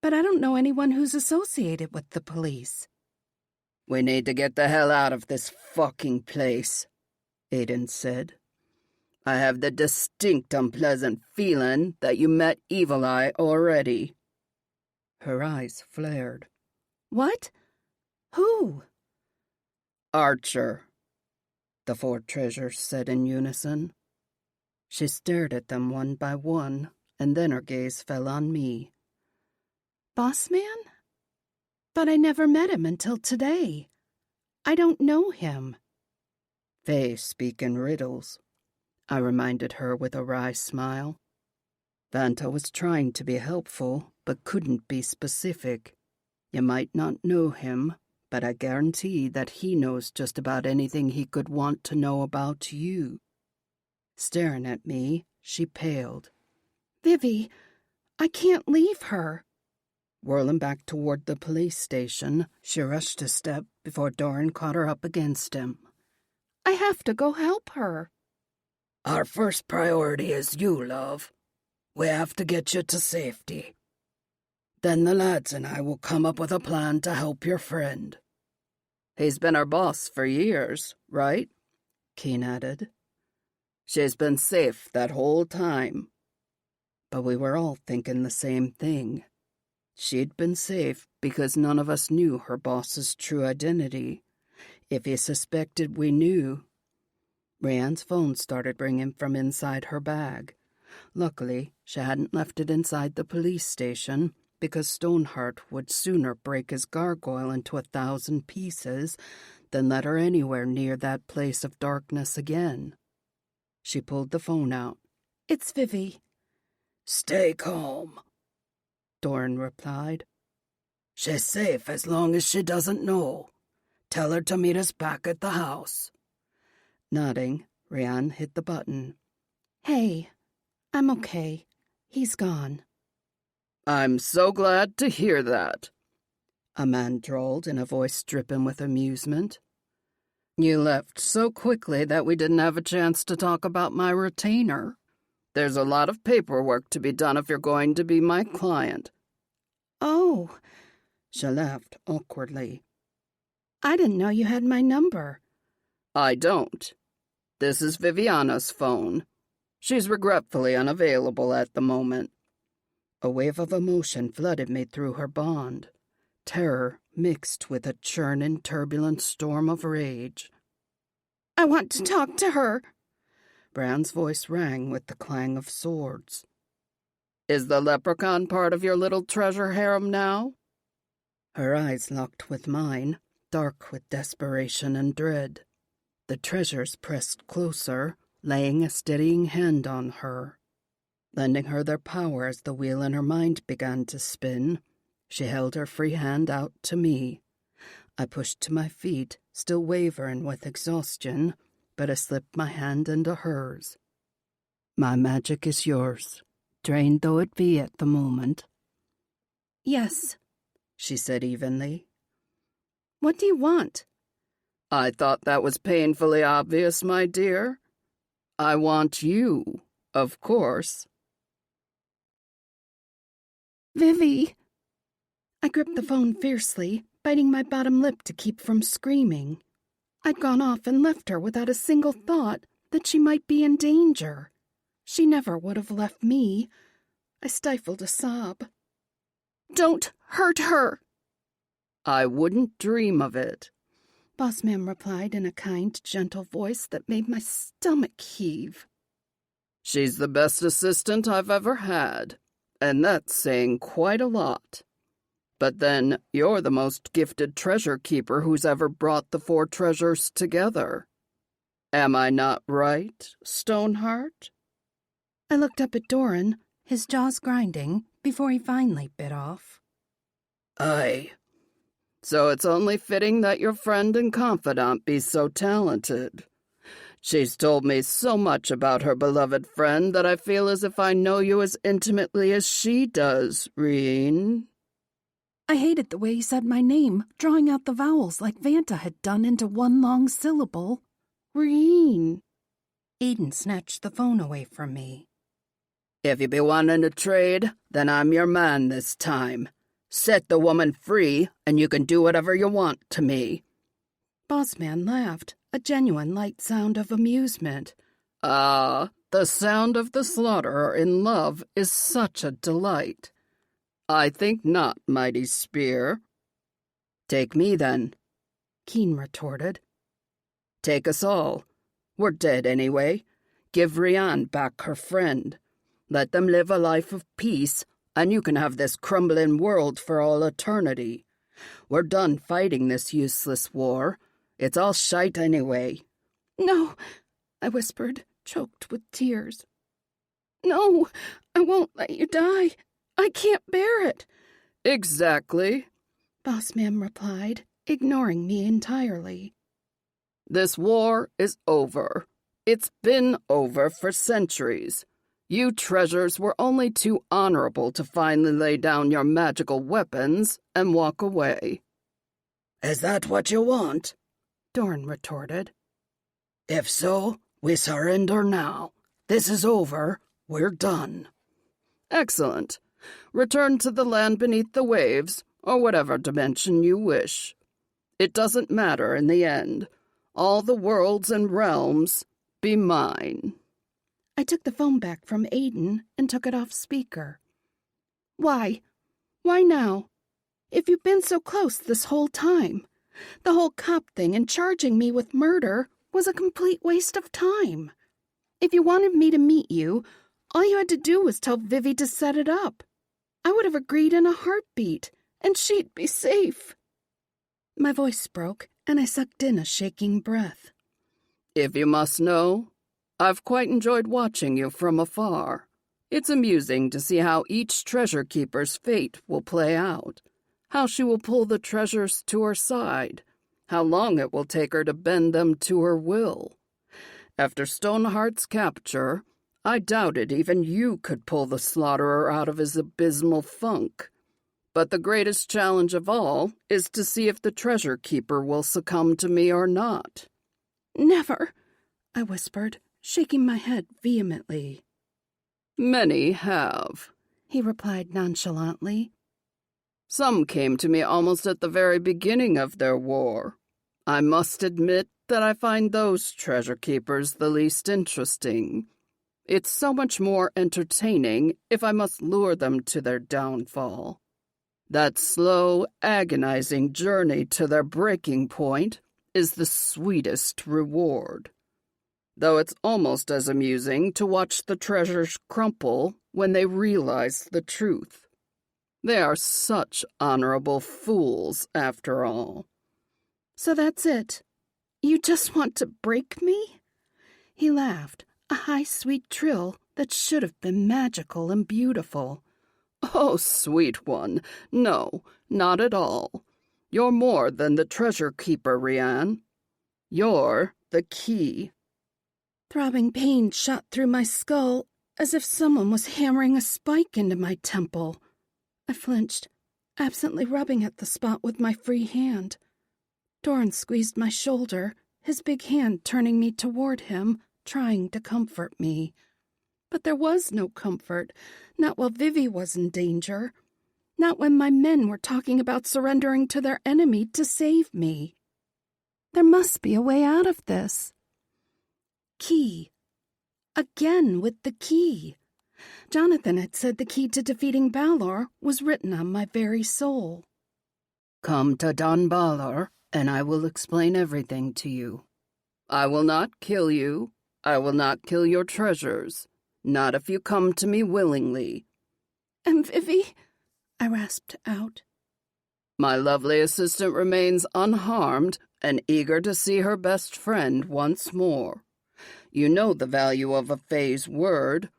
But I don't know anyone who's associated with the police. We need to get the hell out of this fucking place, Aiden said. I have the distinct unpleasant feeling that you met Evil Eye already. Her eyes flared. What? Who? Archer, the 4 treasures said in unison. She stared at them one by one, and then her gaze fell on me. Boss man? But I never met him until today. I don't know him. Fae speak in riddles, I reminded her with a wry smile. Vanta was trying to be helpful, but couldn't be specific. You might not know him, but I guarantee that he knows just about anything he could want to know about you. Staring at me, she paled. Vivi, I can't leave her. Whirling back toward the police station, she rushed a step before Doran caught her up against him. I have to go help her. Our first priority is you, love. We have to get you to safety. Then the lads and I will come up with a plan to help your friend. He's been our boss for years, right? Keen added. She's been safe that whole time. But we were all thinking the same thing. She'd been safe because none of us knew her boss's true identity. If he suspected we knew... Rhiann's phone started ringing from inside her bag. Luckily, she hadn't left it inside the police station, because Stoneheart would sooner break his gargoyle into 1,000 pieces than let her anywhere near that place of darkness again. She pulled the phone out. It's Vivi. Stay calm, Doran replied. She's safe as long as she doesn't know. Tell her to meet us back at the house. Nodding, Rhiann hit the button. Hey, I'm okay. He's gone. I'm so glad to hear that, a man drawled in a voice dripping with amusement. You left so quickly that we didn't have a chance to talk about my retainer. There's a lot of paperwork to be done if you're going to be my client. Oh, she laughed awkwardly. I didn't know you had my number. I don't. This is Viviana's phone. She's regretfully unavailable at the moment. A wave of emotion flooded me through her bond. Terror mixed with a churning, turbulent storm of rage. I want to talk to her. Bran's voice rang with the clang of swords. Is the leprechaun part of your little treasure harem now? Her eyes locked with mine, dark with desperation and dread. The treasures pressed closer, laying a steadying hand on her. Lending her their power as the wheel in her mind began to spin, she held her free hand out to me. I pushed to my feet, still wavering with exhaustion, but I slipped my hand into hers. My magic is yours, drained though it be at the moment. Yes, she said evenly. What do you want? I thought that was painfully obvious, my dear. I want you, of course. Vivi. I gripped the phone fiercely, biting my bottom lip to keep from screaming. I'd gone off and left her without a single thought that she might be in danger. She never would have left me. I stifled a sob. Don't hurt her! I wouldn't dream of it. Bossman replied in a kind, gentle voice that made my stomach heave. She's the best assistant I've ever had, and that's saying quite a lot. But then you're the most gifted treasure keeper who's ever brought the 4 treasures together. Am I not right, Stoneheart? I looked up at Doran, his jaws grinding, before he finally bit off. Aye. So it's only fitting that your friend and confidant be so talented. She's told me so much about her beloved friend that I feel as if I know you as intimately as she does, Reen. I hated the way he said my name, drawing out the vowels like Vanta had done into one long syllable. Reen. Aiden snatched the phone away from me. If you be wanting to trade, then I'm your man this time. Set the woman free, and you can do whatever you want to me. Bossman laughed, a genuine light sound of amusement. The sound of the slaughterer in love is such a delight. I think not, mighty spear. Take me, then, Keen retorted. Take us all. We're dead anyway. Give Rianne back her friend. Let them live a life of peace, and you can have this crumbling world for all eternity. We're done fighting this useless war. It's all shite anyway. No, I whispered, choked with tears. No, I won't let you die. I can't bear it. Exactly, Bossman replied, ignoring me entirely. This war is over. It's been over for centuries. You treasures were only too honorable to finally lay down your magical weapons and walk away. Is that what you want? Dorn retorted. If so, we surrender now. This is over. We're done. Excellent. Return to the land beneath the waves, or whatever dimension you wish. It doesn't matter in the end. All the worlds and realms be mine. I took the phone back from Aiden and took it off speaker. Why? Why now? If you've been so close this whole time, the whole cop thing and charging me with murder was a complete waste of time. If you wanted me to meet you, all you had to do was tell Vivi to set it up. I would have agreed in a heartbeat, and she'd be safe. My voice broke, and I sucked in a shaking breath. If you must know, I've quite enjoyed watching you from afar. It's amusing to see how each treasure keeper's fate will play out, how she will pull the treasures to her side, how long it will take her to bend them to her will. After Stoneheart's capture, I doubted even you could pull the slaughterer out of his abysmal funk. But the greatest challenge of all is to see if the treasure keeper will succumb to me or not. Never, I whispered, shaking my head vehemently. Many have, he replied nonchalantly. Some came to me almost at the very beginning of their war. I must admit that I find those treasure keepers the least interesting. It's so much more entertaining if I must lure them to their downfall. That slow, agonizing journey to their breaking point is the sweetest reward. Though it's almost as amusing to watch the treasures crumple when they realize the truth. They are such honorable fools, after all. So that's it? You just want to break me? He laughed, a high, sweet trill that should have been magical and beautiful. Oh, sweet one, no, not at all. You're more than the treasure keeper, Rianne. You're the key. Throbbing pain shot through my skull as if someone was hammering a spike into my temple. I flinched, absently rubbing at the spot with my free hand. Dorn squeezed my shoulder, his big hand turning me toward him, trying to comfort me. But there was no comfort, not while Vivi was in danger, not when my men were talking about surrendering to their enemy to save me. There must be a way out of this. Key. Again with the key. Jonathan had said the key to defeating Balor was written on my very soul. Come to Don Balor, and I will explain everything to you. I will not kill you. I will not kill your treasures. Not if you come to me willingly. And Vivi? I rasped out. My lovely assistant remains unharmed and eager to see her best friend once more. You know the value of a Fae's word.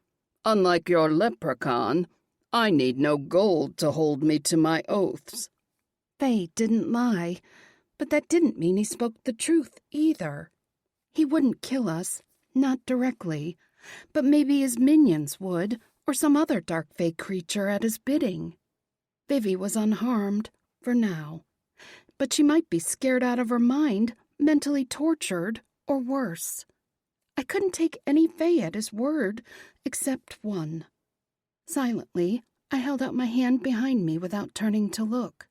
Unlike your leprechaun, I need no gold to hold me to my oaths. Fae didn't lie, but that didn't mean he spoke the truth either. He wouldn't kill us, not directly, but maybe his minions would, or some other dark Fae creature at his bidding. Vivi was unharmed, for now. But she might be scared out of her mind, mentally tortured, or worse. I couldn't take any Faye at his word, except one. Silently, I held out my hand behind me without turning to look.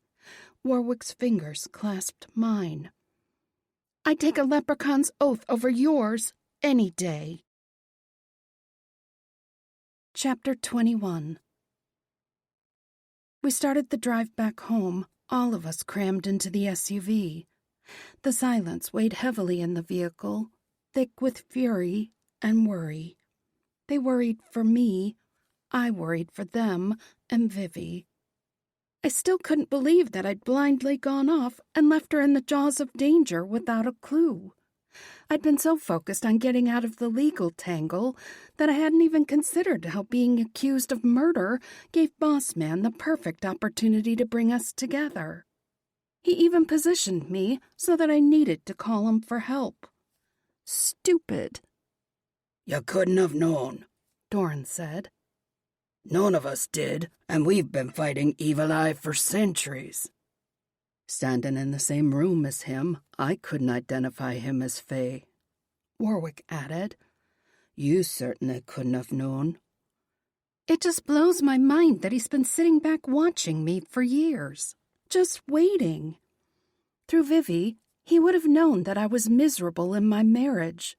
Warwick's fingers clasped mine. I'd take a leprechaun's oath over yours any day. Chapter 21. We started the drive back home, all of us crammed into the SUV. The silence weighed heavily in the vehicle, thick with fury and worry. They worried for me, I worried for them and Vivi. I still couldn't believe that I'd blindly gone off and left her in the jaws of danger without a clue. I'd been so focused on getting out of the legal tangle that I hadn't even considered how being accused of murder gave Boss Man the perfect opportunity to bring us together. He even positioned me so that I needed to call him for help. Stupid. You couldn't have known, Doran said. None of us did, and we've been fighting Evil Eye for centuries. Standing in the same room as him, I couldn't identify him as Faye. Warwick added. You certainly couldn't have known. It just blows my mind that he's been sitting back watching me for years, just waiting. Through Vivi, he would have known that I was miserable in my marriage.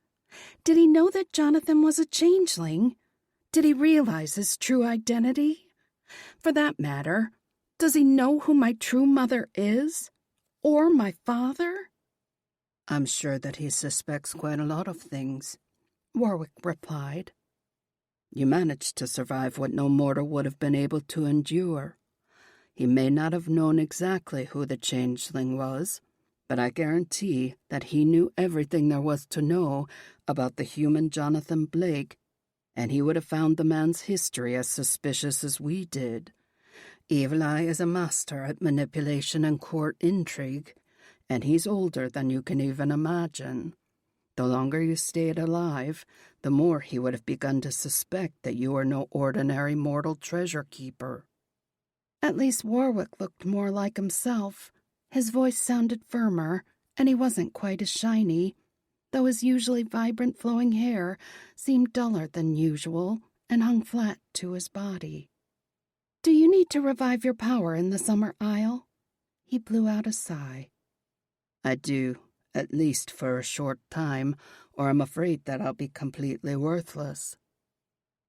Did he know that Jonathan was a changeling? Did he realize his true identity? For that matter, does he know who my true mother is? Or my father? I'm sure that he suspects quite a lot of things, Warwick replied. You managed to survive what no mortal would have been able to endure. He may not have known exactly who the changeling was, but I guarantee that he knew everything there was to know about the human Jonathan Blake, and he would have found the man's history as suspicious as we did. Evil Eye is a master at manipulation and court intrigue, and he's older than you can even imagine. The longer you stayed alive, the more he would have begun to suspect that you were no ordinary mortal treasure keeper. At least Warwick looked more like himself. His voice sounded firmer, and he wasn't quite as shiny, though his usually vibrant flowing hair seemed duller than usual and hung flat to his body. Do you need to revive your power in the Summer Isle? He blew out a sigh. I do, at least for a short time, or I'm afraid that I'll be completely worthless.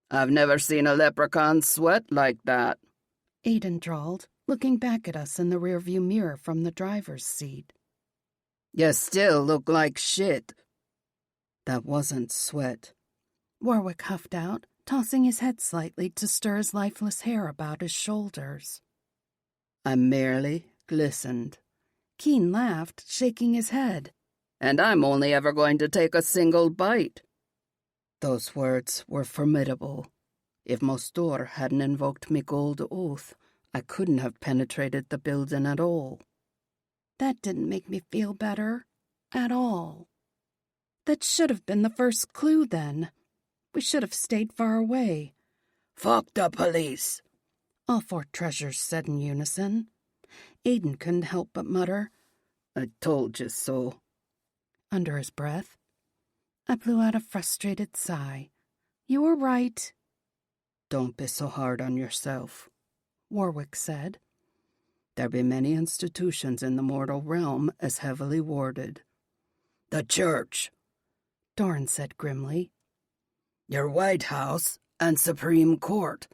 I've never seen a leprechaun sweat like that, Aiden drawled, looking back at us in the rearview mirror from the driver's seat. You still look like shit. That wasn't sweat, Warwick huffed out, tossing his head slightly to stir his lifeless hair about his shoulders. I merely glistened. Keen laughed, shaking his head. And I'm only ever going to take a single bite. Those words were formidable. If Mostor hadn't invoked me gold oath, I couldn't have penetrated the building at all. That didn't make me feel better, at all. That should have been the first clue, then. We should have stayed far away. Fuck the police, all four treasures said in unison. Aiden couldn't help but mutter, I told you so, under his breath. I blew out a frustrated sigh. You were right. Don't be so hard on yourself, Warwick said. There be many institutions in the mortal realm as heavily warded. The church, Doran said grimly. Your White House and Supreme Court,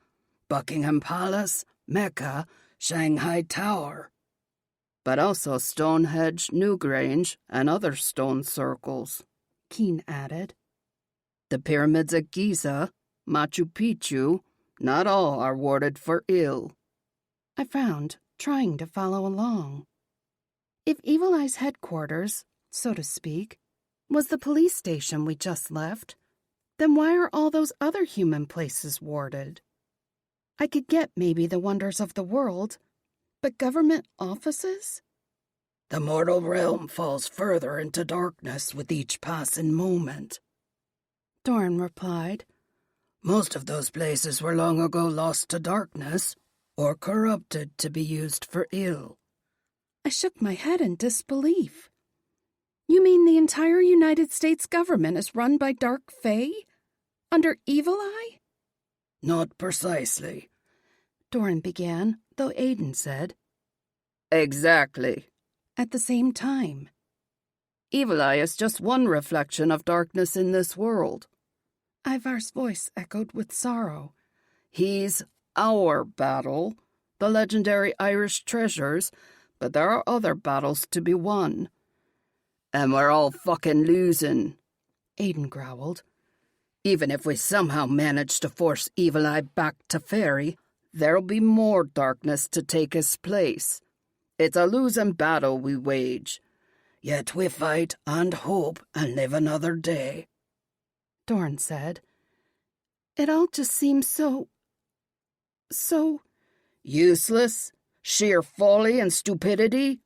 Buckingham Palace, Mecca, Shanghai Tower. But also Stonehenge, Newgrange, and other stone circles, Keen added. The pyramids at Giza, Machu Picchu, not all are warded for ill. I frowned, trying to follow along. If Evil Eye's headquarters, so to speak, was the police station we just left, then why are all those other human places warded? I could get maybe the wonders of the world, but government offices? The mortal realm falls further into darkness with each passing moment, Doran replied. Most of those places were long ago lost to darkness, or corrupted to be used for ill. I shook my head in disbelief. You mean the entire United States government is run by dark fae? Under Evil Eye? Not precisely, Doran began, though Aiden said, Exactly. at the same time. Evil Eye is just one reflection of darkness in this world. Ivar's voice echoed with sorrow. He's our battle, the legendary Irish treasures, but there are other battles to be won. And we're all fucking losing, Aiden growled. Even if we somehow manage to force Evil Eye back to Fairy, there'll be more darkness to take his place. It's a losing battle we wage. Yet we fight and hope and live another day, Doran said. It all just seems so... Useless? Sheer folly and stupidity?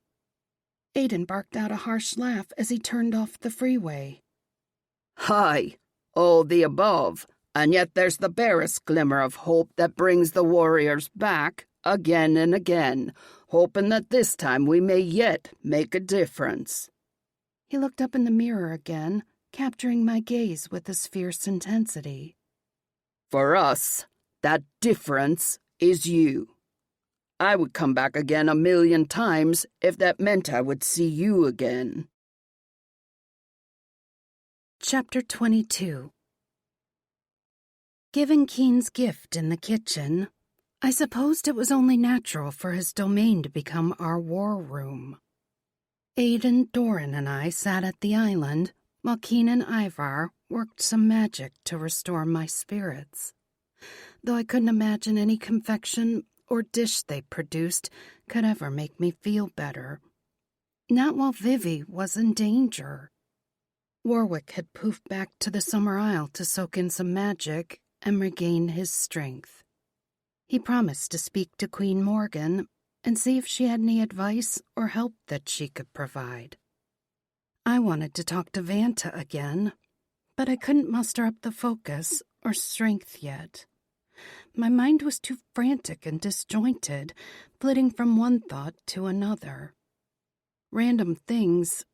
Aiden barked out a harsh laugh as he turned off the freeway. Hi, all the above, and yet there's the barest glimmer of hope that brings the warriors back, again and again, hoping that this time we may yet make a difference. He looked up in the mirror again, capturing my gaze with his fierce intensity. For us, that difference is you. I would come back again 1,000,000 times if that meant I would see you again. Chapter 22. Given Keen's gift in the kitchen, I supposed it was only natural for his domain to become our war room. Aiden, Doran, and I sat at the island, while Keen and Ivar worked some magic to restore my spirits. Though I couldn't imagine any confection or dish they produced could ever make me feel better. Not while Vivi was in danger. Warwick had poofed back to the Summer Isle to soak in some magic and regain his strength. He promised to speak to Queen Morgan and see if she had any advice or help that she could provide. I wanted to talk to Vanta again, but I couldn't muster up the focus or strength yet. My mind was too frantic and disjointed, flitting from one thought to another. Random things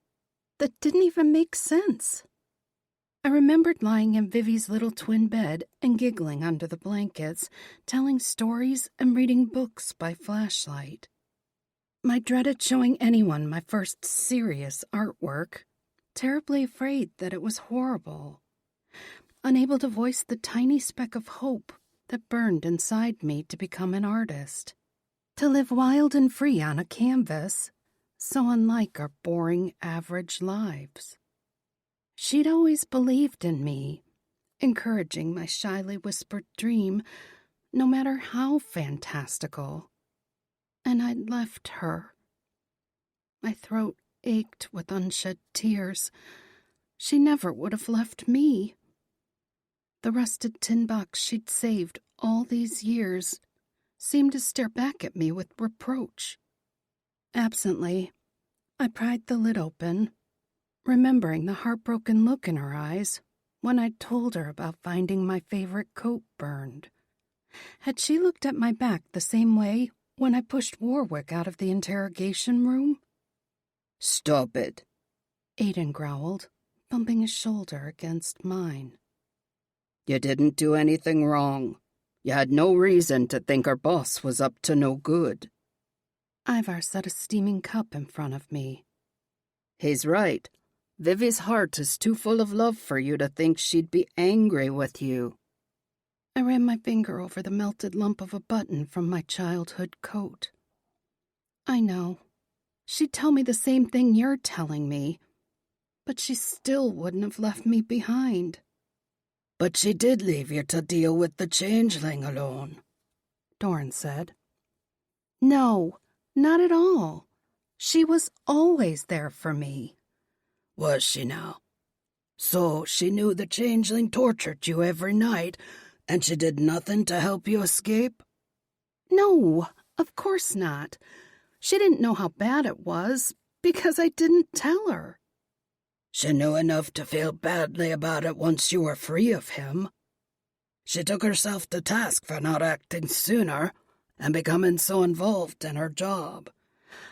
that didn't even make sense. I remembered lying in Vivi's little twin bed and giggling under the blankets, telling stories and reading books by flashlight. I dreaded showing anyone my first serious artwork, terribly afraid that it was horrible. Unable to voice the tiny speck of hope that burned inside me to become an artist, to live wild and free on a canvas, so unlike our boring, average lives. She'd always believed in me, encouraging my shyly whispered dream, no matter how fantastical. And I'd left her. My throat ached with unshed tears. She never would have left me. The rusted tin box she'd saved all these years seemed to stare back at me with reproach. Absently, I pried the lid open, remembering the heartbroken look in her eyes when I'd told her about finding my favorite coat burned. Had she looked at my back the same way when I pushed Warwick out of the interrogation room? Stop it, Aiden growled, bumping his shoulder against mine. You didn't do anything wrong. You had no reason to think our boss was up to no good. Ivar set a steaming cup in front of me. He's right. Vivi's heart is too full of love for you to think she'd be angry with you. I ran my finger over the melted lump of a button from my childhood coat. I know. She'd tell me the same thing you're telling me, but she still wouldn't have left me behind. But she did leave you to deal with the changeling alone, Doran said. No, not at all. She was always there for me. Was she now? So she knew the changeling tortured you every night, and she did nothing to help you escape? No, of course not. She didn't know how bad it was, because I didn't tell her. She knew enough to feel badly about it once you were free of him. She took herself to task for not acting sooner and becoming so involved in her job.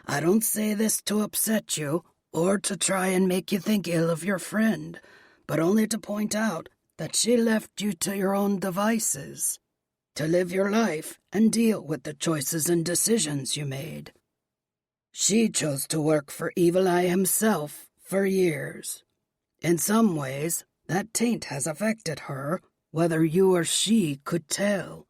I don't say this to upset you or to try and make you think ill of your friend, but only to point out that she left you to your own devices, to live your life and deal with the choices and decisions you made. She chose to work for Evil Eye himself for years. In some ways, that taint has affected her, whether you or she could tell.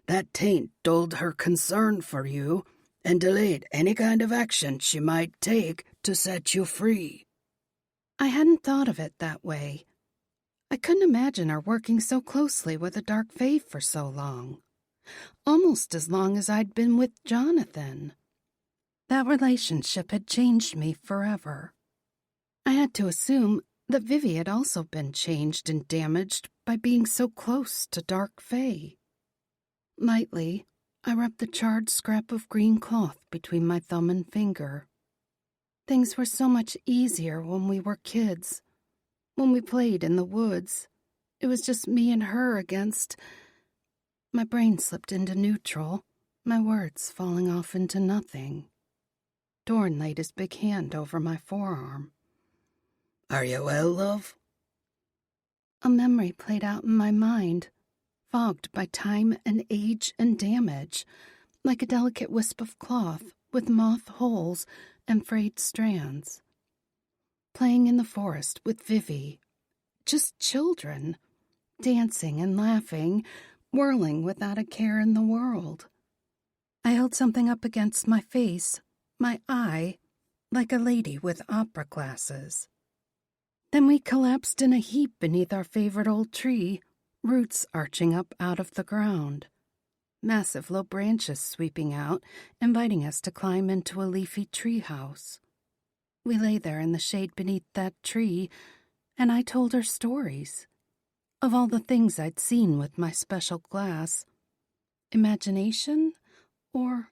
That taint dulled her concern for you and delayed any kind of action she might take to set you free. I hadn't thought of it that way. I couldn't imagine her working so closely with a dark fae for so long. Almost as long as I'd been with Jonathan. That relationship had changed me forever. I had to assume that Vivi had also been changed and damaged by being so close to dark fae. Lightly, I rubbed the charred scrap of green cloth between my thumb and finger. Things were so much easier when we were kids. When we played in the woods, it was just me and her against... My brain slipped into neutral, my words falling off into nothing. Dorn laid his big hand over my forearm. Are you well, love? A memory played out in my mind, fogged by time and age and damage, like a delicate wisp of cloth with moth holes and frayed strands. Playing in the forest with Vivi, just children, dancing and laughing, whirling without a care in the world. I held something up against my face, my eye, like a lady with opera glasses. Then we collapsed in a heap beneath our favorite old tree, roots arching up out of the ground. Massive low branches sweeping out, inviting us to climb into a leafy tree house. We lay there in the shade beneath that tree, and I told her stories of all the things I'd seen with my special glass. Imagination, or...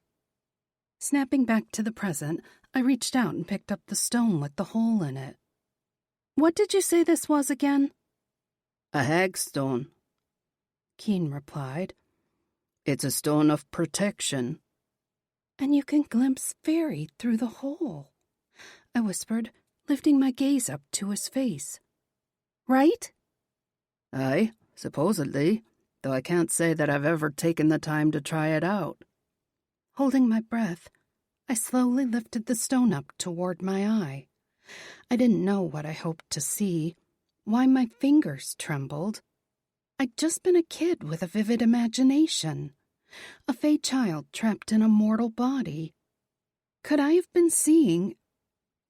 Snapping back to the present, I reached out and picked up the stone with the hole in it. What did you say this was again? A hagstone, Keen replied. It's a stone of protection. And you can glimpse fairy through the hole, I whispered, lifting my gaze up to his face. Right? Aye, supposedly, though I can't say that I've ever taken the time to try it out. Holding my breath, I slowly lifted the stone up toward my eye. I didn't know what I hoped to see, why my fingers trembled. I'd just been a kid with a vivid imagination, a fae child trapped in a mortal body. Could I have been seeing...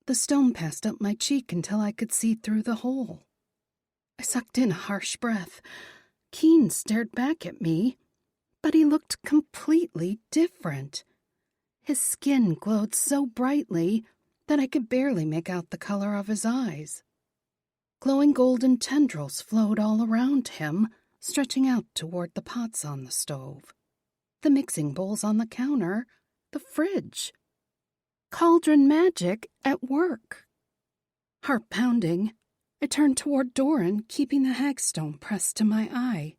The stone passed up my cheek until I could see through the hole. I sucked in a harsh breath. Keen stared back at me, but he looked completely different. His skin glowed so brightly that I could barely make out the color of his eyes. Glowing golden tendrils flowed all around him, stretching out toward the pots on the stove, the mixing bowls on the counter, the fridge. Cauldron magic at work. Heart pounding, I turned toward Doran, keeping the hagstone pressed to my eye.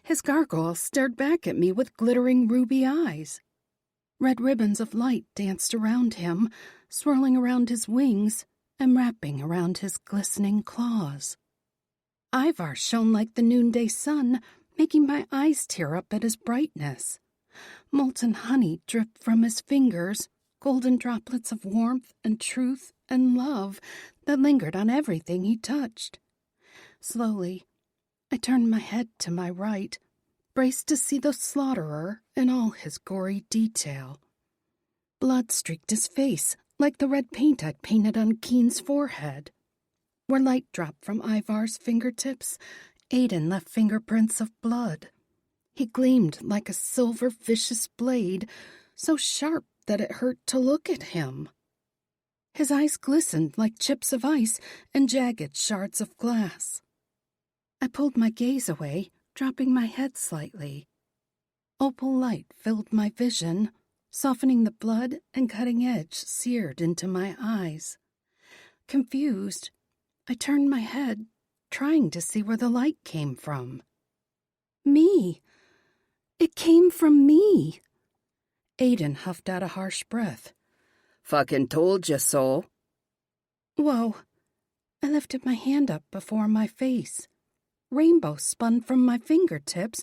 His gargoyle stared back at me with glittering ruby eyes. Red ribbons of light danced around him, swirling around his wings and wrapping around his glistening claws. Ivar shone like the noonday sun, making my eyes tear up at his brightness. Molten honey dripped from his fingers, golden droplets of warmth and truth and love that lingered on everything he touched. Slowly, I turned my head to my right, braced to see the slaughterer in all his gory detail. Blood streaked his face like the red paint I'd painted on Keen's forehead. Where light dropped from Ivar's fingertips, Aiden left fingerprints of blood. He gleamed like a silver vicious blade, so sharp that it hurt to look at him. His eyes glistened like chips of ice and jagged shards of glass. I pulled my gaze away, dropping my head slightly. Opal light filled my vision, softening the blood and cutting edge seared into my eyes. Confused, I turned my head, trying to see where the light came from. Me! It came from me! Aiden huffed out a harsh breath. Fucking told you so. Whoa. I lifted my hand up before my face. Rainbow spun from my fingertips,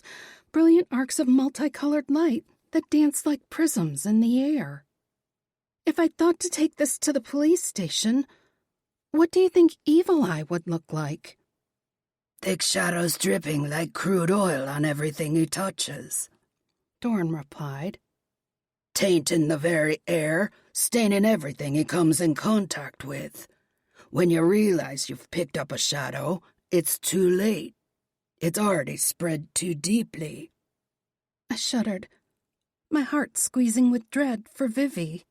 brilliant arcs of multicolored light that danced like prisms in the air. If I'd thought to take this to the police station, what do you think Evil Eye would look like? Thick shadows dripping like crude oil on everything he touches, Dorn replied. Tainting the very air, staining everything he comes in contact with. When you realize you've picked up a shadow, it's too late. It's already spread too deeply. I shuddered, my heart squeezing with dread for Vivi.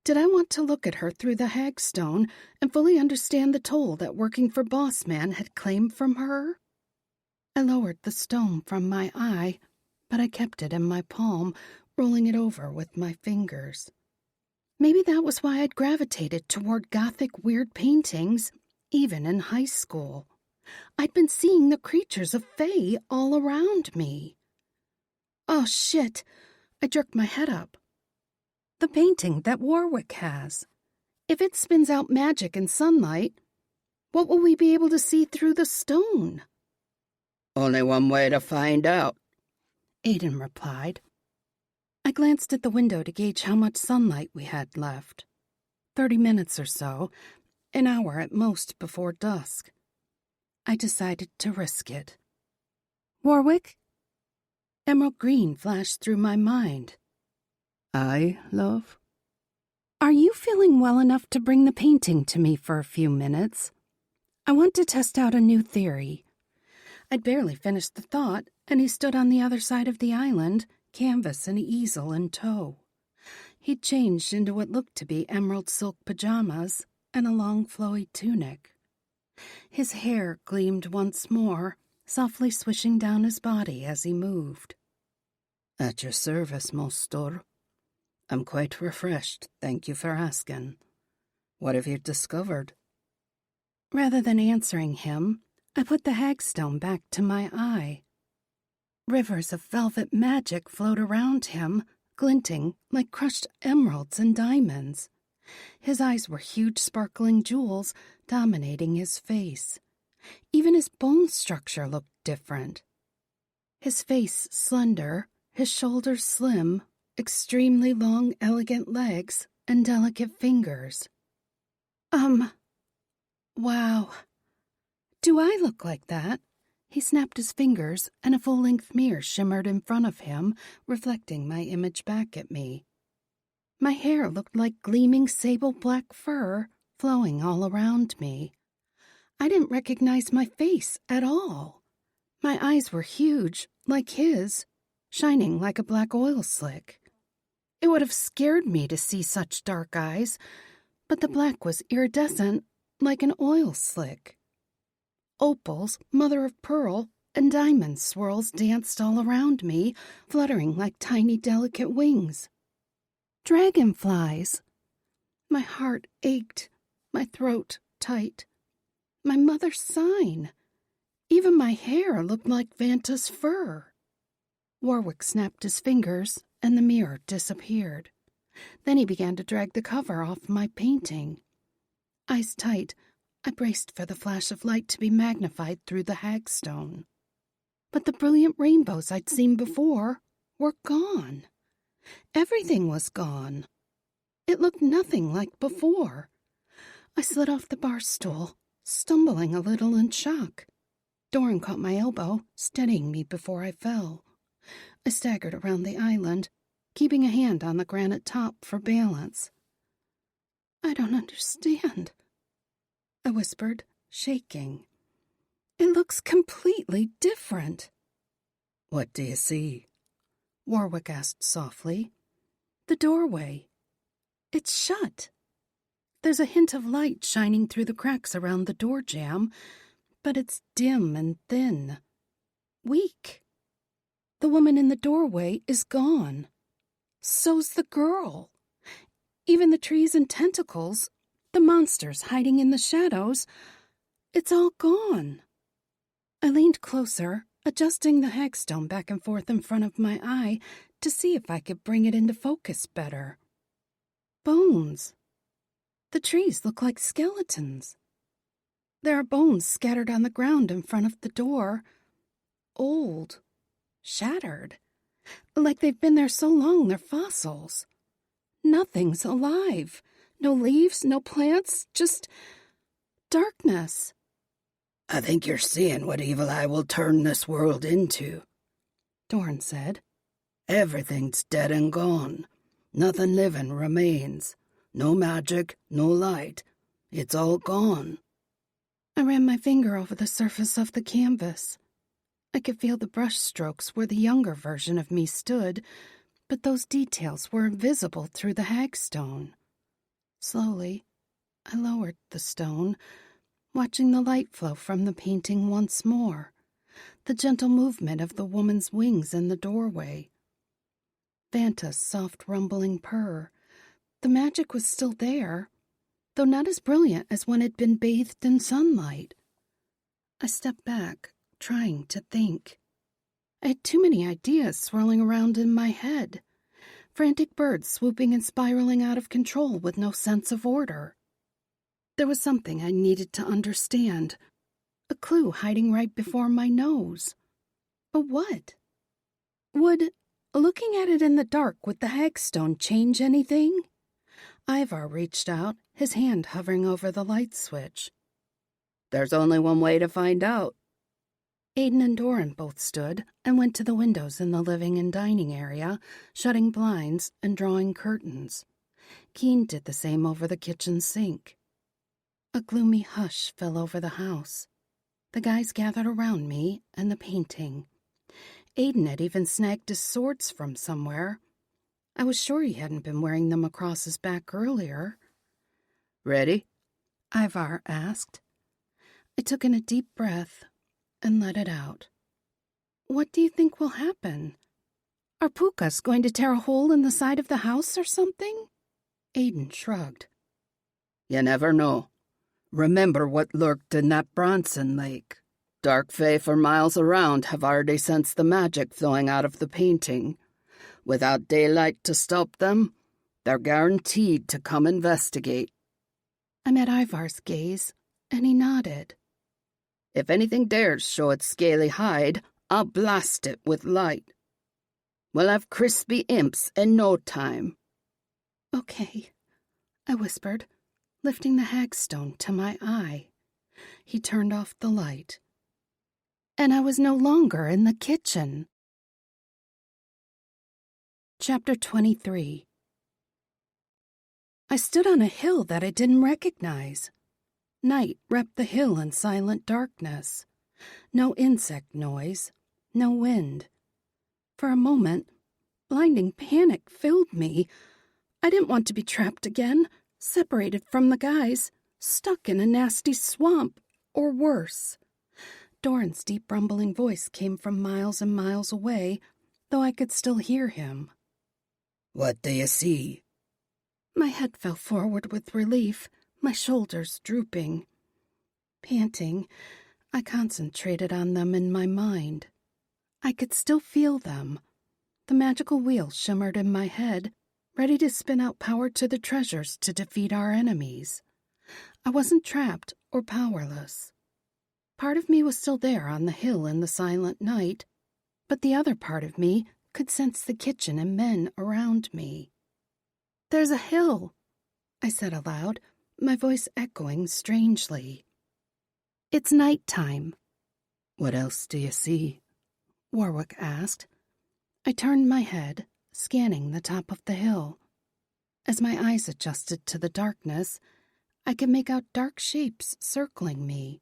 Did I want to look at her through the hagstone and fully understand the toll that working for Boss Man had claimed from her? I lowered the stone from my eye, but I kept it in my palm, rolling it over with my fingers. Maybe that was why I'd gravitated toward gothic weird paintings, even in high school. I'd been seeing the creatures of Fae all around me. Oh, shit! I jerked my head up. The painting that Warwick has. If it spins out magic and sunlight, what will we be able to see through the stone? Only one way to find out, Aiden replied. I glanced at the window to gauge how much sunlight we had left. 30 minutes or so, an hour at most before dusk. I decided to risk it. Warwick? Emerald green flashed through my mind. Aye, love? Are you feeling well enough to bring the painting to me for a few minutes? I want to test out a new theory. I'd barely finished the thought, and he stood on the other side of the island, canvas and easel in tow. He'd changed into what looked to be emerald silk pajamas and a long flowy tunic. His hair gleamed once more, softly swishing down his body as he moved. At your service, Mostor. I'm quite refreshed, thank you for asking. What have you discovered? Rather than answering him, I put the hagstone back to my eye. Rivers of velvet magic flowed around him, glinting like crushed emeralds and diamonds. His eyes were huge sparkling jewels dominating his face. Even his bone structure looked different. His face slender, his shoulders slim, extremely long, elegant legs, and delicate fingers. Wow. Do I look like that? He snapped his fingers, and a full-length mirror shimmered in front of him, reflecting my image back at me. My hair looked like gleaming sable-black fur, flowing all around me. I didn't recognize my face at all. My eyes were huge, like his, shining like a black oil slick. It would have scared me to see such dark eyes, but the black was iridescent, like an oil slick. Opals, mother of pearl, and diamond swirls danced all around me, fluttering like tiny delicate wings. Dragonflies. My heart ached, my throat tight. My mother's sign. Even my hair looked like Vanta's fur. Warwick snapped his fingers, and the mirror disappeared. Then he began to drag the cover off my painting. Eyes tight, I braced for the flash of light to be magnified through the hagstone. But the brilliant rainbows I'd seen before were gone. Everything was gone. It looked nothing like before. I slid off the bar stool, stumbling a little in shock. Doran caught my elbow, steadying me before I fell. I staggered around the island, keeping a hand on the granite top for balance. I don't understand, I whispered, shaking. It looks completely different. What do you see? Warwick asked softly. The doorway. It's shut. There's a hint of light shining through the cracks around the door jamb, but it's dim and thin. Weak. The woman in the doorway is gone. So's the girl. Even the trees and tentacles, the monsters hiding in the shadows, it's all gone. I leaned closer, adjusting the hagstone back and forth in front of my eye to see if I could bring it into focus better. bones. The trees look like skeletons. There are bones scattered on the ground in front of the door. Old. Shattered. Like they've been there so long they're fossils. Nothing's alive. No leaves, no plants, just darkness. I think you're seeing what Evil Eye will turn this world into, Dorn said. Everything's dead and gone. Nothing living remains. No magic, no light. It's all gone. I ran my finger over the surface of the canvas. I could feel the brush strokes where the younger version of me stood, but those details were invisible through the hagstone. Slowly, I lowered the stone, watching the light flow from the painting once more, the gentle movement of the woman's wings in the doorway. Vanta's soft rumbling purr. The magic was still there, though not as brilliant as when it'd been bathed in sunlight. I stepped back, trying to think. I had too many ideas swirling around in my head. Frantic birds swooping and spiraling out of control with no sense of order. There was something I needed to understand. A clue hiding right before my nose. But what? Would looking at it in the dark with the hagstone change anything? Ivar reached out, his hand hovering over the light switch. There's only one way to find out. Aiden and Doran both stood and went to the windows in the living and dining area, shutting blinds and drawing curtains. Keen did the same over the kitchen sink. A gloomy hush fell over the house. The guys gathered around me and the painting. Aiden had even snagged his swords from somewhere. I was sure he hadn't been wearing them across his back earlier. Ready? Ivar asked. I took in a deep breath and let it out. What do you think will happen? Are Pukas going to tear a hole in the side of the house or something? Aiden shrugged. You never know. Remember what lurked in that Bronson lake. Dark Fae for miles around have already sensed the magic flowing out of the painting. Without daylight to stop them, they're guaranteed to come investigate. I met Ivar's gaze, and he nodded. If anything dares show its scaly hide, I'll blast it with light. We'll have crispy imps in no time. Okay, I whispered, lifting the hagstone to my eye. He turned off the light. And I was no longer in the kitchen. Chapter 23. I stood on a hill that I didn't recognize. Night wrapped the hill in silent darkness. No insect noise, no wind. For a moment, blinding panic filled me. I didn't want to be trapped again, separated from the guys, stuck in a nasty swamp, or worse. Doran's deep rumbling voice came from miles and miles away, though I could still hear him. What do you see? My head fell forward with relief, my shoulders drooping. Panting, I concentrated on them in my mind. I could still feel them. The magical wheel shimmered in my head, ready to spin out power to the treasures to defeat our enemies. I wasn't trapped or powerless. Part of me was still there on the hill in the silent night, but the other part of me could sense the kitchen and men around me. There's a hill, I said aloud, my voice echoing strangely. It's nighttime. What else do you see? Warwick asked. I turned my head, scanning the top of the hill. As my eyes adjusted to the darkness, I could make out dark shapes circling me.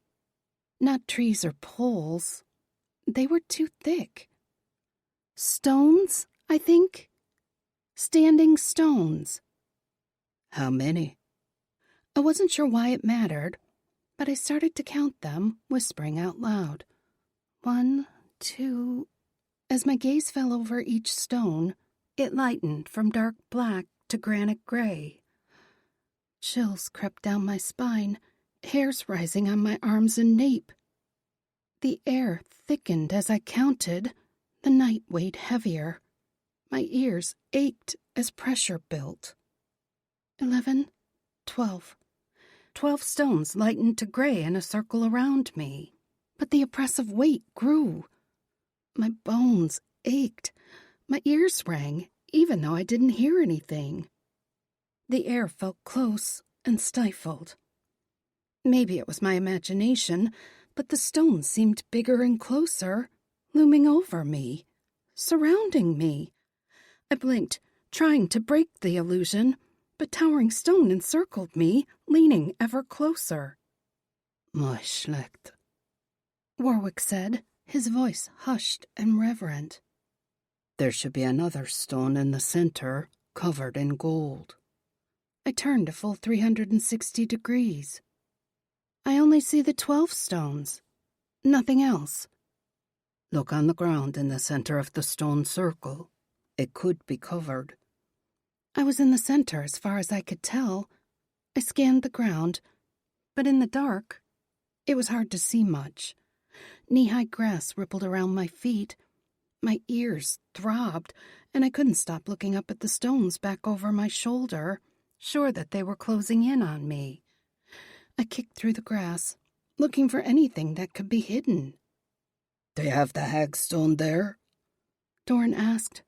Not trees or poles. They were too thick. Stones, I think. Standing stones. How many? I wasn't sure why it mattered, but I started to count them, whispering out loud. 1, 2... As my gaze fell over each stone, it lightened from dark black to granite gray. Chills crept down my spine, hairs rising on my arms and nape. The air thickened as I counted. The night weighed heavier. My ears ached as pressure built. 11, 12. 12 stones lightened to gray in a circle around me, but the oppressive weight grew. My bones ached. My ears rang, even though I didn't hear anything. The air felt close and stifled. Maybe it was my imagination, but the stones seemed bigger and closer, looming over me, surrounding me. I blinked, trying to break the illusion, but towering stone encircled me, leaning ever closer. "My schlecht," Warwick said, his voice hushed and reverent. "There should be another stone in the center, covered in gold." I turned a full 360 degrees. I only see the 12 stones. Nothing else. "Look on the ground in the center of the stone circle. It could be covered." I was in the center as far as I could tell. I scanned the ground, but in the dark, it was hard to see much. Knee-high grass rippled around my feet. My ears throbbed, and I couldn't stop looking up at the stones back over my shoulder, sure that they were closing in on me. I kicked through the grass, looking for anything that could be hidden. "Do you have the hagstone there?" Doran asked.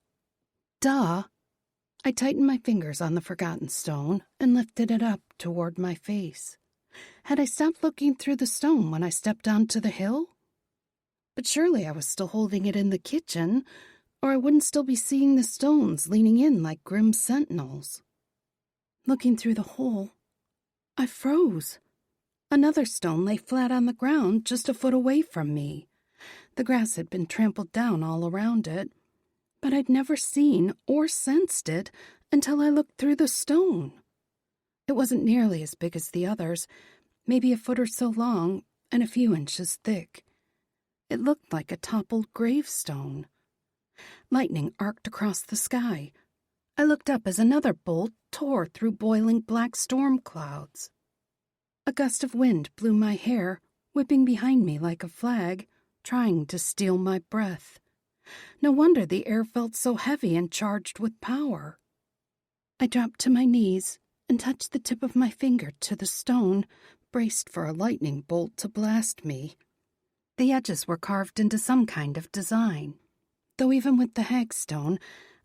Duh. I tightened my fingers on the forgotten stone and lifted it up toward my face. Had I stopped looking through the stone when I stepped onto the hill? But surely I was still holding it in the kitchen, or I wouldn't still be seeing the stones leaning in like grim sentinels. Looking through the hole, I froze. Another stone lay flat on the ground just a foot away from me. The grass had been trampled down all around it, but I'd never seen or sensed it until I looked through the stone. It wasn't nearly as big as the others, maybe a foot or so long and a few inches thick. It looked like a toppled gravestone. Lightning arced across the sky. I looked up as another bolt tore through boiling black storm clouds. A gust of wind blew my hair, whipping behind me like a flag, trying to steal my breath. No wonder the air felt so heavy and charged with power. I dropped to my knees and touched the tip of my finger to the stone, braced for a lightning bolt to blast me. The edges were carved into some kind of design, though even with the hagstone,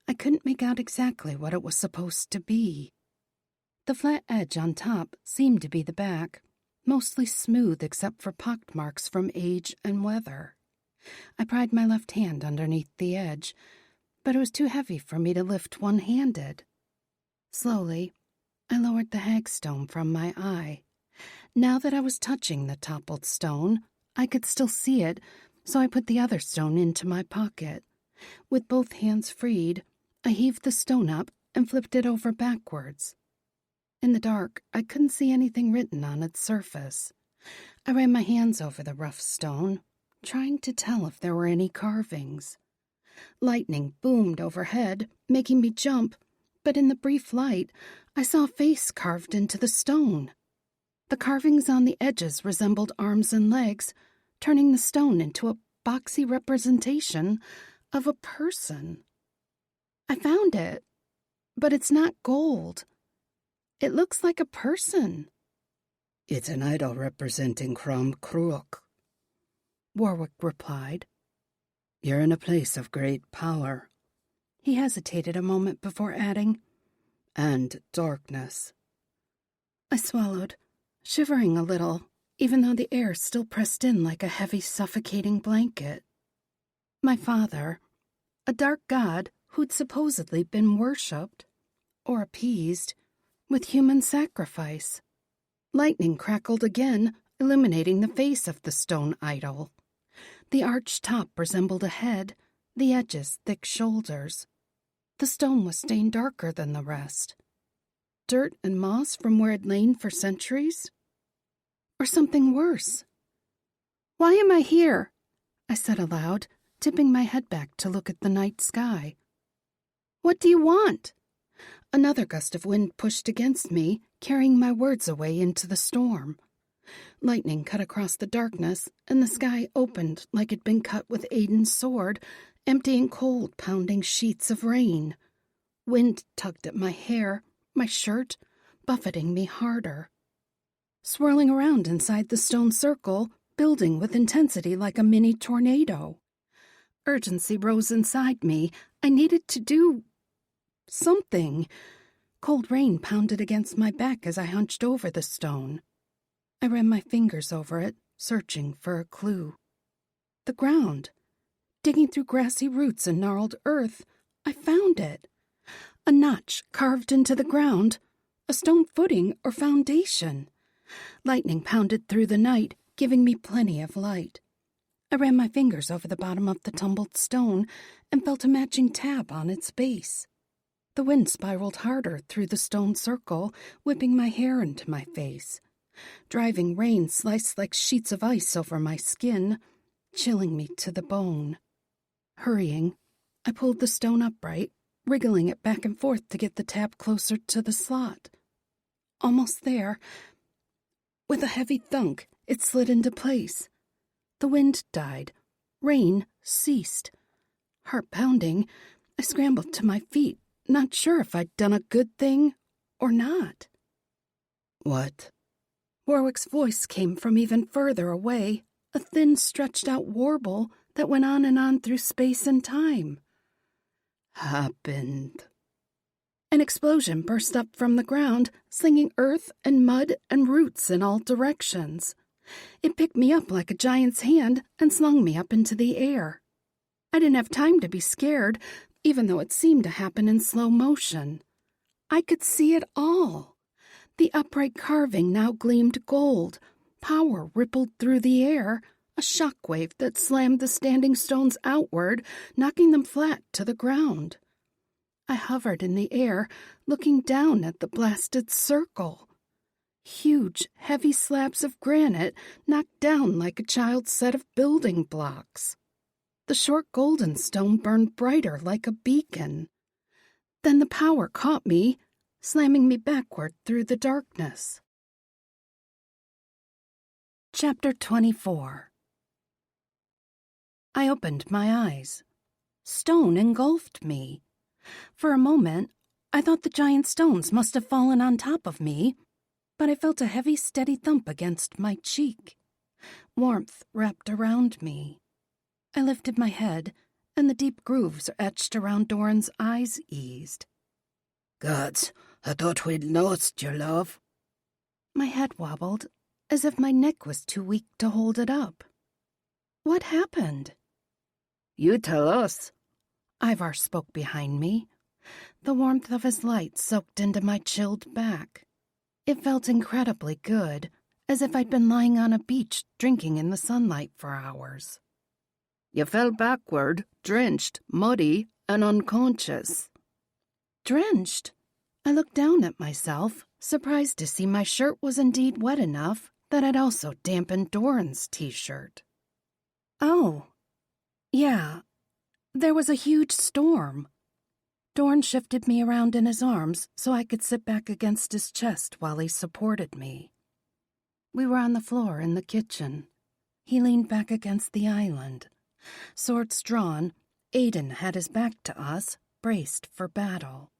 I couldn't make out exactly what it was supposed to be. The flat edge on top seemed to be the back, mostly smooth except for pockmarks from age and weather. I pried my left hand underneath the edge, but it was too heavy for me to lift one-handed. Slowly, I lowered the hagstone from my eye. Now that I was touching the toppled stone, I could still see it, so I put the other stone into my pocket. With both hands freed, I heaved the stone up and flipped it over backwards. In the dark, I couldn't see anything written on its surface. I ran my hands over the rough stone, trying to tell if there were any carvings. Lightning boomed overhead, making me jump, but in the brief light, I saw a face carved into the stone. The carvings on the edges resembled arms and legs, turning the stone into a boxy representation of a person. I found it, but it's not gold. It looks like a person. "It's an idol representing Crom Cruach," Warwick replied. "You're in a place of great power." He hesitated a moment before adding, "And darkness." I swallowed, shivering a little, even though the air still pressed in like a heavy, suffocating blanket. My father, a dark god who'd supposedly been worshipped, or appeased, with human sacrifice. Lightning crackled again, illuminating the face of the stone idol. The arched top resembled a head, the edges thick shoulders. The stone was stained darker than the rest. Dirt and moss from where it lain for centuries? Or something worse? "Why am I here?" I said aloud, tipping my head back to look at the night sky. "What do you want?" Another gust of wind pushed against me, carrying my words away into the storm. Lightning cut across the darkness, and the sky opened like it'd been cut with Aiden's sword, emptying cold, pounding sheets of rain. Wind tugged at my hair, my shirt, buffeting me harder. Swirling around inside the stone circle, building with intensity like a mini tornado. Urgency rose inside me. I needed to do something. Cold rain pounded against my back as I hunched over the stone. I ran my fingers over it, searching for a clue. The ground. Digging through grassy roots and gnarled earth, I found it. A notch carved into the ground, a stone footing or foundation. Lightning pounded through the night, giving me plenty of light. I ran my fingers over the bottom of the tumbled stone and felt a matching tab on its base. The wind spiraled harder through the stone circle, whipping my hair into my face. Driving rain sliced like sheets of ice over my skin, chilling me to the bone. Hurrying, I pulled the stone upright, wriggling it back and forth to get the tab closer to the slot. Almost there. With a heavy thunk, it slid into place. The wind died. Rain ceased. Heart pounding, I scrambled to my feet, not sure if I'd done a good thing or not. What? Warwick's voice came from even further away, a thin, stretched-out warble that went on and on through space and time. Happened. An explosion burst up from the ground, slinging earth and mud and roots in all directions. It picked me up like a giant's hand and slung me up into the air. I didn't have time to be scared, even though it seemed to happen in slow motion. I could see it all. The upright carving now gleamed gold. Power rippled through the air, a shockwave that slammed the standing stones outward, knocking them flat to the ground. I hovered in the air, looking down at the blasted circle. Huge, heavy slabs of granite knocked down like a child's set of building blocks. The short golden stone burned brighter like a beacon. Then the power caught me, slamming me backward through the darkness. Chapter 24. I opened my eyes. Stone engulfed me. For a moment, I thought the giant stones must have fallen on top of me, but I felt a heavy, steady thump against my cheek. Warmth wrapped around me. I lifted my head, and the deep grooves etched around Doran's eyes eased. Gods, I thought we'd lost you, love. My head wobbled, as if my neck was too weak to hold it up. What happened? You tell us. Ivar spoke behind me. The warmth of his light soaked into my chilled back. It felt incredibly good, as if I'd been lying on a beach drinking in the sunlight for hours. You fell backward, drenched, muddy, and unconscious. Drenched? I looked down at myself, surprised to see my shirt was indeed wet enough that I'd also dampened Doran's t-shirt. Oh, yeah, there was a huge storm. Doran shifted me around in his arms so I could sit back against his chest while he supported me. We were on the floor in the kitchen. He leaned back against the island. Swords drawn, Aiden had his back to us, braced for battle.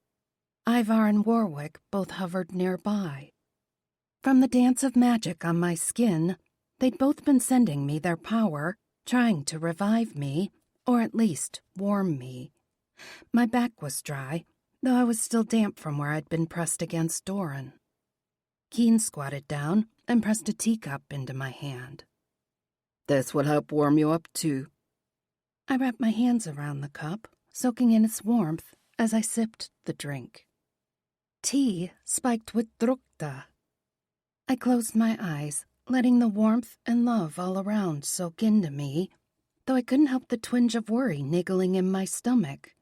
Ivar and Warwick both hovered nearby. From the dance of magic on my skin, they'd both been sending me their power, trying to revive me, or at least warm me. My back was dry, though I was still damp from where I'd been pressed against Doran. Keen squatted down and pressed a teacup into my hand. This will help warm you up, too. I wrapped my hands around the cup, soaking in its warmth as I sipped the drink. Tea spiked with drukta. I closed my eyes, letting the warmth and love all around soak into me, though I couldn't help the twinge of worry niggling in my stomach.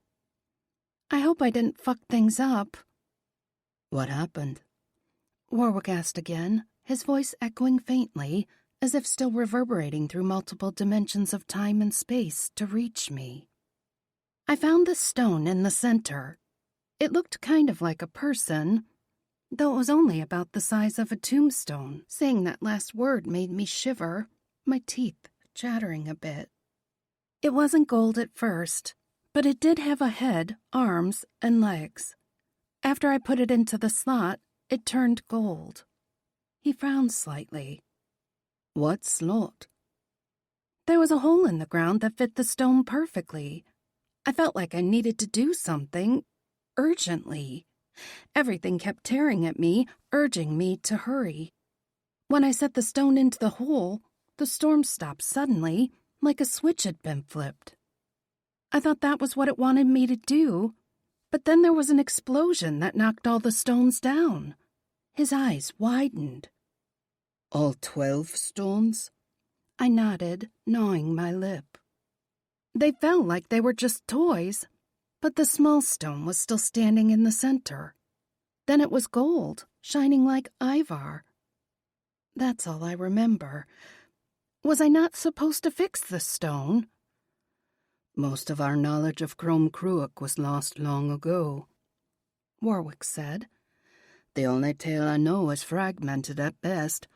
I hope I didn't fuck things up. What happened? Warwick asked again, his voice echoing faintly, as if still reverberating through multiple dimensions of time and space to reach me. I found the stone in the center. It looked kind of like a person, though it was only about the size of a tombstone. Saying that last word made me shiver, my teeth chattering a bit. It wasn't gold at first, but it did have a head, arms, and legs. After I put it into the slot, it turned gold. He frowned slightly. What slot? There was a hole in the ground that fit the stone perfectly. I felt like I needed to do something urgently. Everything kept tearing at me, urging me to hurry. When I set the stone into the hole, the storm stopped suddenly, like a switch had been flipped. I thought that was what it wanted me to do, but then there was an explosion that knocked all the stones down. His eyes widened. All 12 stones? I nodded, gnawing my lip. They felt like they were just toys, but the small stone was still standing in the center. Then it was gold, shining like ivar. That's all I remember. Was I not supposed to fix the stone? Most of our knowledge of Crom Cruach was lost long ago, Warwick said. The only tale I know is fragmented at best,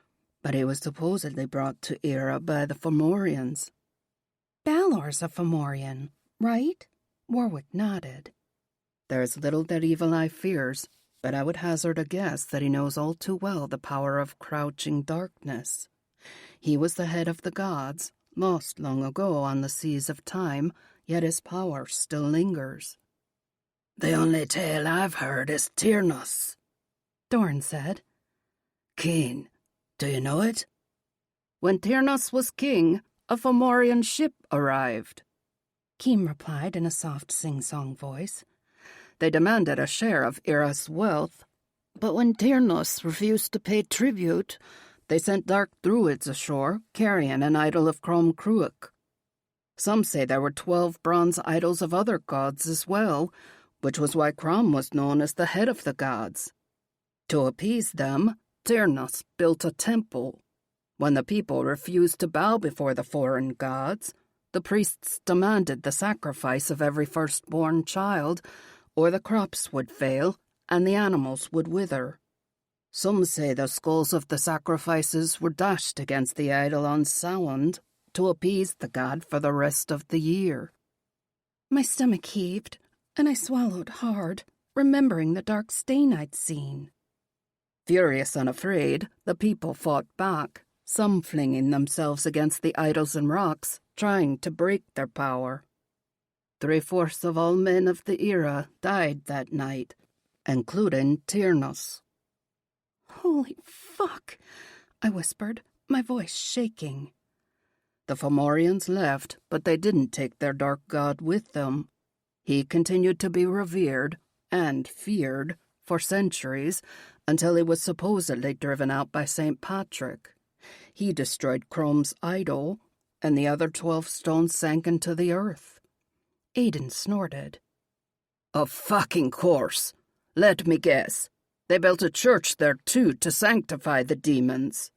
but he was supposedly brought to Era by the Fomorians. Balor's a Fomorian, right? Warwick nodded. There is little that Evil Eye fears, but I would hazard a guess that he knows all too well the power of crouching darkness. He was the head of the gods, lost long ago on the seas of time, yet his power still lingers. The only tale I've heard is Tyrnos, Dorn said. Keen, do you know it? When Tyrnos was king, a Fomorian ship arrived, Keem replied in a soft sing-song voice. They demanded a share of Era's wealth, but when Tyrnos refused to pay tribute, they sent dark druids ashore, carrying an idol of Crom Cruach. Some say there were 12 bronze idols of other gods as well, which was why Crom was known as the head of the gods. To appease them, Tyrnos built a temple. When the people refused to bow before the foreign gods, the priests demanded the sacrifice of every firstborn child, or the crops would fail and the animals would wither. Some say the skulls of the sacrifices were dashed against the idol on Samhain to appease the god for the rest of the year. My stomach heaved, and I swallowed hard, remembering the dark stain I'd seen. Furious and afraid, the people fought back, some flinging themselves against the idols and rocks, trying to break their power. 3/4 of all men of the era died that night, including Tyrnos. Holy fuck, I whispered, my voice shaking. The Fomorians left, but they didn't take their dark god with them. He continued to be revered and feared for centuries until he was supposedly driven out by St. Patrick. He destroyed Crom's idol, and the other 12 stones sank into the earth. Aiden snorted. Of fucking course. Let me guess. They built a church there too to sanctify the demons.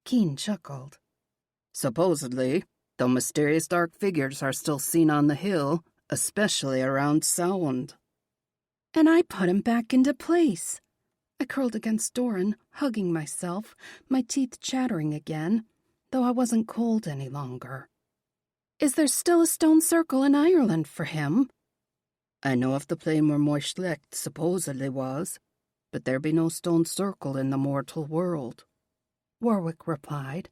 Keen chuckled. Supposedly, though mysterious dark figures are still seen on the hill, especially around Samhain. And I put him back into place. I curled against Doran, hugging myself, my teeth chattering again, though I wasn't cold any longer. Is there still a stone circle in Ireland for him? I know of the plain where Moishlecht supposedly was, but there be no stone circle in the mortal world, Warwick replied.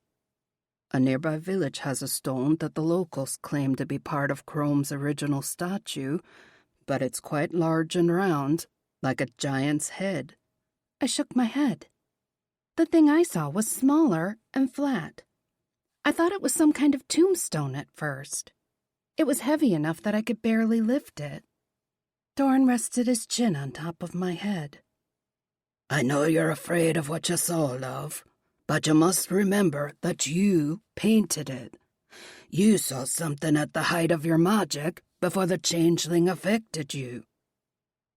A nearby village has a stone that the locals claim to be part of Crom's original statue, but it's quite large and round, like a giant's head. I shook my head. The thing I saw was smaller and flat. I thought it was some kind of tombstone at first. It was heavy enough that I could barely lift it. Dorn rested his chin on top of my head. I know you're afraid of what you saw, love, but you must remember that you painted it. You saw something at the height of your magic before the changeling affected you.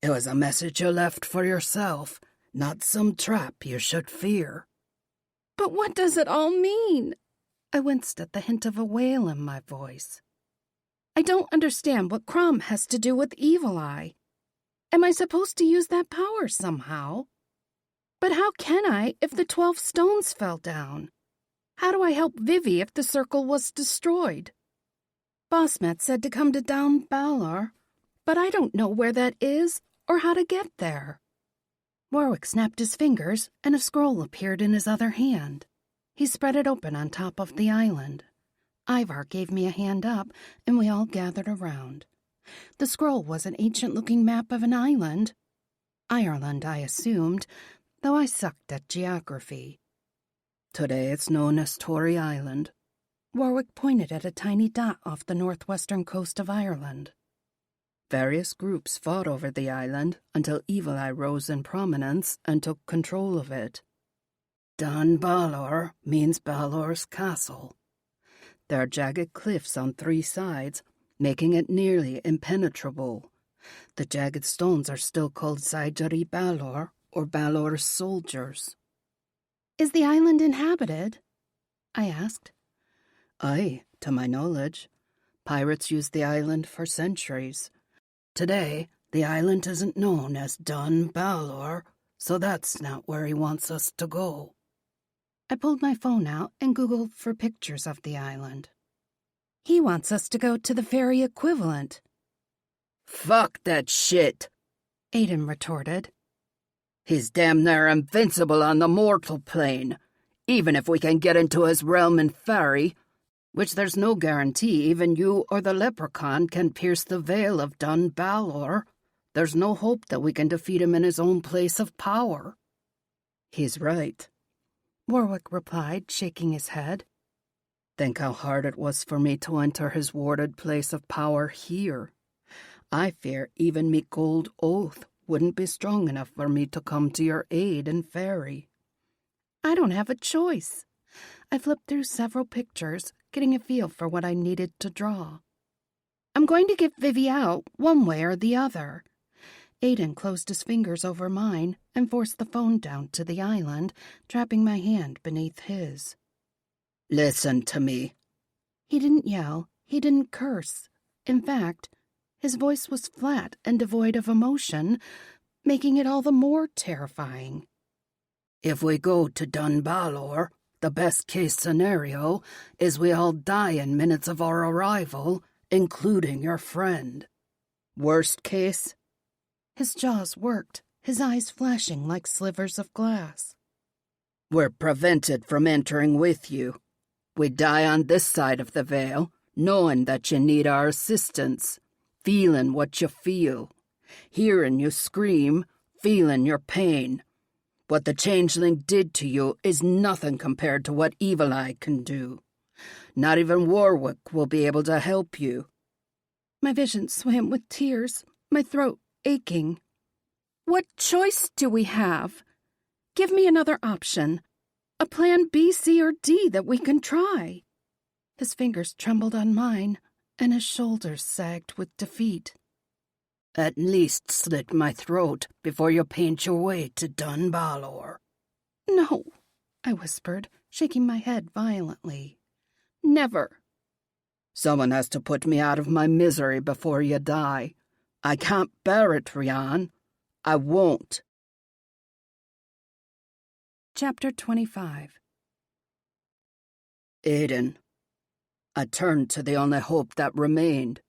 It was a message you left for yourself, not some trap you should fear. But what does it all mean? I winced at the hint of a wail in my voice. I don't understand what Crom has to do with Evil Eye. Am I supposed to use that power somehow? But how can I if the 12 stones fell down? How do I help Vivi if the circle was destroyed? Bossmet said to come to Down Balor, but I don't know where that is or how to get there. Warwick snapped his fingers, and a scroll appeared in his other hand. He spread it open on top of the island. Ivar gave me a hand up, and we all gathered around. The scroll was an ancient-looking map of an island. Ireland, I assumed, though I sucked at geography. Today it's known as Tory Island. Warwick pointed at a tiny dot off the northwestern coast of Ireland. Various groups fought over the island until Evil Eye rose in prominence and took control of it. Dun Balor means Balor's castle. There are jagged cliffs on 3 sides, making it nearly impenetrable. The jagged stones are still called Saigari Balor, or Balor's soldiers. Is the island inhabited? I asked. Aye, to my knowledge. Pirates used the island for centuries. Today, the island isn't known as Dun Balor, so that's not where he wants us to go. I pulled my phone out and Googled for pictures of the island. He wants us to go to the fairy equivalent. Fuck that shit, Aiden retorted. He's damn near invincible on the mortal plane, even if we can get into his realm in fairy, which there's no guarantee even you or the leprechaun can pierce the veil of Dun Balor. There's no hope that we can defeat him in his own place of power. He's right, Warwick replied, shaking his head. Think how hard it was for me to enter his warded place of power here. I fear even me gold oath wouldn't be strong enough for me to come to your aid in fairy. I don't have a choice. I flipped through several pictures, getting a feel for what I needed to draw. I'm going to get Vivi out one way or the other. Aiden closed his fingers over mine and forced the phone down to the island, trapping my hand beneath his. Listen to me. He didn't yell. He didn't curse. In fact, his voice was flat and devoid of emotion, making it all the more terrifying. If we go to Dun Balor, the best-case scenario is we all die in minutes of our arrival, including your friend. Worst case? His jaws worked, his eyes flashing like slivers of glass. We're prevented from entering with you. We die on this side of the veil, knowing that you need our assistance, feeling what you feel, hearing you scream, feeling your pain. What the changeling did to you is nothing compared to what Evil Eye can do. Not even Warwick will be able to help you. My vision swam with tears, my throat aching. What choice do we have? Give me another option. A plan B, C, or D that we can try. His fingers trembled on mine, and his shoulders sagged with defeat. At least slit my throat before you paint your way to Dun Balor. No, I whispered, shaking my head violently. Never. Someone has to put me out of my misery before you die. I can't bear it, Rian. I won't. Chapter 25. Aiden. I turned to the only hope that remained.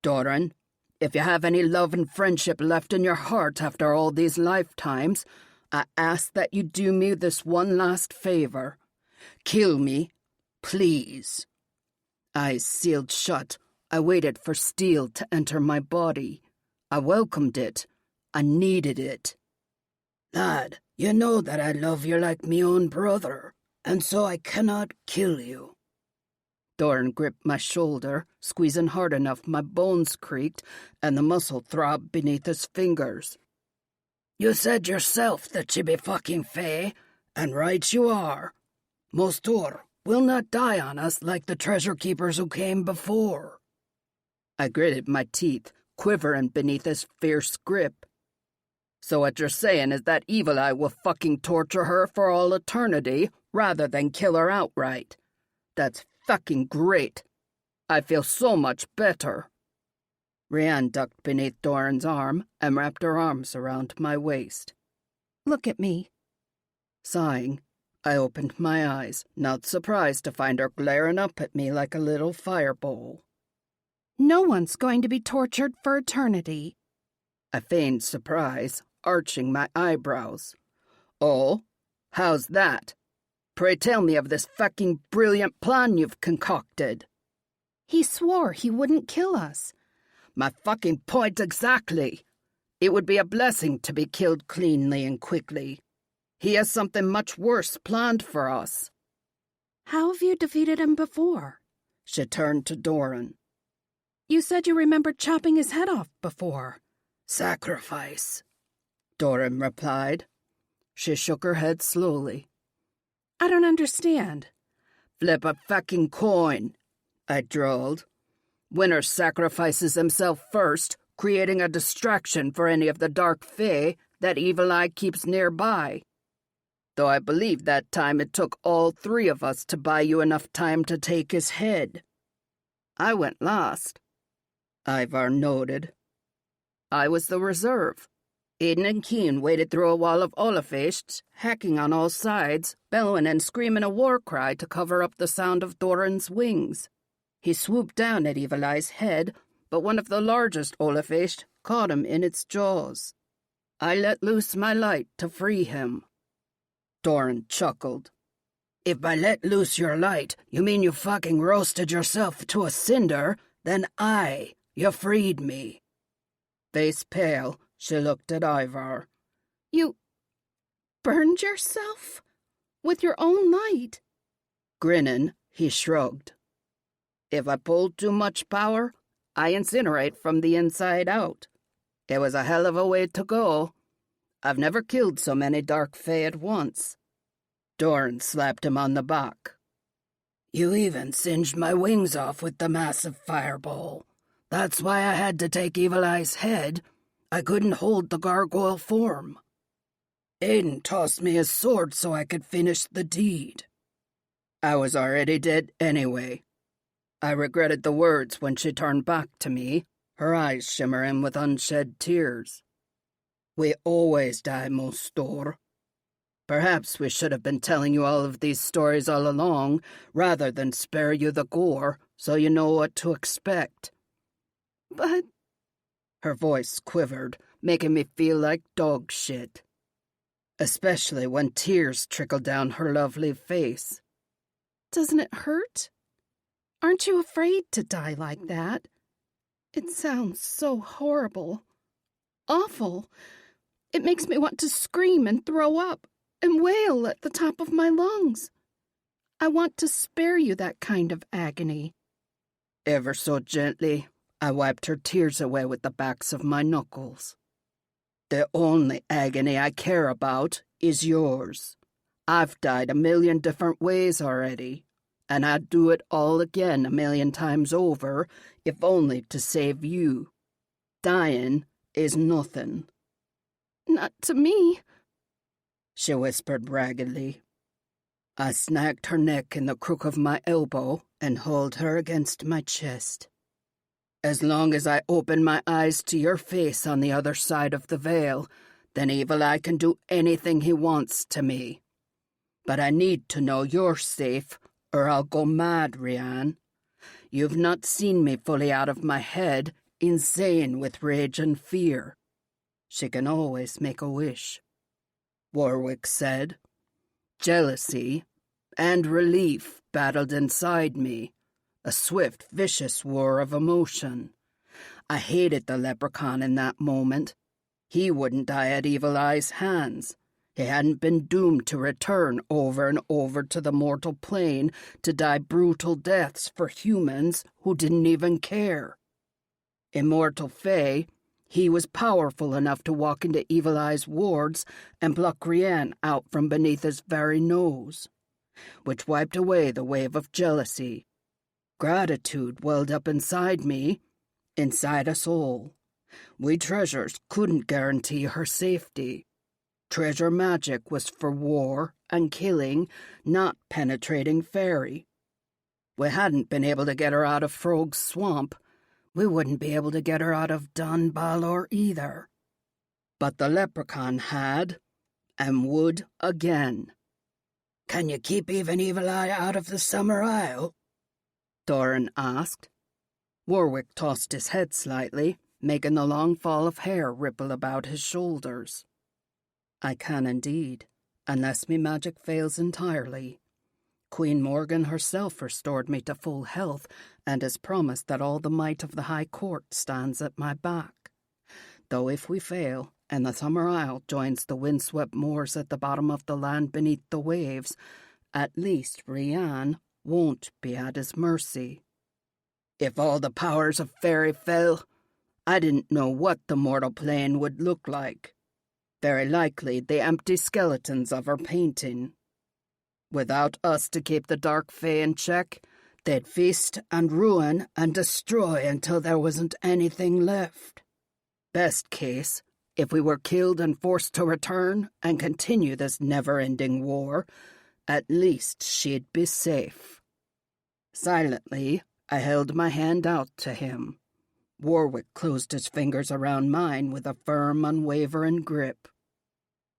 Doran, if you have any love and friendship left in your heart after all these lifetimes, I ask that you do me this one last favor. Kill me, please. Eyes sealed shut, I waited for steel to enter my body. I welcomed it. I needed it. Lad, you know that I love you like me own brother, and so I cannot kill you. Doran gripped my shoulder, squeezing hard enough my bones creaked, and the muscle throbbed beneath his fingers. You said yourself that you be fucking Fae, and right you are. Mostur will not die on us like the treasure keepers who came before. I gritted my teeth, quivering beneath his fierce grip. So what you're saying is that Evil Eye will fucking torture her for all eternity rather than kill her outright. That's fucking great. I feel so much better. Rian ducked beneath Doran's arm and wrapped her arms around my waist. Look at me. Sighing, I opened my eyes, not surprised to find her glaring up at me like a little firebowl. No one's going to be tortured for eternity. I feigned surprise, arching my eyebrows. "Oh, how's that? Pray tell me of this fucking brilliant plan you've concocted." He swore he wouldn't kill us. "My fucking point exactly. It would be a blessing to be killed cleanly and quickly. He has something much worse planned for us." How have you defeated him before? She turned to Doran. You said you remembered chopping his head off before. "Sacrifice," Doran replied. She shook her head slowly. I don't understand. "Flip a fucking coin," I drawled. "Winner sacrifices himself first, creating a distraction for any of the dark fae that Evil Eye keeps nearby. Though I believe that time it took all three of us to buy you enough time to take his head. I went last," Ivar noted. "I was the reserve. Aiden and Keen waded through a wall of Olafests, hacking on all sides, bellowing and screaming a war cry to cover up the sound of Doran's wings. He swooped down at Evil Eye's head, but one of the largest Olafests caught him in its jaws. I let loose my light to free him." Doran chuckled. "If by let loose your light, you mean you fucking roasted yourself to a cinder, then you freed me." Face pale, she looked at Ivar. You burned yourself? With your own light? Grinning, he shrugged. "If I pulled too much power, I incinerate from the inside out. It was a hell of a way to go. I've never killed so many dark fae at once." Doran slapped him on the back. "You even singed my wings off with the massive fireball. That's why I had to take Evil Eye's head. I couldn't hold the gargoyle form. Aiden tossed me his sword so I could finish the deed. I was already dead anyway." I regretted the words when she turned back to me, her eyes shimmering with unshed tears. "We always die, mon store. Perhaps we should have been telling you all of these stories all along, rather than spare you the gore, so you know what to expect." But... Her voice quivered, making me feel like dog shit. Especially when tears trickled down her lovely face. Doesn't it hurt? Aren't you afraid to die like that? It sounds so horrible. Awful. It makes me want to scream and throw up and wail at the top of my lungs. I want to spare you that kind of agony. Ever so gently, I wiped her tears away with the backs of my knuckles. "The only agony I care about is yours. I've died a million different ways already, and I'd do it all again a million times over, if only to save you. Dying is nothing." Not to me, she whispered raggedly. I snagged her neck in the crook of my elbow and hauled her against my chest. "As long as I open my eyes to your face on the other side of the veil, then Evil Eye can do anything he wants to me. But I need to know you're safe, or I'll go mad, Rianne. You've not seen me fully out of my head, insane with rage and fear. She can always make a wish," Warwick said. Jealousy and relief battled inside me, a swift, vicious war of emotion. I hated the leprechaun in that moment. He wouldn't die at Evil Eye's hands. He hadn't been doomed to return over and over to the mortal plane to die brutal deaths for humans who didn't even care. Immortal Fae, he was powerful enough to walk into Evil Eye's wards and pluck Rianne out from beneath his very nose, which wiped away the wave of jealousy. Gratitude welled up inside me, inside us all. We treasures couldn't guarantee her safety. Treasure magic was for war and killing, not penetrating fairy. We hadn't been able to get her out of Frog's Swamp. We wouldn't be able to get her out of Dun Balor either. But the leprechaun had, and would again. "Can you keep even Evil Eye out of the Summer Isle?" Doran asked. Warwick tossed his head slightly, making the long fall of hair ripple about his shoulders. I can indeed, unless me magic fails entirely. Queen Morgan herself restored me to full health, and has promised that all the might of the High Court stands at my back. Though if we fail, and the Summer Isle joins the windswept moors at the bottom of the land beneath the waves, at least Rian won't be at his mercy. If all the powers of fairy fell, I didn't know what the mortal plane would look like. Very likely the empty skeletons of her painting. Without us to keep the dark fae in check, they'd feast and ruin and destroy until there wasn't anything left. Best case, if we were killed and forced to return and continue this never-ending war, at least she'd be safe. Silently, I held my hand out to him. Warwick closed his fingers around mine with a firm, unwavering grip.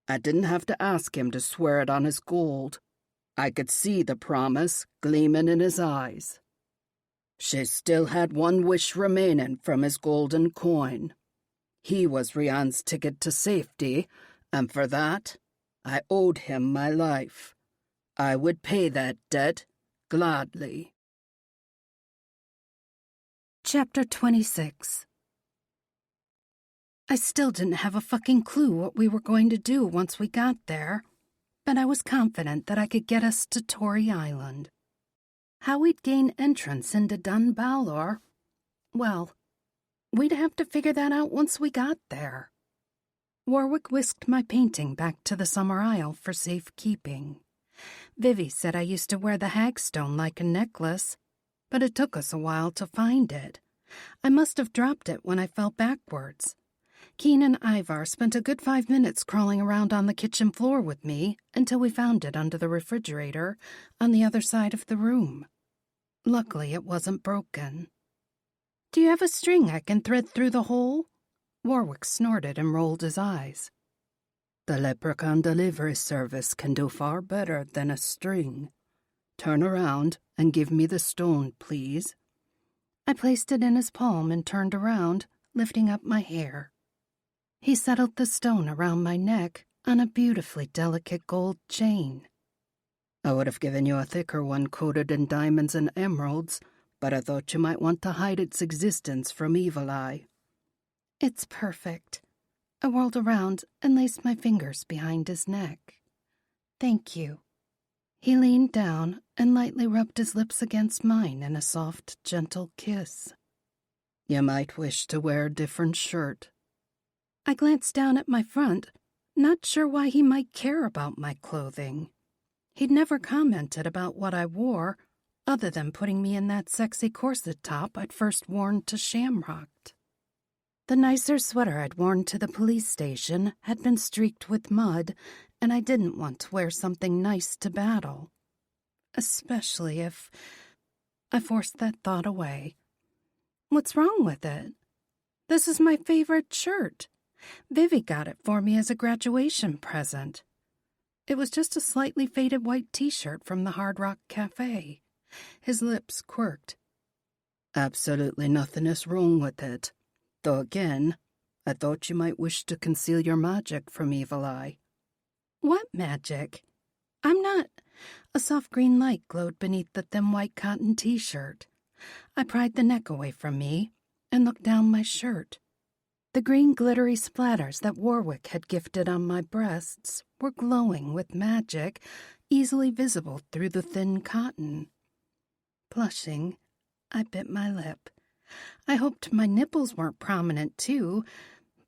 I didn't have to ask him to swear it on his gold. I could see the promise gleaming in his eyes. She still had one wish remaining from his golden coin. He was Rian's ticket to safety, and for that, I owed him my life. I would pay that debt gladly. Chapter 26. I still didn't have a fucking clue what we were going to do once we got there, but I was confident that I could get us to Tory Island. How we'd gain entrance into Dun Balor, well, we'd have to figure that out once we got there. Warwick whisked my painting back to the Summer Isle for safekeeping. Vivi said I used to wear the hagstone like a necklace, but it took us a while to find it. I must have dropped it when I fell backwards. Keen and Ivar spent a good 5 minutes crawling around on the kitchen floor with me until we found it under the refrigerator on the other side of the room. Luckily, it wasn't broken. "Do you have a string I can thread through the hole?" Warwick snorted and rolled his eyes. The leprechaun delivery service can do far better than a string. Turn around and give me the stone, please. I placed it in his palm and turned around, lifting up my hair. He settled the stone around my neck on a beautifully delicate gold chain. I would have given you a thicker one coated in diamonds and emeralds, but I thought you might want to hide its existence from Evil Eye. It's perfect. I whirled around and laced my fingers behind his neck. Thank you. He leaned down and lightly rubbed his lips against mine in a soft, gentle kiss. You might wish to wear a different shirt. I glanced down at my front, not sure why he might care about my clothing. He'd never commented about what I wore, other than putting me in that sexy corset top I'd first worn to Shamrocked. The nicer sweater I'd worn to the police station had been streaked with mud, and I didn't want to wear something nice to battle. Especially if... I forced that thought away. What's wrong with it? This is my favorite shirt. Vivi got it for me as a graduation present. It was just a slightly faded white t-shirt from the Hard Rock Cafe. His lips quirked. Absolutely nothing is wrong with it. Though again, I thought you might wish to conceal your magic from Evil Eye. What magic? I'm not... A soft green light glowed beneath the thin white cotton t-shirt. I pried the neck away from me and looked down my shirt. The green glittery splatters that Warwick had gifted on my breasts were glowing with magic, easily visible through the thin cotton. Blushing, I bit my lip. I hoped my nipples weren't prominent too,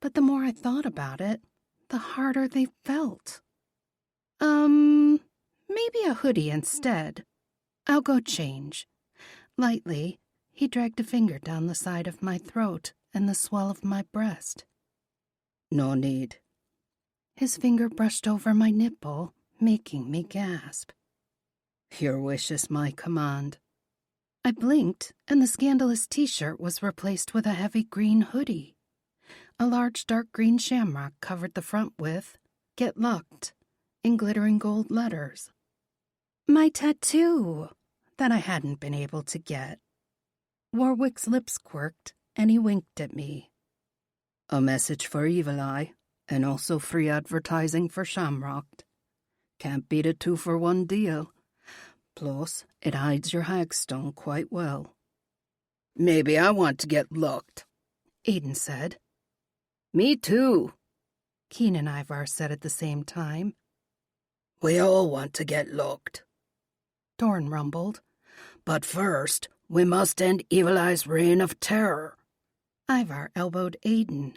but the more I thought about it, the harder they felt. Maybe a hoodie instead. I'll go change. Lightly, he dragged a finger down the side of my throat and the swell of my breast. No need. His finger brushed over my nipple, making me gasp. Your wish is my command. I blinked, and the scandalous t-shirt was replaced with a heavy green hoodie. A large dark green shamrock covered the front with, "Get Lucked," in glittering gold letters. My tattoo, that I hadn't been able to get. Warwick's lips quirked, and he winked at me. A message for Evil Eye, and also free advertising for Shamrock. Can't beat a 2-for-1 deal. Plus, it hides your hagstone quite well. Maybe I want to get looked, Aiden said. Me too, Keen and Ivar said at the same time. We all want to get looked, Dorn rumbled. But first, we must end Evil Eye's reign of terror. Ivar elbowed Aiden.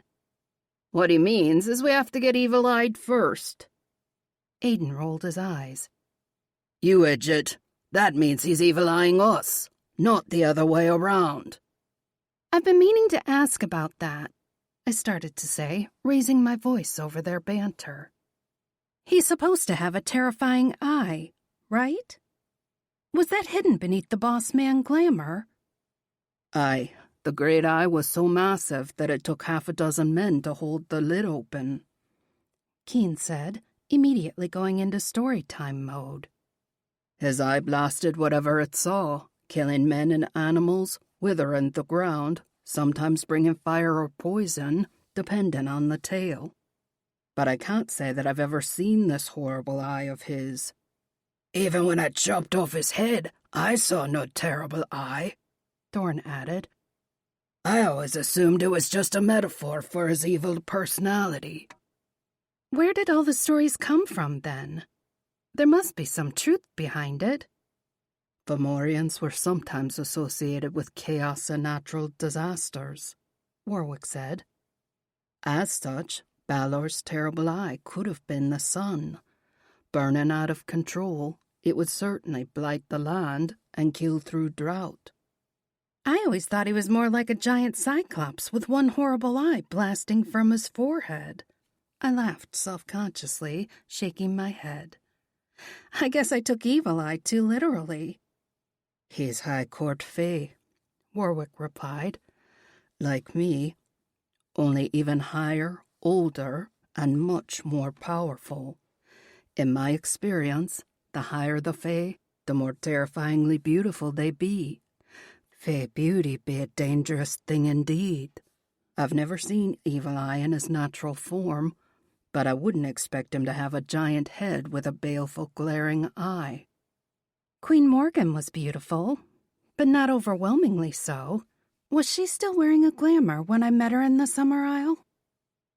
What he means is we have to get evil-eyed first. Aiden rolled his eyes. You idiot. That means he's evil-eyeing us, not the other way around. I've been meaning to ask about that, I started to say, raising my voice over their banter. He's supposed to have a terrifying eye, right? Was that hidden beneath the boss man glamour? Aye, the great eye was so massive that it took 6 men to hold the lid open, Keen said, immediately going into storytime mode. His eye blasted whatever it saw, killing men and animals, withering the ground, sometimes bringing fire or poison, depending on the tale. But I can't say that I've ever seen this horrible eye of his. Even when I chopped off his head, I saw no terrible eye, Dorn added. I always assumed it was just a metaphor for his evil personality. Where did all the stories come from, then? There must be some truth behind it. Fomorians were sometimes associated with chaos and natural disasters, Warwick said. As such, Balor's terrible eye could have been the sun. Burning out of control, it would certainly blight the land and kill through drought. I always thought he was more like a giant cyclops with one horrible eye blasting from his forehead. I laughed self-consciously, shaking my head. I guess I took Evil Eye too literally. He's High Court Fae, Warwick replied. Like me, only even higher, older, and much more powerful. In my experience, the higher the Fae, the more terrifyingly beautiful they be. Fae beauty be a dangerous thing indeed. I've never seen Evil Eye in his natural form, but I wouldn't expect him to have a giant head with a baleful glaring eye. Queen Morgan was beautiful, but not overwhelmingly so. Was she still wearing a glamour when I met her in the Summer Isle?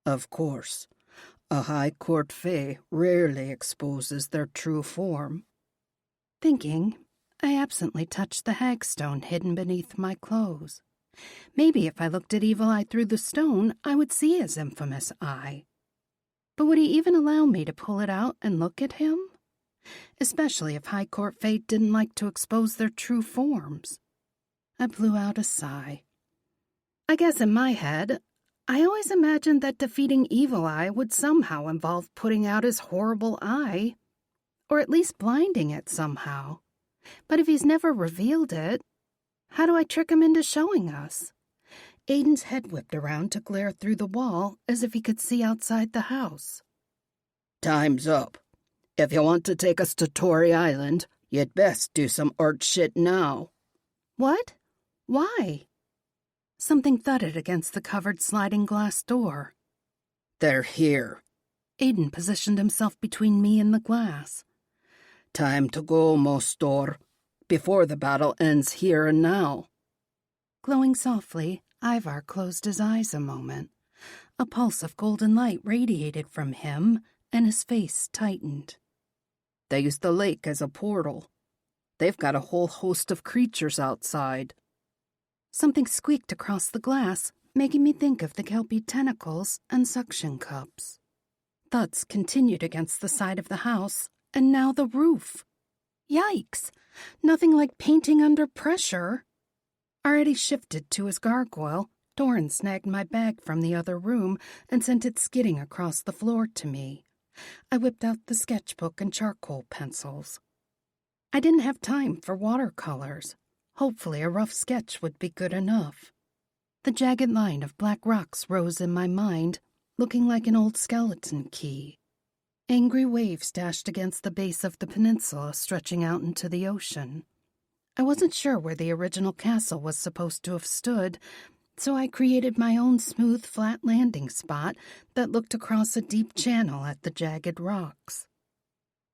Of course. A High Court Fae rarely exposes their true form. Thinking, I absently touched the hagstone hidden beneath my clothes. Maybe if I looked at Evil Eye through the stone, I would see his infamous eye. But would he even allow me to pull it out and look at him? Especially if High Court Fae didn't like to expose their true forms. I blew out a sigh. I guess in my head, I always imagined that defeating Evil Eye would somehow involve putting out his horrible eye, or at least blinding it somehow. But if he's never revealed it, how do I trick him into showing us? Aiden's head whipped around to glare through the wall as if he could see outside the house. Time's up. If you want to take us to Tory Island, you'd best do some art shit now. What? Why? Something thudded against the covered sliding glass door. They're here. Aiden positioned himself between me and the glass. Time to go, Mostor, before the battle ends here and now. Glowing softly, Ivar closed his eyes a moment. A pulse of golden light radiated from him, and his face tightened. They use the lake as a portal. They've got a whole host of creatures outside. Something squeaked across the glass, making me think of the kelpie tentacles and suction cups. Thuds continued against the side of the house, and now the roof. Yikes! Nothing like painting under pressure. Already shifted to his gargoyle, Doran snagged my bag from the other room and sent it skidding across the floor to me. I whipped out the sketchbook and charcoal pencils. I didn't have time for watercolors. Hopefully a rough sketch would be good enough. The jagged line of black rocks rose in my mind, looking like an old skeleton key. Angry waves dashed against the base of the peninsula, stretching out into the ocean. I wasn't sure where the original castle was supposed to have stood, so I created my own smooth, flat landing spot that looked across a deep channel at the jagged rocks.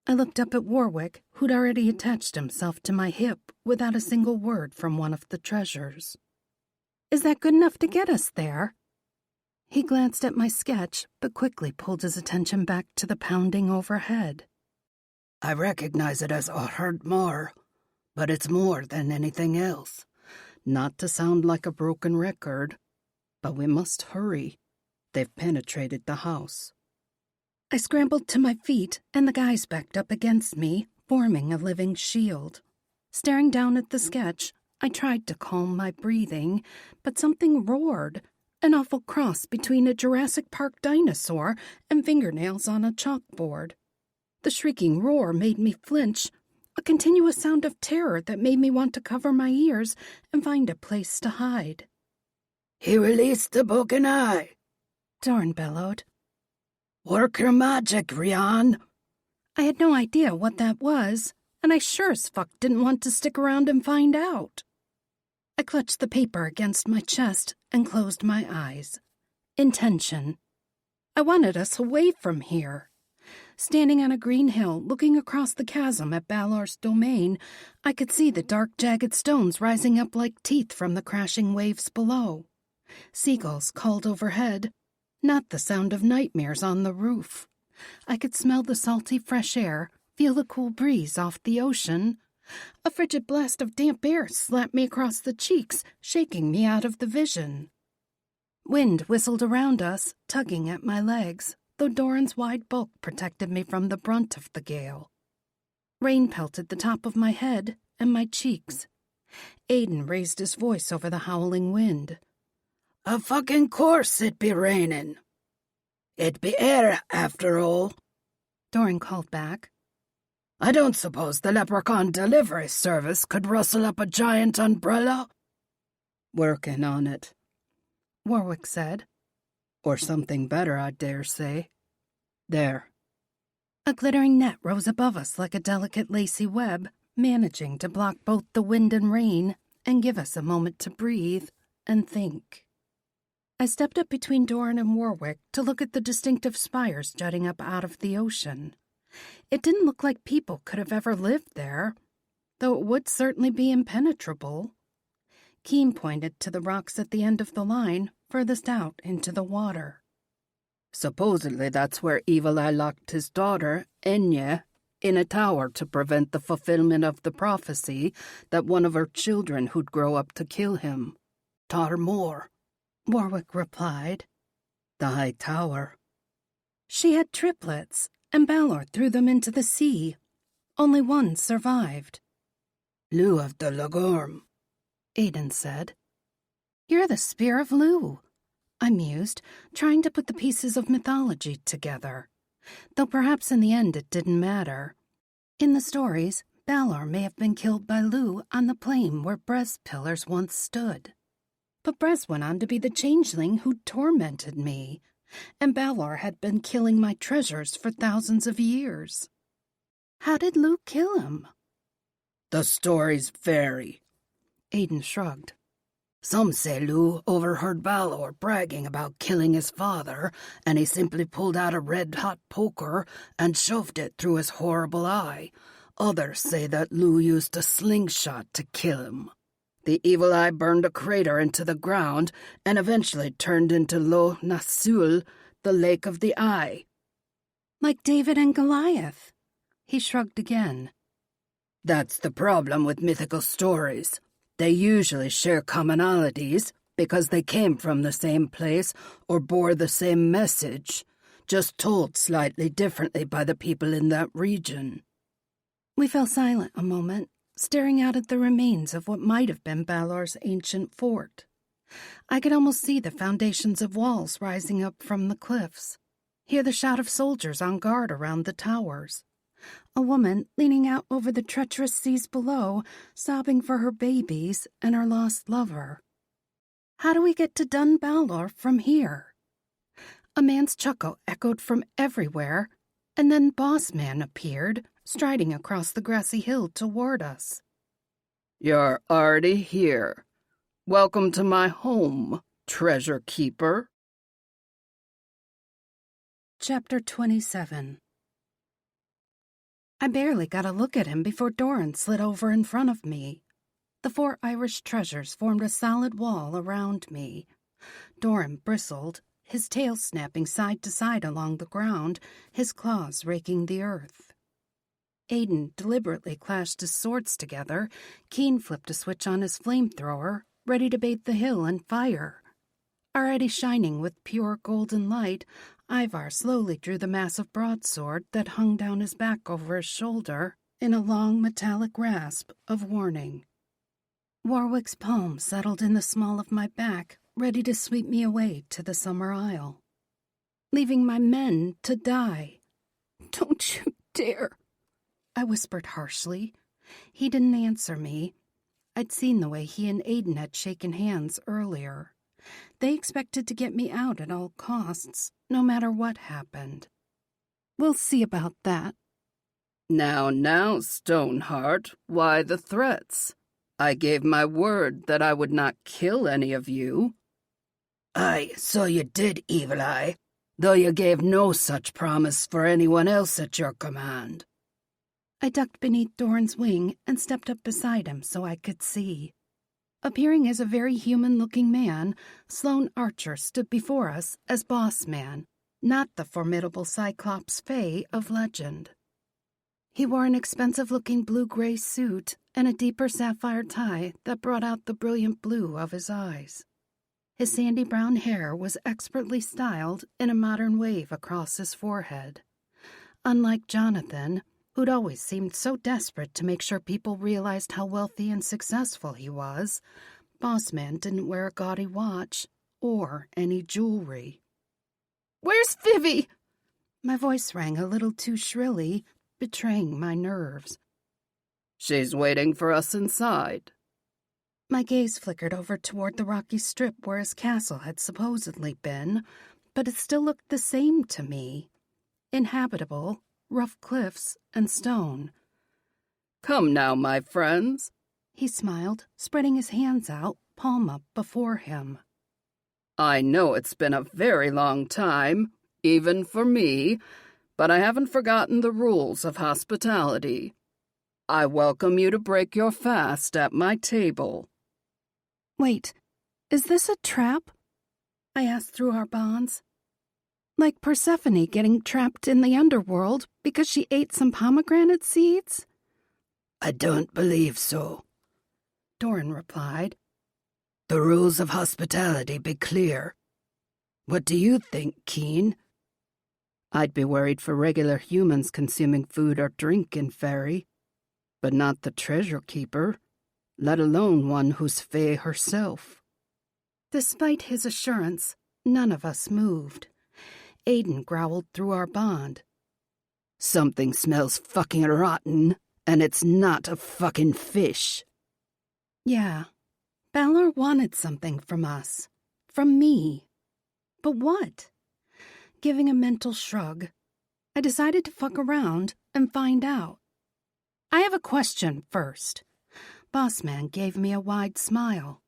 I looked up at Warwick, who'd already attached himself to my hip without a single word from one of the treasures. "Is that good enough to get us there?" He glanced at my sketch, but quickly pulled his attention back to the pounding overhead. "I recognize it as a herd more, but it's more than anything else. Not to sound like a broken record, but we must hurry. They've penetrated the house." I scrambled to my feet, and the guys backed up against me, forming a living shield. Staring down at the sketch, I tried to calm my breathing, but something roared, an awful cross between a Jurassic Park dinosaur and fingernails on a chalkboard. The shrieking roar made me flinch, a continuous sound of terror that made me want to cover my ears and find a place to hide. "He released the book and eye," Dorn bellowed. "Work your magic, Rian." I had no idea what that was, and I sure as fuck didn't want to stick around and find out. I clutched the paper against my chest and closed my eyes. Intention. I wanted us away from here. Standing on a green hill, looking across the chasm at Balor's domain, I could see the dark, jagged stones rising up like teeth from the crashing waves below. Seagulls called overhead, not the sound of nightmares on the roof. I could smell the salty fresh air, feel the cool breeze off the ocean. A frigid blast of damp air slapped me across the cheeks, shaking me out of the vision. Wind whistled around us, tugging at my legs, though Doran's wide bulk protected me from the brunt of the gale. Rain pelted the top of my head and my cheeks. Aiden raised his voice over the howling wind. "Of fucking course it be raining. It be air, after all," Doran called back. "I don't suppose the Leprechaun Delivery Service could rustle up a giant umbrella?" "Working on it," Warwick said. "Or something better, I dare say. There." A glittering net rose above us like a delicate lacy web, managing to block both the wind and rain and give us a moment to breathe and think. I stepped up between Doran and Warwick to look at the distinctive spires jutting up out of the ocean. It didn't look like people could have ever lived there, though it would certainly be impenetrable. Keen pointed to the rocks at the end of the line, furthest out into the water. "Supposedly that's where Evil Eye locked his daughter, Enya, in a tower to prevent the fulfillment of the prophecy that one of her children who'd grow up to kill him. Taught her more," Warwick replied. "The High Tower." She had triplets, and Balor threw them into the sea. Only one survived. "Lou of the Lagorm," Aiden said. "You're the spear of Lou," I mused, trying to put the pieces of mythology together. Though perhaps in the end it didn't matter. In the stories, Balor may have been killed by Lou on the plain where Brez's pillars once stood. But Brez went on to be the changeling who tormented me, and Balor had been killing my treasures for thousands of years. How did Lou kill him? "The stories vary," Aiden shrugged. "Some say Lou overheard Balor bragging about killing his father, and he simply pulled out a red-hot poker and shoved it through his horrible eye. Others say that Lou used a slingshot to kill him. The Evil Eye burned a crater into the ground and eventually turned into Lo Nasul, the Lake of the Eye." Like David and Goliath. He shrugged again. "That's the problem with mythical stories. They usually share commonalities because they came from the same place or bore the same message, just told slightly differently by the people in that region." We fell silent a moment, staring out at the remains of what might have been Balor's ancient fort. I could almost see the foundations of walls rising up from the cliffs, hear the shout of soldiers on guard around the towers. A woman leaning out over the treacherous seas below, sobbing for her babies and her lost lover. How do we get to Dun Balor from here? A man's chuckle echoed from everywhere, and then Boss Man appeared, striding across the grassy hill toward us. "You're already here. Welcome to my home," treasure keeper. Chapter 27. I barely got a look at him before Doran slid over in front of me. The 4 Irish treasures formed a solid wall around me. Doran bristled, his tail snapping side to side along the ground, his claws raking the earth. Aiden deliberately clashed his swords together. Keen flipped a switch on his flamethrower, ready to bait the hill and fire. Already shining with pure golden light, Ivar slowly drew the massive broadsword that hung down his back over his shoulder in a long metallic rasp of warning. Warwick's palm settled in the small of my back, ready to sweep me away to the Summer Isle. Leaving my men to die. "Don't you dare," I whispered harshly. He didn't answer me. I'd seen the way he and Aiden had shaken hands earlier. They expected to get me out at all costs, no matter what happened. We'll see about that. Now, Stoneheart, why the threats? I gave my word that I would not kill any of you. Aye, so you did, Evil Eye, though you gave no such promise for anyone else at your command. I ducked beneath Doran's wing and stepped up beside him so I could see. Appearing as a very human-looking man, Sloane Archer stood before us as Boss Man, not the formidable Cyclops Fae of legend. He wore an expensive-looking blue-gray suit and a deeper sapphire tie that brought out the brilliant blue of his eyes. His sandy brown hair was expertly styled in a modern wave across his forehead. Unlike Jonathan, who'd always seemed so desperate to make sure people realized how wealthy and successful he was, Bossman didn't wear a gaudy watch or any jewelry. "Where's Vivi?" My voice rang a little too shrilly, betraying my nerves. "She's waiting for us inside." My gaze flickered over toward the rocky strip where his castle had supposedly been, but it still looked the same to me. Inhabitable, rough cliffs and stone. "Come now, my friends," he smiled, spreading his hands out, palm up before him. "I know it's been a very long time, even for me, but I haven't forgotten the rules of hospitality. I welcome you to break your fast at my table." "Wait, is this a trap?" I asked through our bonds. "Like Persephone getting trapped in the underworld because she ate some pomegranate seeds?" I don't believe so, Doran replied. The rules of hospitality be clear. What do you think, Keen? I'd be worried for regular humans consuming food or drink in Fairy, but not the treasure keeper, let alone one who's Fae herself. Despite his assurance, none of us moved. Aiden growled through our bond. Something smells fucking rotten, and it's not a fucking fish. Yeah, Balor wanted something from us. From me. But what? Giving a mental shrug, I decided to fuck around and find out. I have a question first. Bossman gave me a wide smile.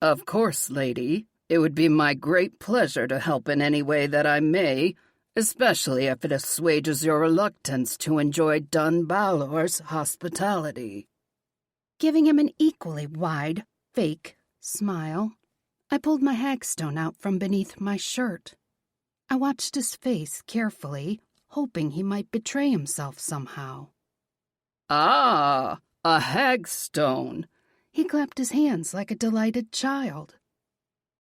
Of course, lady. It would be my great pleasure to help in any way that I may, especially if it assuages your reluctance to enjoy Dun Balor's hospitality. Giving him an equally wide, fake smile, I pulled my hagstone out from beneath my shirt. I watched his face carefully, hoping he might betray himself somehow. Ah, a hagstone. He clapped his hands like a delighted child.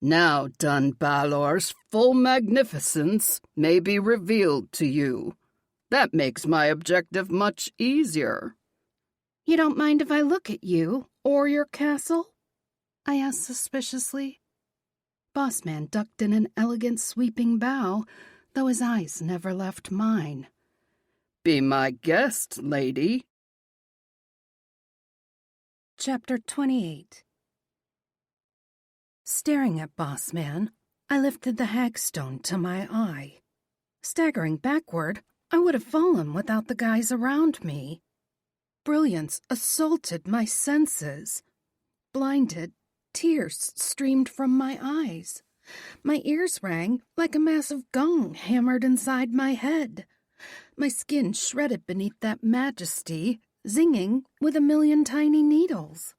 Now Dun Balor's full magnificence may be revealed to you. That makes my objective much easier. You don't mind if I look at you or your castle? I asked suspiciously. Bossman ducked in an elegant sweeping bow, though his eyes never left mine. Be my guest, lady. Chapter 28. Staring at Bossman, I lifted the hagstone to my eye. Staggering backward, I would have fallen without the guys around me. Brilliance assaulted my senses. Blinded, Tears streamed from my eyes. My ears rang like a mass of gong hammered inside my head. My skin shredded beneath that majesty, zinging with a million tiny needles.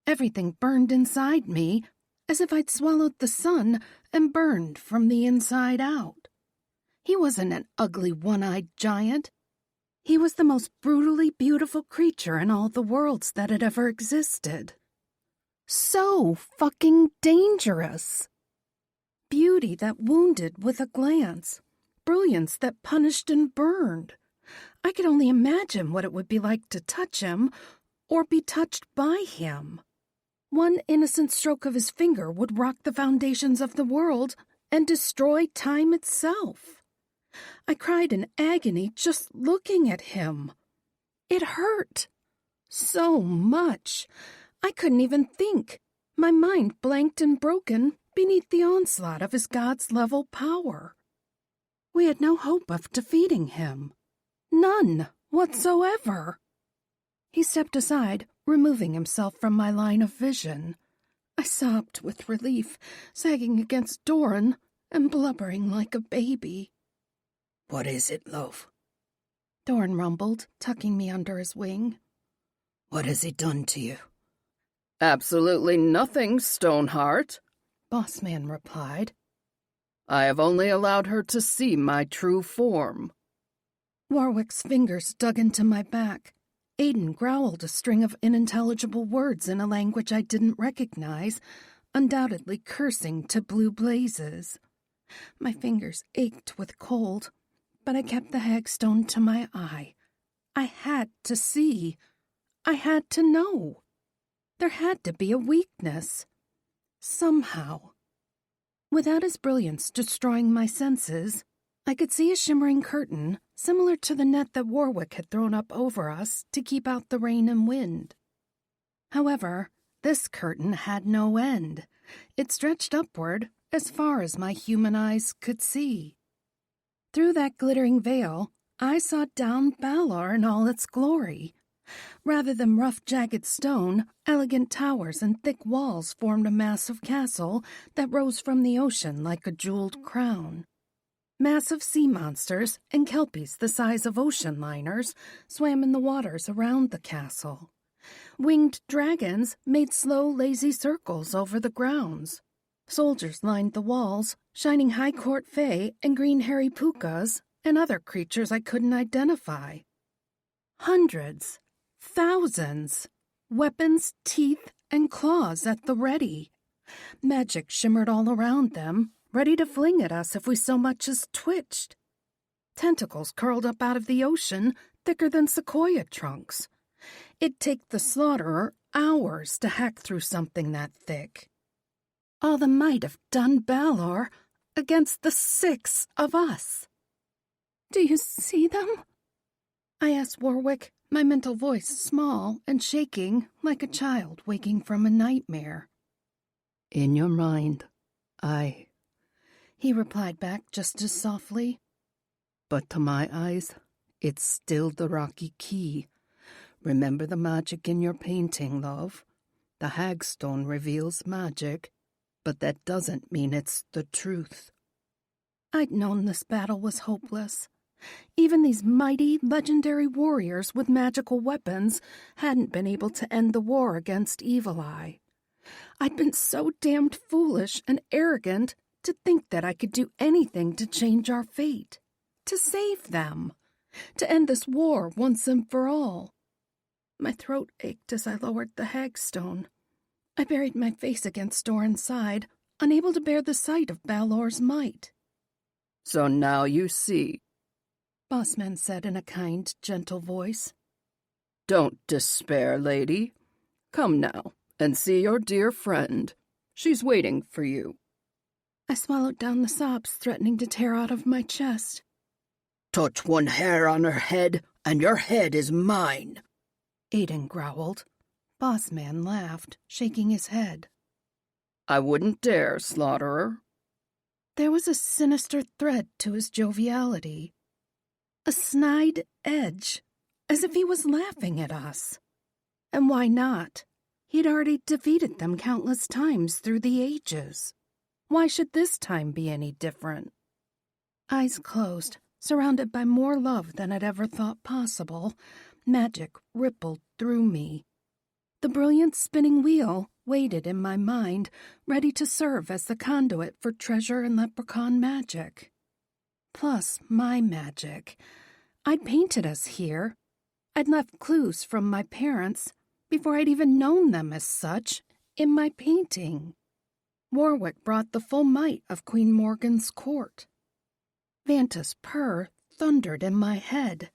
Everything burned inside me, as if I'd swallowed the sun and burned from the inside out. He wasn't an ugly one-eyed giant. He was the most brutally beautiful creature in all the worlds that had ever existed. So fucking dangerous. Beauty that wounded with a glance. Brilliance that punished and burned. I could only imagine what it would be like to touch him or be touched by him. One innocent stroke of his finger would rock the foundations of the world and destroy time itself. I cried in agony just looking at him. It hurt. So much. I couldn't even think. My mind blanked and broken beneath the onslaught of his God's-level power. We had no hope of defeating him. None whatsoever. He stepped aside, removing himself from my line of vision. I sobbed with relief, sagging against Doran and blubbering like a baby. "What is it, love?" Doran rumbled, tucking me under his wing. "What has he done to you?" "Absolutely nothing, Stoneheart," Bossman replied. "I have only allowed her to see my true form." Warwick's fingers dug into my back. Aiden growled a string of unintelligible words in a language I didn't recognize, undoubtedly cursing to blue blazes. My fingers ached with cold, but I kept the hagstone to my eye. I had to see. I had to know. There had to be a weakness. Somehow. Without his brilliance destroying my senses, I could see a shimmering curtain, similar to the net that Warwick had thrown up over us to keep out the rain and wind. However, this curtain had no end. It stretched upward as far as my human eyes could see. Through that glittering veil, I saw down Balor in all its glory. Rather than rough, jagged stone, elegant towers and thick walls formed a massive castle that rose from the ocean like a jeweled crown. Massive sea monsters and kelpies the size of ocean liners swam in the waters around the castle. Winged dragons made slow, lazy circles over the grounds. Soldiers lined the walls, shining high court fae and green hairy pukas and other creatures I couldn't identify. Hundreds, thousands, weapons, teeth, and claws at the ready. Magic shimmered all around them, ready to fling at us if we so much as twitched. Tentacles curled up out of the ocean, thicker than sequoia trunks. It'd take the slaughterer hours to hack through something that thick. All the might of Dun Balor against the 6 of us. "Do you see them?" I asked Warwick, my mental voice small and shaking like a child waking from a nightmare. "In your mind, he replied back just as softly. But to my eyes, it's still the Rocky Key. Remember the magic in your painting, love? The hagstone reveals magic, but that doesn't mean it's the truth." I'd known this battle was hopeless. Even these mighty, legendary warriors with magical weapons hadn't been able to end the war against Evil Eye. I'd been so damned foolish and arrogant to think that I could do anything to change our fate, to save them, to end this war once and for all. My throat ached as I lowered the hagstone. I buried my face against Doran's side, unable to bear the sight of Balor's might. "So now you see," Bossman said in a kind, gentle voice. "Don't despair, lady. Come now and see your dear friend. She's waiting for you." I swallowed down the sobs threatening to tear out of my chest. "Touch one hair on her head, and your head is mine," Aiden growled. Bossman laughed, shaking his head. "I wouldn't dare, slaughterer." There was a sinister thread to his joviality. A snide edge, as if he was laughing at us. And why not? He'd already defeated them countless times through the ages. Why should this time be any different? Eyes closed, surrounded by more love than I'd ever thought possible, magic rippled through me. The brilliant spinning wheel waited in my mind, ready to serve as the conduit for treasure and leprechaun magic. Plus my magic. I'd painted us here. I'd left clues from my parents, before I'd even known them as such, in my painting. Warwick brought the full might of Queen Morgan's court. Vanta's purr thundered in my head.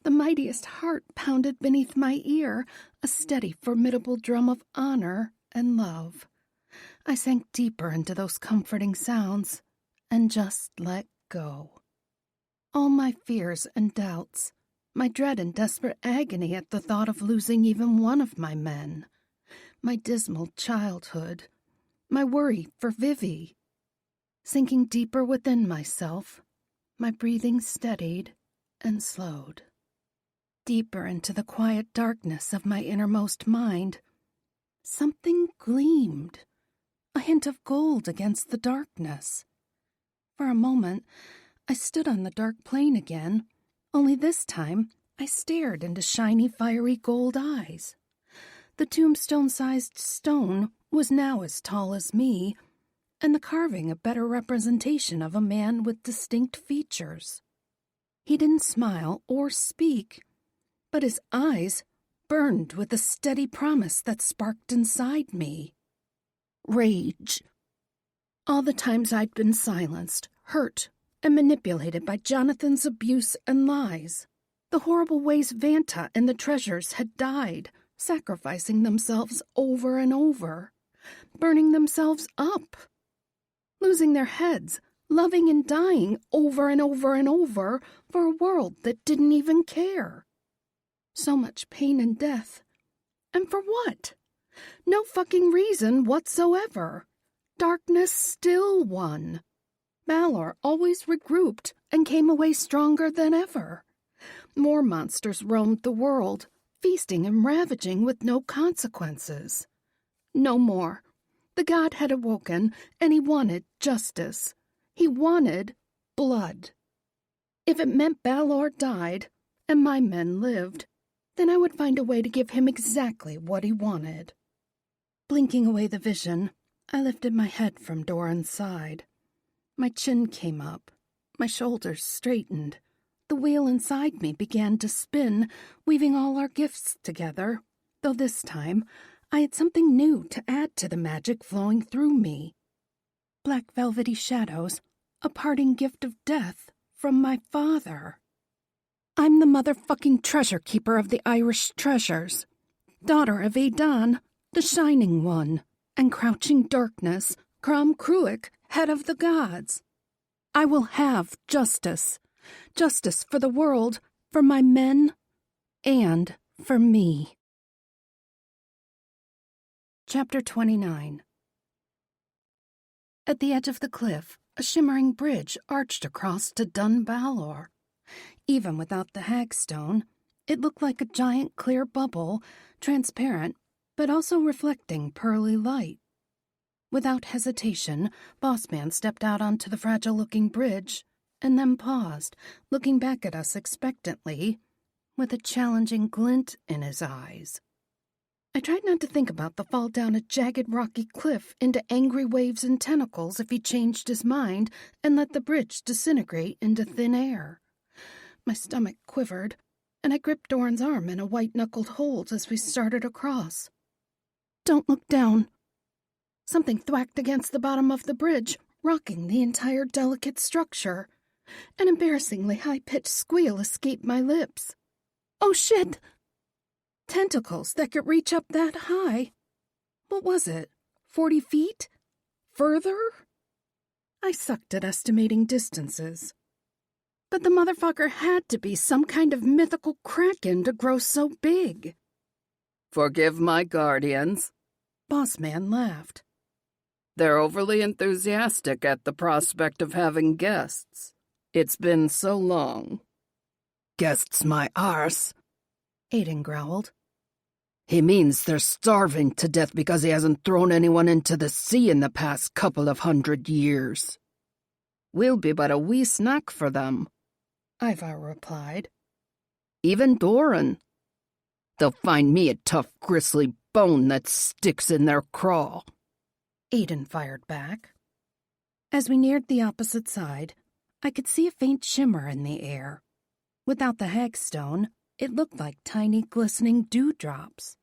The mightiest heart pounded beneath my ear, a steady, formidable drum of honor and love. I sank deeper into those comforting sounds and just let go. All my fears and doubts, my dread and desperate agony at the thought of losing even one of my men, my dismal childhood, my worry for Vivi. Sinking deeper within myself, my breathing steadied and slowed. Deeper into the quiet darkness of my innermost mind, something gleamed, a hint of gold against the darkness. For a moment, I stood on the dark plain again, only this time I stared into shiny, fiery gold eyes. The tombstone-sized stone was now as tall as me, and the carving a better representation of a man with distinct features. He didn't smile or speak, but his eyes burned with a steady promise that sparked inside me. Rage. All the times I'd been silenced, hurt, and manipulated by Jonathan's abuse and lies. The horrible ways Vanta and the treasures had died, sacrificing themselves over and over, burning themselves up, losing their heads, loving and dying over and over and over for a world that didn't even care. So much pain and death. And for what? No fucking reason whatsoever. Darkness still won. Balor always regrouped and came away stronger than ever. More monsters roamed the world, feasting and ravaging with no consequences. No more. The god had awoken, and he wanted justice. He wanted blood. If it meant Balor died, and my men lived, then I would find a way to give him exactly what he wanted. Blinking away the vision, I lifted my head from Doran's side. My chin came up, my shoulders straightened. The wheel inside me began to spin, weaving all our gifts together, though this time I had something new to add to the magic flowing through me. Black velvety shadows, a parting gift of death from my father. I'm the motherfucking treasure keeper of the Irish treasures, daughter of Aidan, the Shining One, and crouching darkness, Crom Cruick, head of the gods. I will have justice. Justice for the world, for my men, and for me. Chapter 29. At the edge of the cliff, a shimmering bridge arched across to Dun Balor. Even without the hagstone, it looked like a giant clear bubble, transparent, but also reflecting pearly light. Without hesitation, Bossman stepped out onto the fragile-looking bridge, and then paused, looking back at us expectantly, with a challenging glint in his eyes. I tried not to think about the fall down a jagged rocky cliff into angry waves and tentacles if he changed his mind and let the bridge disintegrate into thin air. My stomach quivered, and I gripped Doran's arm in a white-knuckled hold as we started across. Don't look down. Something thwacked against the bottom of the bridge, rocking the entire delicate structure. An embarrassingly high-pitched squeal escaped my lips. Oh, shit! Tentacles that could reach up that high. What was it? 40 feet? Further? I sucked at estimating distances. But the motherfucker had to be some kind of mythical kraken to grow so big. Forgive my guardians. Bossman laughed. They're overly enthusiastic at the prospect of having guests. It's been so long. Guests my arse, Aiden growled. He means they're starving to death because he hasn't thrown anyone into the sea in the past couple of 100 years. We'll be but a wee snack for them, Ivar replied. Even Doran. They'll find me a tough, gristly bone that sticks in their craw. Aiden fired back. As we neared the opposite side, I could see a faint shimmer in the air. Without the hagstone, it looked like tiny, glistening dewdrops.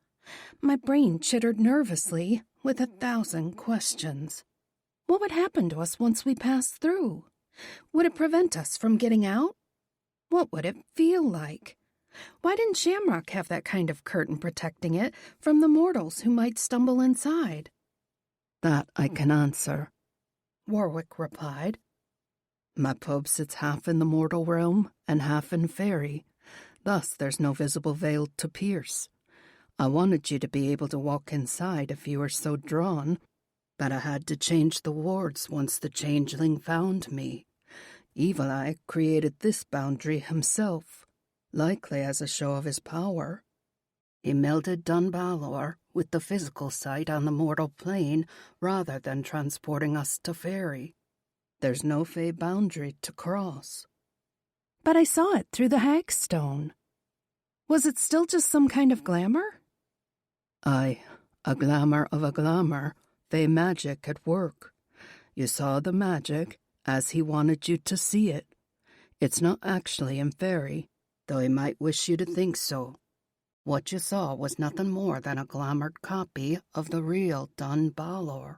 My brain chittered nervously with 1,000 questions. What would happen to us once we passed through? Would it prevent us from getting out? What would it feel like? Why didn't Shamrock have that kind of curtain protecting it from the mortals who might stumble inside? That I can answer, Warwick replied. My pub sits half in the mortal realm and half in fairy. Thus there's no visible veil to pierce. I wanted you to be able to walk inside if you were so drawn, but I had to change the wards once the changeling found me. Evil Eye created this boundary himself, likely as a show of his power. He melded Dunbalor with the physical site on the mortal plane rather than transporting us to fairy. There's no fey boundary to cross. But I saw it through the hagstone. Was it still just some kind of glamour? Aye, a glamour of a glamour, fey magic at work. You saw the magic as he wanted you to see it. It's not actually in fairy, though he might wish you to think so. What you saw was nothing more than a glamoured copy of the real Dunbalor.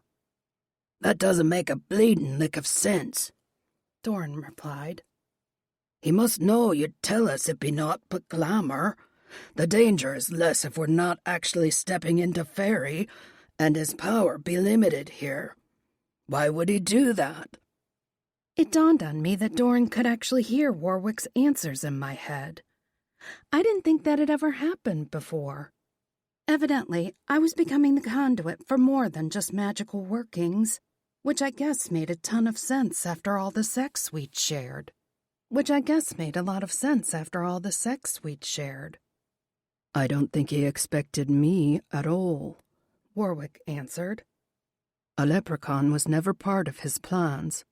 That doesn't make a bleeding lick of sense, Doran replied. He must know you'd tell us it be naught but glamour. The danger is less if we're not actually stepping into fairy, and his power be limited here. Why would he do that? It dawned on me that Doran could actually hear Warwick's answers in my head. I didn't think that had ever happened before. Evidently, I was becoming the conduit for more than just magical workings, which I guess made a ton of sense after all the sex we'd shared. I don't think he expected me at all, Warwick answered. A leprechaun was never part of his plans.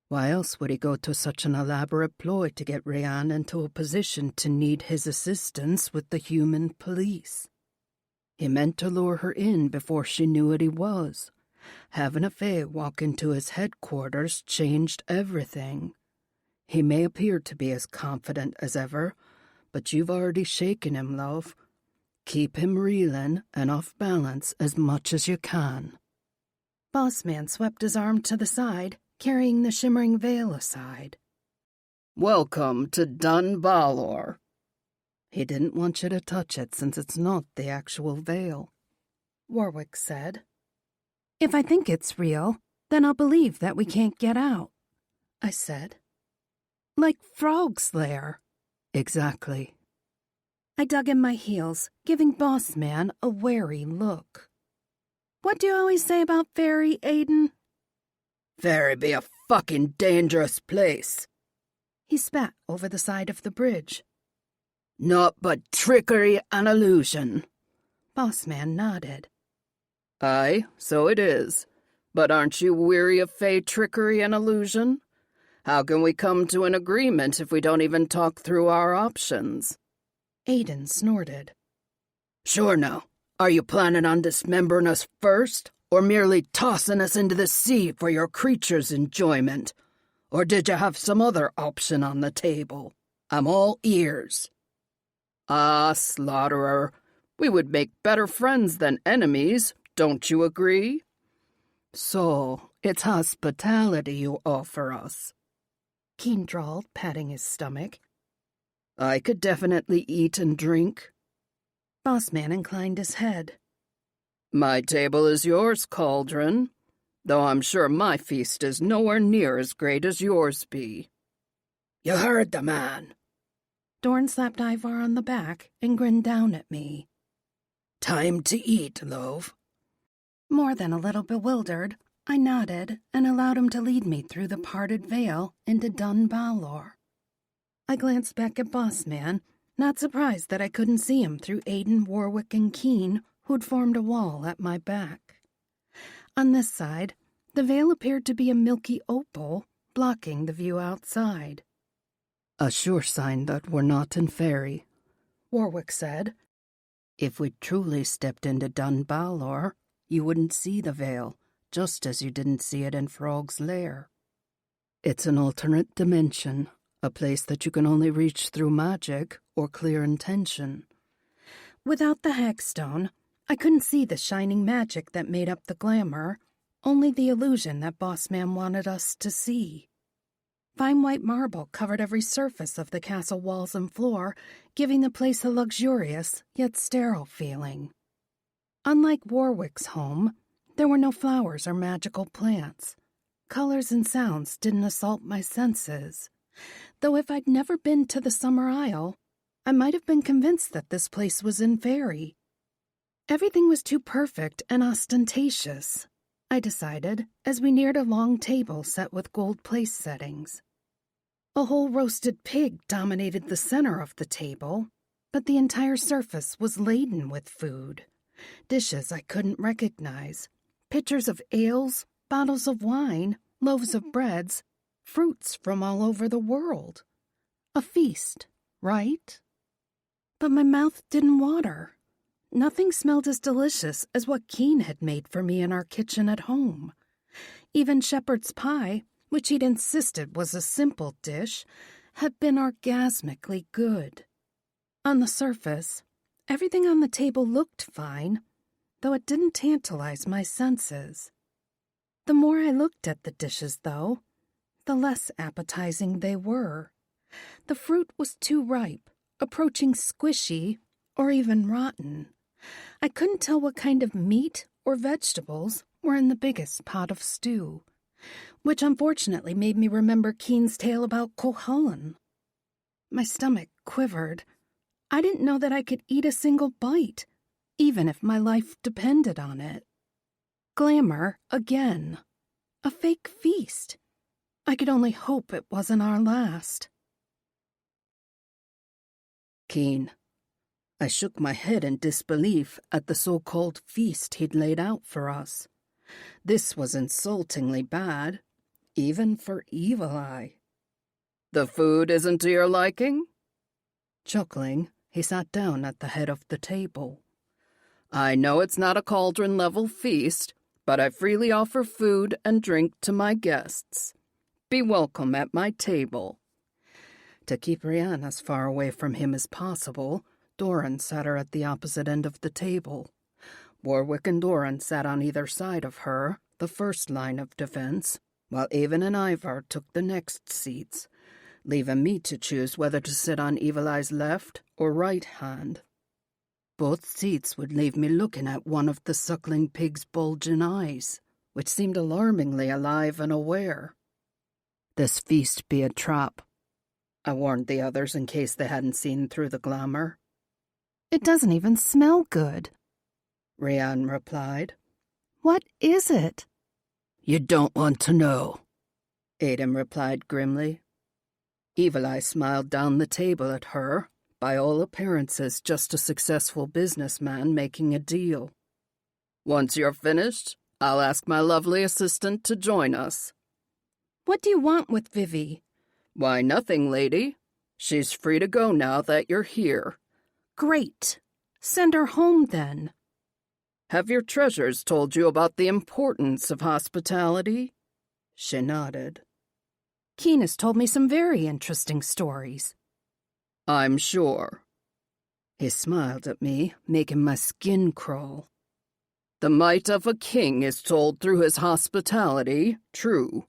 Why else would he go to such an elaborate ploy to get Rayanne into a position to need his assistance with the human police? He meant to lure her in before she knew what he was. Having a fae walk into his headquarters changed everything. He may appear to be as confident as ever, but you've already shaken him, love. Keep him reeling and off balance as much as you can. Bossman swept his arm to the side, carrying the shimmering veil aside. Welcome to Dunbalor. He didn't want you to touch it since it's not the actual veil, Warwick said. If I think it's real, then I'll believe that we can't get out, I said. Like Frog's Lair. Exactly. I dug in my heels, giving Bossman a wary look. What do you always say about fairy, Aiden? Fairy be a fucking dangerous place. He spat over the side of the bridge. Naught but trickery and illusion. Bossman nodded. Aye, so it is. But aren't you weary of fey trickery and illusion? How can we come to an agreement if we don't even talk through our options? Aiden snorted. Sure now. Are you planning on dismembering us first, or merely tossing us into the sea for your creature's enjoyment? Or did you have some other option on the table? I'm all ears. Ah, slaughterer, we would make better friends than enemies, don't you agree? So, it's hospitality you offer us. Keen drawled, patting his stomach. I could definitely eat and drink. Bossman inclined his head. My table is yours, Cauldron, though I'm sure my feast is nowhere near as great as yours be. You heard the man. Dorn slapped Ivar on the back and grinned down at me. Time to eat, love. More than a little bewildered, I nodded and allowed him to lead me through the parted veil into Dunbalor. I glanced back at Bossman, not surprised that I couldn't see him through Aiden, Warwick, and Keen, who'd formed a wall at my back. On this side, the veil appeared to be a milky opal, blocking the view outside. "A sure sign that we're not in Fairy," Warwick said. "If we truly stepped into Dun Balor, you wouldn't see the veil, just as you didn't see it in Frog's Lair. It's an alternate dimension, a place that you can only reach through magic or clear intention." Without the hagstone, I couldn't see the shining magic that made up the glamour, only the illusion that Boss Man wanted us to see. Fine white marble covered every surface of the castle walls and floor, giving the place a luxurious yet sterile feeling. Unlike Warwick's home, there were no flowers or magical plants. Colors and sounds didn't assault my senses, though if I'd never been to the Summer Isle, I might have been convinced that this place was in Fairy. Everything was too perfect and ostentatious, I decided, as we neared a long table set with gold place settings. A whole roasted pig dominated the center of the table, but the entire surface was laden with food. Dishes I couldn't recognize, pitchers of ales, bottles of wine, loaves of breads, fruits from all over the world. A feast, right? But my mouth didn't water. Nothing smelled as delicious as what Keen had made for me in our kitchen at home. Even shepherd's pie, which he'd insisted was a simple dish, had been orgasmically good. On the surface, everything on the table looked fine, though it didn't tantalize my senses. The more I looked at the dishes, though, the less appetizing they were. The fruit was too ripe, approaching squishy, or even rotten. I couldn't tell what kind of meat or vegetables were in the biggest pot of stew, which unfortunately made me remember Keen's tale about Cuchulainn. My stomach quivered. I didn't know that I could eat a single bite, even if my life depended on it. Glamour again. A fake feast. I could only hope it wasn't our last. "Keen." I shook my head in disbelief at the so-called feast he'd laid out for us. This was insultingly bad, even for Evil Eye. "The food isn't to your liking?" Chuckling, he sat down at the head of the table. "I know it's not a cauldron-level feast, but I freely offer food and drink to my guests. Be welcome at my table." To keep Rianne as far away from him as possible, Doran sat her at the opposite end of the table. Warwick and Doran sat on either side of her, the first line of defense, while Avon and Ivar took the next seats, leaving me to choose whether to sit on Evil Eye's left or right hand. Both seats would leave me looking at one of the suckling pig's bulging eyes, which seemed alarmingly alive and aware. "This feast be a trap," I warned the others in case they hadn't seen through the glamour. It doesn't even smell good, Rianne replied. What is it? You don't want to know, Aiden replied grimly. Evil Eye smiled down the table at her, by all appearances just a successful businessman making a deal. "Once you're finished, I'll ask my lovely assistant to join us." What do you want with Vivi? "Why, nothing, lady. She's free to go now that you're here." Great. Send her home, then. "Have your treasures told you about the importance of hospitality?" She nodded. Keen has told me some very interesting stories. "I'm sure." He smiled at me, making my skin crawl. "The might of a king is told through his hospitality, true.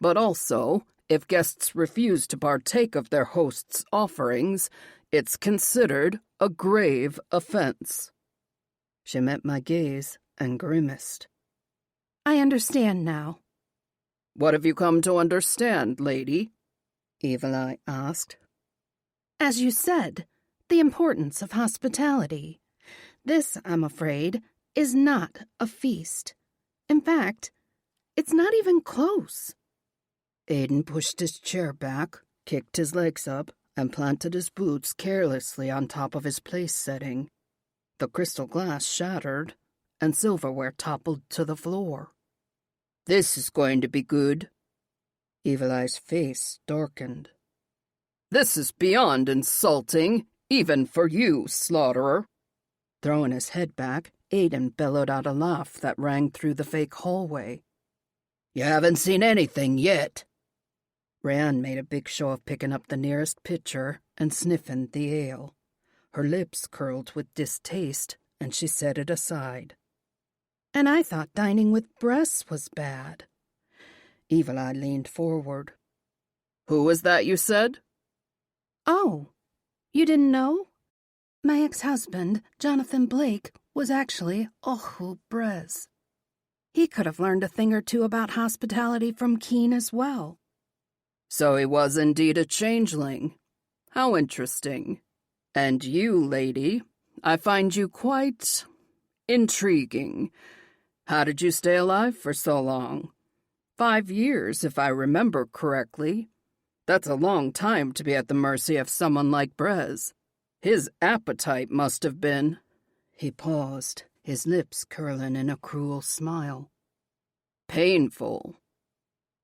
But also, if guests refuse to partake of their host's offerings, it's considered a grave offense." She met my gaze and grimaced. I understand now. "What have you come to understand, lady?" Evil Eye asked. As you said, the importance of hospitality. This, I'm afraid, is not a feast. In fact, it's not even close. Aiden pushed his chair back, kicked his legs up, and planted his boots carelessly on top of his place setting. The crystal glass shattered, and silverware toppled to the floor. "This is going to be good." Evil Eye's face darkened. "This is beyond insulting, even for you, slaughterer." Throwing his head back, Aiden bellowed out a laugh that rang through the fake hallway. "You haven't seen anything yet." Rayanne made a big show of picking up the nearest pitcher and sniffing the ale. Her lips curled with distaste, and she set it aside. "And I thought dining with breasts was bad." Evil Eye leaned forward. "Who was that you said?" "Oh, you didn't know? My ex-husband, Jonathan Blake, was actually Ohu Brez. He could have learned a thing or two about hospitality from Keen as well." "So he was indeed a changeling. How interesting. And you, lady, I find you quite intriguing. How did you stay alive for so long? 5 years, if I remember correctly. That's a long time to be at the mercy of someone like Brez. His appetite must have been—" He paused, his lips curling in a cruel smile. "Painful."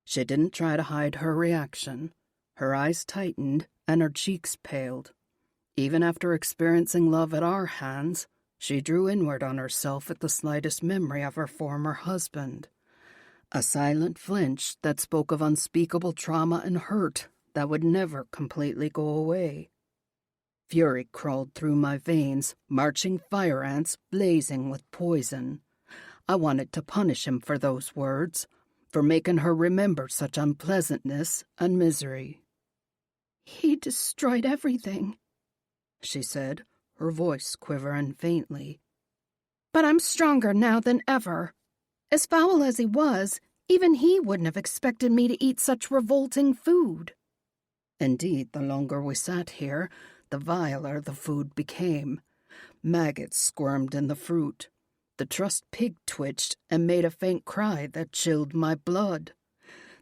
She didn't try to hide her reaction. Her eyes tightened and her cheeks paled. Even after experiencing love at our hands, she drew inward on herself at the slightest memory of her former husband. A silent flinch that spoke of unspeakable trauma and hurt that would never completely go away. Fury crawled through my veins, marching fire ants blazing with poison. I wanted to punish him for those words, for making her remember such unpleasantness and misery. "He destroyed everything," she said, her voice quivering faintly. "But I'm stronger now than ever. As foul as he was, even he wouldn't have expected me to eat such revolting food." Indeed, the longer we sat here, the viler the food became. Maggots squirmed in the fruit. The trussed pig twitched and made a faint cry that chilled my blood.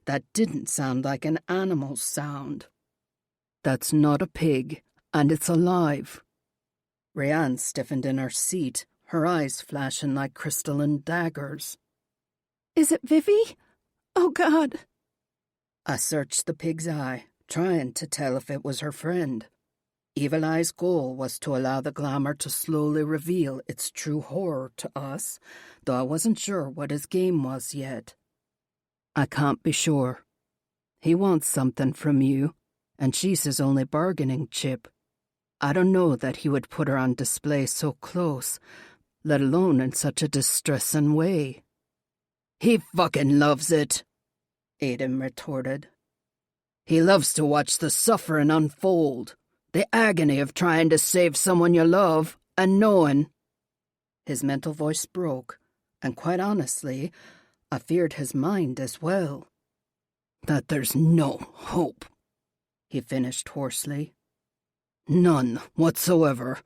That didn't sound like an animal's sound. "That's not a pig, and it's alive." Rayanne stiffened in her seat, her eyes flashing like crystalline daggers. "Is it Vivi? Oh, God!" I searched the pig's eye, trying to tell if it was her friend. Evil Eye's goal was to allow the glamour to slowly reveal its true horror to us, though I wasn't sure what his game was yet. "I can't be sure. He wants something from you, and she's his only bargaining chip. I don't know that he would put her on display so close, let alone in such a distressing way." "He fucking loves it," Aiden retorted. "He loves to watch the suffering unfold. The agony of trying to save someone you love and knowing—" His mental voice broke, and quite honestly, I feared his mind as well. "That there's no hope," he finished hoarsely. "None whatsoever.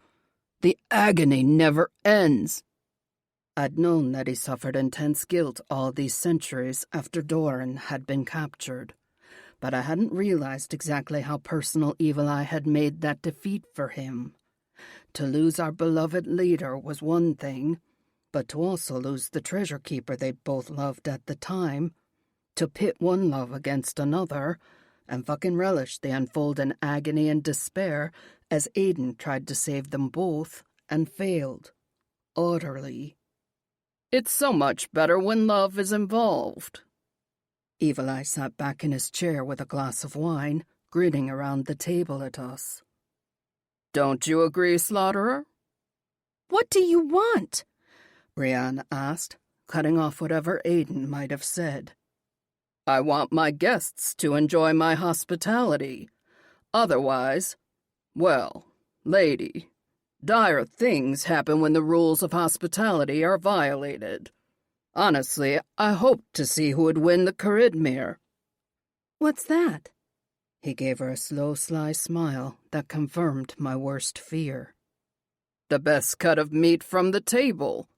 The agony never ends." I'd known that he suffered intense guilt all these centuries after Doran had been captured, but I hadn't realized exactly how personal Evil Eye had made that defeat for him. To lose our beloved leader was one thing, but to also lose the treasure keeper they'd both loved at the time, to pit one love against another, and fucking relish the unfolding agony and despair as Aiden tried to save them both and failed. Utterly. "It's so much better when love is involved." Evil Eye sat back in his chair with a glass of wine, grinning around the table at us. "Don't you agree, Slaughterer?" "What do you want?" Rayanne asked, cutting off whatever Aiden might have said. "I want my guests to enjoy my hospitality. Otherwise, well, lady, dire things happen when the rules of hospitality are violated. Honestly, I hoped to see who would win the Caridmere." "What's that?" He gave her a slow, sly smile that confirmed my worst fear. "The best cut of meat from the table.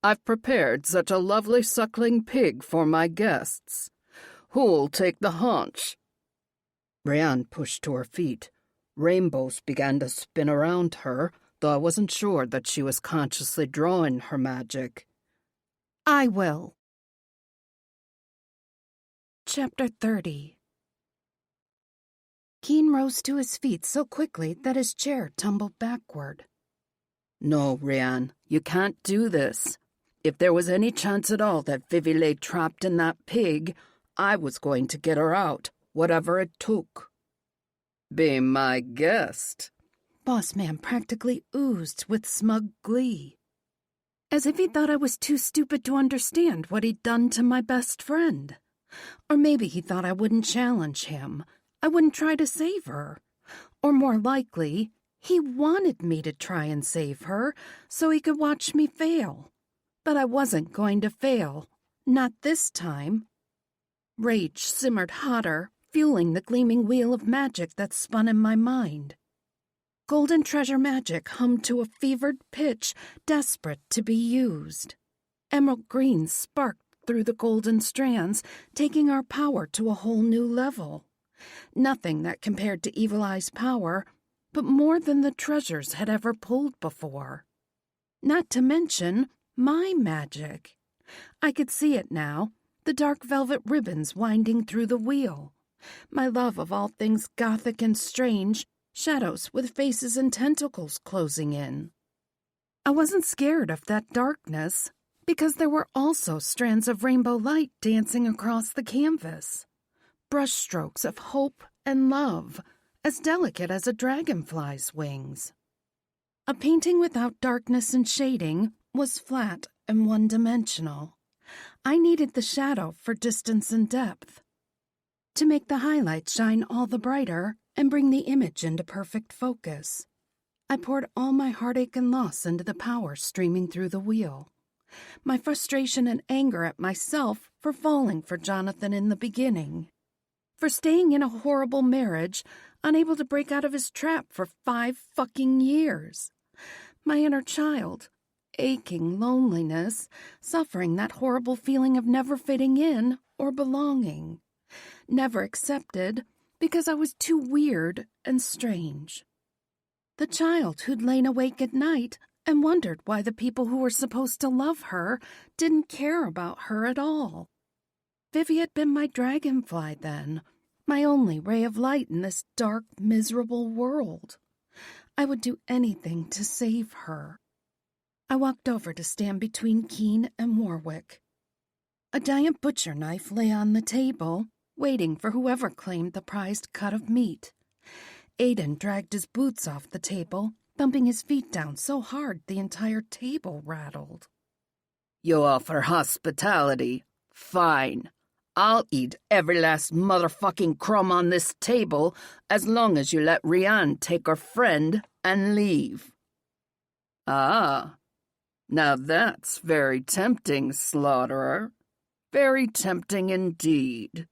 I've prepared such a lovely suckling pig for my guests. Who'll take the haunch?" Rayanne pushed to her feet, Rainbows began to spin around her, though I wasn't sure that she was consciously drawing her magic. I will. Chapter 30. Keen rose to his feet so quickly that his chair tumbled backward. No, Rian, you can't do this. If there was any chance at all that Vivi lay trapped in that pig, I was going to get her out, whatever it took. Be my guest. Boss Man practically oozed with smug glee. As if he thought I was too stupid to understand what he'd done to my best friend. Or maybe he thought I wouldn't challenge him. I wouldn't try to save her. Or more likely, he wanted me to try and save her so he could watch me fail. But I wasn't going to fail. Not this time. Rage simmered hotter, fueling the gleaming wheel of magic that spun in my mind. Golden treasure magic hummed to a fevered pitch, desperate to be used. Emerald green sparked through the golden strands, taking our power to a whole new level. Nothing that compared to Evil Eye's power, but more than the treasures had ever pulled before. Not to mention my magic. I could see it now, the dark velvet ribbons winding through the wheel. My love of all things gothic and strange, shadows with faces and tentacles closing in. I wasn't scared of that darkness, because there were also strands of rainbow light dancing across the canvas. Brushstrokes of hope and love, as delicate as a dragonfly's wings. A painting without darkness and shading was flat and one-dimensional. I needed the shadow for distance and depth, to make the highlights shine all the brighter and bring the image into perfect focus. I poured all my heartache and loss into the power streaming through the wheel. My frustration and anger at myself for falling for Jonathan in the beginning. For staying in a horrible marriage, unable to break out of his trap for 5 fucking years. My inner child, aching loneliness, suffering that horrible feeling of never fitting in or belonging. Never accepted because I was too weird and strange. The child who'd lain awake at night and wondered why the people who were supposed to love her didn't care about her at all. Vivi had been my dragonfly then, my only ray of light in this dark, miserable world. I would do anything to save her. I walked over to stand between Keen and Warwick. A giant butcher knife lay on the table, waiting for whoever claimed the prized cut of meat. Aiden dragged his boots off the table, thumping his feet down so hard the entire table rattled. You offer hospitality? Fine. I'll eat every last motherfucking crumb on this table as long as you let Rian take her friend and leave. Ah, now that's very tempting, Slaughterer. Very tempting indeed.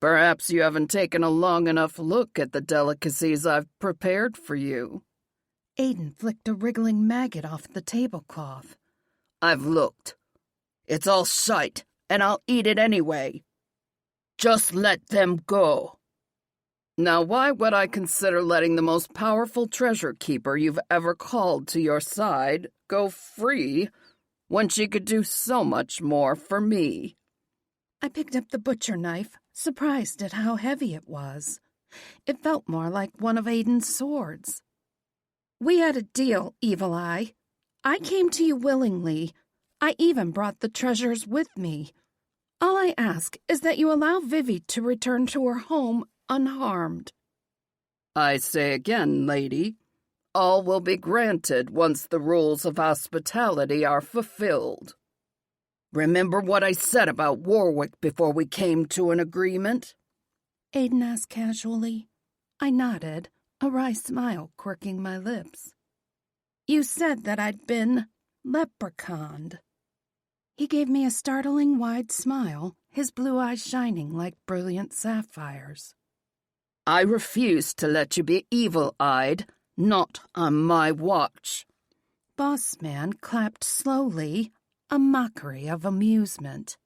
Perhaps you haven't taken a long enough look at the delicacies I've prepared for you. Aiden flicked a wriggling maggot off the tablecloth. I've looked. It's all shite, and I'll eat it anyway. Just let them go. Now, why would I consider letting the most powerful treasure keeper you've ever called to your side go free when she could do so much more for me? I picked up the butcher knife, surprised at how heavy it was. It felt more like one of Aiden's swords. We had a deal, Evil Eye. I came to you willingly. I even brought the treasures with me. All I ask is that you allow Vivi to return to her home unharmed. I say again, lady, all will be granted once the rules of hospitality are fulfilled. Remember what I said about Warwick before we came to an agreement? Aiden asked casually. I nodded, a wry smile quirking my lips. You said that I'd been leprechauned. He gave me a startling wide smile, his blue eyes shining like brilliant sapphires. I refuse to let you be evil-eyed, not on my watch. Boss Man clapped slowly, a mockery of amusement.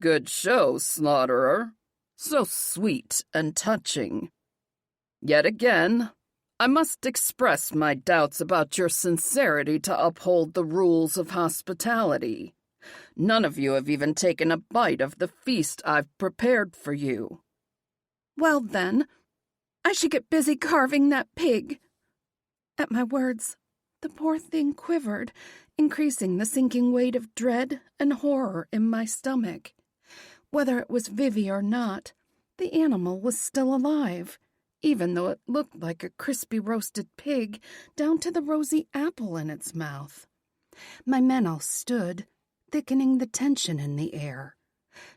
Good show, Slaughterer. So sweet and touching. Yet again, I must express my doubts about your sincerity to uphold the rules of hospitality. None of you have even taken a bite of the feast I've prepared for you. Well, then, I should get busy carving that pig. At my words, the poor thing quivered, increasing the sinking weight of dread and horror in my stomach. Whether it was Vivi or not, the animal was still alive, even though it looked like a crispy roasted pig down to the rosy apple in its mouth. My men all stood, thickening the tension in the air.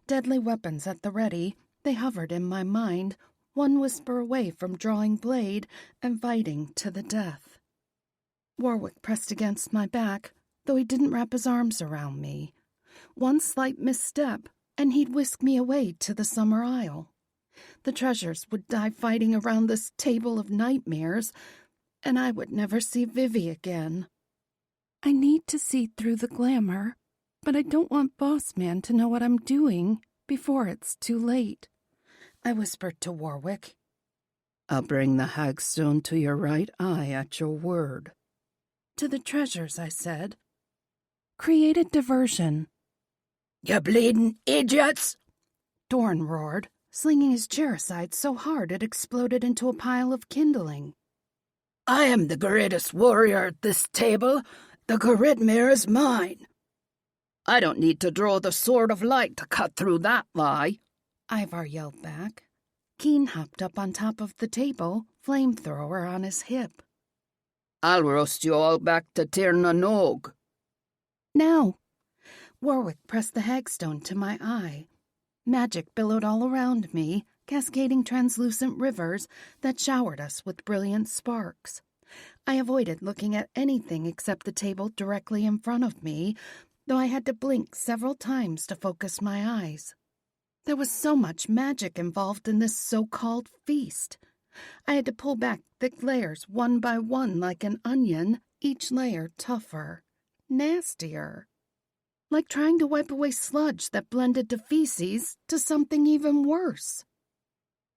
Deadly weapons at the ready, they hovered in my mind, one whisper away from drawing blade and fighting to the death. Warwick pressed against my back, though he didn't wrap his arms around me. One slight misstep, and he'd whisk me away to the summer isle. The treasures would die fighting around this table of nightmares, and I would never see Vivi again. I need to see through the glamour, but I don't want Boss Man to know what I'm doing before it's too late. I whispered to Warwick. I'll bring the hagstone to your right eye at your word. To the treasures, I said. Create a diversion. You bleeding idiots! Dorn roared, slinging his chair aside so hard it exploded into a pile of kindling. I am the greatest warrior at this table. The Goritmir is mine. I don't need to draw the sword of light to cut through that lie, Ivar yelled back. Keen hopped up on top of the table, flamethrower on his hip. I'll roast you all back to Tir na Nog. Now! Warwick pressed the hagstone to my eye. Magic billowed all around me, cascading translucent rivers that showered us with brilliant sparks. I avoided looking at anything except the table directly in front of me, though I had to blink several times to focus my eyes. There was so much magic involved in this so-called feast. I had to pull back thick layers one by one like an onion, each layer tougher, nastier. Like trying to wipe away sludge that blended to feces to something even worse.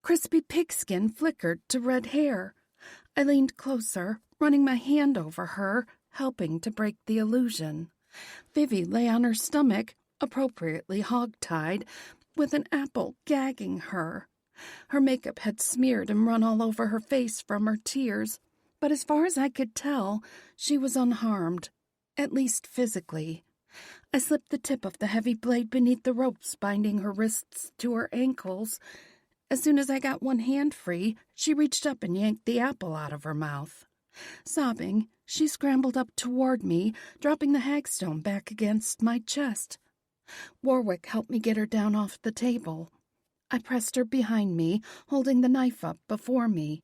Crispy pigskin flickered to red hair. I leaned closer, running my hand over her, helping to break the illusion. Vivi lay on her stomach, appropriately hog-tied, with an apple gagging her. Her makeup had smeared and run all over her face from her tears, but as far as I could tell, she was unharmed, at least physically. I slipped the tip of the heavy blade beneath the ropes binding her wrists to her ankles. As soon as I got one hand free, she reached up and yanked the apple out of her mouth. Sobbing, she scrambled up toward me, dropping the hagstone back against my chest. Warwick helped me get her down off the table. I pressed her behind me, holding the knife up before me.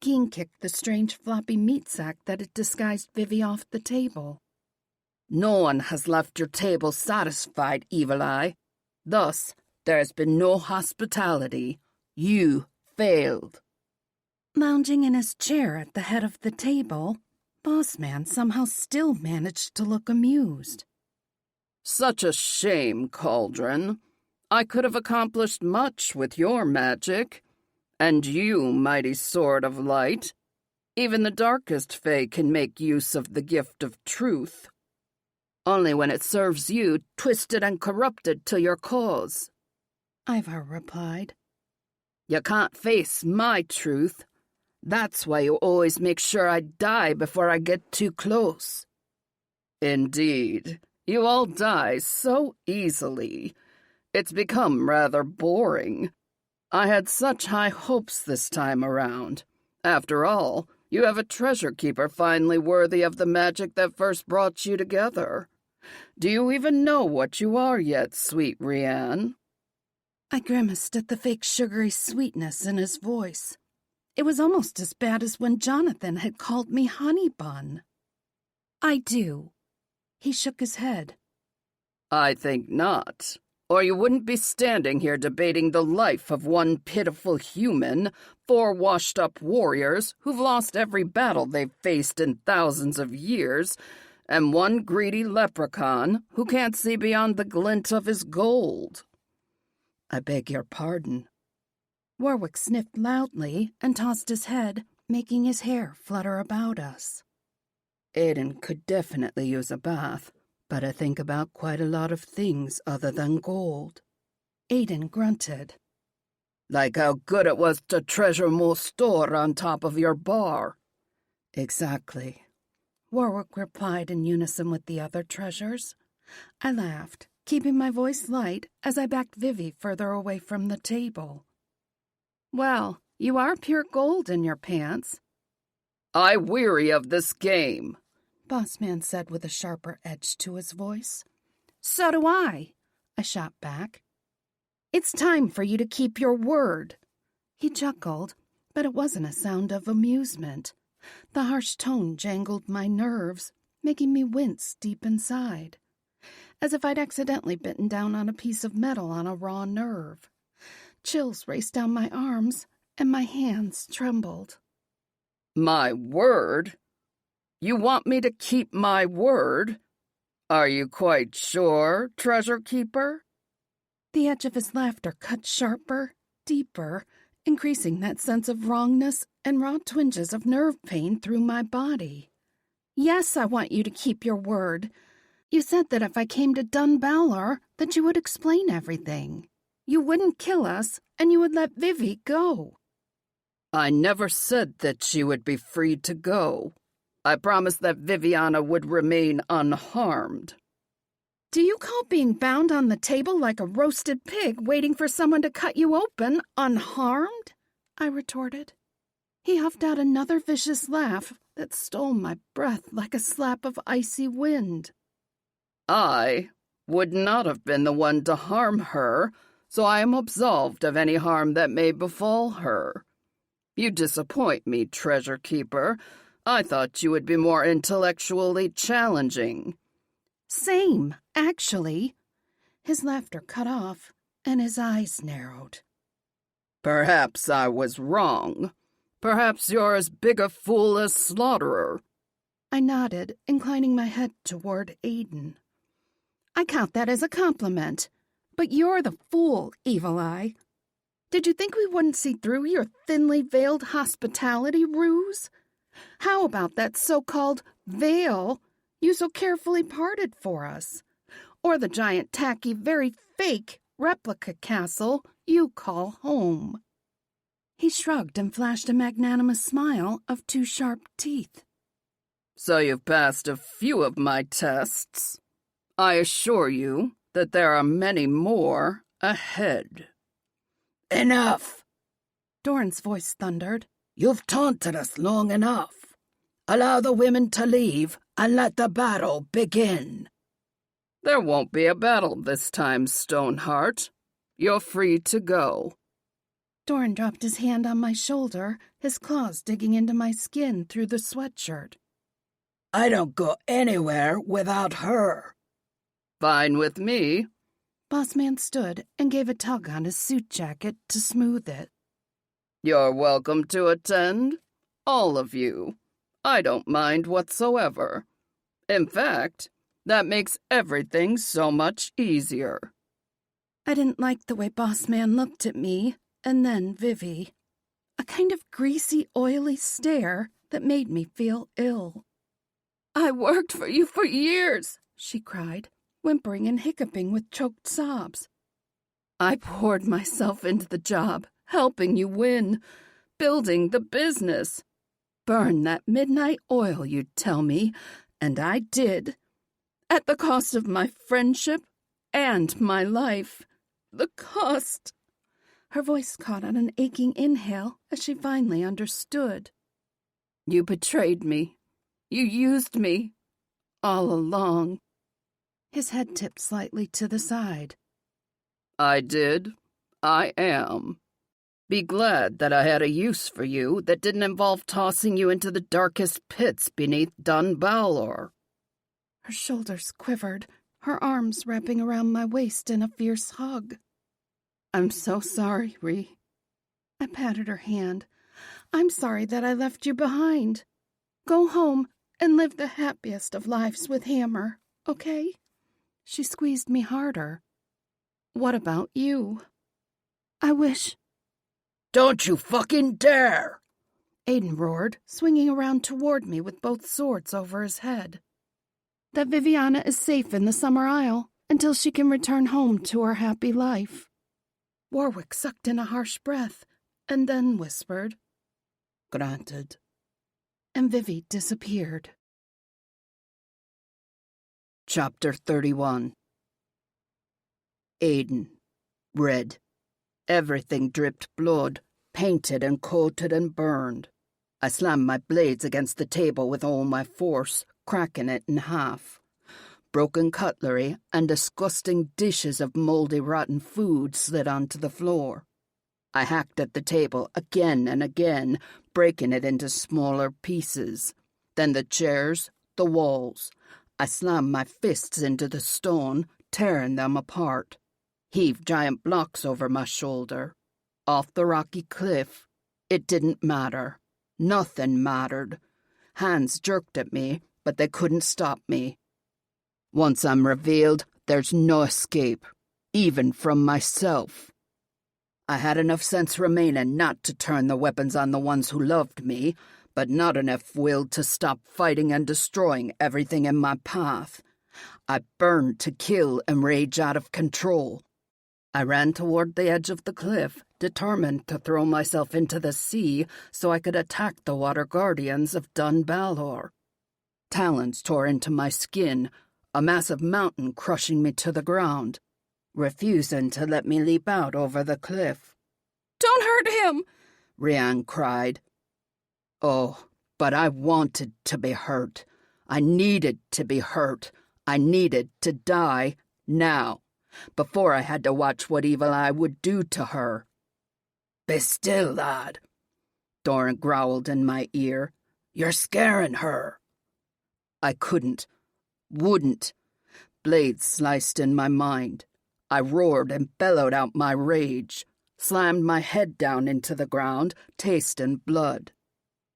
Keen kicked the strange floppy meat sack that had disguised Vivi off the table. No one has left your table satisfied, Evil Eye. Thus, there has been no hospitality. You failed. Lounging in his chair at the head of the table, Boss Man somehow still managed to look amused. Such a shame, Cauldron. I could have accomplished much with your magic. And you, mighty sword of light. Even the darkest fae can make use of the gift of truth. Only when it serves you, twisted and corrupted to your cause. Ivar replied. You can't face my truth. That's why you always make sure I die before I get too close. Indeed, you all die so easily. It's become rather boring. I had such high hopes this time around. After all, you have a treasure keeper finally worthy of the magic that first brought you together. Do you even know what you are yet, sweet Rianne? I grimaced at the fake sugary sweetness in his voice. It was almost as bad as when Jonathan had called me Honey Bun. I do. He shook his head. I think not. Or you wouldn't be standing here debating the life of one pitiful human, 4 washed-up warriors who've lost every battle they've faced in thousands of years, and one greedy leprechaun who can't see beyond the glint of his gold. I beg your pardon. Warwick sniffed loudly and tossed his head, making his hair flutter about us. Aiden could definitely use a bath, but I think about quite a lot of things other than gold. Aiden grunted. Like how good it was to treasure more store on top of your bar. Exactly. Warwick replied in unison with the other treasures. I laughed, keeping my voice light as I backed Vivi further away from the table. Well, you are pure gold in your pants. I weary of this game, Bossman said with a sharper edge to his voice. So do I shot back. It's time for you to keep your word. He chuckled, but it wasn't a sound of amusement. The harsh tone jangled my nerves, making me wince deep inside, as if I'd accidentally bitten down on a piece of metal on a raw nerve. Chills raced down my arms, and my hands trembled. My word? You want me to keep my word? Are you quite sure, Treasure Keeper? The edge of his laughter cut sharper, deeper, increasing that sense of wrongness and raw twinges of nerve pain through my body. Yes, I want you to keep your word. You said that if I came to Dunbalor, that you would explain everything. You wouldn't kill us, and you would let Vivi go. I never said that she would be free to go. I promised that Viviana would remain unharmed. Do you call being bound on the table like a roasted pig waiting for someone to cut you open unharmed? I retorted. He huffed out another vicious laugh that stole my breath like a slap of icy wind. I would not have been the one to harm her, so I am absolved of any harm that may befall her. You disappoint me, Treasure Keeper. I thought you would be more intellectually challenging. Same, actually. His laughter cut off, and his eyes narrowed. Perhaps I was wrong. Perhaps you're as big a fool as Slaughterer. I nodded, inclining my head toward Aiden. I count that as a compliment, but you're the fool, Evil Eye. Did you think we wouldn't see through your thinly veiled hospitality ruse? How about that so-called veil you so carefully parted for us? Or the giant, tacky, very fake replica castle you call home? He shrugged and flashed a magnanimous smile of two sharp teeth. So you've passed a few of my tests. I assure you that there are many more ahead. Enough! Doran's voice thundered. You've taunted us long enough. Allow the women to leave and let the battle begin. There won't be a battle this time, Stoneheart. You're free to go. Doran dropped his hand on my shoulder, his claws digging into my skin through the sweatshirt. I don't go anywhere without her. Fine with me. Bossman stood and gave a tug on his suit jacket to smooth it. You're welcome to attend, all of you. I don't mind whatsoever. In fact, that makes everything so much easier. I didn't like the way Bossman looked at me, and then Vivi. A kind of greasy, oily stare that made me feel ill. I worked for you for years, she cried, whimpering and hiccuping with choked sobs. I poured myself into the job, helping you win, building the business. Burn that midnight oil, you'd tell me, and I did. At the cost of my friendship and my life. The cost. Her voice caught on an aching inhale as she finally understood. You betrayed me. You used me. All along. His head tipped slightly to the side. I did. I am. Be glad that I had a use for you that didn't involve tossing you into the darkest pits beneath Dunbalor. Her shoulders quivered, her arms wrapping around my waist in a fierce hug. I'm so sorry, Ree. I patted her hand. I'm sorry that I left you behind. Go home and live the happiest of lives with Hammer, okay? She squeezed me harder. What about you? I wish... Don't you fucking dare! Aiden roared, swinging around toward me with both swords over his head. That Viviana is safe in the Summer Isle until she can return home to her happy life. Warwick sucked in a harsh breath and then whispered, Granted. And Vivi disappeared. Chapter 31. Aiden. Red. Everything dripped blood, painted and coated and burned. I slammed my blades against the table with all my force, cracking it in half. Broken cutlery and disgusting dishes of mouldy, rotten food slid onto the floor. I hacked at the table again and again, breaking it into smaller pieces. Then the chairs, the walls. I slammed my fists into the stone, tearing them apart. Heaved giant blocks over my shoulder. Off the rocky cliff. It didn't matter. Nothing mattered. Hands jerked at me, but they couldn't stop me. Once I'm revealed, there's no escape, even from myself. I had enough sense remaining not to turn the weapons on the ones who loved me, but not enough will to stop fighting and destroying everything in my path. I burned to kill and rage out of control. I ran toward the edge of the cliff, determined to throw myself into the sea so I could attack the water guardians of Dun Balor. Talons tore into my skin, a massive mountain crushing me to the ground, refusing to let me leap out over the cliff. Don't hurt him! Rian cried. Oh, but I wanted to be hurt. I needed to be hurt. I needed to die now, before I had to watch what Evil Eye would do to her. Be still, lad, Doran growled in my ear. You're scaring her. I couldn't. Wouldn't. Blades sliced in my mind. I roared and bellowed out my rage, slammed my head down into the ground, tasting blood,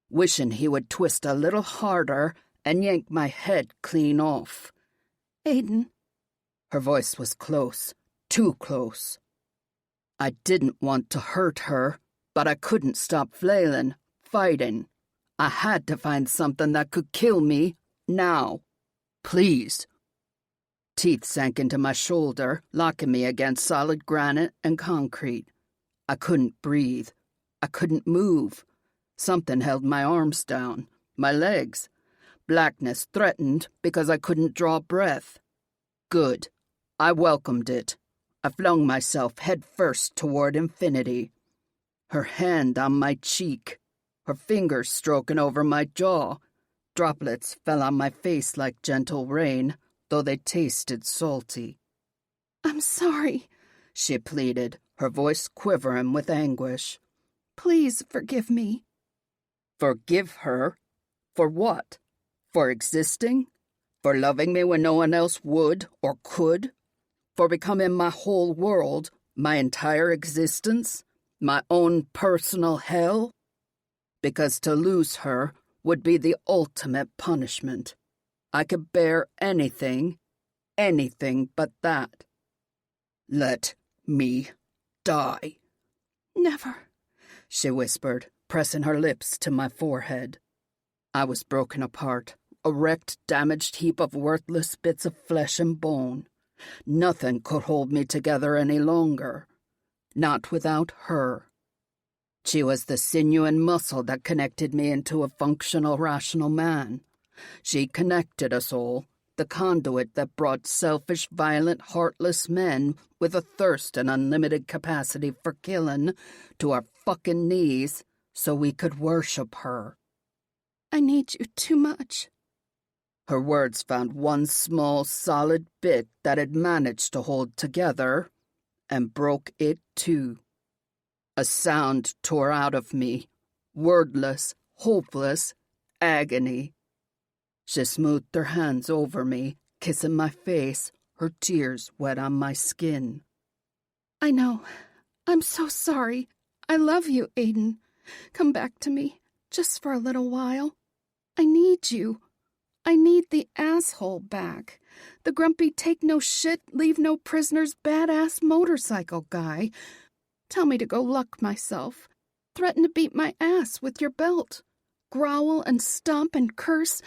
wishing he would twist a little harder and yank my head clean off. Aiden. Her voice was close, too close. I didn't want to hurt her, but I couldn't stop flailing, fighting. I had to find something that could kill me, now. Please. Teeth sank into my shoulder, locking me against solid granite and concrete. I couldn't breathe. I couldn't move. Something held my arms down, my legs. Blackness threatened because I couldn't draw breath. Good. I welcomed it. I flung myself head first toward infinity. Her hand on my cheek, her fingers stroking over my jaw. Droplets fell on my face like gentle rain, though they tasted salty. I'm sorry, she pleaded, her voice quivering with anguish. Please forgive me. Forgive her? For what? For existing? For loving me when no one else would or could? For becoming my whole world, my entire existence, my own personal hell? Because to lose her would be the ultimate punishment. I could bear anything but that. Let me die. Never, she whispered, pressing her lips to my forehead. I was broken apart, a wrecked, damaged heap of worthless bits of flesh and bone. Nothing could hold me together any longer. Not without her. She was the sinew and muscle that connected me into a functional, rational man. She connected us all, the conduit that brought selfish, violent, heartless men with a thirst and unlimited capacity for killing to our fucking knees so we could worship her. I need you too much. Her words found one small, solid bit that had managed to hold together and broke it too. A sound tore out of me, wordless, hopeless agony. She smoothed her hands over me, kissing my face, her tears wet on my skin. I know. I'm so sorry. I love you, Aiden. Come back to me, just for a little while. I need you. I need the asshole back. The grumpy take-no-shit, leave-no-prisoners, badass motorcycle guy. Tell me to go luck myself. Threaten to beat my ass with your belt. Growl and stomp and curse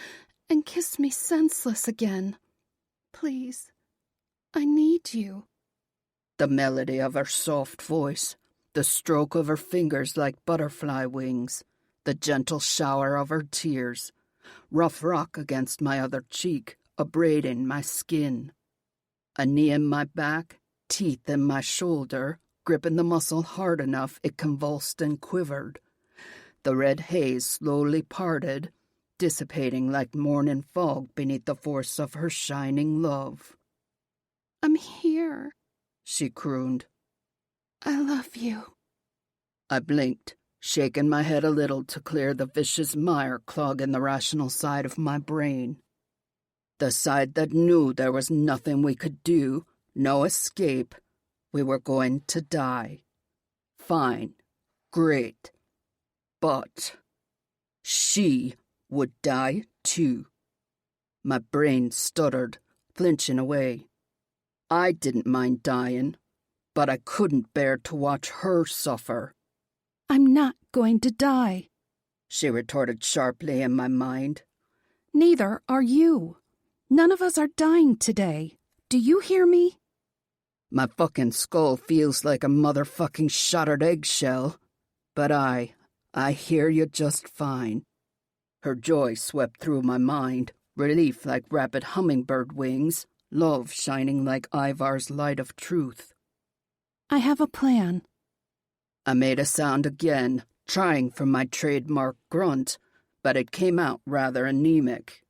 and kiss me senseless again. Please, I need you. The melody of her soft voice, the stroke of her fingers like butterfly wings, the gentle shower of her tears, rough rock against my other cheek, abrading my skin. A knee in my back, teeth in my shoulder, gripping the muscle hard enough it convulsed and quivered. The red haze slowly parted, dissipating like morning fog beneath the force of her shining love. I'm here, she crooned. I love you. I blinked, shaking my head a little to clear the vicious mire clogging the rational side of my brain. The side that knew there was nothing we could do, no escape. We were going to die. Fine. Great. But she would die too. My brain stuttered, flinching away. I didn't mind dying, but I couldn't bear to watch her suffer. I'm not going to die, she retorted sharply in my mind. Neither are you. None of us are dying today. Do you hear me? My fucking skull feels like a motherfucking shattered eggshell. But I hear you just fine. Her joy swept through my mind, relief like rapid hummingbird wings, love shining like Ivar's light of truth. I have a plan. I made a sound again, trying for my trademark grunt, but it came out rather anemic.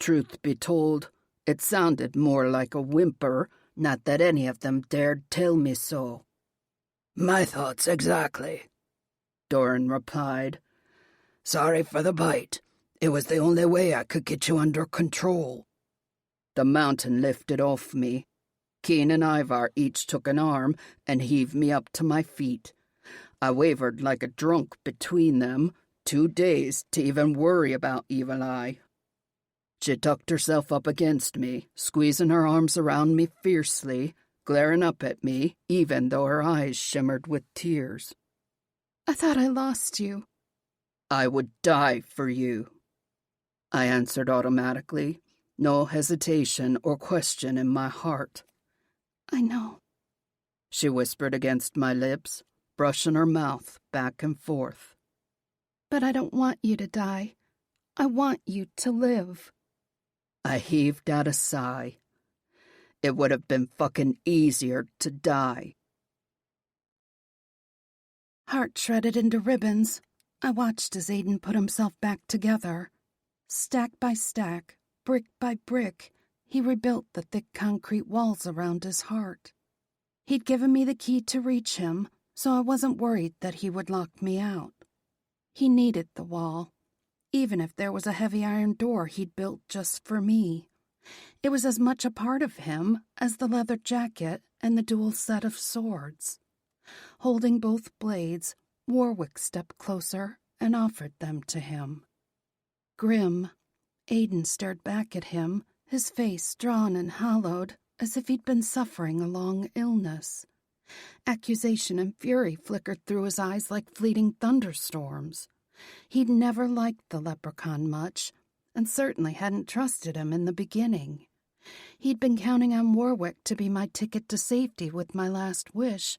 Truth be told, it sounded more like a whimper, not that any of them dared tell me so. My thoughts exactly, Doran replied. Sorry for the bite. It was the only way I could get you under control. The mountain lifted off me. Keen and Ivar each took an arm and heaved me up to my feet. I wavered like a drunk between them, too dazed to even worry about Evil Eye. She tucked herself up against me, squeezing her arms around me fiercely, glaring up at me, even though her eyes shimmered with tears. I thought I lost you. I would die for you, I answered automatically, no hesitation or question in my heart. I know, she whispered against my lips, brushing her mouth back and forth. But I don't want you to die. I want you to live. I heaved out a sigh. It would have been fucking easier to die. Heart shredded into ribbons, I watched as Aiden put himself back together. Stack by stack, brick by brick, he rebuilt the thick concrete walls around his heart. He'd given me the key to reach him, so I wasn't worried that he would lock me out. He needed the wall, even if there was a heavy iron door he'd built just for me. It was as much a part of him as the leather jacket and the dual set of swords. Holding both blades, Warwick stepped closer and offered them to him. Grim, Aiden stared back at him, his face drawn and hollowed, as if he'd been suffering a long illness. Accusation and fury flickered through his eyes like fleeting thunderstorms. He'd never liked the leprechaun much, and certainly hadn't trusted him in the beginning. He'd been counting on Warwick to be my ticket to safety with my last wish.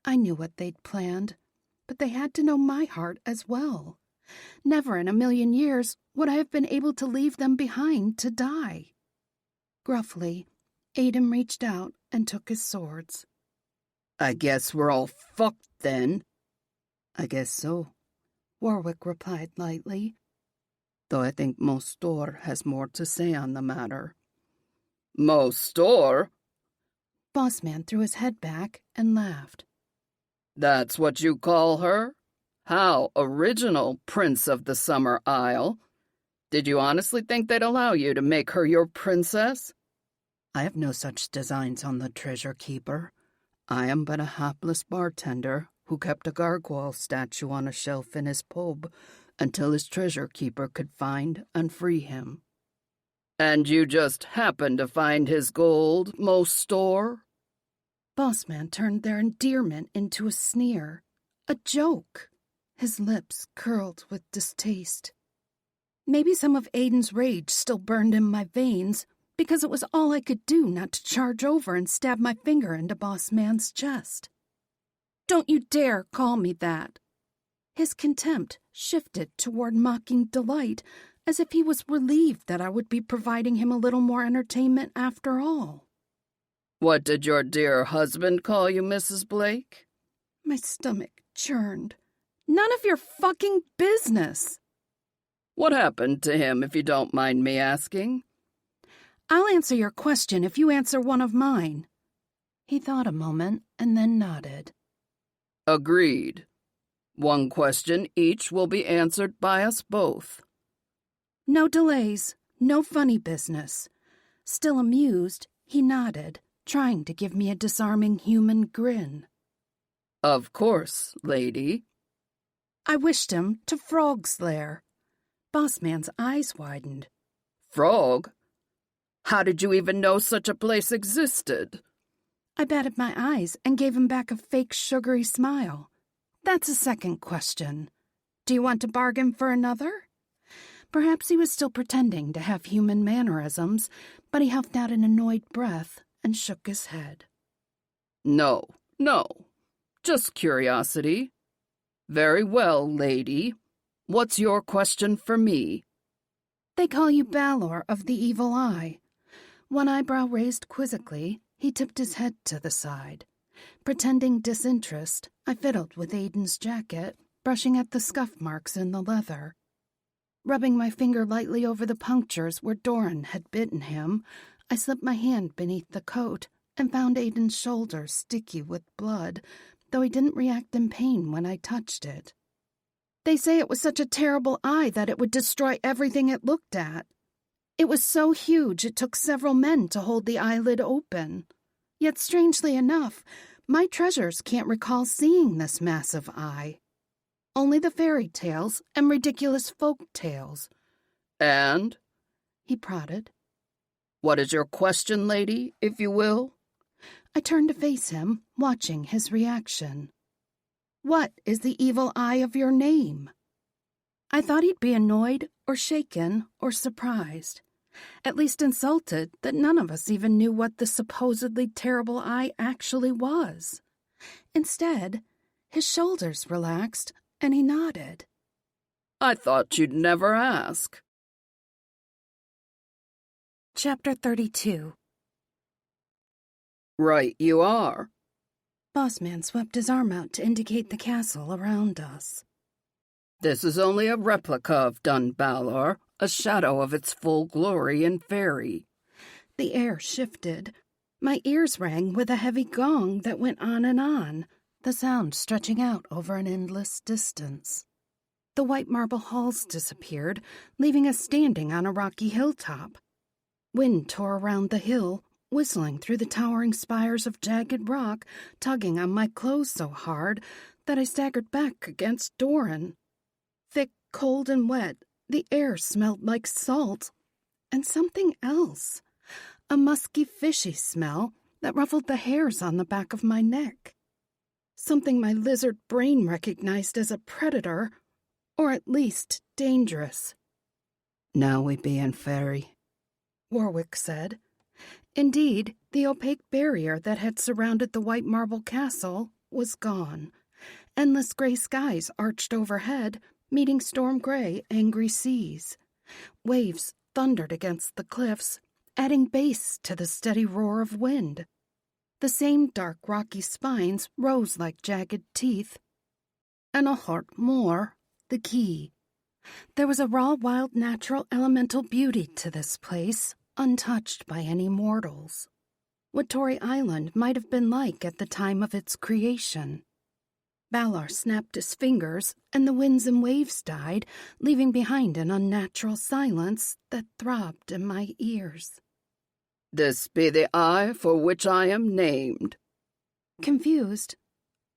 I knew what they'd planned, but they had to know my heart as well. Never in a million years would I have been able to leave them behind to die. Gruffly, Aiden reached out and took his swords. I guess we're all fucked then. I guess so, Warwick replied lightly. Though I think Mostor has more to say on the matter. Mostor? Bossman threw his head back and laughed. That's what you call her? How original, Prince of the Summer Isle. Did you honestly think they'd allow you to make her your princess? I have no such designs on the treasure keeper. I am but a hapless bartender who kept a gargoyle statue on a shelf in his pub until his treasure keeper could find and free him. And you just happened to find his gold, Mostor? Bossman turned their endearment into a sneer, a joke. His lips curled with distaste. Maybe some of Aiden's rage still burned in my veins, because it was all I could do not to charge over and stab my finger into Boss Man's chest. "Don't you dare call me that." His contempt shifted toward mocking delight, as if he was relieved that I would be providing him a little more entertainment after all. "What did your dear husband call you, Mrs. Blake?" My stomach churned. None of your fucking business. "What happened to him, if you don't mind me asking?" "I'll answer your question if you answer one of mine." He thought a moment and then nodded. "Agreed. One question each will be answered by us both." No delays, no funny business. Still amused, he nodded, trying to give me a disarming human grin. "Of course, lady." I wished him to Frog's lair. Boss Man's eyes widened. "Frog? How did you even know such a place existed?" I batted my eyes and gave him back a fake sugary smile. "That's a second question. Do you want to bargain for another?" Perhaps he was still pretending to have human mannerisms, but he huffed out an annoyed breath and shook his head. No. Just curiosity. Very well, lady. What's your question for me?" "They call you Balor of the Evil Eye." One eyebrow raised quizzically, he tipped his head to the side. Pretending disinterest, I fiddled with Aiden's jacket, brushing at the scuff marks in the leather. Rubbing my finger lightly over the punctures where Doran had bitten him, I slipped my hand beneath the coat and found Aiden's shoulder sticky with blood, though he didn't react in pain when I touched it. "They say it was such a terrible eye that it would destroy everything it looked at. It was so huge it took several men to hold the eyelid open. Yet strangely enough, my treasures can't recall seeing this massive eye. Only the fairy tales and ridiculous folk tales." "And?" he prodded. "What is your question, lady, if you will?" I turned to face him, watching his reaction. "What is the evil eye of your name?" I thought he'd be annoyed or shaken or surprised, at least insulted that none of us even knew what the supposedly terrible eye actually was. Instead, his shoulders relaxed and he nodded. "I thought you'd never ask." Chapter 32. "Right you are." Boss Man swept his arm out to indicate the castle around us. "This is only a replica of Dun Balor, a shadow of its full glory in fairy." The air shifted. My ears rang with a heavy gong that went on, the sound stretching out over an endless distance. The white marble halls disappeared, leaving us standing on a rocky hilltop. Wind tore around the hill, whistling through the towering spires of jagged rock, tugging on my clothes so hard that I staggered back against Doran. Thick, cold, and wet, the air smelled like salt, and something else, a musky, fishy smell that ruffled the hairs on the back of my neck. Something my lizard brain recognized as a predator, or at least dangerous. "Now we be in fairy," Warwick said. Indeed, the opaque barrier that had surrounded the white marble castle was gone. Endless gray skies arched overhead, meeting storm-gray, angry seas. Waves thundered against the cliffs, adding bass to the steady roar of wind. The same dark rocky spines rose like jagged teeth. And a heart more, the key. There was a raw, wild, natural, elemental beauty to this place, untouched by any mortals. What Tory Island might have been like at the time of its creation. Balor snapped his fingers, and the winds and waves died, leaving behind an unnatural silence that throbbed in my ears. "This be the eye for which I am named." Confused,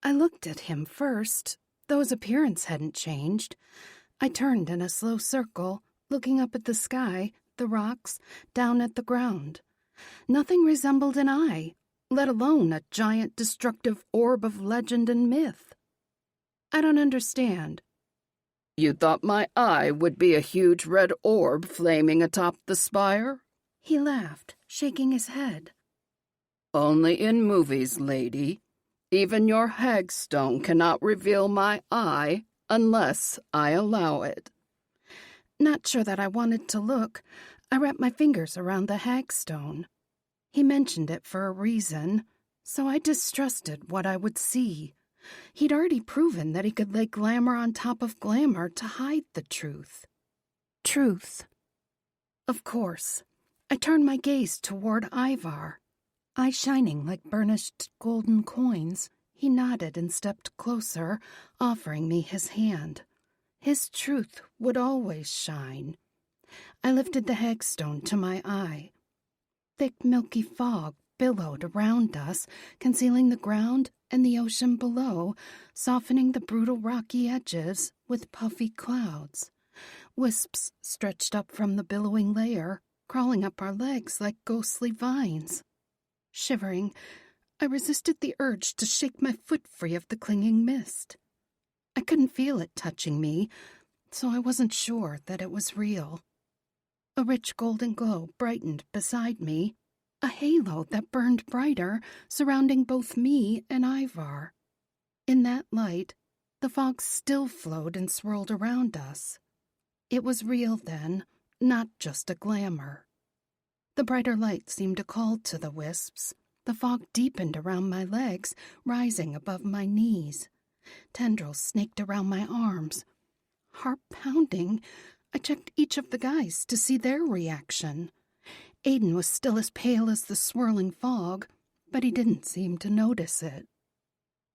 I looked at him first, though his appearance hadn't changed. I turned in a slow circle, looking up at the sky, the rocks, down at the ground. Nothing resembled an eye, let alone a giant destructive orb of legend and myth. "I don't understand. You thought my eye would be a huge red orb flaming atop the spire? He laughed, shaking his head. Only in movies, lady. Even your hagstone cannot reveal my eye unless I allow it. Not sure that I wanted to look, I wrapped my fingers around the hagstone. He mentioned it for a reason, so I distrusted what I would see. He'd already proven that he could lay glamour on top of glamour to hide the truth. Truth. Of course, I turned my gaze toward Ivar. Eyes shining like burnished golden coins, he nodded and stepped closer, offering me his hand. His truth would always shine. I lifted the hagstone to my eye. Thick milky fog billowed around us, concealing the ground and the ocean below, softening the brutal rocky edges with puffy clouds. Wisps stretched up from the billowing layer, crawling up our legs like ghostly vines. Shivering, I resisted the urge to shake my foot free of the clinging mist. I couldn't feel it touching me, so I wasn't sure that it was real. A rich golden glow brightened beside me, a halo that burned brighter, surrounding both me and Ivar. In that light, the fog still flowed and swirled around us. It was real then, not just a glamour. The brighter light seemed to call to the wisps. The fog deepened around my legs, rising above my knees. Tendrils snaked around my arms. Heart pounding, I checked each of the guys to see their reaction. Aiden was still as pale as the swirling fog, but he didn't seem to notice it.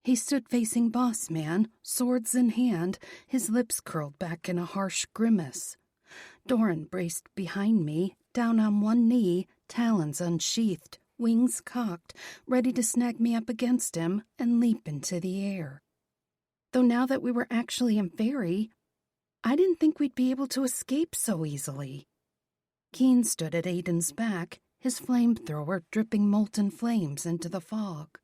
He stood facing Boss Man, swords in hand, his lips curled back in a harsh grimace. Doran braced behind me, down on one knee, talons unsheathed, wings cocked, ready to snag me up against him and leap into the air. Though now that we were actually in Fairy, I didn't think we'd be able to escape so easily. Keen stood at Aiden's back, his flamethrower dripping molten flames into the fog.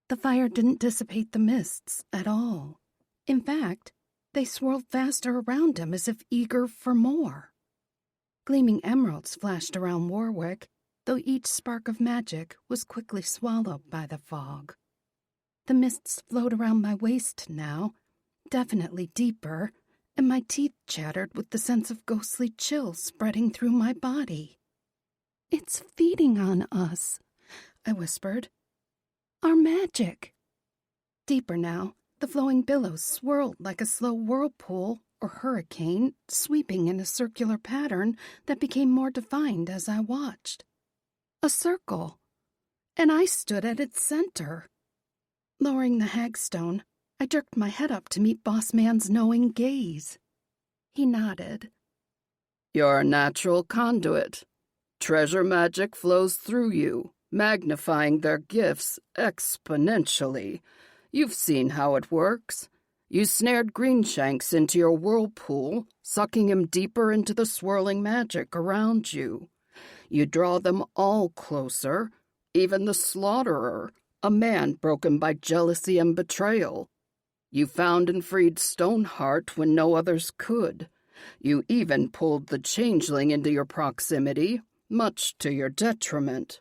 The fire didn't dissipate the mists at all. In fact, they swirled faster around him as if eager for more. Gleaming emeralds flashed around Warwick, though each spark of magic was quickly swallowed by the fog. The mists flowed around my waist now, definitely deeper, and my teeth chattered with the sense of ghostly chill spreading through my body. "It's feeding on us," I whispered. "Our magic." Deeper now, the flowing billows swirled like a slow whirlpool or hurricane, sweeping in a circular pattern that became more defined as I watched. A circle, and I stood at its center. Lowering the hagstone, I jerked my head up to meet Boss Man's knowing gaze. He nodded. You're a natural conduit. Treasure magic flows through you, magnifying their gifts exponentially. You've seen how it works. You snared Greenshanks into your whirlpool, sucking him deeper into the swirling magic around you. You draw them all closer, even the slaughterer, a man broken by jealousy and betrayal. You found and freed Stoneheart when no others could. You even pulled the changeling into your proximity, much to your detriment.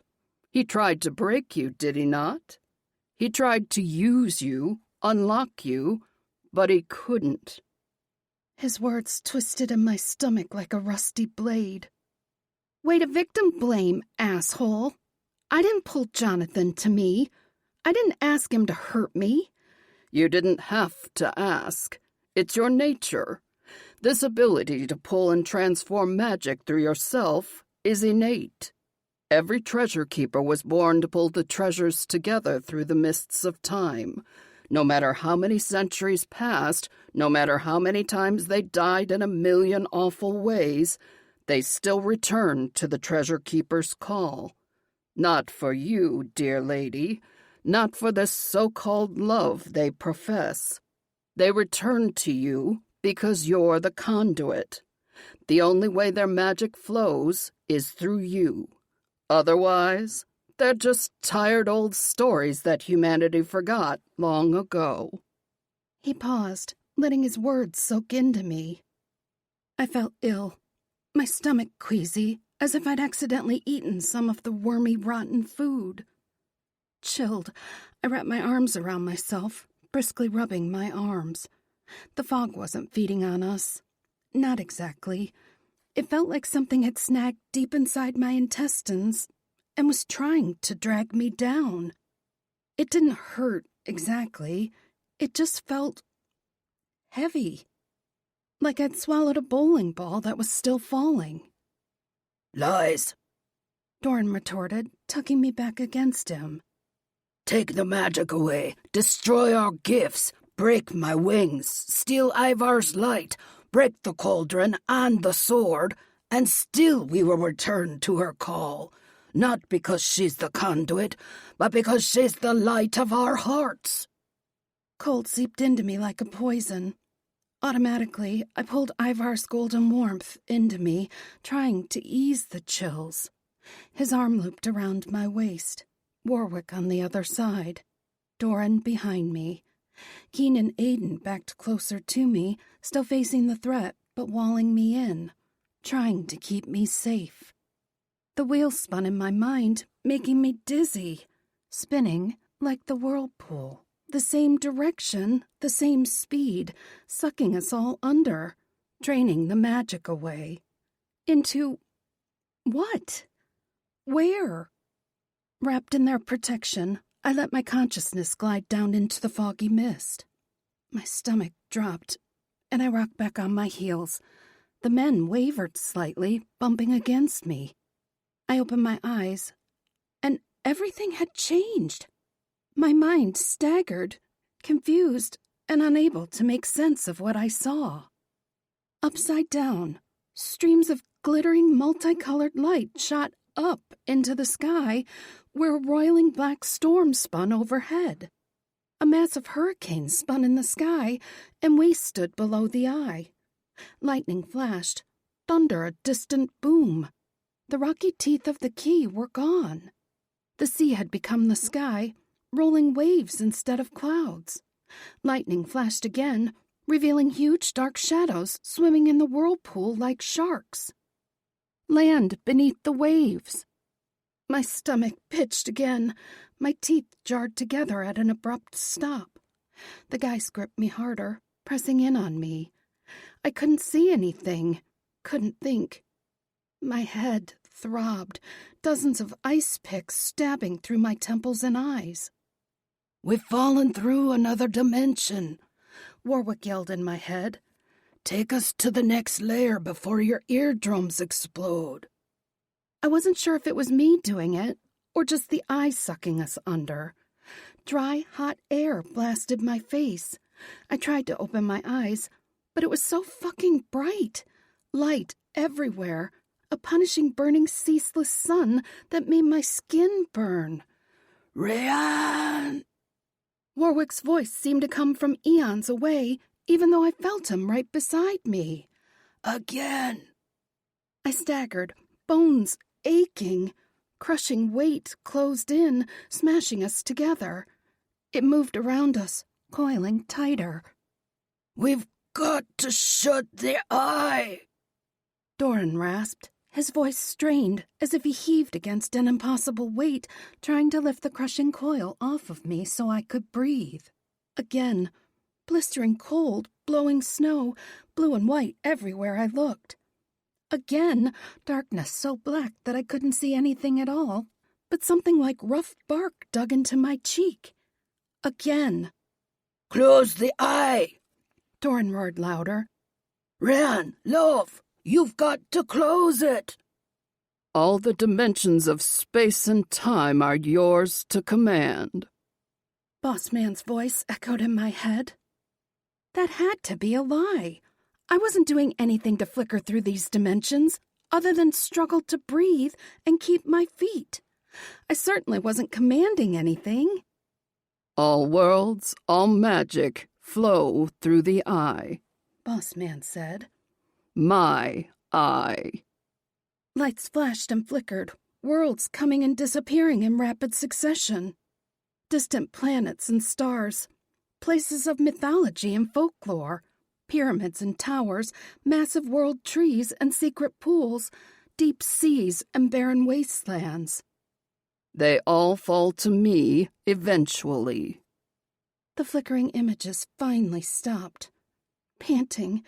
He tried to break you, did he not? He tried to use you, unlock you, but he couldn't. His words twisted in my stomach like a rusty blade. "Way to victim blame, asshole. I didn't pull Jonathan to me. I didn't ask him to hurt me." You didn't have to ask. It's your nature. This ability to pull and transform magic through yourself is innate. Every treasure keeper was born to pull the treasures together through the mists of time. No matter how many centuries passed, no matter how many times they died in a million awful ways, they still returned to the treasure keeper's call. Not for you, dear lady. Not for this so-called love they profess. They return to you because you're the conduit. The only way their magic flows is through you. Otherwise, they're just tired old stories that humanity forgot long ago. He paused, letting his words soak into me. I felt ill, my stomach queasy, as if I'd accidentally eaten some of the wormy, rotten food. Chilled, I wrapped my arms around myself, briskly rubbing my arms. The fog wasn't feeding on us. Not exactly. It felt like something had snagged deep inside my intestines and was trying to drag me down. It didn't hurt exactly. It just felt heavy. Like I'd swallowed a bowling ball that was still falling. Lies, Doran retorted, tugging me back against him. Take the magic away, destroy our gifts, break my wings, steal Ivar's light, break the cauldron and the sword, and still we will return to her call, not because she's the conduit, but because she's the light of our hearts. Cold seeped into me like a poison. Automatically, I pulled Ivar's golden warmth into me, trying to ease the chills. His arm looped around my waist, Warwick on the other side, Doran behind me. Keen and Aiden backed closer to me, still facing the threat, but walling me in, trying to keep me safe. The wheel spun in my mind, making me dizzy, spinning like the whirlpool. The same direction, the same speed, sucking us all under, draining the magic away. Into what? Where? Wrapped in their protection, I let my consciousness glide down into the foggy mist. My stomach dropped, and I rocked back on my heels. The men wavered slightly, bumping against me. I opened my eyes, and everything had changed. My mind staggered, confused, and unable to make sense of what I saw. Upside down, streams of glittering multicolored light shot up into the sky where a roiling black storm spun overhead. A massive hurricane spun in the sky, and we stood below the eye. Lightning flashed, thunder a distant boom. The rocky teeth of the quay were gone. The sea had become the sky, rolling waves instead of clouds. Lightning flashed again, revealing huge dark shadows swimming in the whirlpool like sharks. Land beneath the waves. My stomach pitched again, my teeth jarred together at an abrupt stop. The guys gripped me harder, pressing in on me. I couldn't see anything, couldn't think. My head throbbed, dozens of ice picks stabbing through my temples and eyes. We've fallen through another dimension, Warwick yelled in my head. Take us to the next layer before your eardrums explode. I wasn't sure if it was me doing it, or just the ice sucking us under. Dry, hot air blasted my face. I tried to open my eyes, but it was so fucking bright. Light everywhere, a punishing, burning, ceaseless sun that made my skin burn. Ryan! Warwick's voice seemed to come from eons away, even though I felt him right beside me. Again! I staggered, bones aching. Crushing weight closed in, smashing us together. It moved around us, coiling tighter. We've got to shut the eye! Doran rasped, his voice strained as if he heaved against an impossible weight, trying to lift the crushing coil off of me so I could breathe. Again, blistering cold, blowing snow, blue and white everywhere I looked. Again, darkness so black that I couldn't see anything at all, but something like rough bark dug into my cheek. Again. Close the eye! Doran roared louder. Ryan, love, you've got to close it! All the dimensions of space and time are yours to command. Boss Man's voice echoed in my head. That had to be a lie. I wasn't doing anything to flicker through these dimensions, other than struggle to breathe and keep my feet. I certainly wasn't commanding anything. All worlds, all magic, flow through the eye, Boss Man said. My eye. Lights flashed and flickered, worlds coming and disappearing in rapid succession. Distant planets and stars, places of mythology and folklore, pyramids and towers, massive world trees and secret pools, deep seas and barren wastelands. They all fall to me eventually. The flickering images finally stopped. Panting,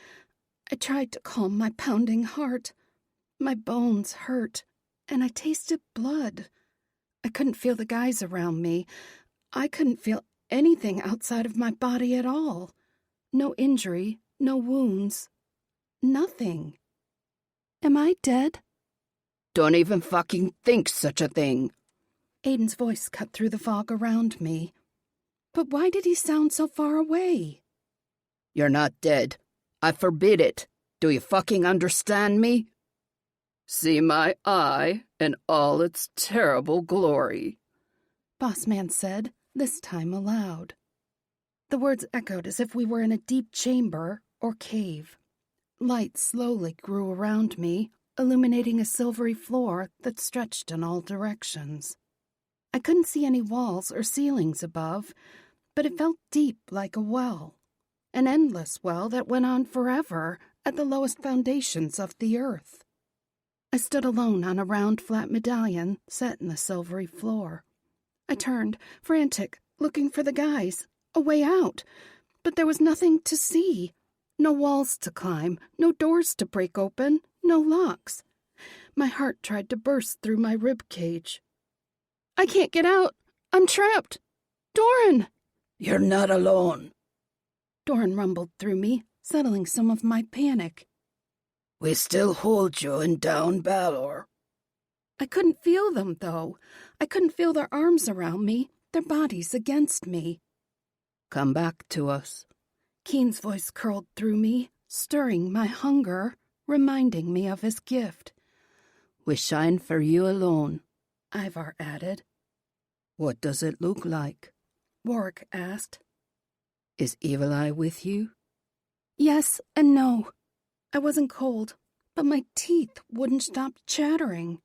I tried to calm my pounding heart. My bones hurt, and I tasted blood. I couldn't feel the guys around me. I couldn't feel anything outside of my body at all. No injury, no wounds. Nothing. Am I dead? Don't even fucking think such a thing. Aiden's voice cut through the fog around me. But why did he sound so far away? You're not dead. I forbid it. Do you fucking understand me? See my eye in all its terrible glory, Bossman said, this time aloud. The words echoed as if we were in a deep chamber or cave. Light slowly grew around me, illuminating a silvery floor that stretched in all directions. I couldn't see any walls or ceilings above, but it felt deep like a well, an endless well that went on forever at the lowest foundations of the earth. I stood alone on a round, flat medallion set in the silvery floor. I turned, frantic, looking for the guys, a way out, but there was nothing to see. No walls to climb, no doors to break open, no locks. My heart tried to burst through my rib cage. I can't get out. I'm trapped. Doran! You're not alone. Doran rumbled through me, settling some of my panic. We still hold you in Down Balor. I couldn't feel them, though. I couldn't feel their arms around me, their bodies against me. Come back to us. Keen's voice curled through me, stirring my hunger, reminding me of his gift. We shine for you alone, Ivar added. What does it look like? Warwick asked. Is Evil Eye with you? Yes and no. I wasn't cold, but my teeth wouldn't stop chattering.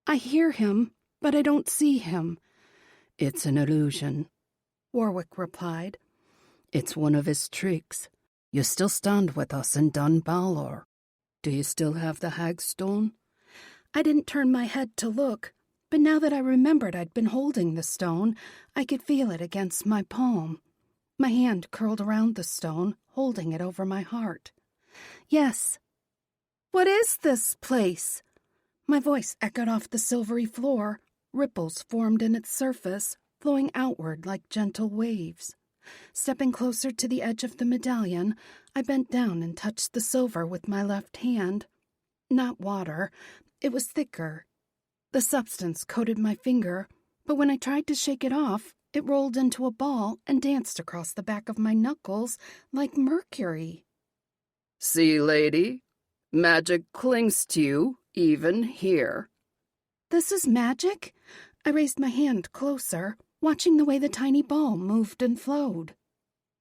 I hear him, but I don't see him. It's an illusion, Warwick replied. It's one of his tricks. You still stand with us in Dun Balor. Do you still have the Hagstone? I didn't turn my head to look, but now that I remembered I'd been holding the stone, I could feel it against my palm. My hand curled around the stone, holding it over my heart. Yes. What is this place? My voice echoed off the silvery floor. Ripples formed in its surface, flowing outward like gentle waves. Stepping closer to the edge of the medallion, I bent down and touched the silver with my left hand. Not water. It was thicker. The substance coated my finger, but when I tried to shake it off, it rolled into a ball and danced across the back of my knuckles like mercury. See, lady? Magic clings to you, even here. This is magic? I raised my hand closer, watching the way the tiny ball moved and flowed.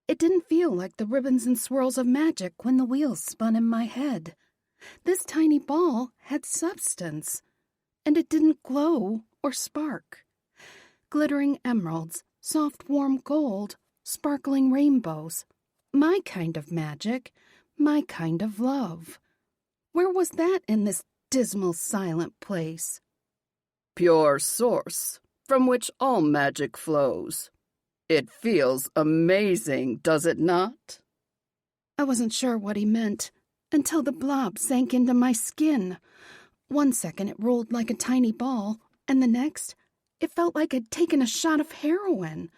It didn't feel like the ribbons and swirls of magic when the wheels spun in my head. This tiny ball had substance, and it didn't glow or spark. Glittering emeralds, soft warm gold, sparkling rainbows. My kind of magic, my kind of love. Where was that in this dismal, silent place? Pure source, from which all magic flows. It feels amazing, does it not? I wasn't sure what he meant, until the blob sank into my skin. 1 second it rolled like a tiny ball, and the next, it felt like I'd taken a shot of heroin.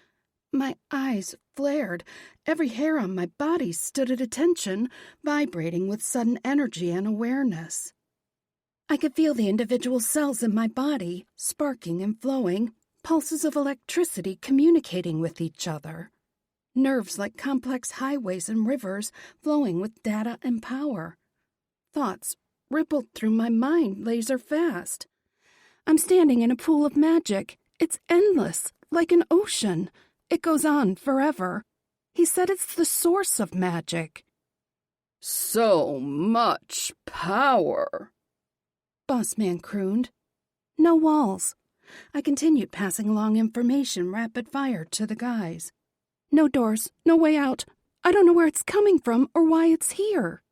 My eyes flared. Every hair on my body stood at attention, vibrating with sudden energy and awareness. I could feel the individual cells in my body, sparking and flowing, pulses of electricity communicating with each other. Nerves like complex highways and rivers flowing with data and power. Thoughts rippled through my mind laser fast. I'm standing in a pool of magic. It's endless, like an ocean. It goes on forever. He said it's the source of magic. So much power, Bossman crooned. No walls. I continued passing along information rapid fire to the guys. No doors, no way out. I don't know where it's coming from or why it's here.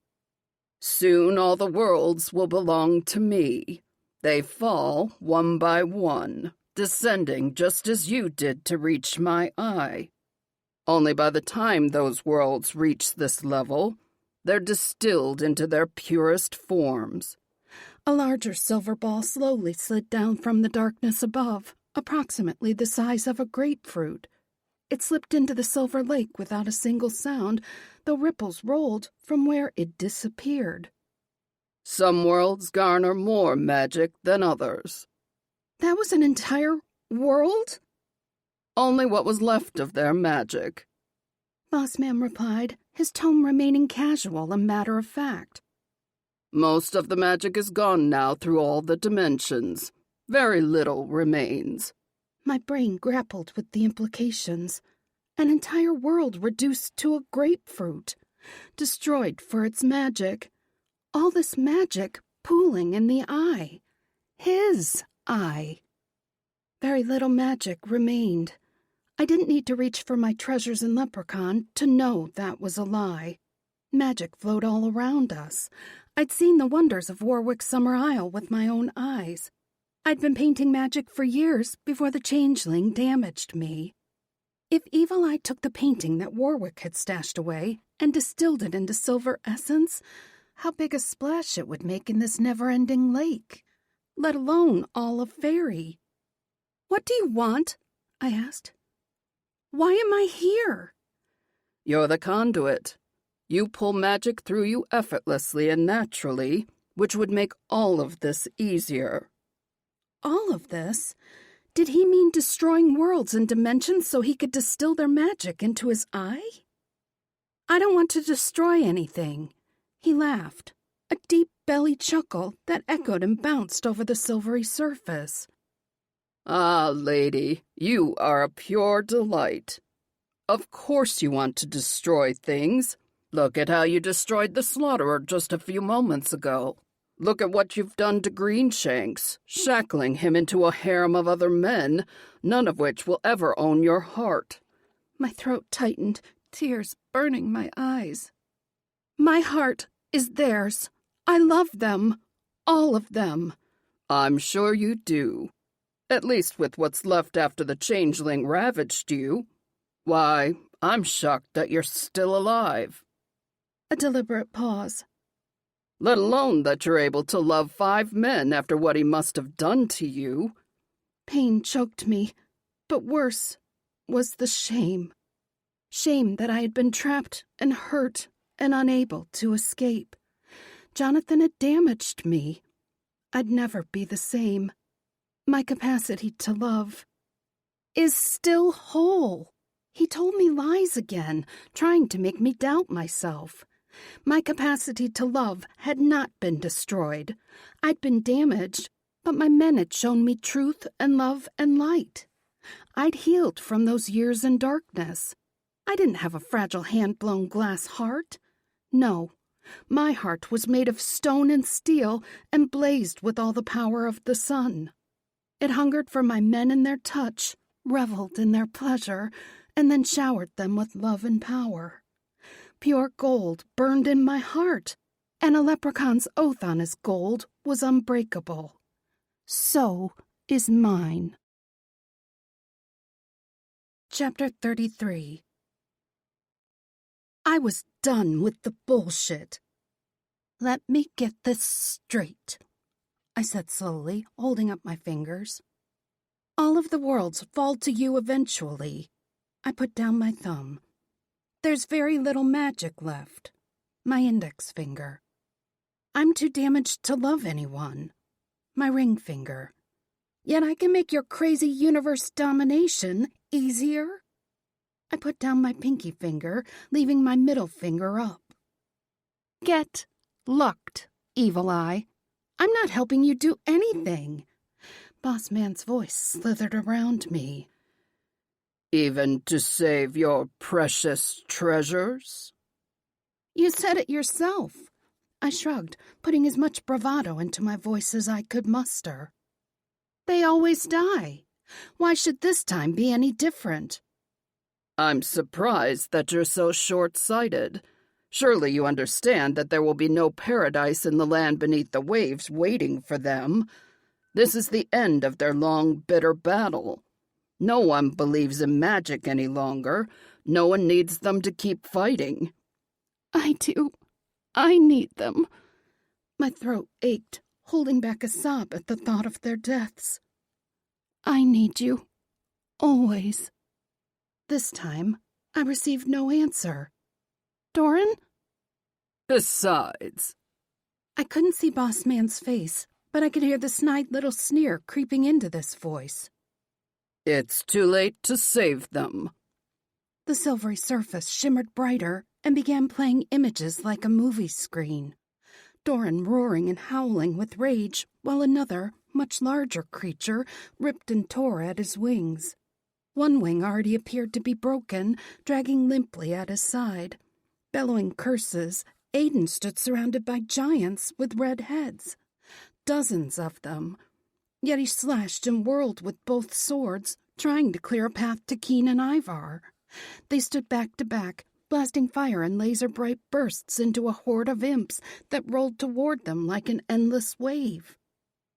Soon all the worlds will belong to me. They fall one by one, descending just as you did to reach my eye. Only by the time those worlds reach this level, they're distilled into their purest forms. A larger silver ball slowly slid down from the darkness above, approximately the size of a grapefruit. It slipped into the silver lake without a single sound, though ripples rolled from where it disappeared. Some worlds garner more magic than others. That was an entire world? Only what was left of their magic. Bossman replied, his tone remaining casual and matter-of-fact. Most of the magic is gone now through all the dimensions. Very little remains. My brain grappled with the implications. An entire world reduced to a grapefruit, destroyed for its magic. All this magic pooling in the eye. His eye. Very little magic remained. I didn't need to reach for my treasures in Leprechaun to know that was a lie. Magic flowed all around us. I'd seen the wonders of Warwick's Summer Isle with my own eyes. I'd been painting magic for years before the changeling damaged me. If Evil Eye took the painting that Warwick had stashed away and distilled it into silver essence, how big a splash it would make in this never-ending lake, let alone all of Fairy. "What do you want?" I asked. "Why am I here?" You're the conduit. You pull magic through you effortlessly and naturally, which would make all of this easier. All of this? Did he mean destroying worlds and dimensions so he could distill their magic into his eye? "I don't want to destroy anything." He laughed, a deep belly chuckle that echoed and bounced over the silvery surface. Ah, lady, you are a pure delight. Of course you want to destroy things. Look at how you destroyed the Slaughterer just a few moments ago. Look at what you've done to Greenshanks, shackling him into a harem of other men, none of which will ever own your heart. My throat tightened, tears burning my eyes. My heart is theirs. I love them. All of them. I'm sure you do. At least with what's left after the changeling ravaged you. Why, I'm shocked that you're still alive. A deliberate pause. Let alone that you're able to love 5 men after what he must have done to you. Pain choked me, but worse was the shame. Shame that I had been trapped and hurt and unable to escape. Jonathan had damaged me. I'd never be the same. My capacity to love is still whole. He told me lies again, trying to make me doubt myself. My capacity to love had not been destroyed. I'd been damaged, but my men had shown me truth and love and light. I'd healed from those years in darkness. I didn't have a fragile hand-blown glass heart. No, my heart was made of stone and steel and blazed with all the power of the sun. It hungered for my men and their touch, reveled in their pleasure, and then showered them with love and power. Pure gold burned in my heart, and a leprechaun's oath on his gold was unbreakable. So is mine. Chapter 33. I was done with the bullshit. "Let me get this straight," I said slowly, holding up my fingers. "All of the worlds fall to you eventually." I put down my thumb. "There's very little magic left." My index finger. "I'm too damaged to love anyone." My ring finger. "Yet I can make your crazy universe domination easier." I put down my pinky finger, leaving my middle finger up. "Get lucked, Evil Eye. I'm not helping you do anything." Bossman's voice slithered around me. Even to save your precious treasures? "You said it yourself." I shrugged, putting as much bravado into my voice as I could muster. "They always die. Why should this time be any different?" I'm surprised that you're so short-sighted. Surely you understand that there will be no paradise in the land beneath the waves waiting for them. This is the end of their long, bitter battle. No one believes in magic any longer. No one needs them to keep fighting. I do. I need them. My throat ached, holding back a sob at the thought of their deaths. I need you. Always. This time, I received no answer. Doran? Besides... I couldn't see Boss Man's face, but I could hear the snide little sneer creeping into this voice. It's too late to save them. The silvery surface shimmered brighter and began playing images like a movie screen. Doran roaring and howling with rage, while another, much larger creature ripped and tore at his wings. One wing already appeared to be broken, dragging limply at his side. Bellowing curses, Aiden stood surrounded by giants with red heads. Dozens of them. Yet he slashed and whirled with both swords, trying to clear a path to Keen and Ivar. They stood back to back, blasting fire and laser-bright bursts into a horde of imps that rolled toward them like an endless wave.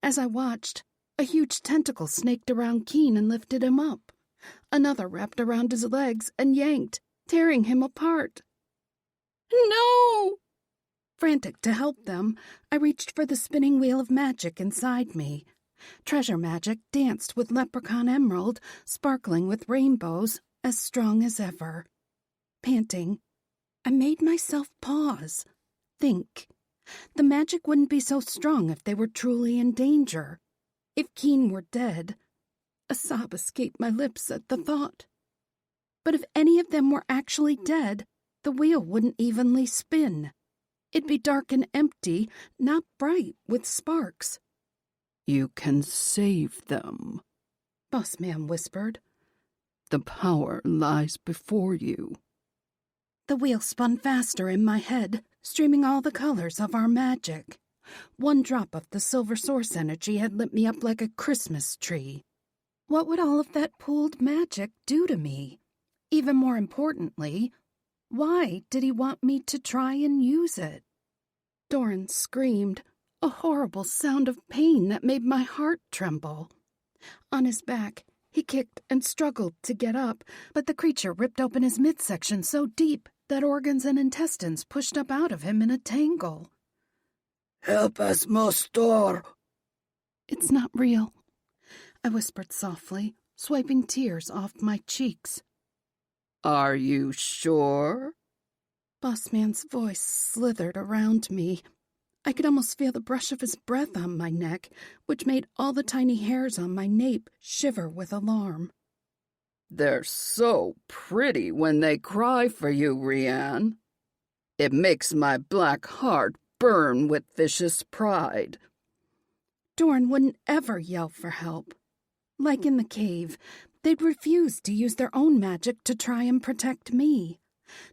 As I watched, a huge tentacle snaked around Keen and lifted him up. Another wrapped around his legs and yanked, tearing him apart. No! Frantic to help them, I reached for the spinning wheel of magic inside me. Treasure magic danced with leprechaun emerald, sparkling with rainbows, as strong as ever. Panting, I made myself pause, think. The magic wouldn't be so strong if they were truly in danger. If Keen were dead. A sob escaped my lips at the thought. But if any of them were actually dead, the wheel wouldn't evenly spin. It'd be dark and empty, not bright with sparks. You can save them, Boss Man whispered. The power lies before you. The wheel spun faster in my head, streaming all the colors of our magic. One drop of the silver source energy had lit me up like a Christmas tree. What would all of that pooled magic do to me? Even more importantly, why did he want me to try and use it? Doran screamed, a horrible sound of pain that made my heart tremble. On his back, he kicked and struggled to get up, but the creature ripped open his midsection so deep that organs and intestines pushed up out of him in a tangle. Help us, Mostor! It's not real, I whispered softly, swiping tears off my cheeks. Are you sure? Boss Man's voice slithered around me. I could almost feel the brush of his breath on my neck, which made all the tiny hairs on my nape shiver with alarm. They're so pretty when they cry for you, Rianne. It makes my black heart burn with vicious pride. Doran wouldn't ever yell for help. Like in the cave, they'd refuse to use their own magic to try and protect me.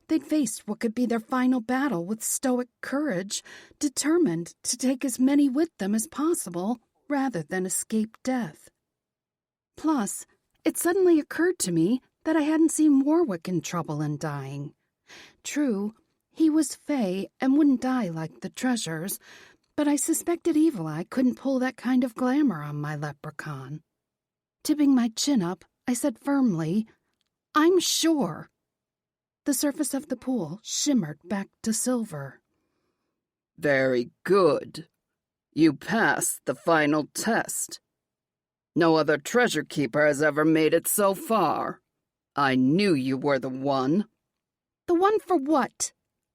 They'd faced what could be their final battle with stoic courage, determined to take as many with them as possible rather than escape death. Plus, it suddenly occurred to me that I hadn't seen Warwick in trouble and dying. True, he was fey and wouldn't die like the treasures, but I suspected Evil Eye couldn't pull that kind of glamour on my leprechaun. Tipping my chin up, I said firmly, I'm sure. The surface of the pool shimmered back to silver. Very good. You passed the final test. No other treasure keeper has ever made it so far. I knew you were the one. The one for what?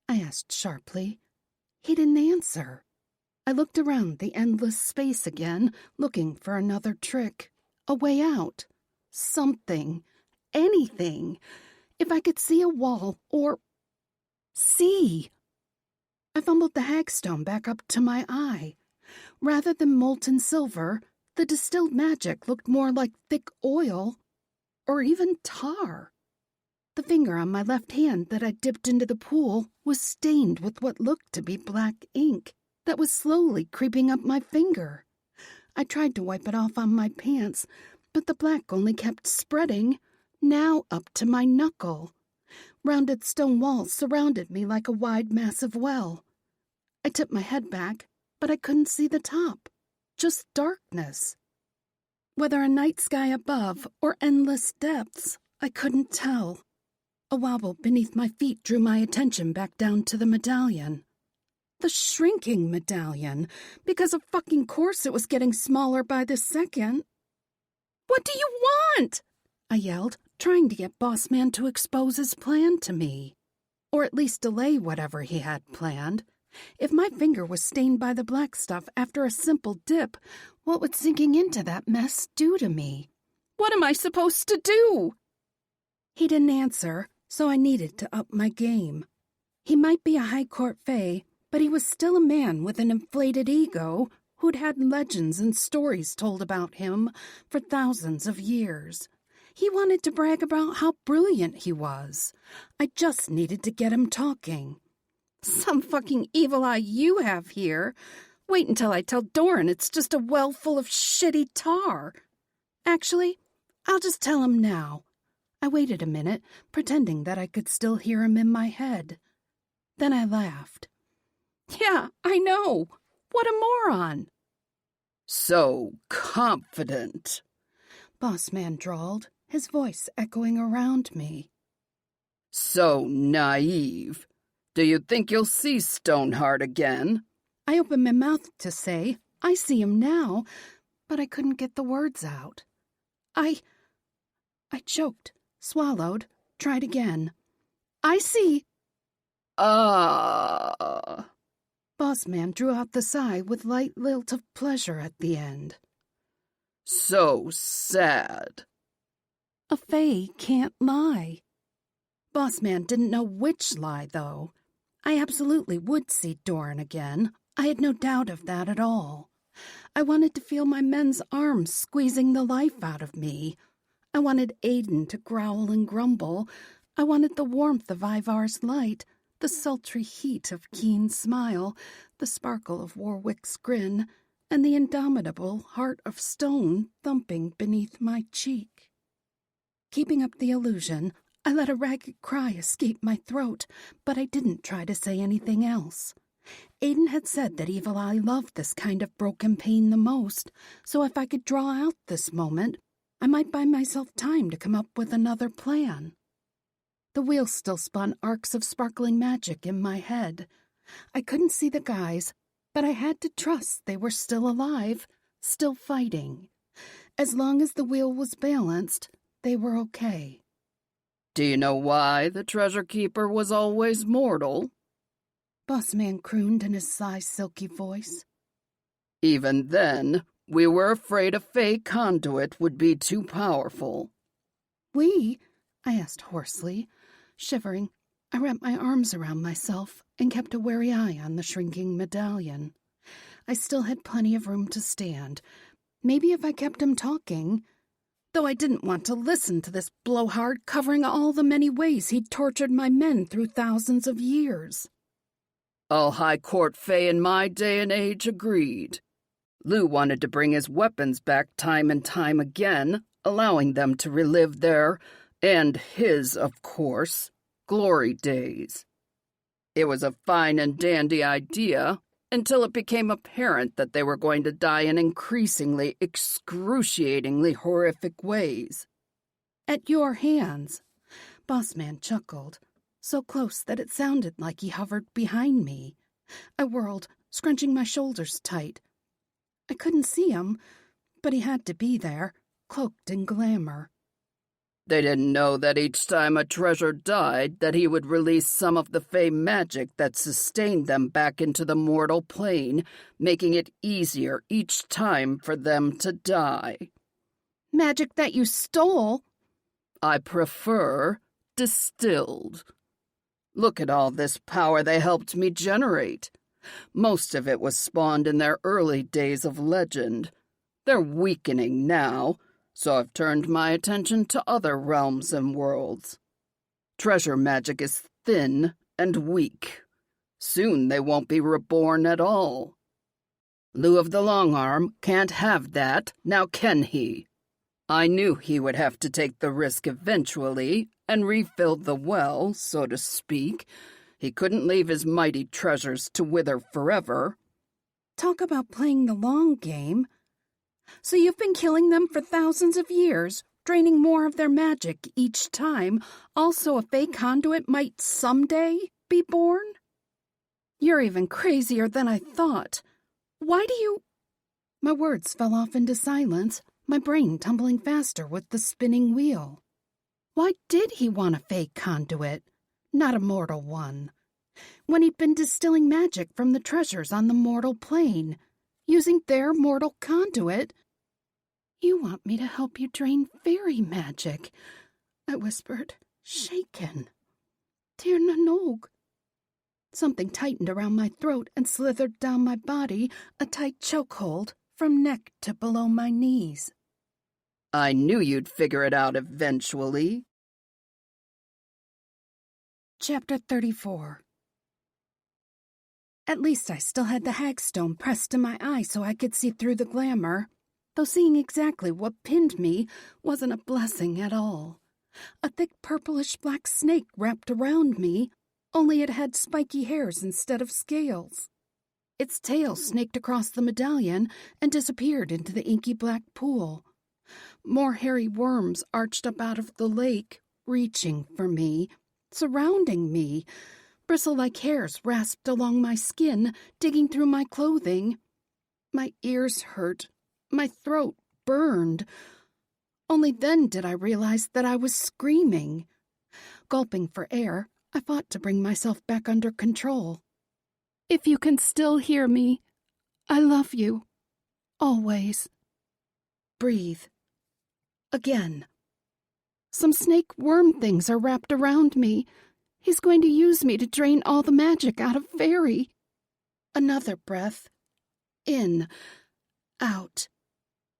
I asked sharply. He didn't answer. I looked around the endless space again, looking for another trick, a way out, something, anything. If I could see a wall or... see. I fumbled the hagstone back up to my eye. Rather than molten silver, the distilled magic looked more like thick oil, or even tar. The finger on my left hand that I dipped into the pool was stained with what looked to be black ink that was slowly creeping up my finger. I tried to wipe it off on my pants, but the black only kept spreading, now up to my knuckle. Rounded stone walls surrounded me like a wide, massive well. I tipped my head back, but I couldn't see the top. Just darkness. Whether a night sky above or endless depths, I couldn't tell. A wobble beneath my feet drew my attention back down to the medallion. The shrinking medallion. Because of fucking course it was getting smaller by the second. "What do you want?" I yelled, trying to get Boss Man to expose his plan to me. Or at least delay whatever he had planned. If my finger was stained by the black stuff after a simple dip, what would sinking into that mess do to me? What am I supposed to do? He didn't answer, so I needed to up my game. He might be a high court fae, but he was still a man with an inflated ego who'd had legends and stories told about him for thousands of years. He wanted to brag about how brilliant he was. I just needed to get him talking. "Some fucking evil eye you have here. Wait until I tell Doran it's just a well full of shitty tar. Actually, I'll just tell him now." I waited a minute, pretending that I could still hear him in my head. Then I laughed. "Yeah, I know. What a moron." "So confident," Boss Man drawled, his voice echoing around me. "So naive. Do you think you'll see Stoneheart again?" I opened my mouth to say, "I see him now," but I couldn't get the words out. I choked, swallowed, tried again. "I see—" Ah. Boss Man drew out the sigh with light lilt of pleasure at the end. "So sad." A fae can't lie. Boss Man didn't know which lie, though. I absolutely would see Doran again. I had no doubt of that at all. I wanted to feel my men's arms squeezing the life out of me. I wanted Aiden to growl and grumble. I wanted the warmth of Ivar's light, the sultry heat of Keen's smile, the sparkle of Warwick's grin, and the indomitable heart of stone thumping beneath my cheek. Keeping up the illusion, I let a ragged cry escape my throat, but I didn't try to say anything else. Aiden had said that Evil Eye loved this kind of broken pain the most, so if I could draw out this moment, I might buy myself time to come up with another plan. The wheel still spun arcs of sparkling magic in my head. I couldn't see the guys, but I had to trust they were still alive, still fighting. As long as the wheel was balanced, they were okay. "Do you know why the Treasure Keeper was always mortal?" Boss Man crooned in his sigh silky voice. "Even then, we were afraid a Fey conduit would be too powerful." "We?" I asked hoarsely. Shivering, I wrapped my arms around myself and kept a wary eye on the shrinking medallion. I still had plenty of room to stand. Maybe if I kept him talking, though I didn't want to listen to this blowhard covering all the many ways he'd tortured my men through thousands of years. All High Court Fey in my day and age agreed. Lou wanted to bring his weapons back time and time again, allowing them to relive their, and his, of course, glory days. It was a fine and dandy idea until it became apparent that they were going to die in increasingly, excruciatingly horrific ways. "At your hands," Boss Man chuckled, so close that it sounded like he hovered behind me. I whirled, scrunching my shoulders tight. I couldn't see him, but he had to be there, cloaked in glamour. They didn't know that each time a treasure died that he would release some of the Fey magic that sustained them back into the mortal plane, making it easier each time for them to die. "Magic that you stole?" "I prefer distilled. Look at all this power they helped me generate. Most of it was spawned in their early days of legend. They're weakening now, so I've turned my attention to other realms and worlds. Treasure magic is thin and weak. Soon they won't be reborn at all. Lou of the Long Arm can't have that, now can he? I knew he would have to take the risk eventually and refill the well, so to speak. He couldn't leave his mighty treasures to wither forever. Talk about playing the long game. So you've been killing them for thousands of years, draining more of their magic each time, also a fake conduit might someday be born? You're even crazier than I thought. Why do you... My words fell off into silence, my brain tumbling faster with the spinning wheel. Why did he want a fake conduit, not a mortal one, when he'd been distilling magic from the treasures on the mortal plane, using their mortal conduit? You want me to help you drain fairy magic, I whispered, shaken. Dear Nanog. Something tightened around my throat and slithered down my body, a tight chokehold from neck to below my knees. I knew you'd figure it out eventually. Chapter 34. At least I still had the hagstone pressed to my eye so I could see through the glamour, though seeing exactly what pinned me wasn't a blessing at all. A thick purplish-black snake wrapped around me, only it had spiky hairs instead of scales. Its tail snaked across the medallion and disappeared into the inky black pool. More hairy worms arched up out of the lake, reaching for me, surrounding me. Bristle-like hairs rasped along my skin, digging through my clothing. My ears hurt. My throat burned. Only then did I realize that I was screaming. Gulping for air, I fought to bring myself back under control. If you can still hear me, I love you. Always. Breathe. Again. Some snake worm things are wrapped around me. He's going to use me to drain all the magic out of Fairy. Another breath. In. Out.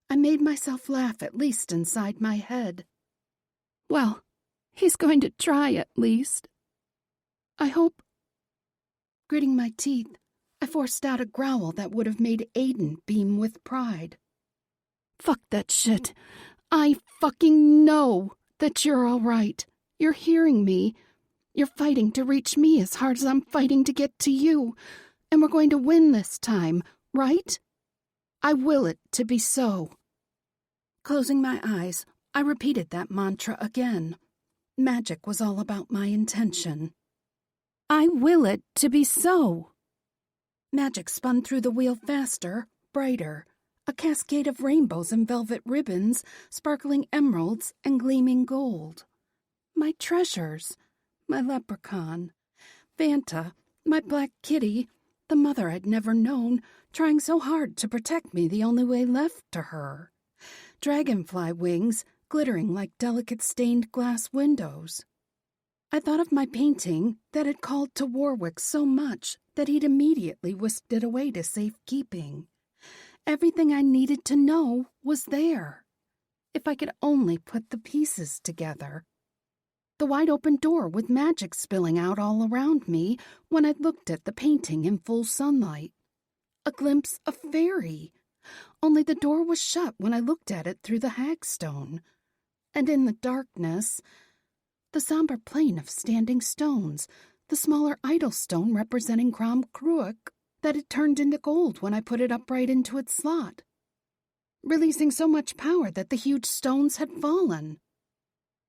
I made myself laugh, at least inside my head. Well, he's going to try at least. I hope... Gritting my teeth, I forced out a growl that would have made Aiden beam with pride. Fuck that shit. I fucking know that you're all right. You're hearing me. You're fighting to reach me as hard as I'm fighting to get to you. And we're going to win this time, right? I will it to be so. Closing my eyes, I repeated that mantra again. Magic was all about my intention. I will it to be so. Magic spun through the wheel faster, brighter, a cascade of rainbows and velvet ribbons, sparkling emeralds and gleaming gold. My treasures, my leprechaun, Vanta, my black kitty, the mother I'd never known, trying so hard to protect me the only way left to her. Dragonfly wings glittering like delicate stained glass windows. I thought of my painting that had called to Warwick so much that he'd immediately whisked it away to safekeeping. Everything I needed to know was there. If I could only put the pieces together. The wide-open door with magic spilling out all around me when I looked at the painting in full sunlight. A glimpse of Fairy. Only the door was shut when I looked at it through the hagstone. And in the darkness, the somber plain of standing stones, the smaller idol stone representing Crom Cruach that had turned into gold when I put it upright into its slot, releasing so much power that the huge stones had fallen.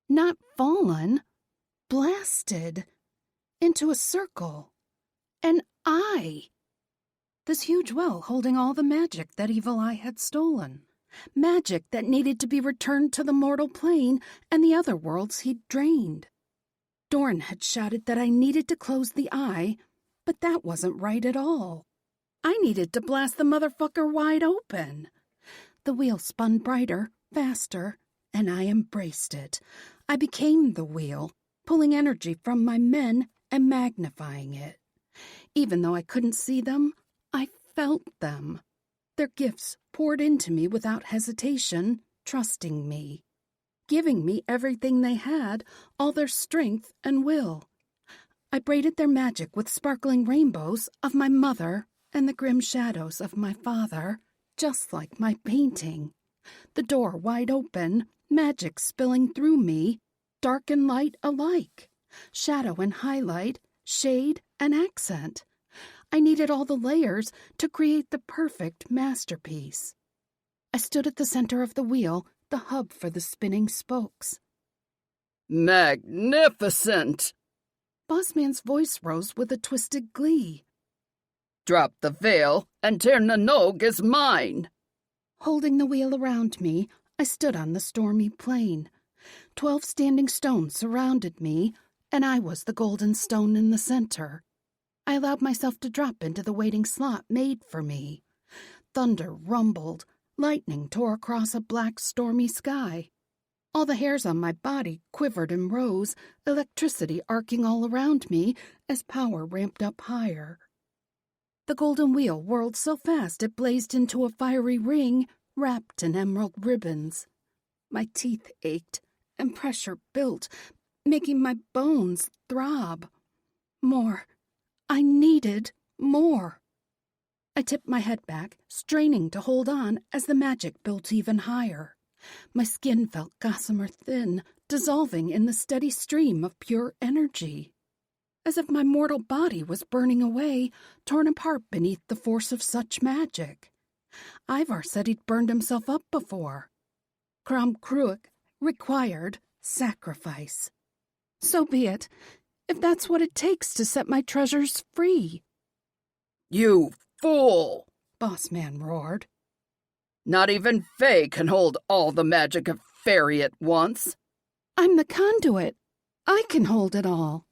Not fallen, blasted into a circle. An eye. This huge well holding all the magic that Evil Eye had stolen. Magic that needed to be returned to the mortal plane and the other worlds he'd drained. Dorn had shouted that I needed to close the eye, but that wasn't right at all. I needed to blast the motherfucker wide open. The wheel spun brighter, faster, and I embraced it. I became the wheel, pulling energy from my men and magnifying it. Even though I couldn't see them, I felt them. Their gifts poured into me without hesitation, trusting me, giving me everything they had, all their strength and will. I braided their magic with sparkling rainbows of my mother and the grim shadows of my father, just like my painting. The door wide open, magic spilling through me, dark and light alike, shadow and highlight, shade and accent. I needed all the layers to create the perfect masterpiece. I stood at the center of the wheel, the hub for the spinning spokes. Magnificent! Bossman's voice rose with a twisted glee. Drop the veil, and Tirnanog is mine! Holding the wheel around me, I stood on the stormy plain. 12 standing stones surrounded me, and I was the golden stone in the center. I allowed myself to drop into the waiting slot made for me. Thunder rumbled, lightning tore across a black, stormy sky. All the hairs on my body quivered and rose, electricity arcing all around me as power ramped up higher. The golden wheel whirled so fast it blazed into a fiery ring wrapped in emerald ribbons. My teeth ached, and pressure built, making my bones throb. More. I needed more. I tipped my head back, straining to hold on as the magic built even higher. My skin felt gossamer thin, dissolving in the steady stream of pure energy. As if my mortal body was burning away, torn apart beneath the force of such magic. Ivar said he'd burned himself up before. Kram Kruik required sacrifice. So be it, if that's what it takes to set my treasures free. You fool! Bossman roared. Not even Fae can hold all the magic of fairy at once. I'm the conduit. I can hold it all.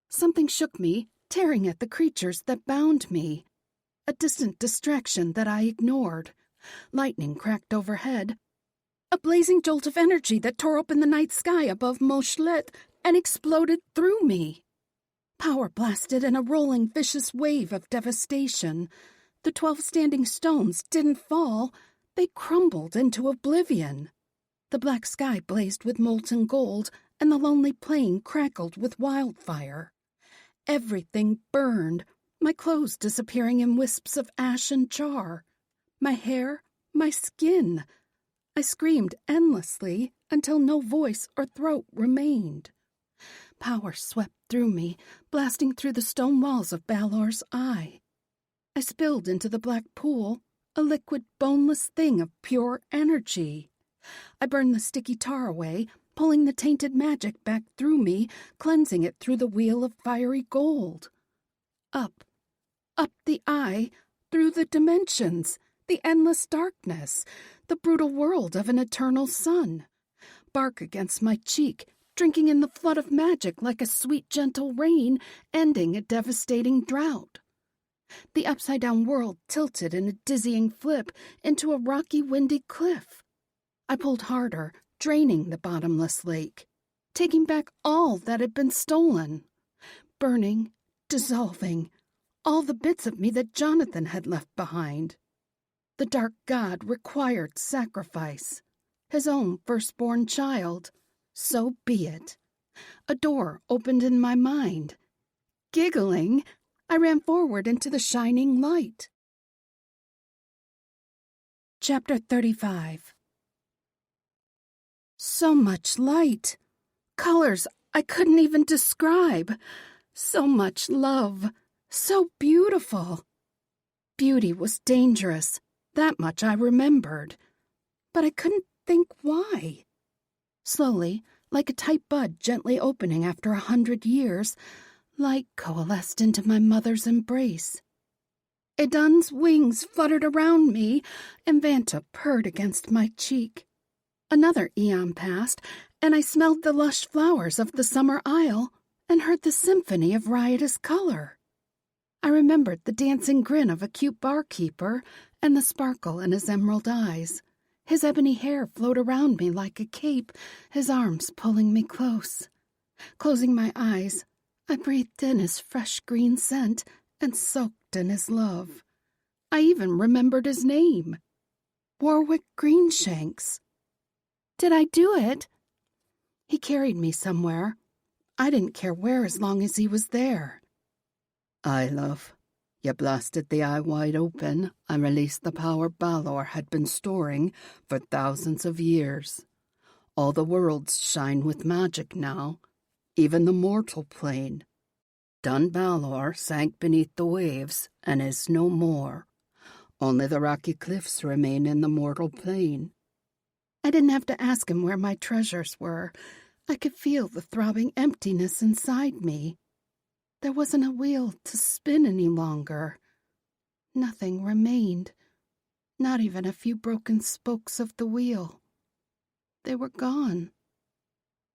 Something shook me, tearing at the creatures that bound me. A distant distraction that I ignored. Lightning cracked overhead. A blazing jolt of energy that tore open the night sky above Moshlet and exploded through me. Power blasted in a rolling, vicious wave of devastation. The 12 standing stones didn't fall. They crumbled into oblivion. The black sky blazed with molten gold, and the lonely plain crackled with wildfire. Everything burned, my clothes disappearing in wisps of ash and char. My hair, my skin. I screamed endlessly until no voice or throat remained. Power swept through me, blasting through the stone walls of Balor's eye. I spilled into the black pool, a liquid, boneless thing of pure energy. I burned the sticky tar away, pulling the tainted magic back through me, cleansing it through the wheel of fiery gold. Up the eye, through the dimensions, the endless darkness, the brutal world of an eternal sun. Bark against my cheek, drinking in the flood of magic like a sweet, gentle rain, ending a devastating drought. The upside-down world tilted in a dizzying flip into a rocky, windy cliff. I pulled harder, draining the bottomless lake, taking back all that had been stolen. Burning, dissolving, all the bits of me that Jonathan had left behind. The dark god required sacrifice. His own firstborn child. So be it. A door opened in my mind. Giggling, I ran forward into the shining light. Chapter 35. So much light. Colors I couldn't even describe. So much love. So beautiful. Beauty was dangerous. That much I remembered. But I couldn't think why. Slowly, like a tight bud gently opening after 100 years, light coalesced into my mother's embrace. Idun's wings fluttered around me, and Vanta purred against my cheek. Another eon passed, and I smelled the lush flowers of the summer isle and heard the symphony of riotous color. I remembered the dancing grin of a cute barkeeper and the sparkle in his emerald eyes. His ebony hair flowed around me like a cape, his arms pulling me close. Closing my eyes, I breathed in his fresh green scent and soaked in his love. I even remembered his name. Warwick Greenshanks. Did I do it? He carried me somewhere. I didn't care where as long as he was there. I love. You blasted the eye wide open and released the power Balor had been storing for thousands of years. All the worlds shine with magic now, even the mortal plane. Dun Balor sank beneath the waves and is no more. Only the rocky cliffs remain in the mortal plane. I didn't have to ask him where my treasures were. I could feel the throbbing emptiness inside me. There wasn't a wheel to spin any longer. Nothing remained, not even a few broken spokes of the wheel. They were gone.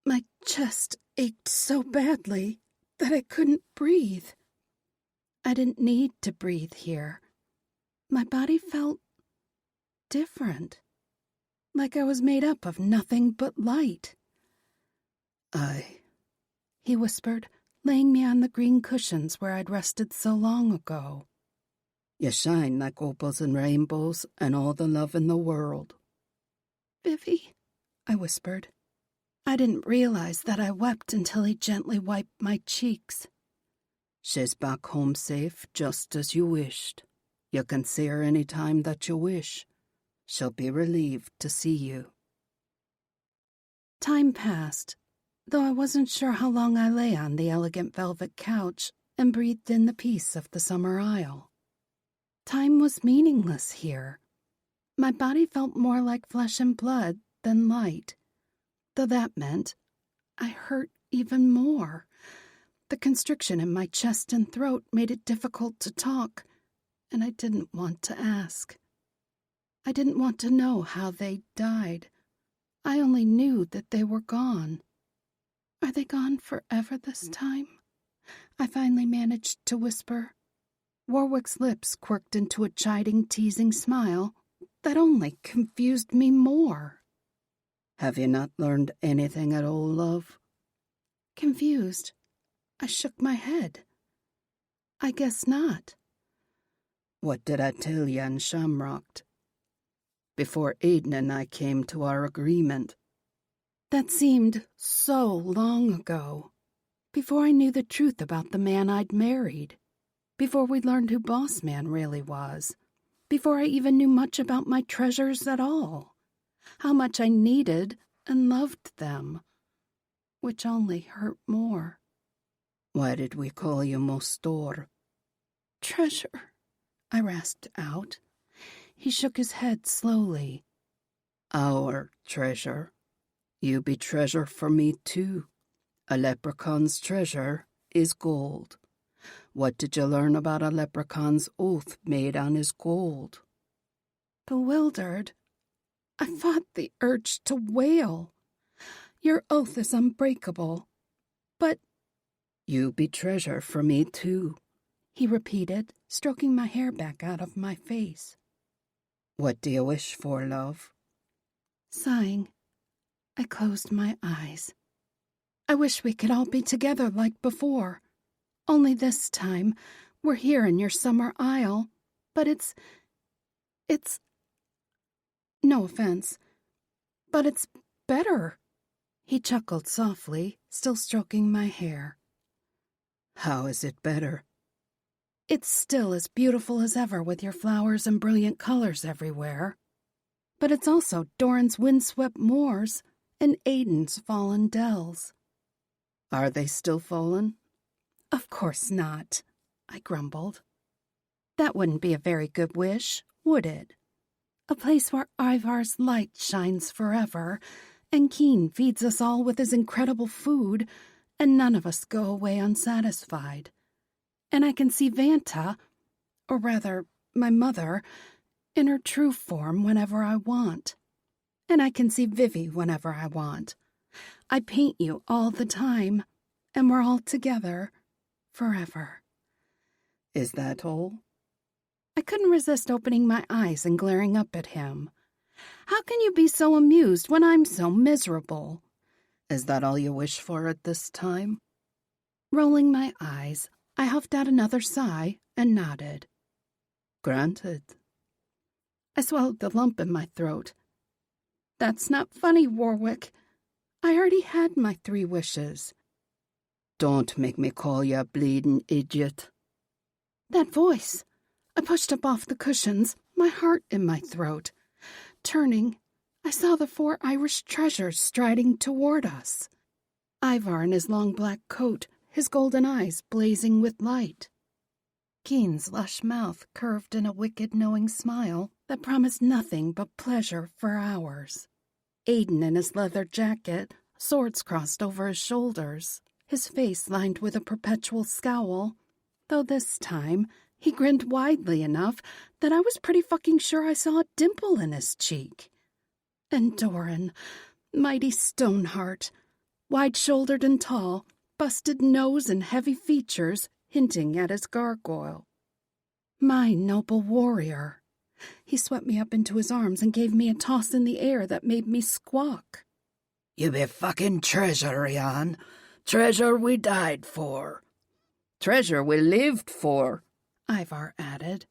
My chest ached so badly that I couldn't breathe. I didn't need to breathe here. My body felt different, like I was made up of nothing but light. He whispered, laying me on the green cushions where I'd rested so long ago. You shine like opals and rainbows and all the love in the world. Vivi, I whispered. I didn't realize that I wept until he gently wiped my cheeks. She's back home safe, just as you wished. You can see her any time that you wish. She'll be relieved to see you. Time passed, though I wasn't sure how long I lay on the elegant velvet couch and breathed in the peace of the summer isle. Time was meaningless here. My body felt more like flesh and blood than light, though that meant I hurt even more. The constriction in my chest and throat made it difficult to talk, and I didn't want to ask. I didn't want to know how they died. I only knew that they were gone. Are they gone forever this time? I finally managed to whisper. Warwick's lips quirked into a chiding, teasing smile that only confused me more. Have you not learned anything at all, love? Confused, I shook my head. I guess not. What did I tell you in Shamrock? Before Aiden and I came to our agreement. That seemed so long ago. Before I knew the truth about the man I'd married. Before we learned who Boss Man really was. Before I even knew much about my treasures at all. How much I needed and loved them. Which only hurt more. Why did we call you Mostor? Treasure, I rasped out. He shook his head slowly. Our treasure. You be treasure for me too. A leprechaun's treasure is gold. What did you learn about a leprechaun's oath made on his gold? Bewildered, I fought the urge to wail. Your oath is unbreakable, but... You be treasure for me too, he repeated, stroking my hair back out of my face. What do you wish for, love? Sighing, I closed my eyes. I wish we could all be together like before. Only this time, we're here in your summer isle, but it's... No offense, but it's better. He chuckled softly, still stroking my hair. How is it better? It's still as beautiful as ever with your flowers and brilliant colors everywhere. But it's also Doran's windswept moors and Aiden's fallen dells. Are they still fallen? Of course not, I grumbled. That wouldn't be a very good wish, would it? A place where Ivar's light shines forever, and Keen feeds us all with his incredible food, and none of us go away unsatisfied. And I can see Vanta, or rather, my mother, in her true form whenever I want. And I can see Vivi whenever I want. I paint you all the time, and we're all together, forever. Is that all? I couldn't resist opening my eyes and glaring up at him. How can you be so amused when I'm so miserable? Is that all you wish for at this time? Rolling my eyes, I huffed out another sigh and nodded. Granted. I swallowed the lump in my throat. That's not funny, Warwick. I already had my 3 wishes. Don't make me call you a bleeding idiot. That voice! I pushed up off the cushions, my heart in my throat. Turning, I saw the 4 Irish treasures striding toward us. Ivar in his long black coat, his golden eyes blazing with light. Keen's lush mouth curved in a wicked, knowing smile that promised nothing but pleasure for hours. Aidan in his leather jacket, swords crossed over his shoulders, his face lined with a perpetual scowl, though this time he grinned widely enough that I was pretty fucking sure I saw a dimple in his cheek. And Doran, mighty Stoneheart, wide-shouldered and tall, busted nose and heavy features hinting at his gargoyle. My noble warrior. He swept me up into his arms and gave me a toss in the air that made me squawk. You be fucking treasure, Jan. Treasure we died for. Treasure we lived for, Ivar added.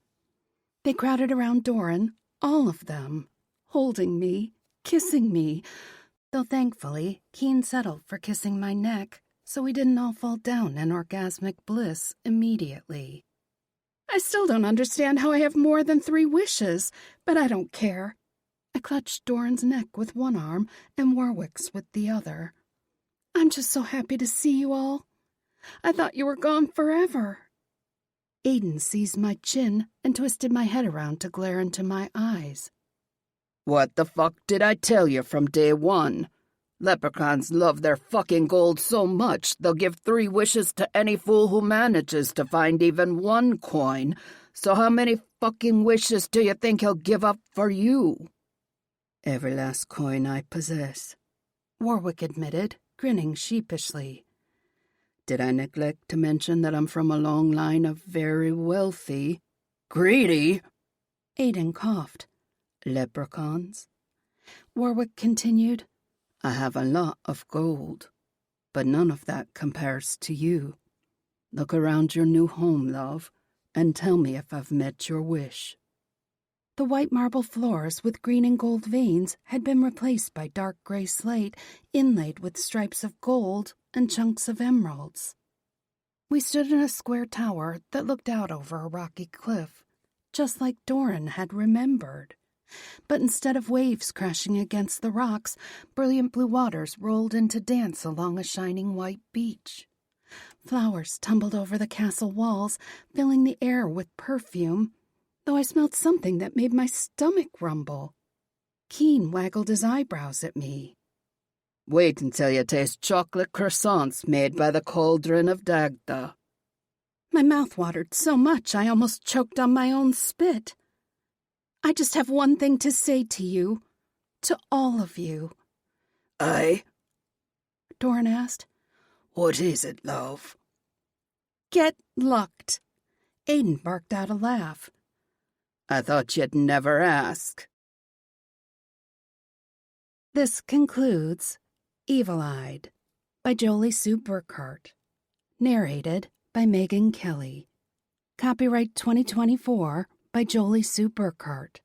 They crowded around Doran, all of them, holding me, kissing me, though thankfully Keen settled for kissing my neck, so we didn't all fall down in orgasmic bliss immediately. I still don't understand how I have more than 3 wishes, but I don't care. I clutched Doran's neck with one arm and Warwick's with the other. I'm just so happy to see you all. I thought you were gone forever. Aidan seized my chin and twisted my head around to glare into my eyes. What the fuck did I tell you from day one? Leprechauns love their fucking gold so much they'll give 3 wishes to any fool who manages to find even 1 coin. So how many fucking wishes do you think he'll give up for you? Every last coin I possess, Warwick admitted, grinning sheepishly. Did I neglect to mention that I'm from a long line of very wealthy, greedy, Aidan coughed, leprechauns? Warwick continued. I have a lot of gold, but none of that compares to you. Look around your new home, love, and tell me if I've met your wish. The white marble floors with green and gold veins had been replaced by dark gray slate inlaid with stripes of gold and chunks of emeralds. We stood in a square tower that looked out over a rocky cliff, just like Doran had remembered. But instead of waves crashing against the rocks, brilliant blue waters rolled into dance along a shining white beach. Flowers tumbled over the castle walls, filling the air with perfume, though I smelled something that made my stomach rumble. Keen waggled his eyebrows at me. Wait until you taste chocolate croissants made by the cauldron of Dagda. My mouth watered so much I almost choked on my own spit. I just have one thing to say to you, to all of you. Aye? Doran asked. What is it, love? Get lucked. Aidan barked out a laugh. I thought you'd never ask. This concludes Evil-Eyed by Jolie Sue Burkhart. Narrated by Megan Kelly. Copyright 2024 by Jolie Sue Burkhart.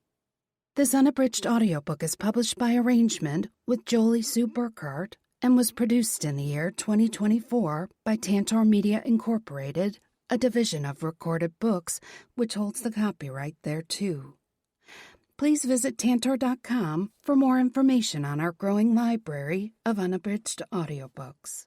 This unabridged audiobook is published by arrangement with Jolie Sue Burkhart and was produced in the year 2024 by Tantor Media Incorporated, a division of Recorded Books, which holds the copyright thereto. Please visit Tantor.com for more information on our growing library of unabridged audiobooks.